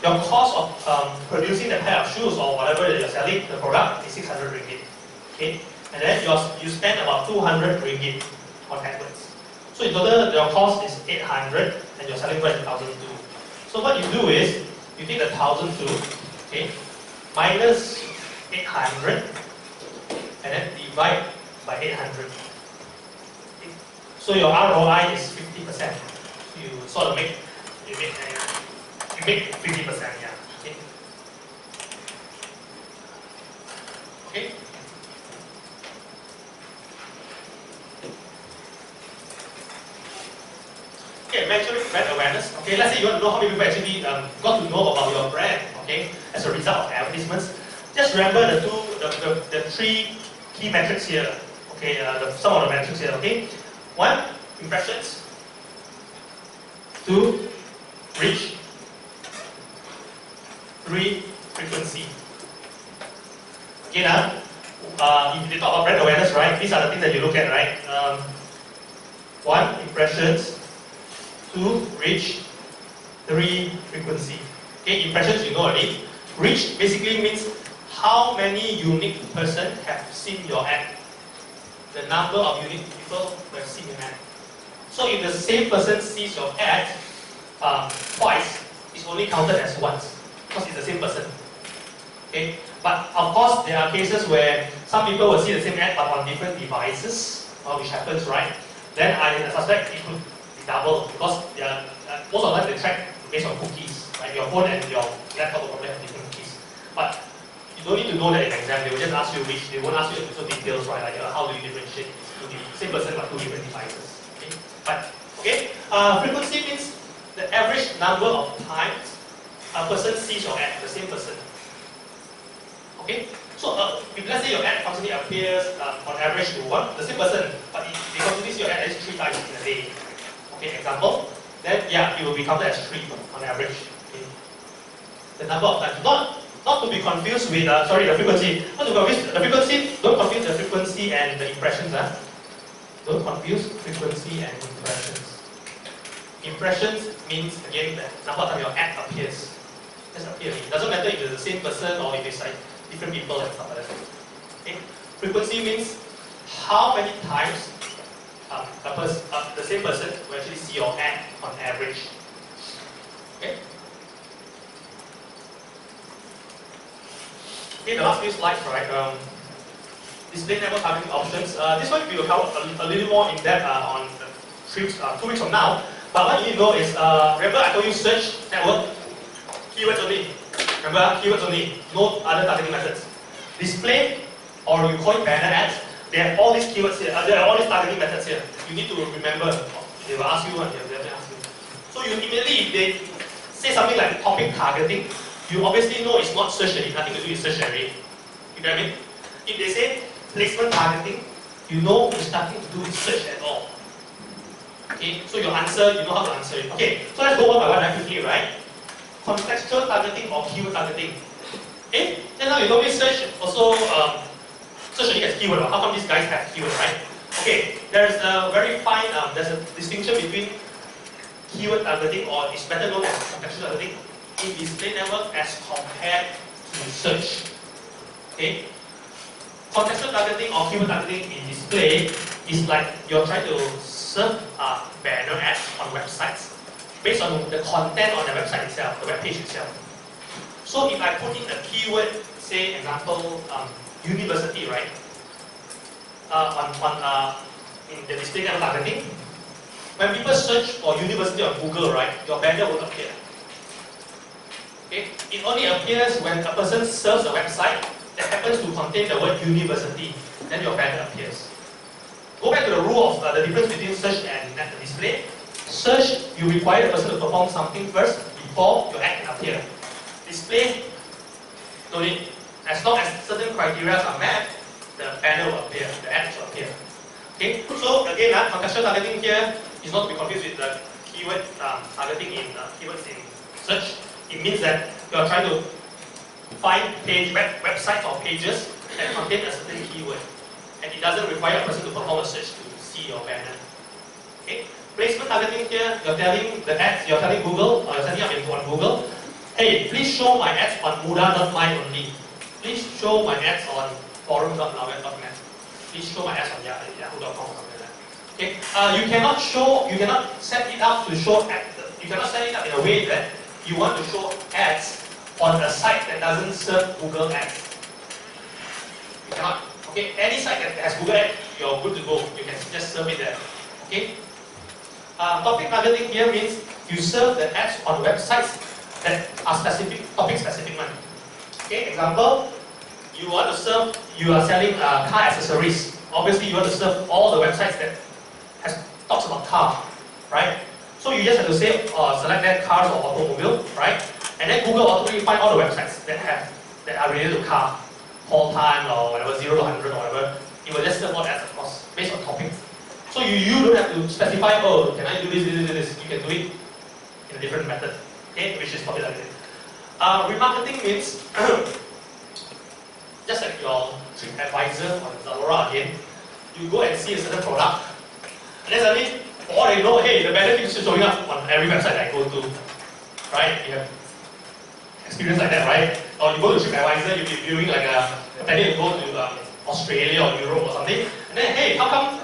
your cost of producing the pair of shoes or whatever that you're selling, the product, is 600 ringgit. Okay? And then you spend about 200 ringgit on AdWords. So in total, your cost is 800 and your selling price is 1,002. So what you do is, you take the 1,002, okay, minus 800, and then divide by 800. Okay? So your ROI is 50%. You sort of make 50%, yeah. Okay. Okay. Okay, measuring brand awareness. Okay, let's say you want to know how many people actually got to know about your brand. Okay, as a result of advertisements. Just remember the three key metrics here. Okay, some of the metrics here. Okay, 1, impressions. 2, reach. 3, frequency. Again, if you talk about brand awareness, right? These are the things that you look at, right? 1, impressions. 2, reach. 3, frequency. Okay, impressions you know already. Reach basically means how many unique persons have seen your ad. The number of unique people who have seen your ad. So if the same person sees your ad twice, it's only counted as once, because it's the same person. Okay? But of course, there are cases where some people will see the same ad but on different devices, which happens, right? Then I suspect it could be double, because most of the time they track based on cookies. Right? Your phone and your laptop will probably have different cookies. But you don't need to know that in exam. They will just ask you which. They won't ask you the details, right? Like how do you differentiate the same person but 2 different devices. Okay? But okay, frequency means the average number of times a person sees your ad, the same person. Okay? So if let's say your ad constantly appears on average to the same person, but they constantly see your ad at least 3 times in a day. Okay, example, then yeah, it will be counted as 3 on average. Okay? The number of times, not Not to be confused with, the frequency. Not to confuse the frequency, don't confuse the frequency and the impressions. Don't confuse frequency and impressions. Impressions means, again, the number of times your ad appears. Just appear. It doesn't matter if it's the same person or if it's like different people and stuff like that. Okay? Frequency means how many times the same person will actually see your ad on average. Okay? Okay, the last few slides, right? Display network targeting options. This one we will cover a little more in depth on 2 weeks from now. But what you need to know is, remember I told you search network, keywords only. Remember, keywords only, no other targeting methods. Display, or you call it banner ads, they have all these keywords here. There are all these targeting methods here. You need to remember. They will ask you and they will ask you. So you immediately, if they say something like topic targeting, you obviously know it's not search array, nothing to do with search array. You get what I mean? If they say placement targeting, you know it's nothing to do with search at all. Okay, so your answer, you know how to answer it. Okay, so let's go one by one very quickly, right? Contextual targeting or keyword targeting. Okay, then now you told me search also, search only has keyword. How come these guys have keyword, right? Okay, there's a very fine, there's a distinction between keyword targeting, or it's better known as contextual targeting, in display network as compared to search. Okay? Contextual targeting or keyword targeting in display is like you're trying to serve banner ads on websites based on the content on the website itself, the web page itself. So if I put in a keyword, say example, university, right? In the display network targeting, when people search for university on Google, right, your banner won't appear. Okay? It only appears when a person serves a website that happens to contain the word university, then your banner appears. Go back to the rule of the difference between search and display. Search, you require the person to perform something first before your ad can appear. Display, no need. As long as certain criteria are met, the banner will appear, the ad will appear. Okay? So again, contextual targeting here is not to be confused with the keyword targeting in keywords in search. It means that you are trying to find websites or pages that contain a certain keyword. And it doesn't require a person to perform a search to see your banner. Okay? Placement targeting here, you're telling the ads, you're telling Google, or you're setting up info on Google, hey, please show my ads on Muda.my only. Please show my ads on forum.naweb.net. Please show my ads on yahoo.com or something like that. Okay? You cannot set it up to show ads. You cannot set it up in a way that you want to show ads on a site that doesn't serve Google ads. You cannot. Okay, any site that has Google ads, you're good to go. You can just serve it there. Okay. Topic targeting here means you serve the ads on websites that are specific, topic specific one. Okay, example, you are selling car accessories. Obviously, you want to serve all the websites that talks about car, right? So you just have to say, select that cars or automobile, right? And then Google automatically find all the websites that are related to car, call time or whatever, 0 to 100 or whatever. It will just serve all ads across based on topics. So you don't have to specify, oh, can I do this? You can do it in a different method, okay? Which is topic targeting. Remarketing means just like your TripAdvisor or Zalora again, you go and see a certain product, and then suddenly, for all they know, hey, the banner keeps showing up on every website I go to, right? You have experience like that, right? Or you go to TripAdvisor, you'll be viewing like planning to go to Australia or Europe or something, and then hey, how come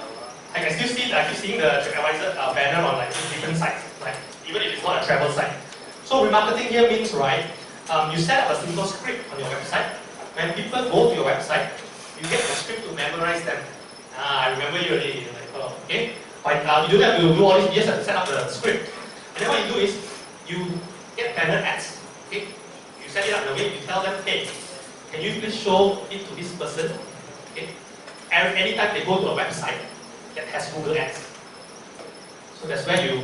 I can still see I keep seeing the TripAdvisor banner on like different sites, right? Even if it's not a travel site. So remarketing here means, right, you set up a simple script on your website. When people go to your website, you get the script to memorize them. I remember you already, like, oh, okay? But you don't have to do all this, you just have to set up the script. And then what you do is, you get banner ads, okay? You set it up in a way, you tell them, hey, can you please show it to this person, okay? Anytime they go to a website that has Google ads. So that's where you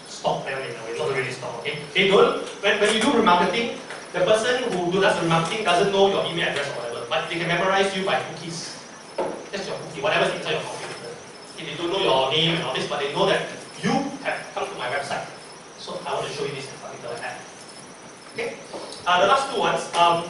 stop them in a way, not really stop, okay? They don't, when you do remarketing, the person who does the remarketing doesn't know your email address or whatever, but they can memorize you by cookies. That's your cookie, whatever's inside your computer. If they don't know your name and all this, but they know that you have come to my website. So I want to show you this particular ad. Okay. The last two ones,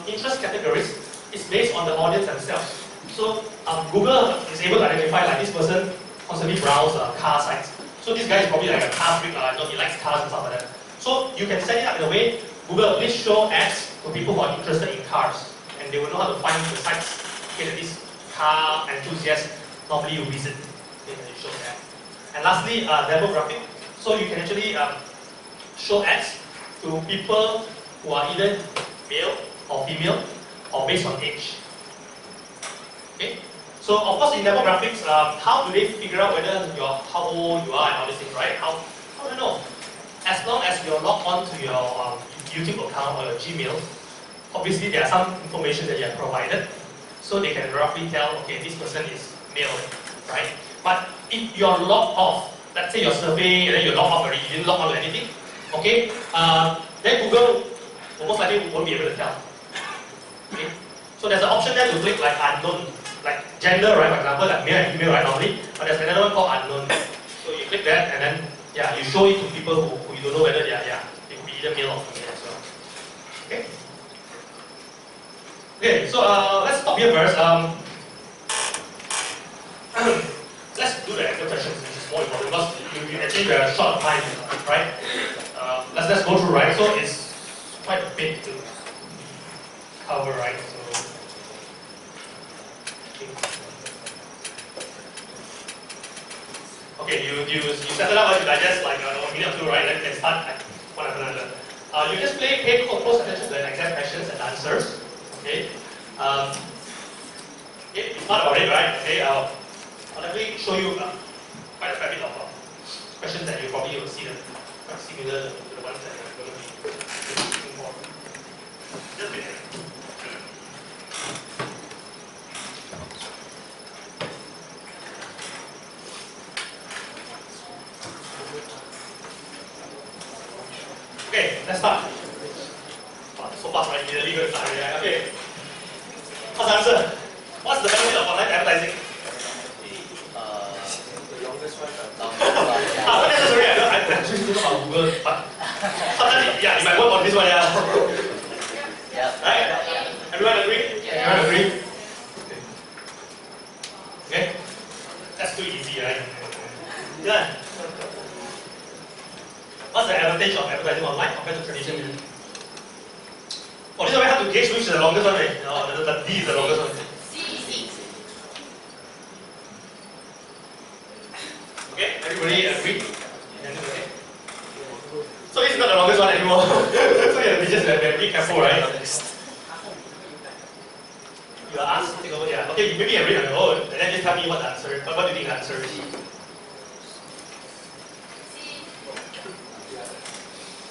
interest categories, is based on the audience themselves. So Google is able to identify like this person constantly browse car sites. So this guy is probably like a car freak, he likes cars and stuff like that. So you can set it up in a way, Google, please show ads to people who are interested in cars. And they will know how to find the sites that this car enthusiast normally you visit. Okay, when you show that. And lastly, demographic. So you can actually show ads to people who are either male or female or based on age. Okay? So of course in demographics, how do they figure out whether how old you are and all these things, right? How do you know? As long as you're logged on to your YouTube account or your Gmail, obviously there are some information that you have provided. So they can roughly tell, okay, this person is male, right? But if you're logged off, let's say your survey, and then you're logged off already, you didn't log on to anything, okay? Then Google most likely won't be able to tell. Okay? So there's an option there to click like unknown, like gender, right? For example, like male and female, right? Normally, but there's another one called unknown. So you click that, and then you show it to people who you don't know whether they could be either male or female as well. Okay. Okay. So let's stop here first. Let's do the actual questions, which is more important because you actually we are short of time, right? Let's go through, right? So it's quite big to cover, right? So. Okay, you set it up, you digest like a minute or two, right? Then you can start like one after another. You just pay close attention to the exact questions and answers. Okay. It's not about it, right? Okay. I'll definitely show you quite a fair bit of questions that you probably will see them quite similar to the ones that you're going to be looking for. Just a minute. Okay, let's start. So fast, right? Immediately going to start. Okay. First answer. What's the benefit of online advertising? The longest one. Not necessarily. I'm actually talking about Google, but sometimes, you might work on this one, Yeah. Right? Everyone agree? Yeah. Everyone agree? Okay. That's too easy, right? Yeah. What's the advantage of advertising online compared to traditional? Oh, this is very hard to gauge which is the longest one, right? No, the D is the longest one. Okay, everybody agree? Okay. So this is not the longest one anymore. So you have to be just very careful, right? You are asked to take over, Okay, maybe you can read on your own, and then just tell me what the answer, what do you think the answer is?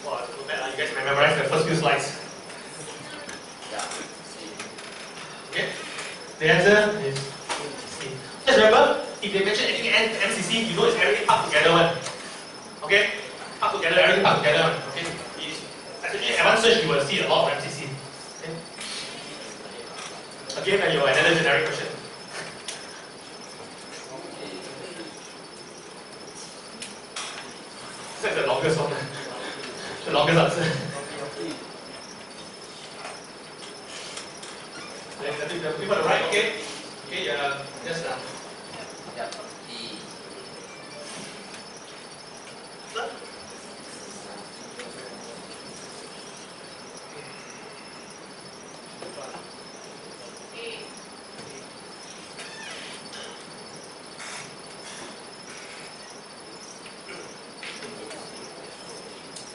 Wow, so bad, you guys can memorize the first few slides. Okay, the answer is C. Just remember, if they mention anything MCC, you know it's everything up together one. Okay? Up together, everything up together one. Okay? Actually, advanced search, you will see a lot of MCC. Okay? Again, your another generic question. This is the longest one. The longest answer. The people on the right, okay? Okay, just Yeah. D.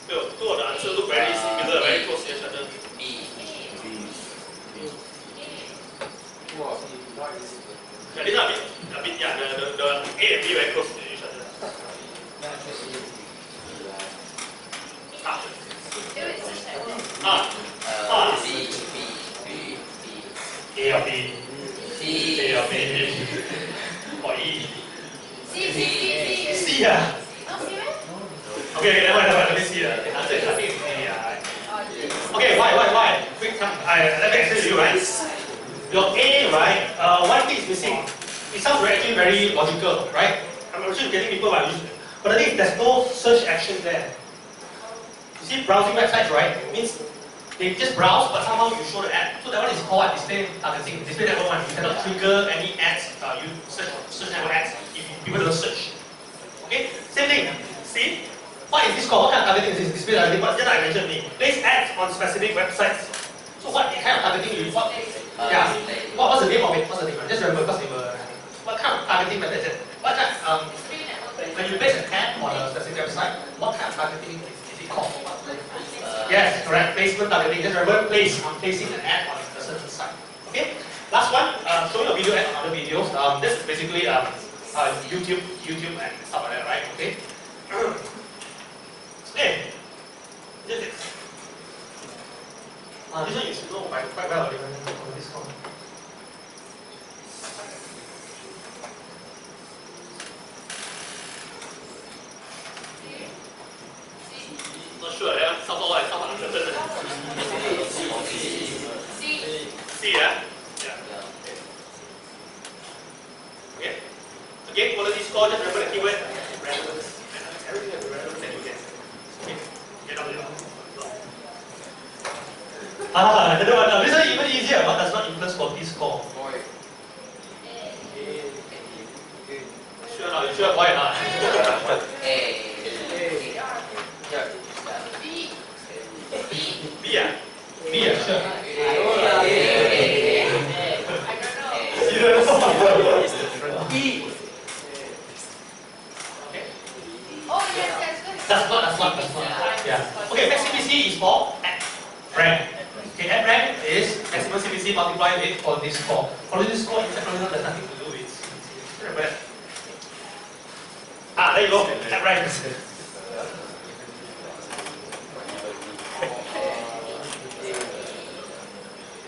Two of the answers look very similar, very close to each other. B. Wow, not easy. Yeah, these are a bit, the A and B very close to each other. C. B. A or B? C. A or B? Or E? C, Okay, never mind, let me see the answer is I think A, Okay, why? Quick, come, let me explain to you, right? Your A, right, one thing is missing. It sounds actually very logical, right? I'm actually getting people by using it. But the thing is, there's no search action there. You see, browsing websites, right? It means They just browse, but somehow you show the ad. So that one is called display targeting. Display network one, you cannot trigger any ads. You search network ads if people don't search. Okay, same thing. See, what is this called? What kind of targeting is this? Display targeting. But just like I mentioned, place ads on specific websites. So what kind of targeting you? What? Yeah. What's the name of it? What's the name? Just remember because they were. What kind of targeting method is it? What kind? When you place an ad on a specific website, what kind of targeting is it called? Yes, correct. Placement targeting. Just remember, I'm placing an ad on a certain site. Okay. Last one. Showing a video ad on other videos. This is basically YouTube and stuff like that, right? Okay. Okay. This is. This one you should know quite well. On this one. Not sure. Yeah. Somehow uncertain. C, yeah. Okay. Again, quality score. Just remember the keyword. Relevance. Everything has relevance that you get. Okay. Get out there. Another one. This one even easier. What does not influence quality score? Sure not? You sure? Why not? B, yeah? B, yeah, sure. You don't know? E. Okay. Oh, yes. That's not. Yeah. Okay, max CPC is for ad rank. Okay, ad rank is maximum CPC multiplied with quality score. Quality score in technology has nothing to do with CPC. There you go. Ad rank.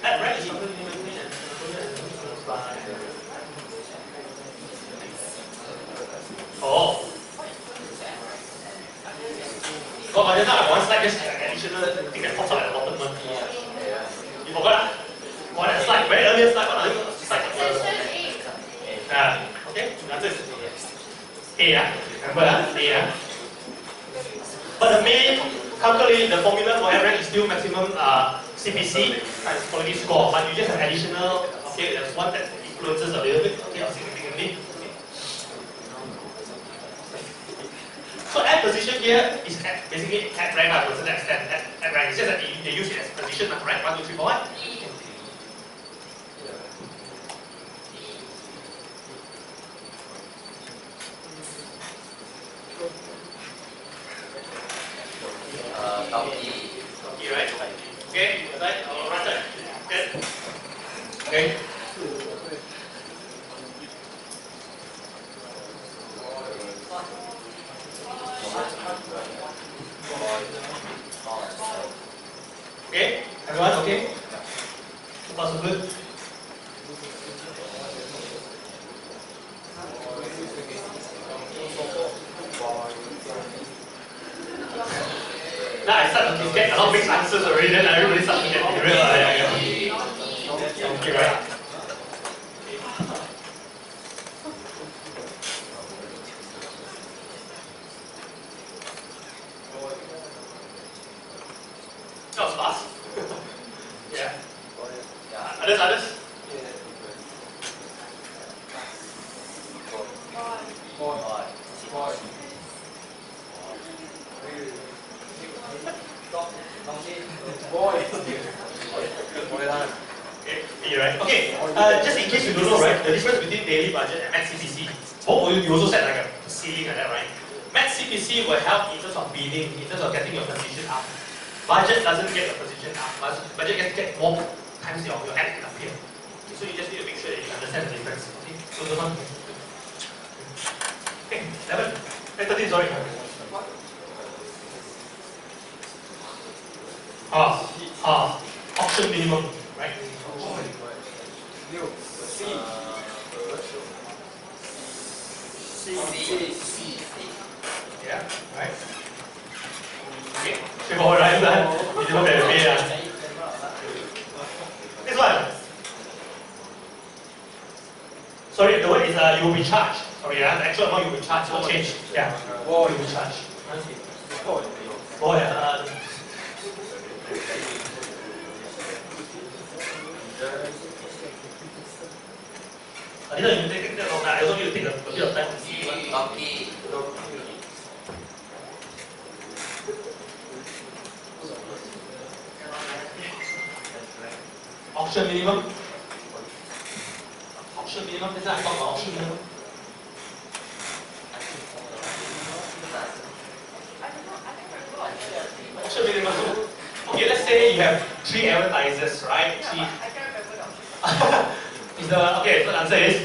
Ad rank is something oh. But just now one slide just additional thing that pops up at the bottom one. You forgot? One slide, very earlier slide. What are you slide? Okay, answer is A. Remember A. But the main calculate the formula for average is still maximum CPC times quality score. But you just have additional. Okay, there's one that influences a little bit. Okay, or significantly. So ad position here is basically ad rank to a certain extent. Ad rank is just that they use it as position, right? 1, 2, 3, 4, 1. Donkey, right? Okay, right? Right side. Good. Okay. Okay, everyone, okay? So far so good? Now I start to get a lot of mixed answers already, then everybody starts to get real. Okay, right? That was fast. Yeah. Others? Okay, right. Okay. Just in case you don't know, right, the difference between daily budget and max CPC. Both you also set like a ceiling like that, right? Max CPC will help in terms of bidding, in terms of getting your position up. Budget doesn't get your position up. Budget gets more times your ad can appear. So you just need to make sure that you understand the difference. Okay. So those one. Okay. 13, sorry. Option minimum, right? Yeah, right. Okay, straightforward, right? You know that way. This one. Sorry, the word is you will be charged. Sorry, the actual amount you will be charged will change. Yeah, you will be charged. This one you take a long time. I also need to take a bit of time to see what. Donkey. Auction minimum. Auction minimum. This one I talk about auction minimum. Auction minimum. Okay, let's say you have 3 advertisers, right? Three. I can't remember the option. Is the okay? So the answer is.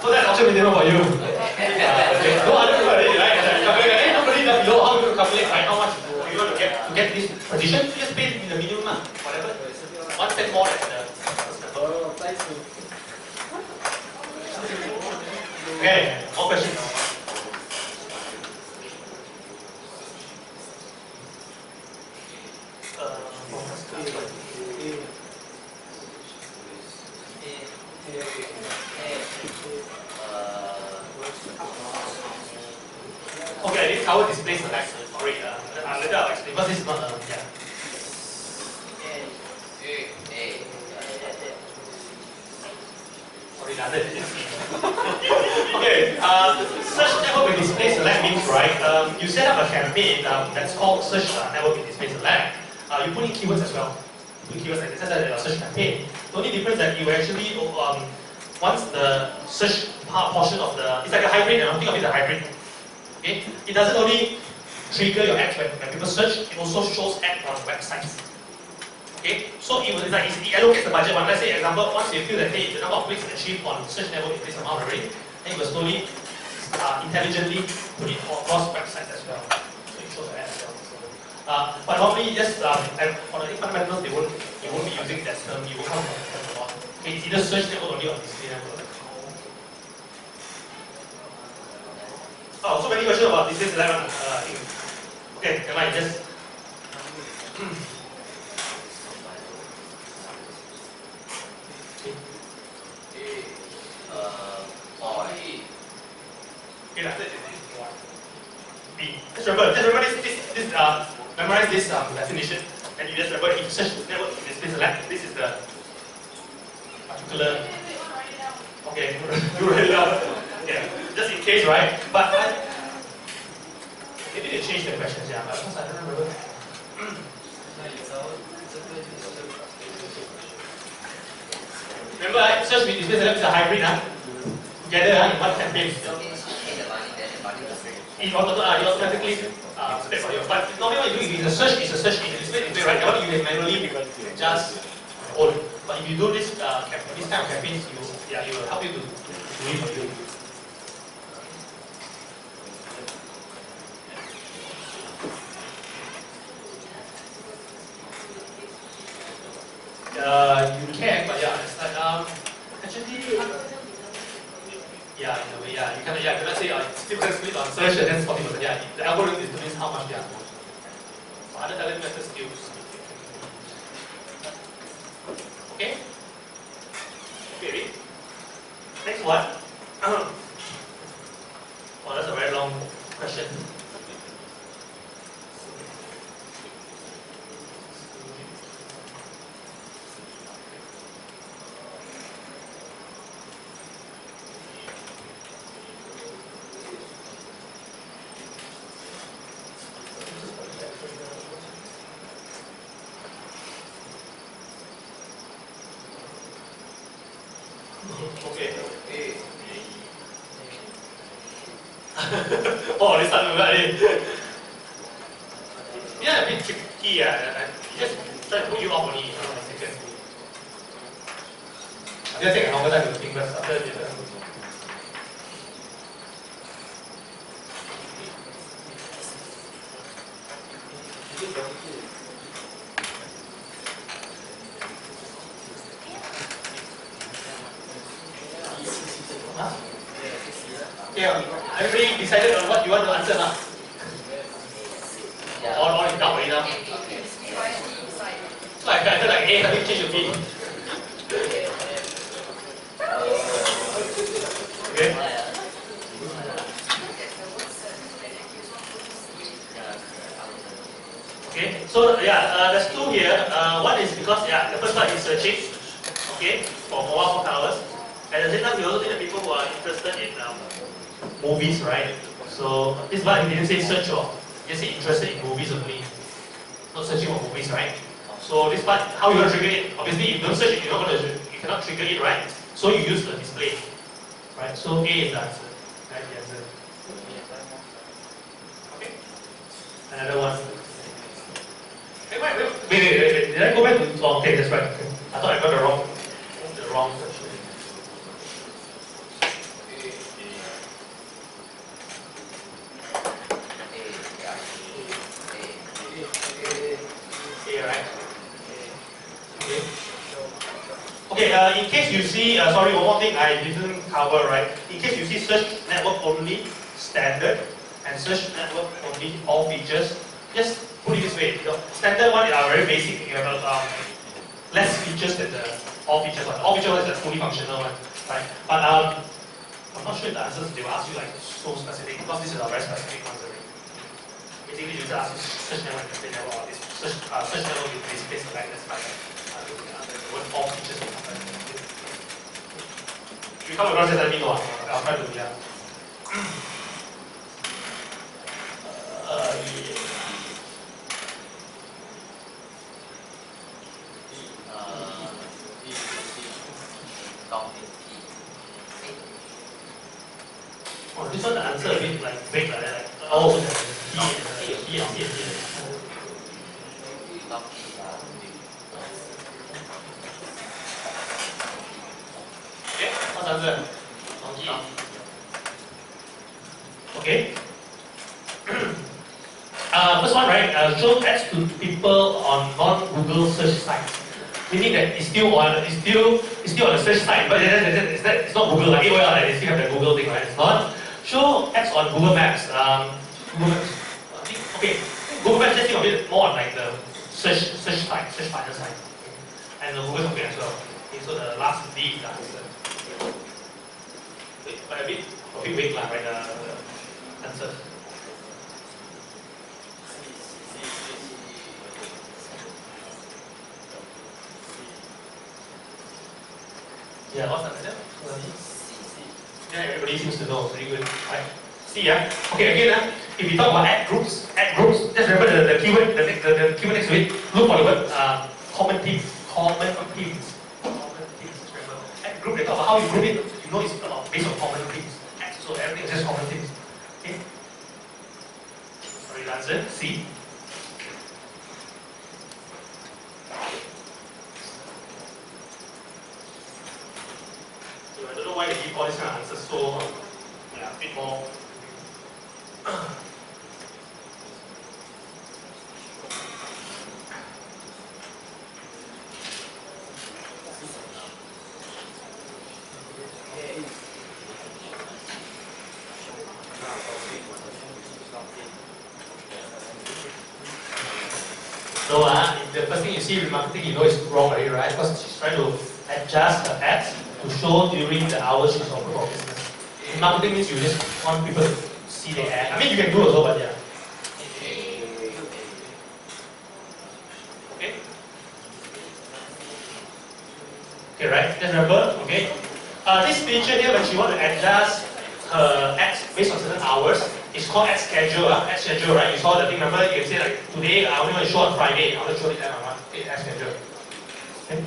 So that's auction minimum for you. Okay. No other people already, right? Calculate. Nobody know how to calculate, right? How much you want to get this position? You just pay in the minimum, whatever. 1 cent more than the first number. Okay, more questions. Okay, I didn't cover display select. Sorry, later I'll explain because this is not yeah. Sorry, another okay, search network with display select means, right, you set up a campaign that's called search network with display select. You put in keywords as well. You put keywords like this as a search campaign. The only difference that you actually, once the search portion of the, it's like a hybrid, and think of it as a hybrid. Okay? It doesn't only trigger your ads when people search, it also shows ads on websites. Okay? So it allocates the budget one. Let's say, example, once you feel that hey, the number of clicks achieved on search network is this amount already, then you will slowly, intelligently put it across websites as well. So it shows the ads as well. But normally, just for the fundamentals, you won't be using that term. You won't have a lot. Okay, it's either search network only or display network. Oh, so many questions about display select. Okay, never mind. Just. Okay, that's it. B. Just remember this memorize this definition, and you just remember if search network display select, this is the particular. Okay, you write it down. Yeah, just in case, right? But maybe they changed the questions, yeah. But because I don't remember. Remember, search with display select is a hybrid, together in one campaign. It automatically split for you. But normally what you do is a search, in the display, right? That one you can manually just own. But if you do this kind of campaigns, it will help you to do it for you. You can, but yeah, it's like actually. Yeah, in a way, yeah. You can, yeah. Let's say 60% split on search and then 40%. Yeah, the algorithm determines how much they are. So other talent methods still. Okay. Okay. Next one. Oh, that's a very long question. Okay. Oh, this one already. Yeah, a bit tricky. Just try to put you off only. A second. I'm just taking a longer time to think first. After the yeah, everybody decided on what you want to answer now. All in doubt already now. So I felt like A, have you changed your B? Okay. Okay. So yeah, there's two here. One is because the first one is searching. Okay, for mobile phone towers. At the same time, we also think that people who are interested in movies, right? So this one didn't say search or just say interested in movies only. Not searching for movies, right? So this part, how you going to trigger it? Obviously, if you don't search it, you cannot trigger it, right? So you use the display, right? So A is the answer, right? The answer. Okay. Another one. Wait. Did I go back to? Oh, okay, that's right. Okay. I thought I got the wrong section. A, right? Okay. Okay, in case you see, sorry, one more thing I didn't cover, right? In case you see search network only standard and search network only all features, just put it this way. The standard one are very basic. You have less features than the all features one. All feature one is the fully functional one, right? But I'm not sure if the answers they will ask you like so specific because this is a very specific one. Basically, you just ask you search network and display network or this search network with basically select this like the word all features. If you come across it, let me know. I'll try to yeah. Oh, this one the answer a bit like vague like that. Oh, T. Okay, what's the answer? Okay. First one, right? Show ads to people on non-Google search sites, meaning that it's still on the search site, but it's not Google like AOL. Like they still have the Google thing, right? It's not. Show ads on Google Maps. Google Maps. Okay, Google Maps just think of it more on like the search site, search finder site, and the Google Shopping as well. Okay, so the last D is the answer. Wait, but a bit vague lah, right? The answer. Yeah, what's the answer? Yeah, everybody seems to know. Very good. Right. See, yeah. Okay, again, if you talk about ad groups, just remember the keyword, the keyword next to it. Look for the word common themes. Common themes. Just remember. Ad group, they talk about how you group it. You know it's based on common themes. So everything is just common themes. Okay. Sorry, the answer. C. I don't know why they give all these kind of answers so yeah, a bit more. So the first thing you see with marketing, you know it's wrong already, right? Because she's trying to adjust her ads to show during the hours she's open for business. In marketing means you just want people to see the ad. I mean, you can do also, but yeah. Okay? Okay, right? Just remember, okay? This feature here, when she want to adjust her ads based on certain hours, it's called ad schedule. Ad schedule, right? You saw the thing, remember? You can say like, today I only want to show on Friday. I want to show it at my okay, ad schedule. Okay?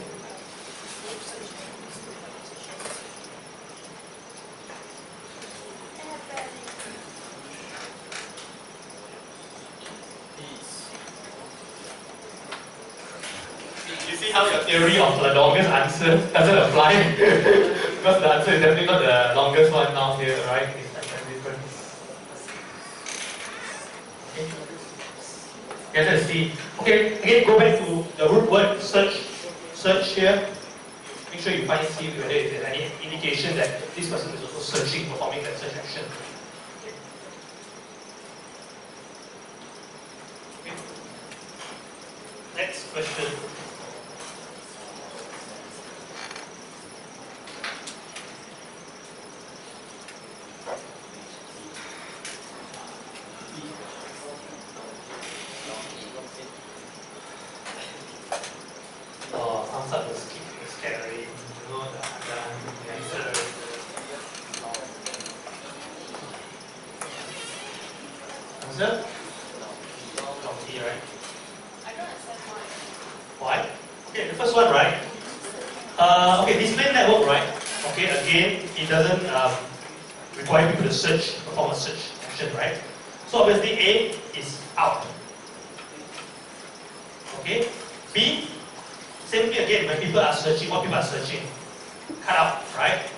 You see how your theory of the longest answer doesn't apply? Because the answer is definitely not the longest one now here, right? It's like different. Okay. Okay, let's see. Okay, again, go back to the root word search here. Make sure you find see whether there's any indication that this person is also searching, performing that search action. Okay. Okay. Next question. Oh, thumbs up was scary. You know the answer. Answer? No T, right? I don't understand why. Why? Okay, the first one, right? Okay, display network, right? Okay, again, it doesn't require people to search, perform a search action, right? So obviously A is out. Okay? B, same thing again, when people are searching, what people are searching? Cut out, right?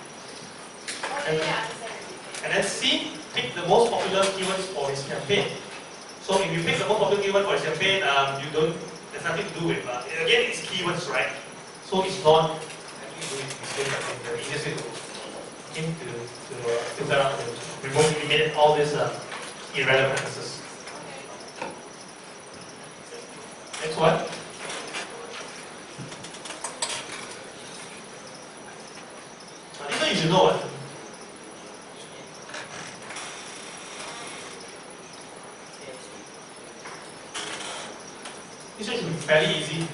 Oh, yeah, I understand everything. And then C, pick the most popular keywords for his campaign. So if you pick the most popular keyword for his campaign, there's nothing to do with, again, it's keywords, right? So it's not actually doing mistakes. I think the easiest way to filter out, to remove, eliminate all these irrelevant answers. Next one. This one you should know what. This one should be fairly easy.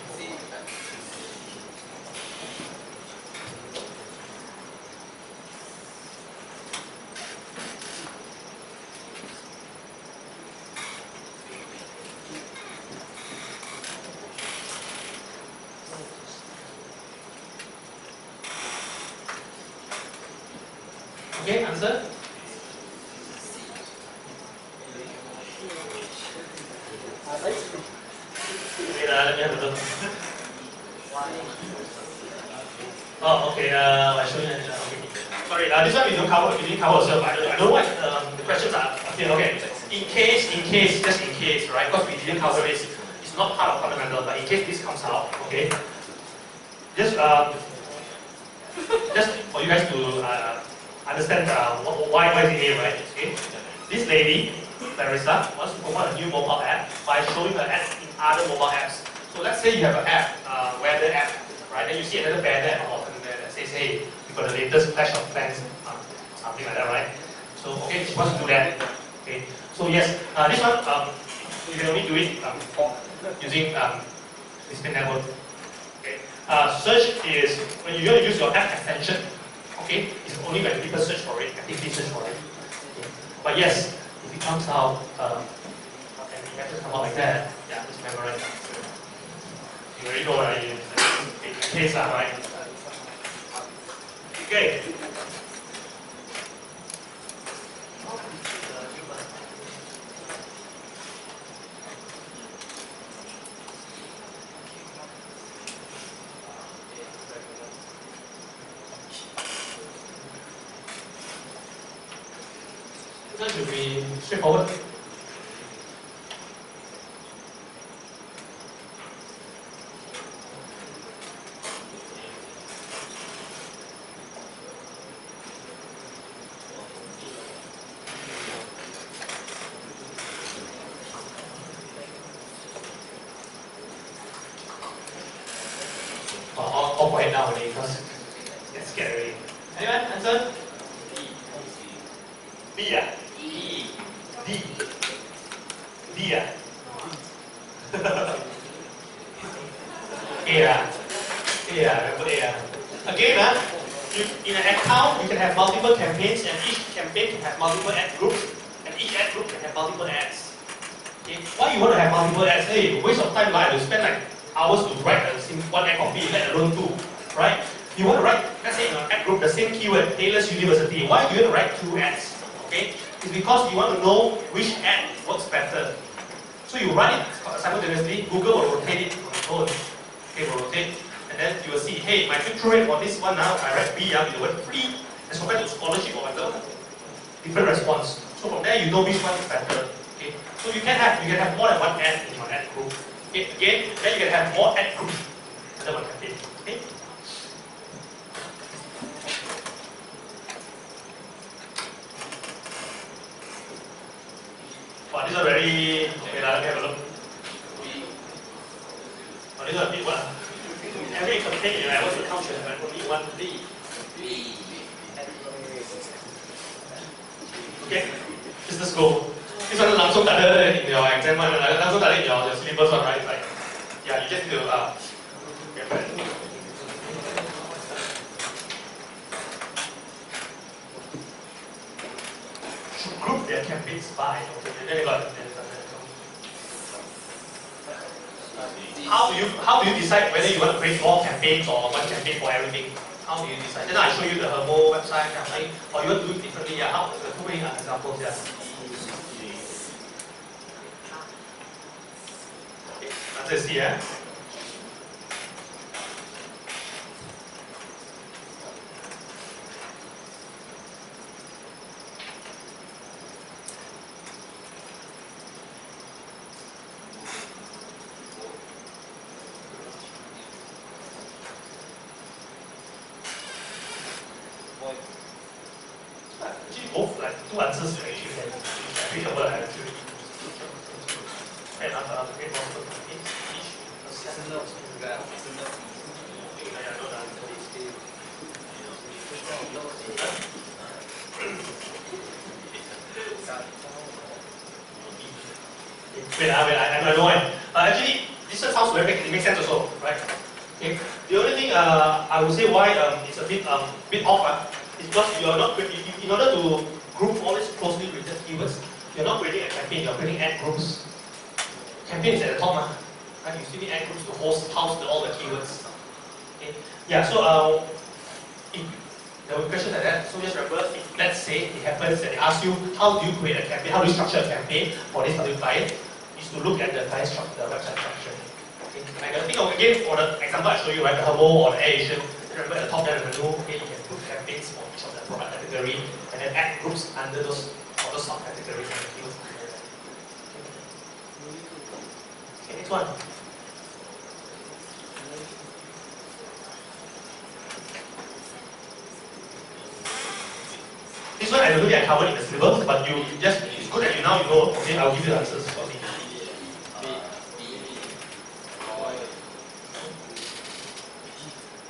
Okay, answer? Wait, let me have a look. Oh, okay, I show you. Okay. Sorry, this one we don't cover, we didn't cover ourselves. I don't know what the questions are. Okay, just in case, right? Because we didn't cover this. It's not part of fundamental, but in case this comes out, okay? Just for you guys to understand why is it here, right? Okay. This lady, Larissa, wants to promote a new mobile app by showing her ads in other mobile apps. So let's say you have an app, weather app, right? Then you see another banner at the bottom there that says, hey, you've got the latest Clash of Clans, something like that, right? So, okay, she wants to do that. Okay. So yes, this one, you can only do it using display network. Okay. Search is when you want to use your app extension. Okay, it's only when people search for it, actively search for it. Okay. But yes, if it comes out and the message come out like that, yeah, just memorize. You already know what in case, right? Okay. That should be straightforward. All quiet now already because get scared already. Anyone answer? B, yeah. D. D, ah. A, remember A. Again, in an account, you can have multiple campaigns, and each campaign can have multiple ad groups, and each ad group can have multiple ads. Okay? Why you want to have multiple ads? Hey, waste of time, right? You spend like hours to write one ad copy, let alone two, right? You want to write, let's say in an ad group, the same keyword, Taylor's University. Why do you want to write two ads? Okay? It's because you want to know which ad works better. So you run it simultaneously, Google will rotate it on its own. Okay, will rotate, and then you will see, hey, my click-through rate for this one now, I write B with the word free, as compared to scholarship or whatever. Different response. So from there, you know which one is better. Okay? So you can have more than one ad in your ad group. Okay? Again, then you can have more ad groups under one campaign. Okay? Wow, these are very, okay, let me have a look. Oh, these are a big one. Every campaign, I also count it, but only one D. Okay, let's go. This one langsung tak ada in your exam one, langsung tak ada in your syllabus one, right? Like, yeah, you just need to get ready. Should group their campaigns by, okay, then they got how do you decide whether you want to create more campaigns or one campaign for everything? How do you decide? Then I show you the Hermo website campaign, or you want to do it differently. Yeah, how the two main examples. Yeah. Okay, let's see. Yeah. Actually, both like two answers you can applicable actually. And another great one each. Wait, I know it. Actually, this sounds very big. It makes sense also, right? Okay. The only thing I would say why it's a bit off is because you are not in order to group all these closely related keywords, you're not creating a campaign. You're creating ad groups. Campaign is at the top, right? You still need ad groups to house all the keywords. Okay. Yeah. So if there were questions like that, so just remember, if let's say it happens and they ask you how do you create a campaign, how do you structure a campaign for this particular client, is to look at the client structure, the website structure. Okay. I can think of again for the example I showed you, right? The Hermo or the AirAsian. Remember at the top there, the menu. Okay, you can put campaigns for each of the product category, and then add groups under those subcategories and keywords. Okay, next one. This one I don't think I covered in the syllabus, but it's good that you now know. Okay, I'll give you the answers. Okay.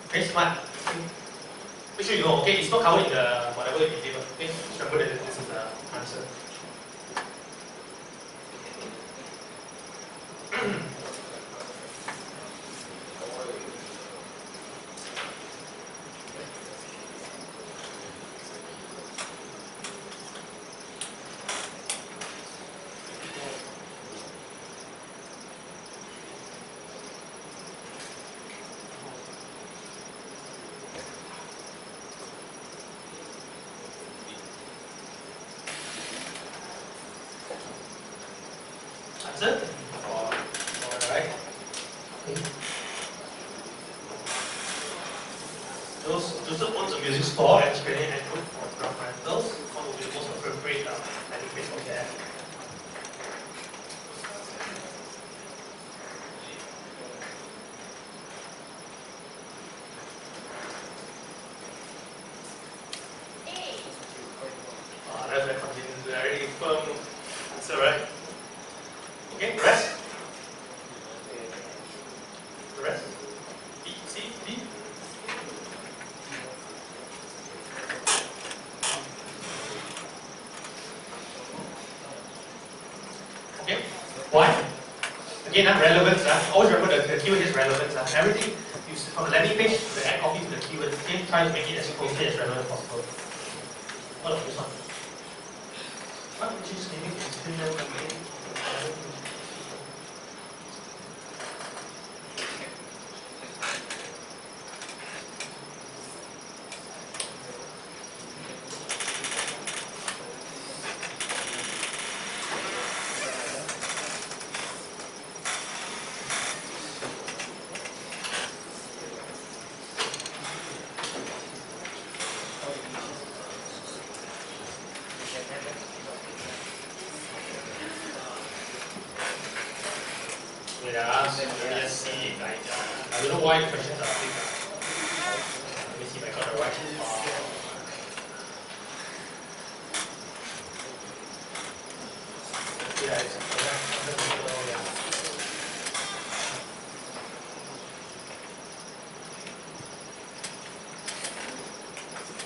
Okay, smart. Make sure you know. Okay, it's not covered in the whatever you give. Okay, just remember that this is the answer. Answer? Alright. Joseph owns a music store and is creating an group for ground rentals. What would be the most appropriate landing page for that? That's a very firm answer, right? Okay, the rest? The rest? B, C, D? Okay, why? Again, relevance. Always remember the keyword is relevance. Everything you see from the landing page to the ad copy to the keyword, again, try to make it as closely as relevant as possible. What of this one? What would you say? Let me see if I don't know why the questions are big. Let me see if I got the right. Yeah, it's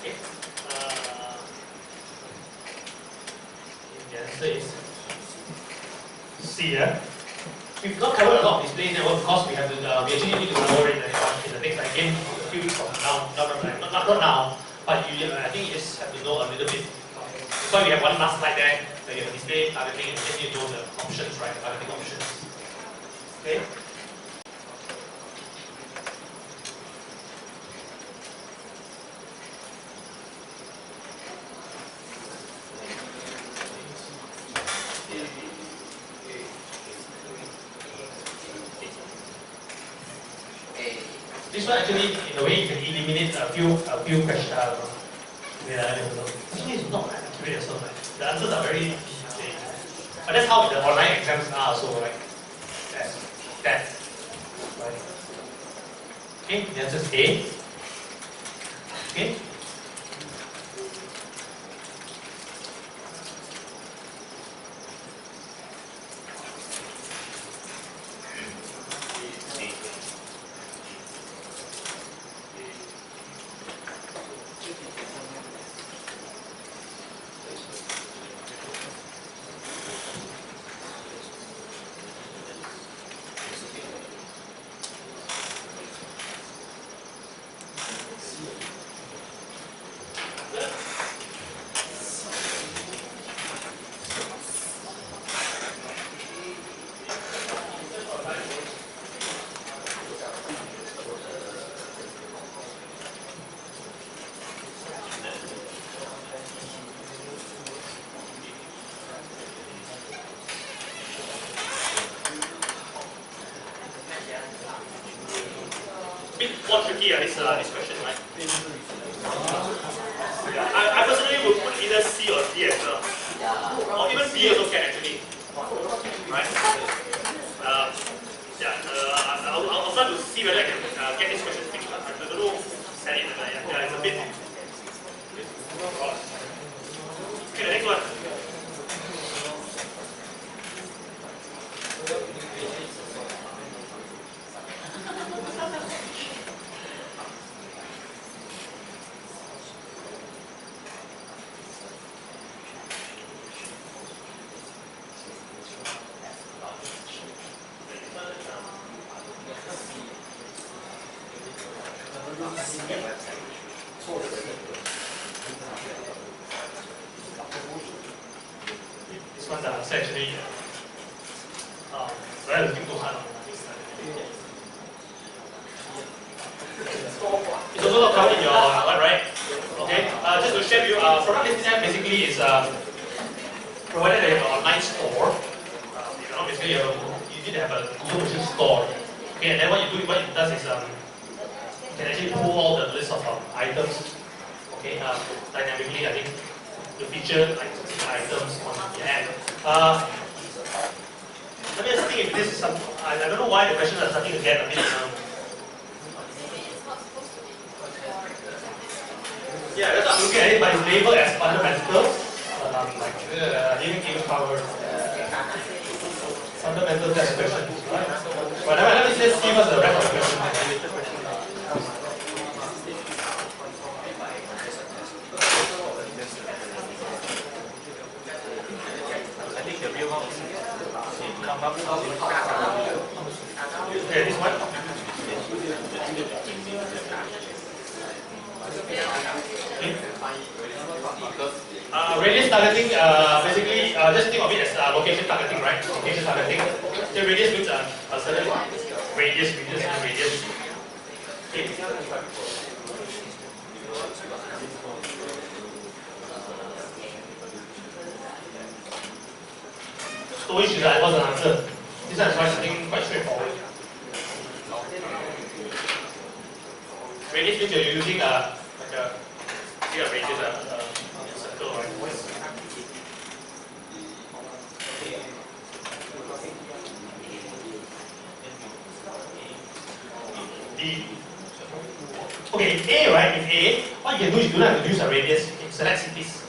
okay. The answer is C. We've not covered a lot of display network because we have to, we actually need to cover it in the next again a few weeks from now. Not now, but you, I think you just have to know a little bit. So we have one last slide there where you have display targeting and you just need to know the options, right? The targeting options. Okay. one actually, in a way, you can eliminate a few questions. Actually, it's not accurate as well. The answers are very vague. But that's how the online exams are also, right? That. Right. Okay, the answer is A. Okay. Bit more tricky, this question, right? Yeah, I personally would put either C or D as well. Or even B also can actually. Right? I'll try to see whether I can get this question fixed. I don't know, set it, yeah, it's a bit. Okay, the next one. This one the answer actually, so I have to think too hard on this. It's also not covered in your one, right? Okay. Just to share with you, product listing app basically is provided that you have an online store. Basically you need to have a Google Machine store. Okay, and then what it does is you can actually pull all the list of items. Okay, dynamically, I think the feature like items on the app. Let me just think if this is some. I don't know why the question is starting to get a bit. Yeah, that's what I'm looking at it, but it's labeled as fundamental. I didn't even cover fundamental test question. Right? But let me just see what's the rest of the question. Okay, this one. Radius targeting, basically, just think of it as location targeting, right? Location targeting. The radius means a certain radius. Okay. Storage is was an answer. This one is something quite straightforward. Radius means you're using like a radius, circle, right? D. Okay, A, right? If A, what you can do is you don't have to use a radius. You can select cities.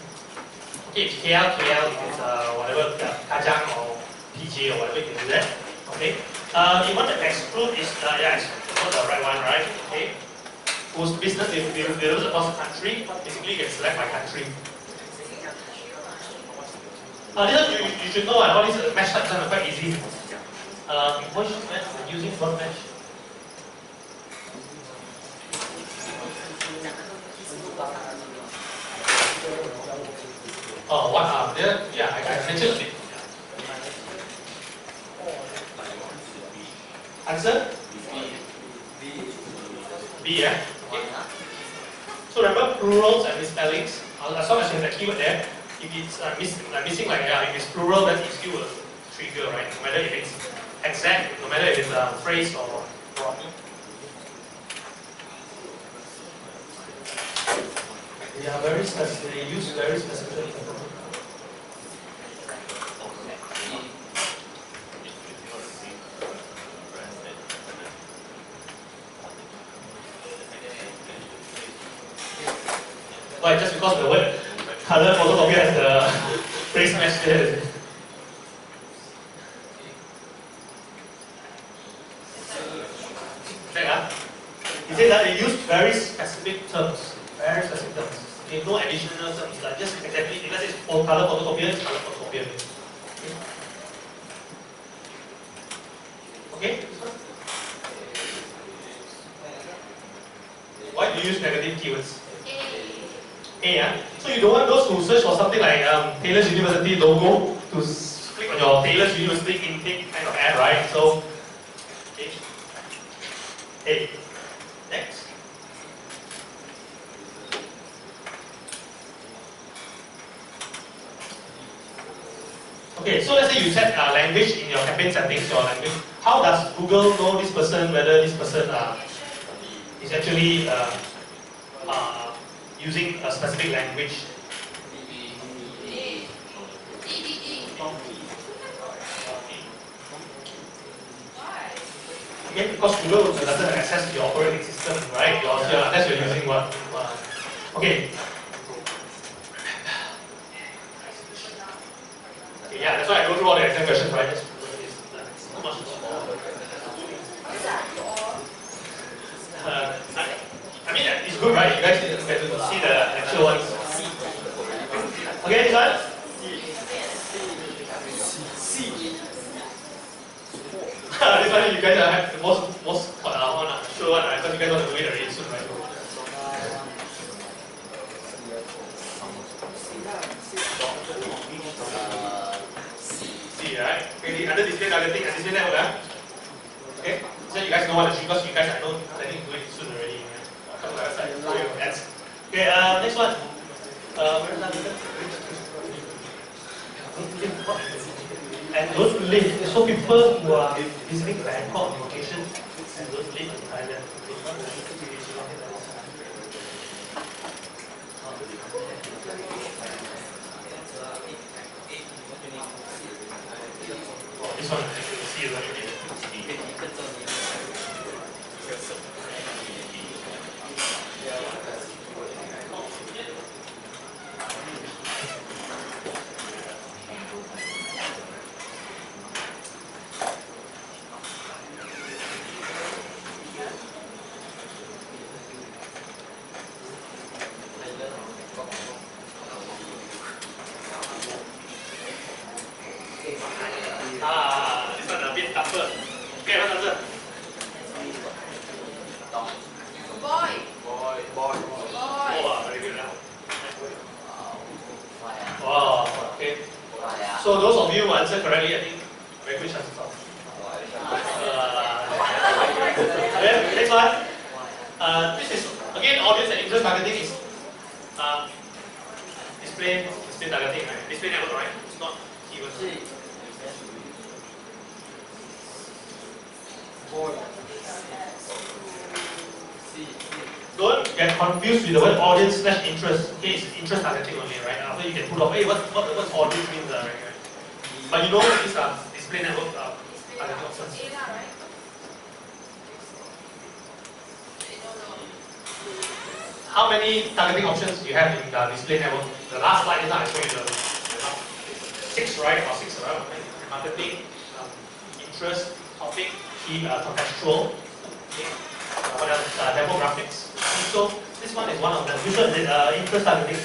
Okay, if KL, if it's whatever, Kajang or PJ or whatever, you can do that. Okay. You want to exclude is exclude the right one, right? Okay. Whose business they live across the country, basically you can select by country. This one you should know all these mesh types are quite easy. Voice mesh, using front mesh. Oh, what yeah, I mentioned it. Answer? B, yeah? Okay. So remember plurals and misspellings, as long as you have the keyword there, if it's missing if it's plural, then it's still a trigger, right? No matter if it's exact, no matter if it's a phrase or wrong. They are very specific. They use very specific. Why? Just because the word color photocopy has the phrase match there. He said that they use very specific terms. Very specific terms. Okay, no additional terms. Like just exactly, let's say for color photocopier, it's color photocopier. Okay? Why do you use negative keywords? A, yeah? So you don't want those who search for something like Taylor's University logo to click on your Taylor's University intake kind of ad, right? So, A. Next. Okay, so let's say you set language in your campaign settings, your language. How does Google know this person, whether this person is actually using a specific language? Okay, because Google doesn't have access to your operating system, right? Unless you're using what? Okay. Yeah, that's why I go through all the exam questions, right? Not much. I mean, it's good, right? You guys get to see the actual ones. Okay, this one? This one you guys have the most sure one, right? Because you guys want to do it already soon, right? C, right? Okay, the under display targeting and display network, okay? So you guys know what to do because you guys I know planning to do it soon already. Come to the other side. Okay, next one. And don't live. So people who are visiting Bangkok location and don't live in Thailand. This one, you see it already. This one a bit tougher. Okay, what's the answer? Boy. Oh, very good. Wow, okay. So those of you who answered correctly, I think very good chances of. Okay, next one. This is again audience and interest targeting is display targeting, right? Display network, right? It's not keyword. Don't get confused with the word audience / interest. Okay, it's interest targeting only, right? After you can put off, hey, what audience means, right? But you know these are display network targeting options. How many targeting options do you have in the display network? The last slide is I showed you the 6, right? Or 6 around. Marketing, interest, topic, key, contextual. Okay. What else? Demographics. So this one is one of them. Which one is it? Interest targeting.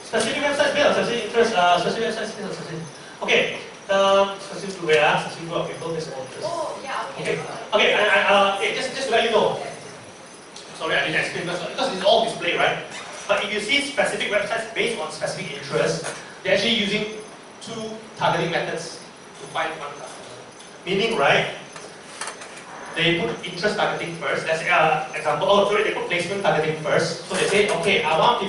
Specific websites based on specific interest. Specific websites based on specific. Okay. Specific group, specific group of people based on interest. Okay. Okay. Just to let you know. Sorry, I didn't explain because it's all display, right? But if you see specific websites based on specific interests, they're actually using 2 targeting methods to find one customer. Meaning, right, they put interest targeting first. Let's say, example, they put placement targeting first. So they say, okay, I want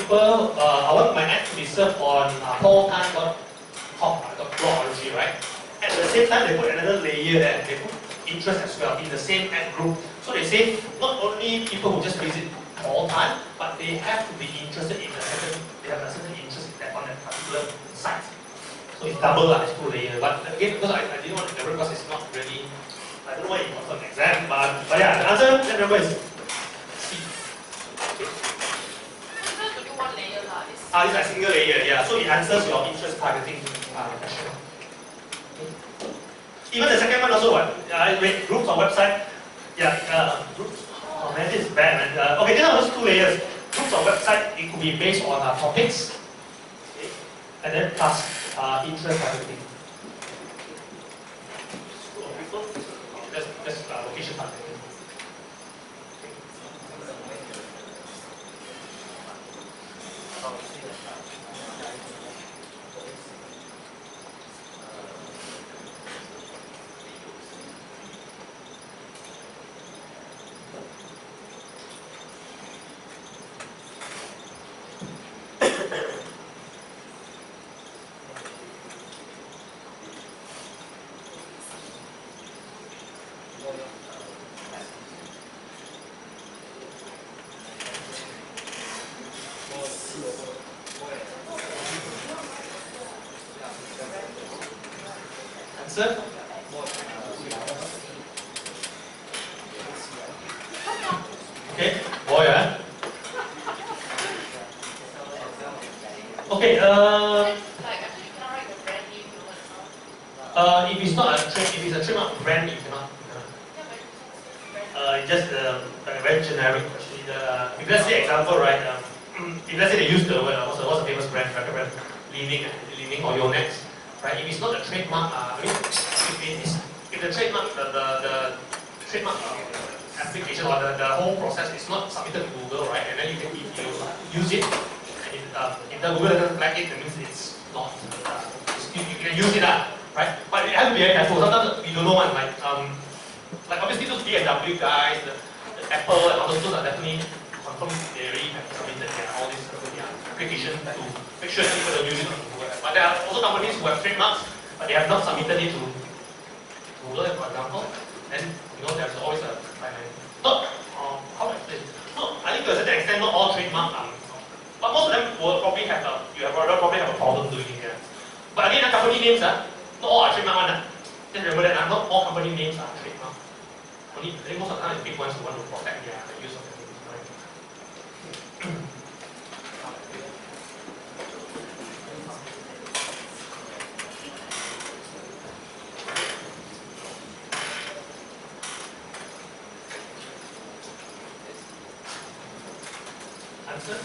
my ad to be served on paultan.com. right? At the same time, they put another layer there. They put interest as well in the same ad group. So they say not only people who just visit all time, but they have to be interested in a certain, they have a certain interest in that on that particular site. So it's double lah, it's 2 layers. But again, because I didn't want to elaborate because it's not really, I don't know what it was for an exam, but yeah, the answer, that number is C. Okay. It's only one layer lah. It's a single layer, yeah. So it answers your interest targeting question. Okay. Even the second one also, what? Groups or website? Yeah, groups. Oh man, this is bad, man. Okay, these are those 2 layers. Groups or website, it could be based on topics, okay, and then plus interest targeting. Group of people, that's location targeting. Answer? Okay, boy, huh? Okay, Like, actually, you cannot write the brand name, you know, and all. if it's not a trade, if it's a trademark brand, you cannot. Yeah, but you can say It's just a very generic question. If let's say example, right? If let's say they use the word, what's the famous brand? Brand Living or Yonex, right? If it's not a trademark, I mean, if the trademark, the trademark application or the whole process is not submitted to Google, right? And then if you use it, and if the Google doesn't flag it, that means it's not. You can use it, right? But you have to be very careful. Sometimes we don't know one, like obviously those BMW guys, the Apple and all those are definitely confirmed they already have submitted all these applications to make sure people don't use it on Google. But there are also companies who have trademarks, but they have not submitted it to Google, for example. And there's always a not how to explain. No, I think to a certain extent, not all trademark but most of them will probably have probably have a problem doing it here. But again, the company names not all are trademark one. Just remember that not all company names are trademark. Only I think most of the time the big ones who want to protect the use of the names, right? Answer?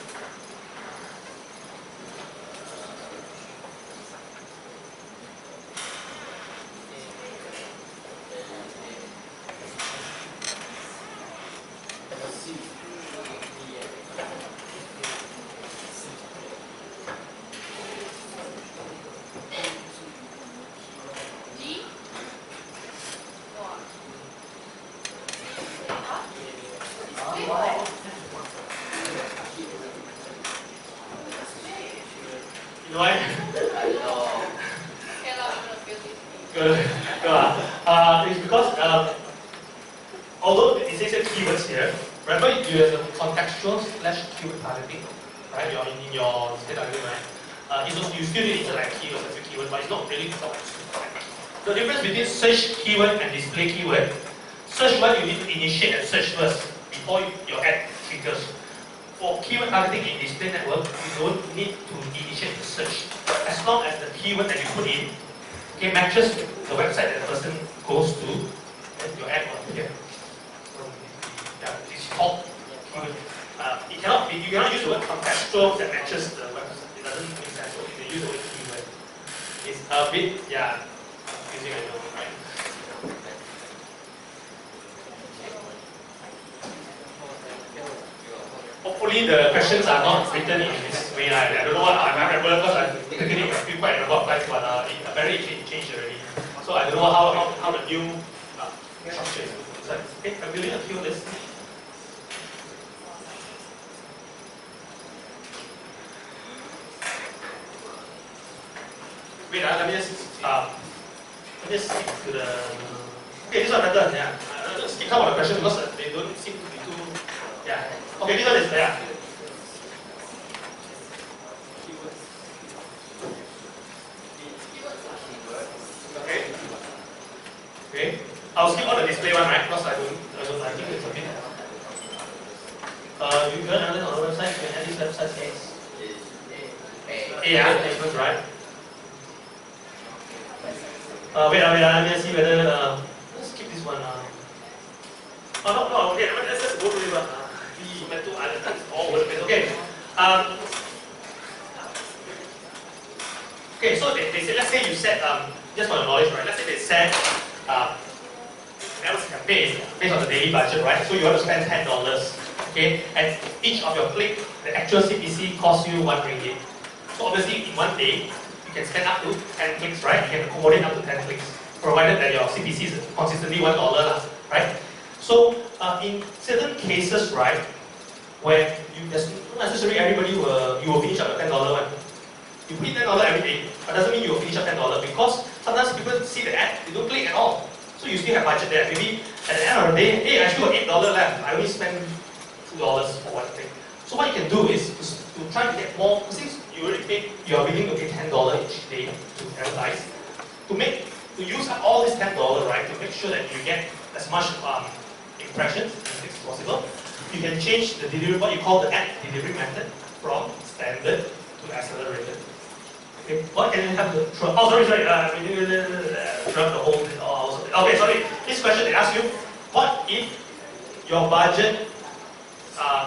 D. What? You know why? Okay, lah, I'm gonna feel this. Good. It's because although it says keywords here, remember you have the contextual / keyword targeting, right? You're in your state targeting, right? You still need to like keywords as a keyword, but it's not really focused. The difference between search keyword and display keyword, search one you need to initiate a search first before your ad triggers. For keyword targeting in display network, you don't need to initiate the search. As long as the keyword that you put in matches the website that the person goes to, then your ad will appear. So, yeah, it's called keyword. You cannot use the word contextual that matches the website. It doesn't make sense. So you can use the word keyword. It's a bit, confusing, I know, right? Hopefully the questions are not written in this way. I don't know what I remember because I've taken it quite a lot of times, but apparently it changed already. So I don't know how the new structure is. Okay, I'm building a few lists. Wait, let me just Let me skip to the. Okay, this one better. Yeah. Let's skip some of the questions because they don't seem to be too. Yeah. Okay, this one is yeah. Okay. Okay. I'll skip all the display one, right? Because I think it's a bit. You can analyze on the website. You can add this website says. Yeah, placement, right? Wait, let me see whether. Let's skip this one. Oh no, okay. Let's just go to this one. The metal island, that's all over the place. Okay. Okay, so they say, let's say you set, just for your knowledge, right? Let's say they set network campaign based on the daily budget, right? So you want to spend $10, okay? And each of your click, the actual CPC costs you 1 ringgit. So obviously, in one day, you can spend up to 10 clicks, right? You can accommodate up to 10 clicks, provided that your CPC is consistently $1, right? So in certain cases, right, where there's not necessarily everybody you will finish up the $10 one. You put in $10 every day, but doesn't mean you will finish up $10 because sometimes people see the ad, they don't click at all. So you still have budget there. Maybe at the end of the day, hey, I still got $8 left. I only spend $2 for one thing. So what you can do is to try to get more, since you already paid, you are willing to pay $10 each day to advertise, to use up all this $10, right, to make sure that you get as much impressions as possible. You can change the delivery, what you call the ad delivery method, from standard to accelerated. Okay, what can you have the oh sorry, throughout the whole thing. Okay, sorry. This question they ask you, what if your budget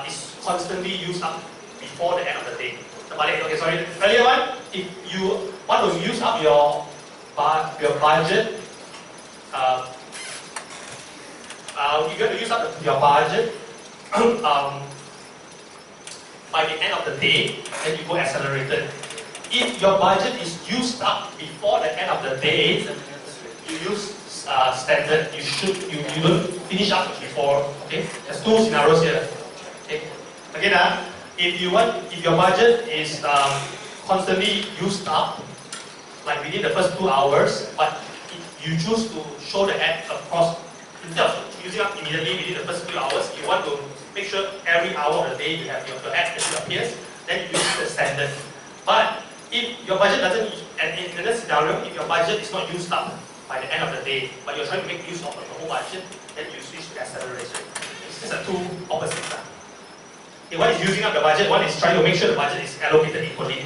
is constantly used up before the end of the day? Okay, sorry. Earlier one, if you want to use up your budget, you're going to use up your budget by the end of the day, then you go accelerated. If your budget is used up before the end of the day, you use standard. You don't finish up before. Okay, there's two scenarios here. Okay, again, if your budget is constantly used up, like within the first 2 hours, but you choose to show the ad across instead of using up immediately within the first few hours, you want to make sure every hour of the day you have your ad that appears, then you use the standard. But if your budget doesn't, and in this scenario, if your budget is not used up by the end of the day, but you're trying to make use of the whole budget, then you switch to acceleration. These are two opposites. Okay, one is using up the budget, one is trying to make sure the budget is allocated equally.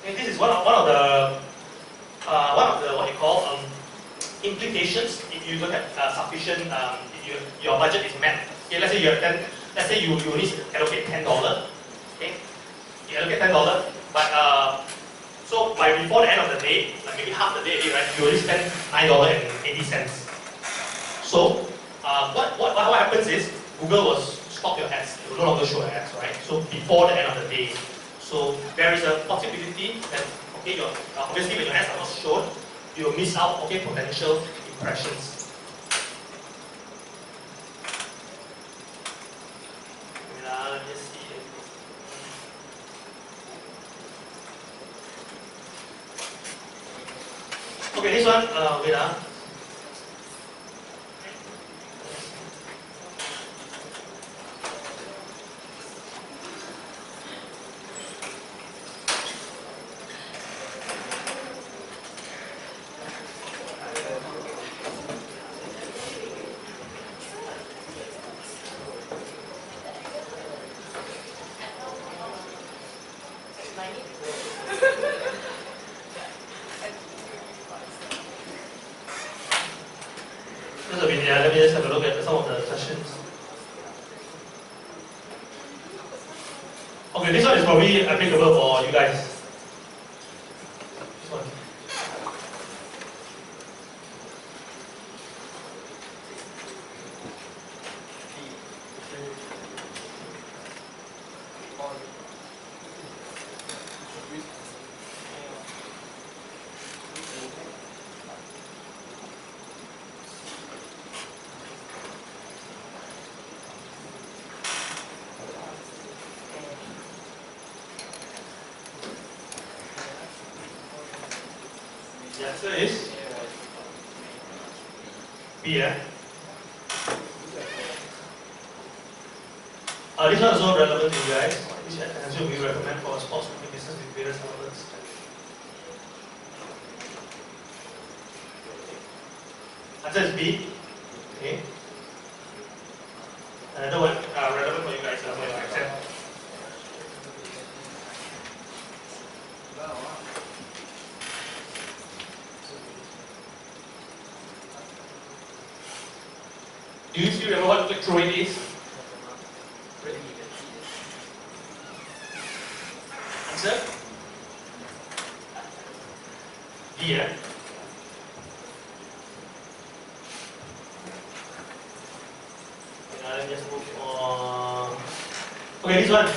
And this is one of the what you call implications if you don't have sufficient if your budget is met. Okay, let's say you have let's say you need to allocate $10. Okay, you allocate $10, but so by before the end of the day, like maybe half the day, right, you already spend $9.80. So what happens is Google will stop your ads. It will no longer show ads, right? So before the end of the day. So there is a possibility that okay, obviously when your ads are not shown, you will miss out potential impressions. Let me see. Okay, this one, let me just have a look at some of the questions. Okay, this one is probably applicable for you guys. This one. The answer is B. This one is also relevant to you guys. Which answer we recommend for a sports business with various outlets? Answer is B. Okay. Another one relevant for you guys for your exam. Do you still remember what click-through rate is? Answer? D. Let's just move on. Okay, this one.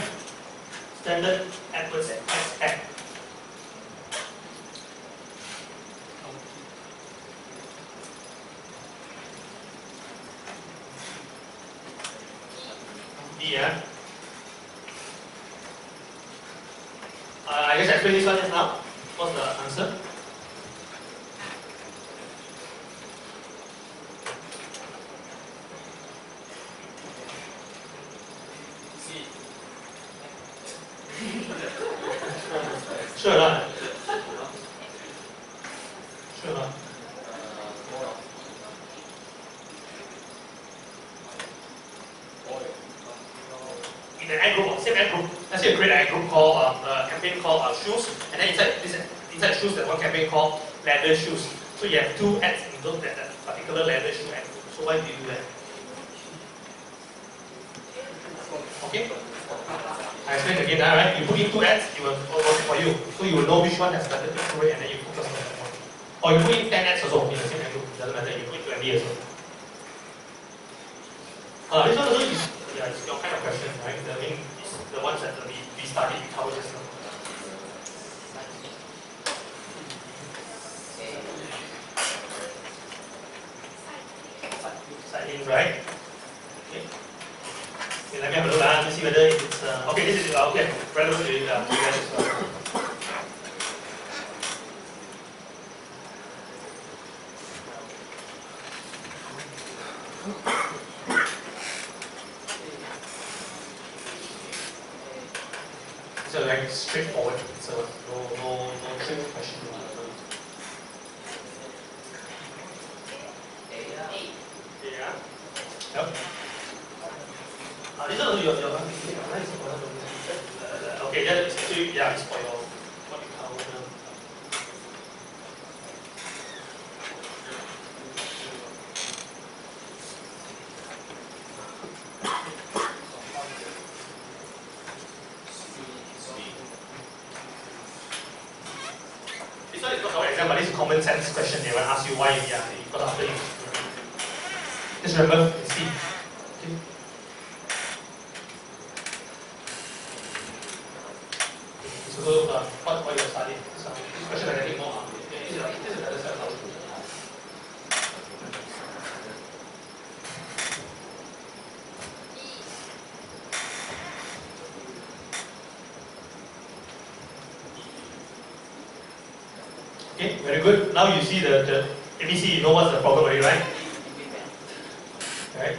Standard Edwards SF. D. I guess I explain this one just now. What's the answer? Sure not. Sure not. In an ad group, same ad group. Let's say you create an ad group called campaign called shoes, and then inside shoes there's one campaign called leather shoes. So you have two ads in those that particular leather shoe ad group. So why do you do that? Okay. I explain again, right? You put in two ads, it will work for you. So you will know which one has better click-through rate and then you focus on that one. Or you put in 10 ads also in the same ad group. It doesn't matter, you put in 20 as well. This one also is it's your kind of question, right? I mean, it's the ones that we studied, we covered just now. Side in, right? Okay. Okay, let me have a look. Let me see whether it's okay. This is okay. Relevant to you guys as well. It's a very straightforward. So no trick question. Yeah. Yep. This is also your okay, that's actually, yeah, it's for your what you cover now. This one is not our exam, but this is a common sense question. They will ask you why, yeah, because after you. Just remember, it's C. Okay. So, what you study? So, this question I think more. This is another set of okay, very good. Now you see the ABC, you know what's the problem already, right? Right?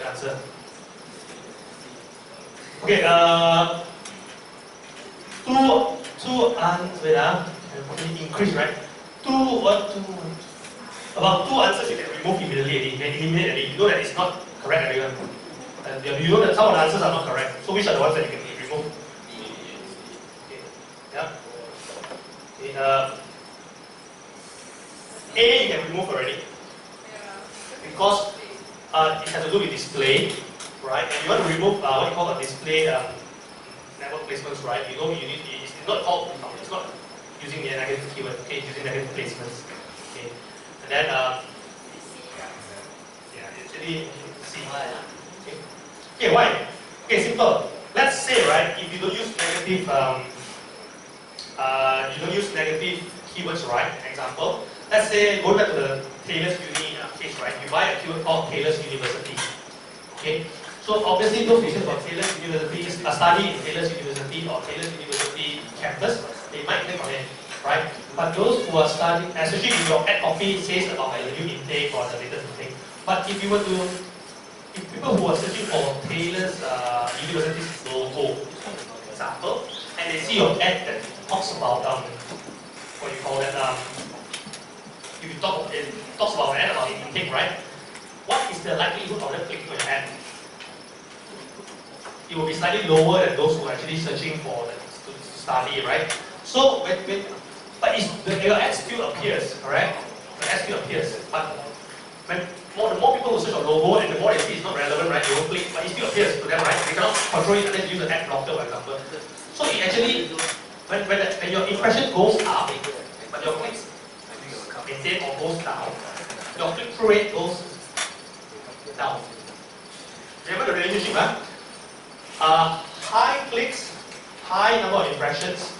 Answer. Okay, increase, right? About two answers you can remove immediately, you can eliminate already. You know that it's not correct everyone. You know that some of the answers are not correct. So which are the ones that you can remove? Okay. Yeah. Okay, A you can remove already. Because it has to do with display, right? And you want to remove what you call a display network placements, right? You know you need it's not called it's not using the negative keyword, okay, using negative placements. Okay. And then actually see. Okay. Okay, why? Okay, simple. Let's say, right, if you don't use negative keywords, right? Example. Let's say, go back to the Taylor's Uni case, right? You buy a keyword called Taylor's University. Okay. So obviously, those patients from Taylor's University study in Taylor's University or Taylor's University campus, they might click on it, right? But those who are studying, especially if your ad copy says about the new intake or the latest intake. But if you were to, if people who are searching for Taylor's University's logo, example, and they see your ad that talks about what you call that if you talk, it talks about an ad about intake, right? What is the likelihood of them clicking on your ad? It will be slightly lower than those who are actually searching for to study, right? So but your ad still appears, correct? The ad still appears, but the more people who search on logo and the more they see it's not relevant, right? They will click, but it still appears to them, right? They cannot control it unless you use an ad blocker, for example. So it actually, when your impression goes up, but your clicks maintain or goes down, your click-through rate goes down. Remember the relationship, huh? High clicks, high number of impressions,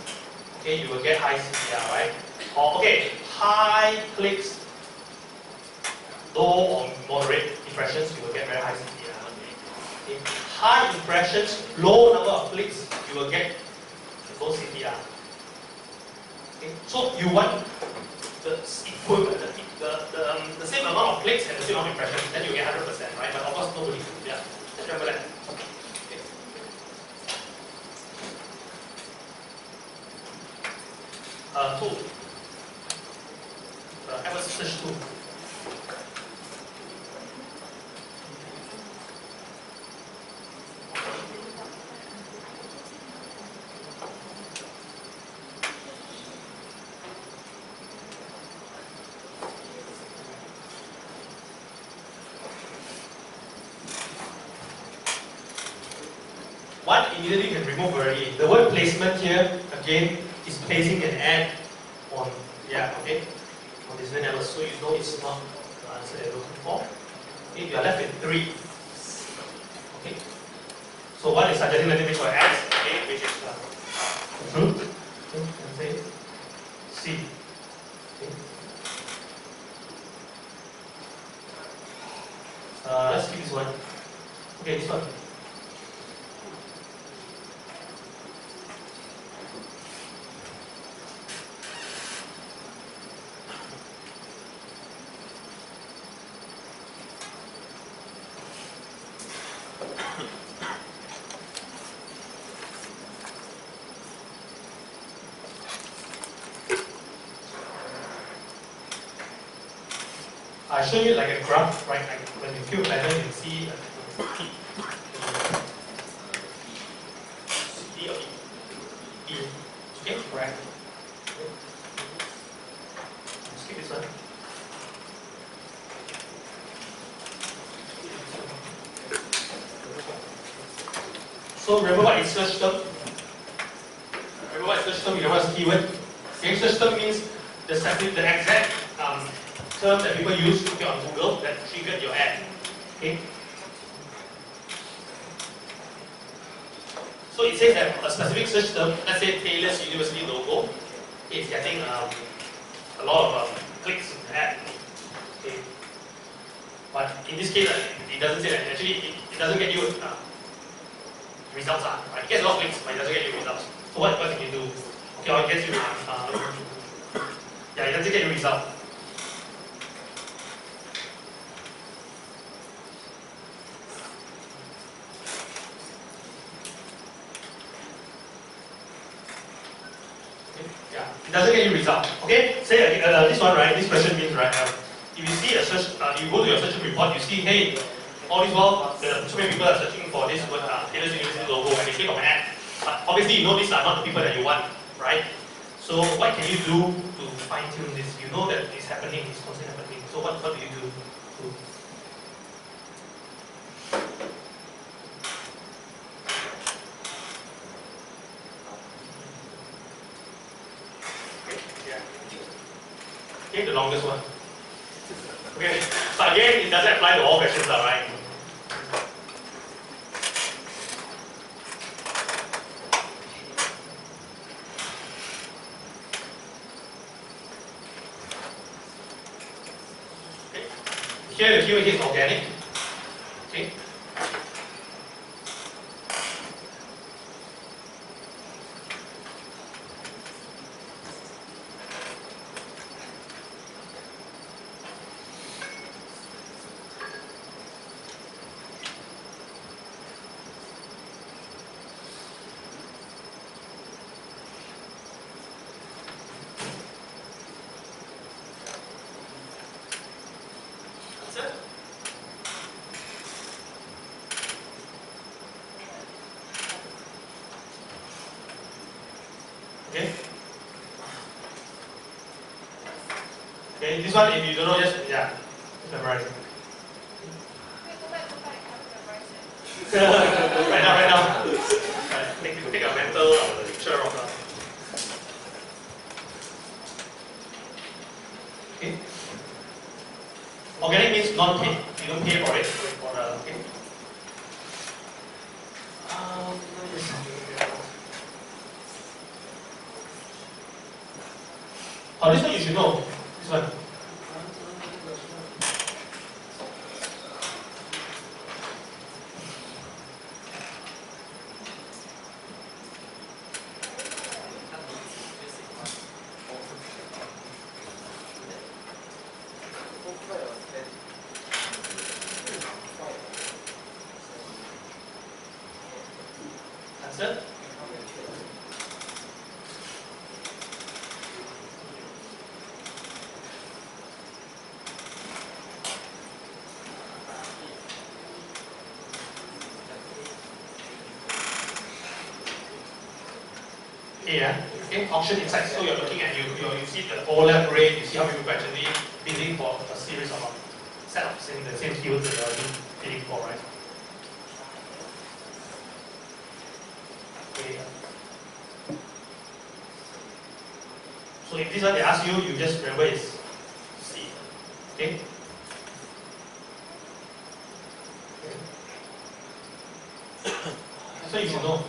okay, you will get high CTR, right? Or okay, high clicks, low or moderate impressions, you will get very high CTR. Okay. High impressions, low number of clicks, you will get low CTR. Okay. So you want the equivalent, the same amount of clicks and the same amount of impressions, then you get 100%, right? But of course, nobody. Yeah, just remember that. Tool. AdWords search tool. One immediately can remove already. The word placement here, again, is placing an ad on, okay, on this level, so you know it's not the answer you're looking for. Okay, you are left with 3. Okay, so one is suggesting that image for ads, okay, which is true. Okay, C. Okay. Let's keep this one. Okay, this one. I show you like a graph, right? Like when you feel better, you see D or E. Okay, correct. Skip this one. So remember what is search term? Remember what is search term? You remember what is keyword? Okay, search term means the exact term that people use to get on Google that triggered your ad. Okay. So it says that a specific search term, let's say Taylor's University logo, is getting a lot of clicks in the ad. Okay. But in this case, it doesn't say that. Actually, it doesn't get you results. Right? It gets a lot of clicks, but it doesn't get you results. So what can you do? Okay, or it gets you. It doesn't get you results. It doesn't get you result. Okay, say this one, right? This question means, right? If you see a search, you go to your search report, you see, hey, all this while, so many people are searching for this word, Taylor's University logo, and they click on an ad. But obviously, you know these are not the people that you want, right? So what can you do to fine tune this? You know that it's happening, it's constantly happening. So what do you do? Okay, the longest one. Okay, but again, it doesn't apply to all questions, right? Okay. Here the keyword is organic. Okay. Answer? Okay. Okay, this one if you don't know, just yeah, memorize it. Wait, go back, I haven't memorized it. right now. Right, take a mental picture of that. Okay. Organic means non-paid. You don't pay for it. For the, okay. Oh, this one you should know. This one. Answer? Yeah. Okay. Auction insights. So you're looking at you see the overlap rate. You see how people actually bidding for a series of set of the same keywords that you're bidding for, right? Okay. So if this one they ask you, you just remember is C. Okay. So you should know.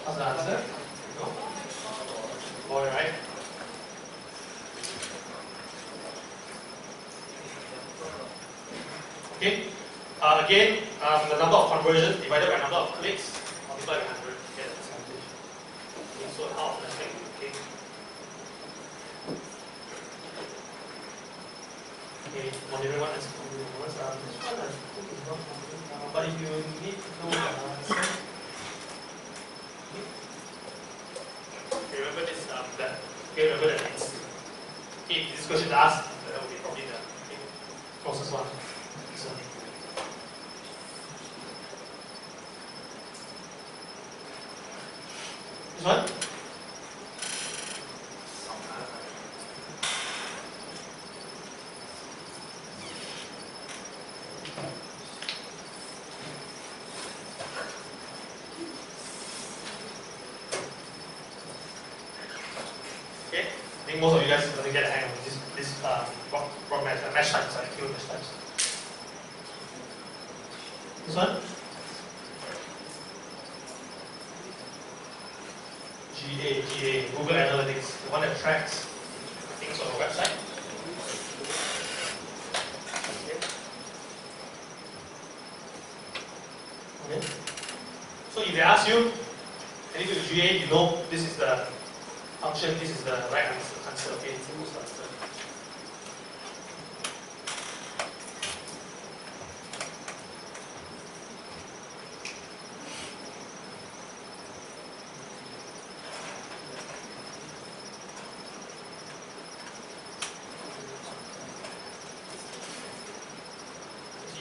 What's the answer? No? All right. Okay. Again, the number of conversions divided by number of clicks multiplied by 100 get a percentage. Okay, so how let's make it. Okay. Okay. Wondering what is this one? But if you need to know the answer. Okay, remember this that. Okay, remember that it's if this question is asked, that will be probably the closest one. This one. This one? Okay, I think most of you guys doesn't get a hang of this rock mesh types, like keyword mesh types. This one? GA, Google Analytics, the one that tracks things on a website. Okay. So if they ask you, anything to GA, you know this is the function, this is the right answer. Okay, it's the most answer.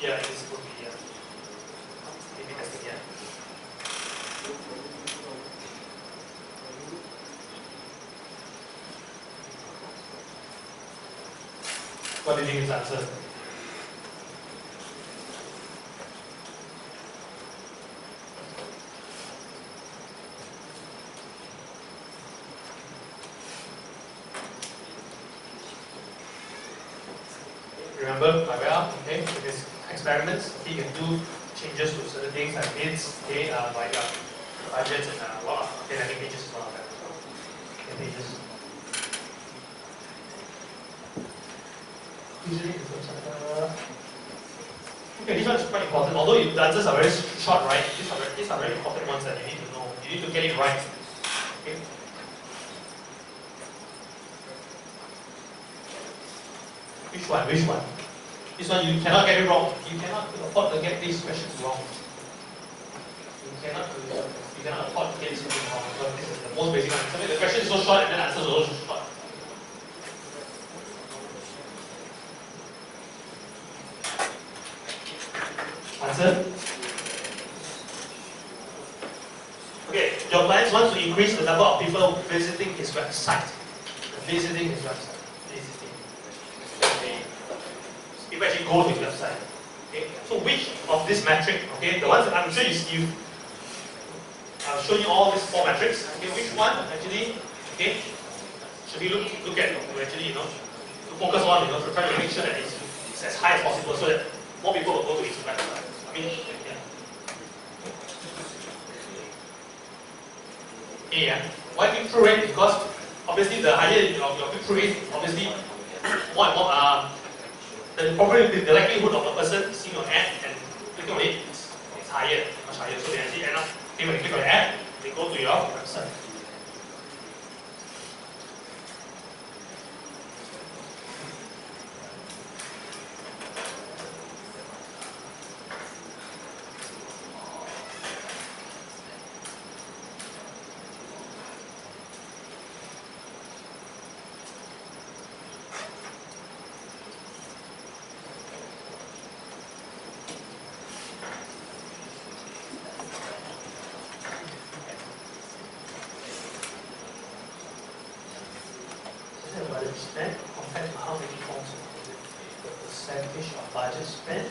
Yeah, this would be maybe testing, yeah. What do you think is the answer? remember quite well, okay, with his experiments, he can do changes to certain things like bids, okay, like budgets and okay, landing pages is one of them. Landing pages. Usually it's okay, this one is quite important. Although the answers are very short, right? These are very important ones that you need to know. You need to get it right. Okay. Which one? Which one? This one you cannot get it wrong. You cannot afford to get these questions wrong. You cannot afford to get this question wrong because this is the most basic one. So the question is so short and then the answer is also short. Answer? Okay, your clients want to increase the number of people visiting his website. Visiting his website. Visiting. Okay. People actually go to his website. Okay. So which of this metric, okay, the ones that I'm sure I'll show you all these 4 metrics. Okay, which one actually, okay, should we look at to actually, to focus on, to try to make sure that it's as high as possible so that more people will go to his website. Yeah. Why click-through rate? Because obviously the higher your click-through rate, obviously more and more the likelihood of a person seeing your ad and clicking on it is higher, much higher. So they actually end up, when they click on the ad, they go to your website. Spent compared to how many forms of the percentage of budget spent.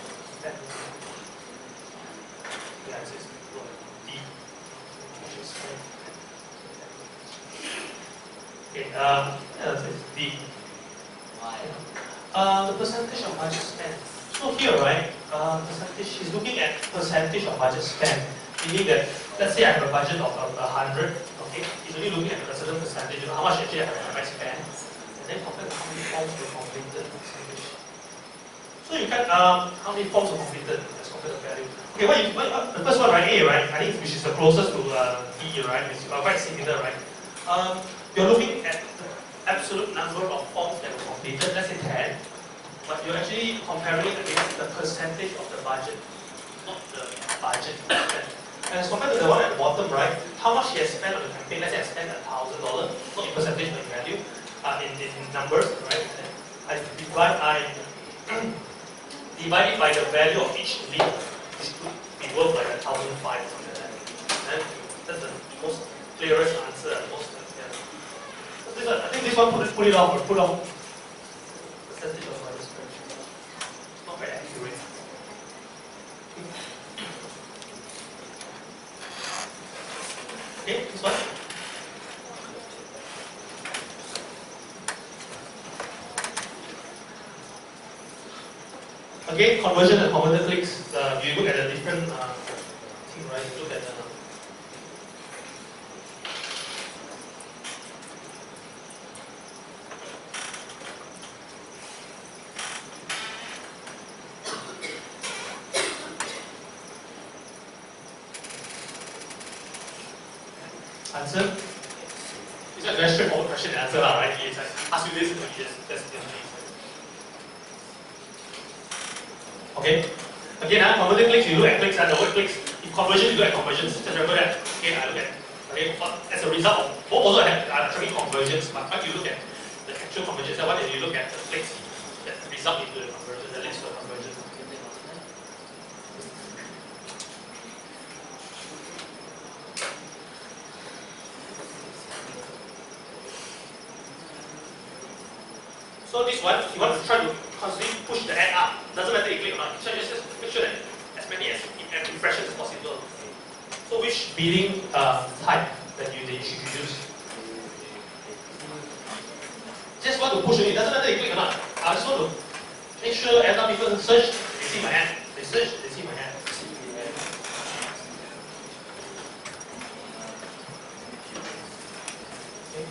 Yeah, it's D. Budget spent. Okay, it's D. The percentage of budget spent. So here, right, percentage. She's looking at percentage of budget spent, meaning that let's say I have a budget of 100. Okay, he's only looking at a certain percentage. How much actually have I spent? And then compare how many forms were completed. So you can how many forms were completed as compared to value. Okay, the first one, right? A, right? I think which is the closest to B, right? Which is quite similar, right? You're looking at the absolute number of forms that were completed. Let's say 10, but you're actually comparing it against the percentage of the budget, not the budget spent. And as compared to the one at the bottom, right? How much he has spent on the campaign? Let's say I spent $1,000, not in percentage but in value. In numbers, right? I divide it by the value of each lead, which could be worth like 1,005 or something like that. And that's the most clearest answer. So I think this one put it off percentage of budget spent. It's not very accurate. Okay, this one. Again, conversion and converted clicks. You look at the different thing, right? You look at the answer. It's a very straightforward question and answer, right? It's like ask you this, and you just the answer. Okay. Again, converted clicks, you look at clicks and the word clicks. If conversion, you look at conversions. Just remember that. Okay, I look at. Okay, as a result of both also are tracking conversions, but when you look at the actual conversions, what did you look at the clicks that result into the conversion, that leads to a conversion? So this one, you want to try to constantly push the ad up. Doesn't matter if you click or not. So just make sure that as many impressions as possible. So which bidding type that you should use? Just want to push it. It doesn't matter if you click or not. I just want to make make sure every time people search, they see my ad. They search, they see my ad. Okay.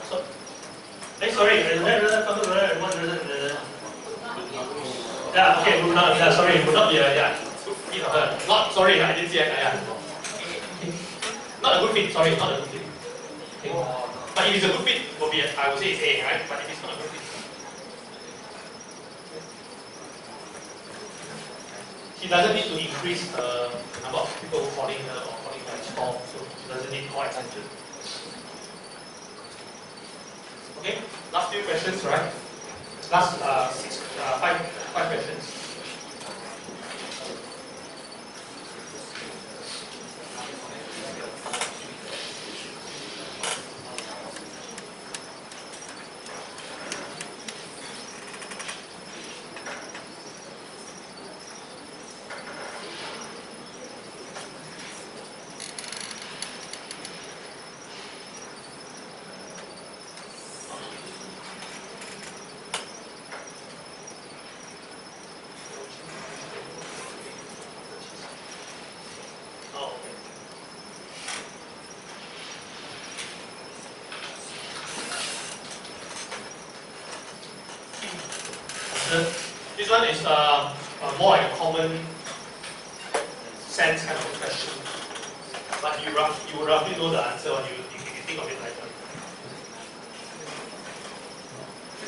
So, sorry, yeah, okay, yeah, sorry, would not be not, sorry, I didn't see it, yeah. Not a good fit, sorry, not a good fit. Okay. But if it's a good fit, will be, I would say it's A, right? But if it's not a good fit, she doesn't need to increase the number of people calling her or calling her store, so she doesn't need more attention. Okay, last few questions, right? Last five questions. This one is more like a common sense kind of question, but you roughly know the answer or you think of it like that.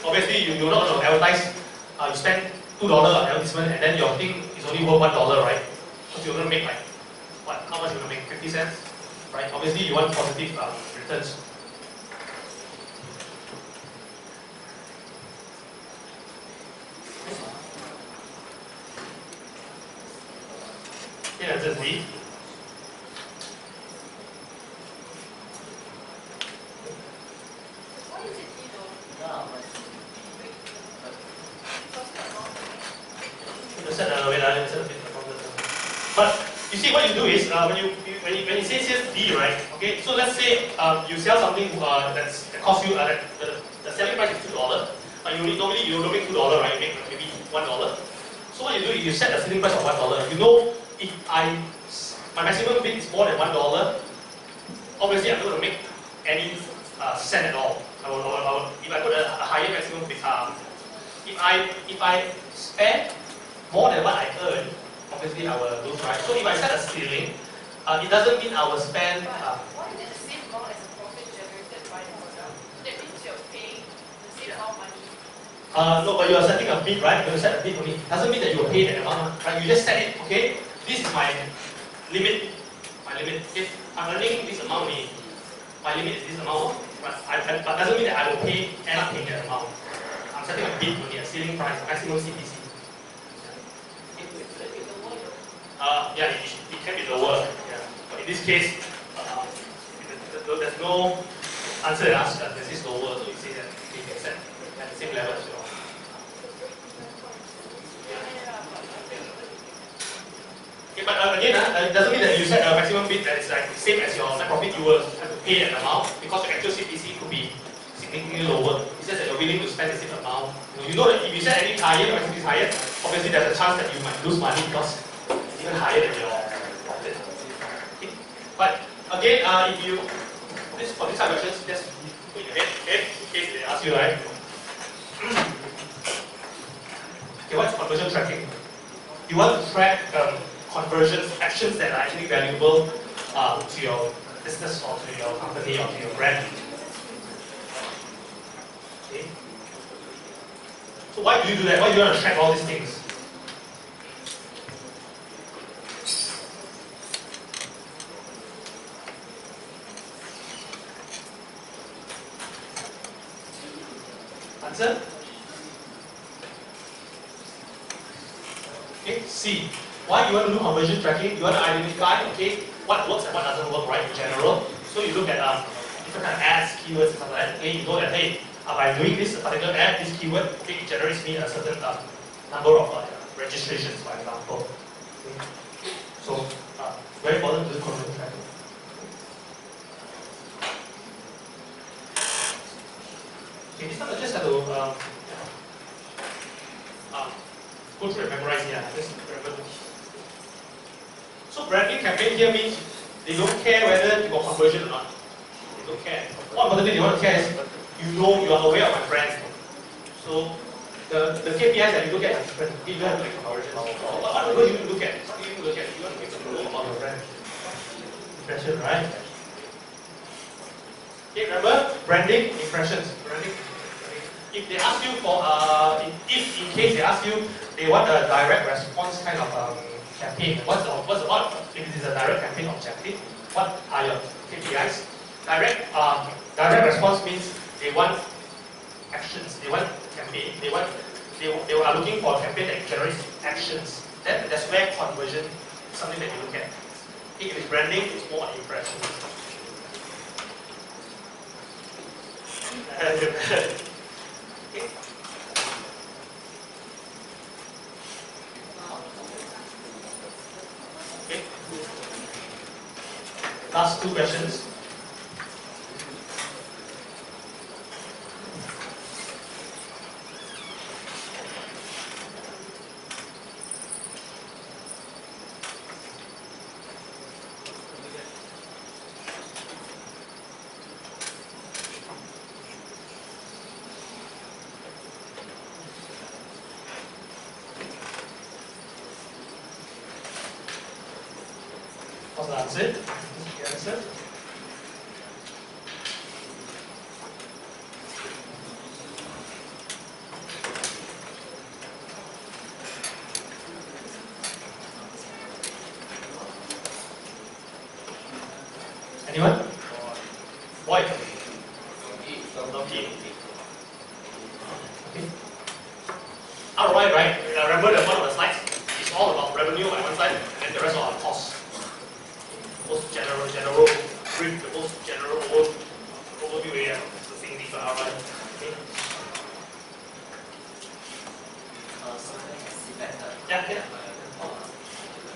Obviously, you're not going to advertise, you spend $2 on advertisement and then your thing is only worth $1, right? Because you're going to make like, what, how much you're going to make? 50 cents? Right? Obviously, you want positive returns. Yeah, this is D. Why is it D though? But you see, what you do is when you say D, right? Okay, so let's say you sell something that costs you the selling price is $2, but normally you don't make $2, right? You make maybe $1. So what you do is you set the selling price of $1. You know, if my maximum bid is more than $1, obviously I'm not going to make any cent at all. If I put a higher maximum bid, if I spend more than what I earn, obviously I will lose, right? So if I set a ceiling, it doesn't mean I will spend. Why is it the same amount as the profit generated by the product? That means you're paying the same amount of money. No, but you are setting a bid, right? You set a bid only. Doesn't mean that you will pay that amount, right? You just set it, okay? This is my limit. If I'm earning this amount only, my limit is this amount, but doesn't mean that I will end up paying that amount. I'm setting a bid only, a ceiling price, maximum CPC. Yeah, it can be lower. Yeah. But in this case, there's no answer that asks that this is lower, so you say that you can set at the same level as well. Okay, but again, it doesn't mean that you set a maximum bid that is like the same as your net profit. You will have to pay that amount because your actual CPC could be significantly lower. It's just that you're willing to spend the same amount. You know that if you set any higher, your maximum is higher, obviously there's a chance that you might lose money because it's even higher than your profit. Okay. But again, if you for these type of questions, just put your head in case they ask you, right? Okay, what's conversion tracking? You want to track conversions, actions that are actually valuable to your business or to your company or to your brand. Okay. So why do you do that? Why do you want to track all these things? Answer? Okay, C. Why you want to do conversion tracking? You want to identify, okay, what works and what doesn't work, right, in general. So you look at different kind of ads, keywords, and stuff like that. Okay, you know that, hey, by doing this particular ad, this keyword, okay, it generates me a certain number of registrations, for example. Okay. So, very important to do conversion tracking. Okay, this time I just have to go through and memorize here. Just remember. So branding campaign here means they don't care whether you got conversion or not. They don't care. What importantly they want to care is you are aware of my brand. So the KPIs that you look at are different. You don't have to make conversion. What do you look at? What do you look at? You want to make something about your brand. Impression, right? Okay, remember branding, impressions. Branding. If they ask you for, if in case they ask you, they want a direct response kind of campaign. What's if it is a direct campaign objective? What are your KPIs? Direct response means they want actions. They want campaign. They are looking for a campaign that generates actions. That's where conversion is something that you look at. If it's branding, it's more on impressions. Okay. Okay. Last two questions. What's the answer? The answer? Anyone? Why? Donkey. Okay. ROI, right? Remember that one of the slides is all about revenue on one side, and then the rest are costs. Most general brief, the most general overview area of the thing these are ROI. Okay. Yeah.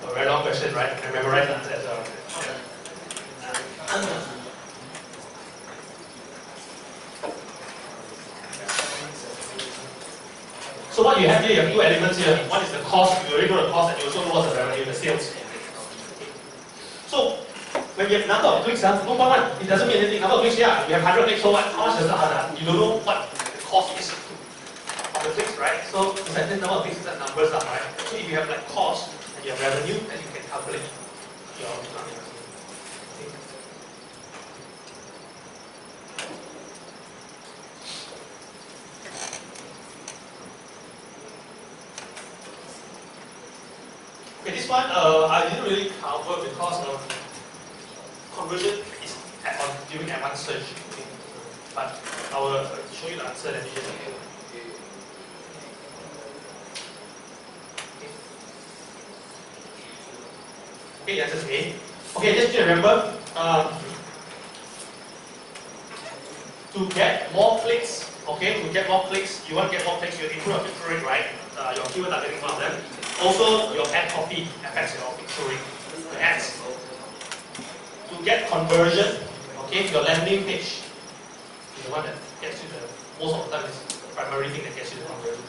A very long question, right? I memorize the answer as well. So what you have here, you have two elements here. One is the cost, you already know the cost, and you also know what's the revenue, the sales. So when you have number of clicks, no problem. It doesn't mean anything. Number of clicks, yeah, you have 100 clicks, so what? How much does that add? You don't know what the cost is of the clicks, right? So it's like this number of clicks, that numbers are right. So if you have like cost and you have revenue, then you can calculate your money. Okay, this one I didn't really cover because conversion is during advanced search. Okay. But I will show you the answer that you just gave. Okay, the answer is A. Okay, just to remember, to get more clicks, you want to get more clicks, you improve your click rate, right? Your keyword targeting one of them. Also, your ad copy affects your click rate, the ads. To get conversion, okay, your landing page is the one that gets you most of the time is the primary thing that gets you the conversion.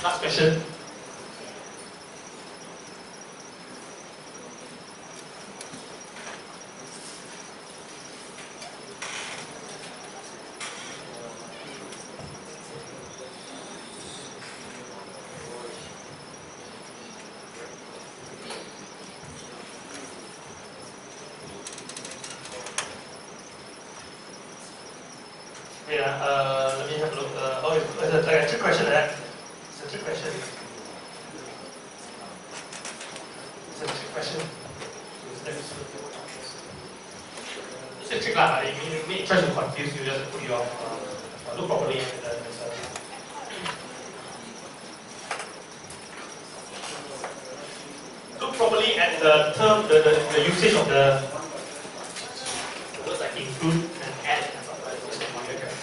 Last question. Let me have a look. It's a trick question, right? It's a trick question. It's a trick question. It's a trick lah. It may try to confuse you, just put you off. Look properly at the answer. Look properly at the term, the usage of the words like include and add and stuff like that.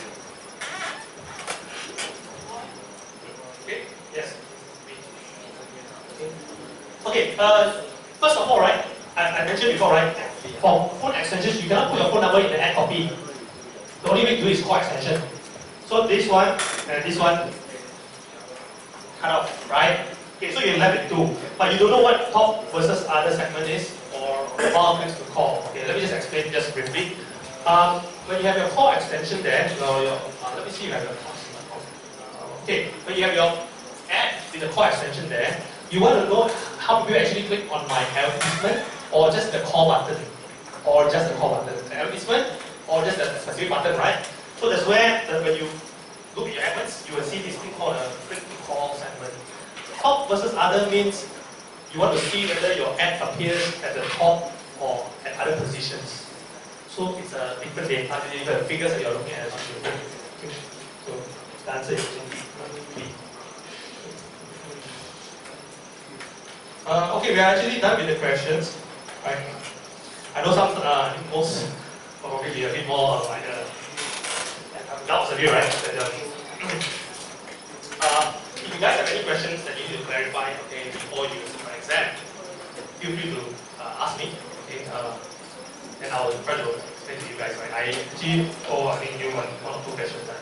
Okay? Yes. Okay, first of all, right, I mentioned before, right? For phone extensions, you cannot put your phone number in the add copy. The only way to do is call extension. So this one and this one cut off, right? Okay, so you're left with two, but you don't know what top versus other segment is or mobile next to call. Okay, let me just explain just briefly. When you have your call extension there, let me see if I have your okay, when you have your add with the call extension there, you want to know how people actually click on my advertisement or just the call button, or just the call button, the advertisement or just the specific button, right? So that's where when you look at your adverts, you will see this thing called a click to call segment. Top versus other means you want to see whether your ad appears at the top or at other positions. So it's a different data, the figures that you're looking at. So the answer is B. Okay, we are actually done with the questions. Right? I know some, most probably be a bit more like doubts of you, right? If you guys have any questions that you need to clarify, okay, before you sit my exam, feel free to ask me, okay, and I will try to explain to you guys, right? I actually, I think you one or two questions that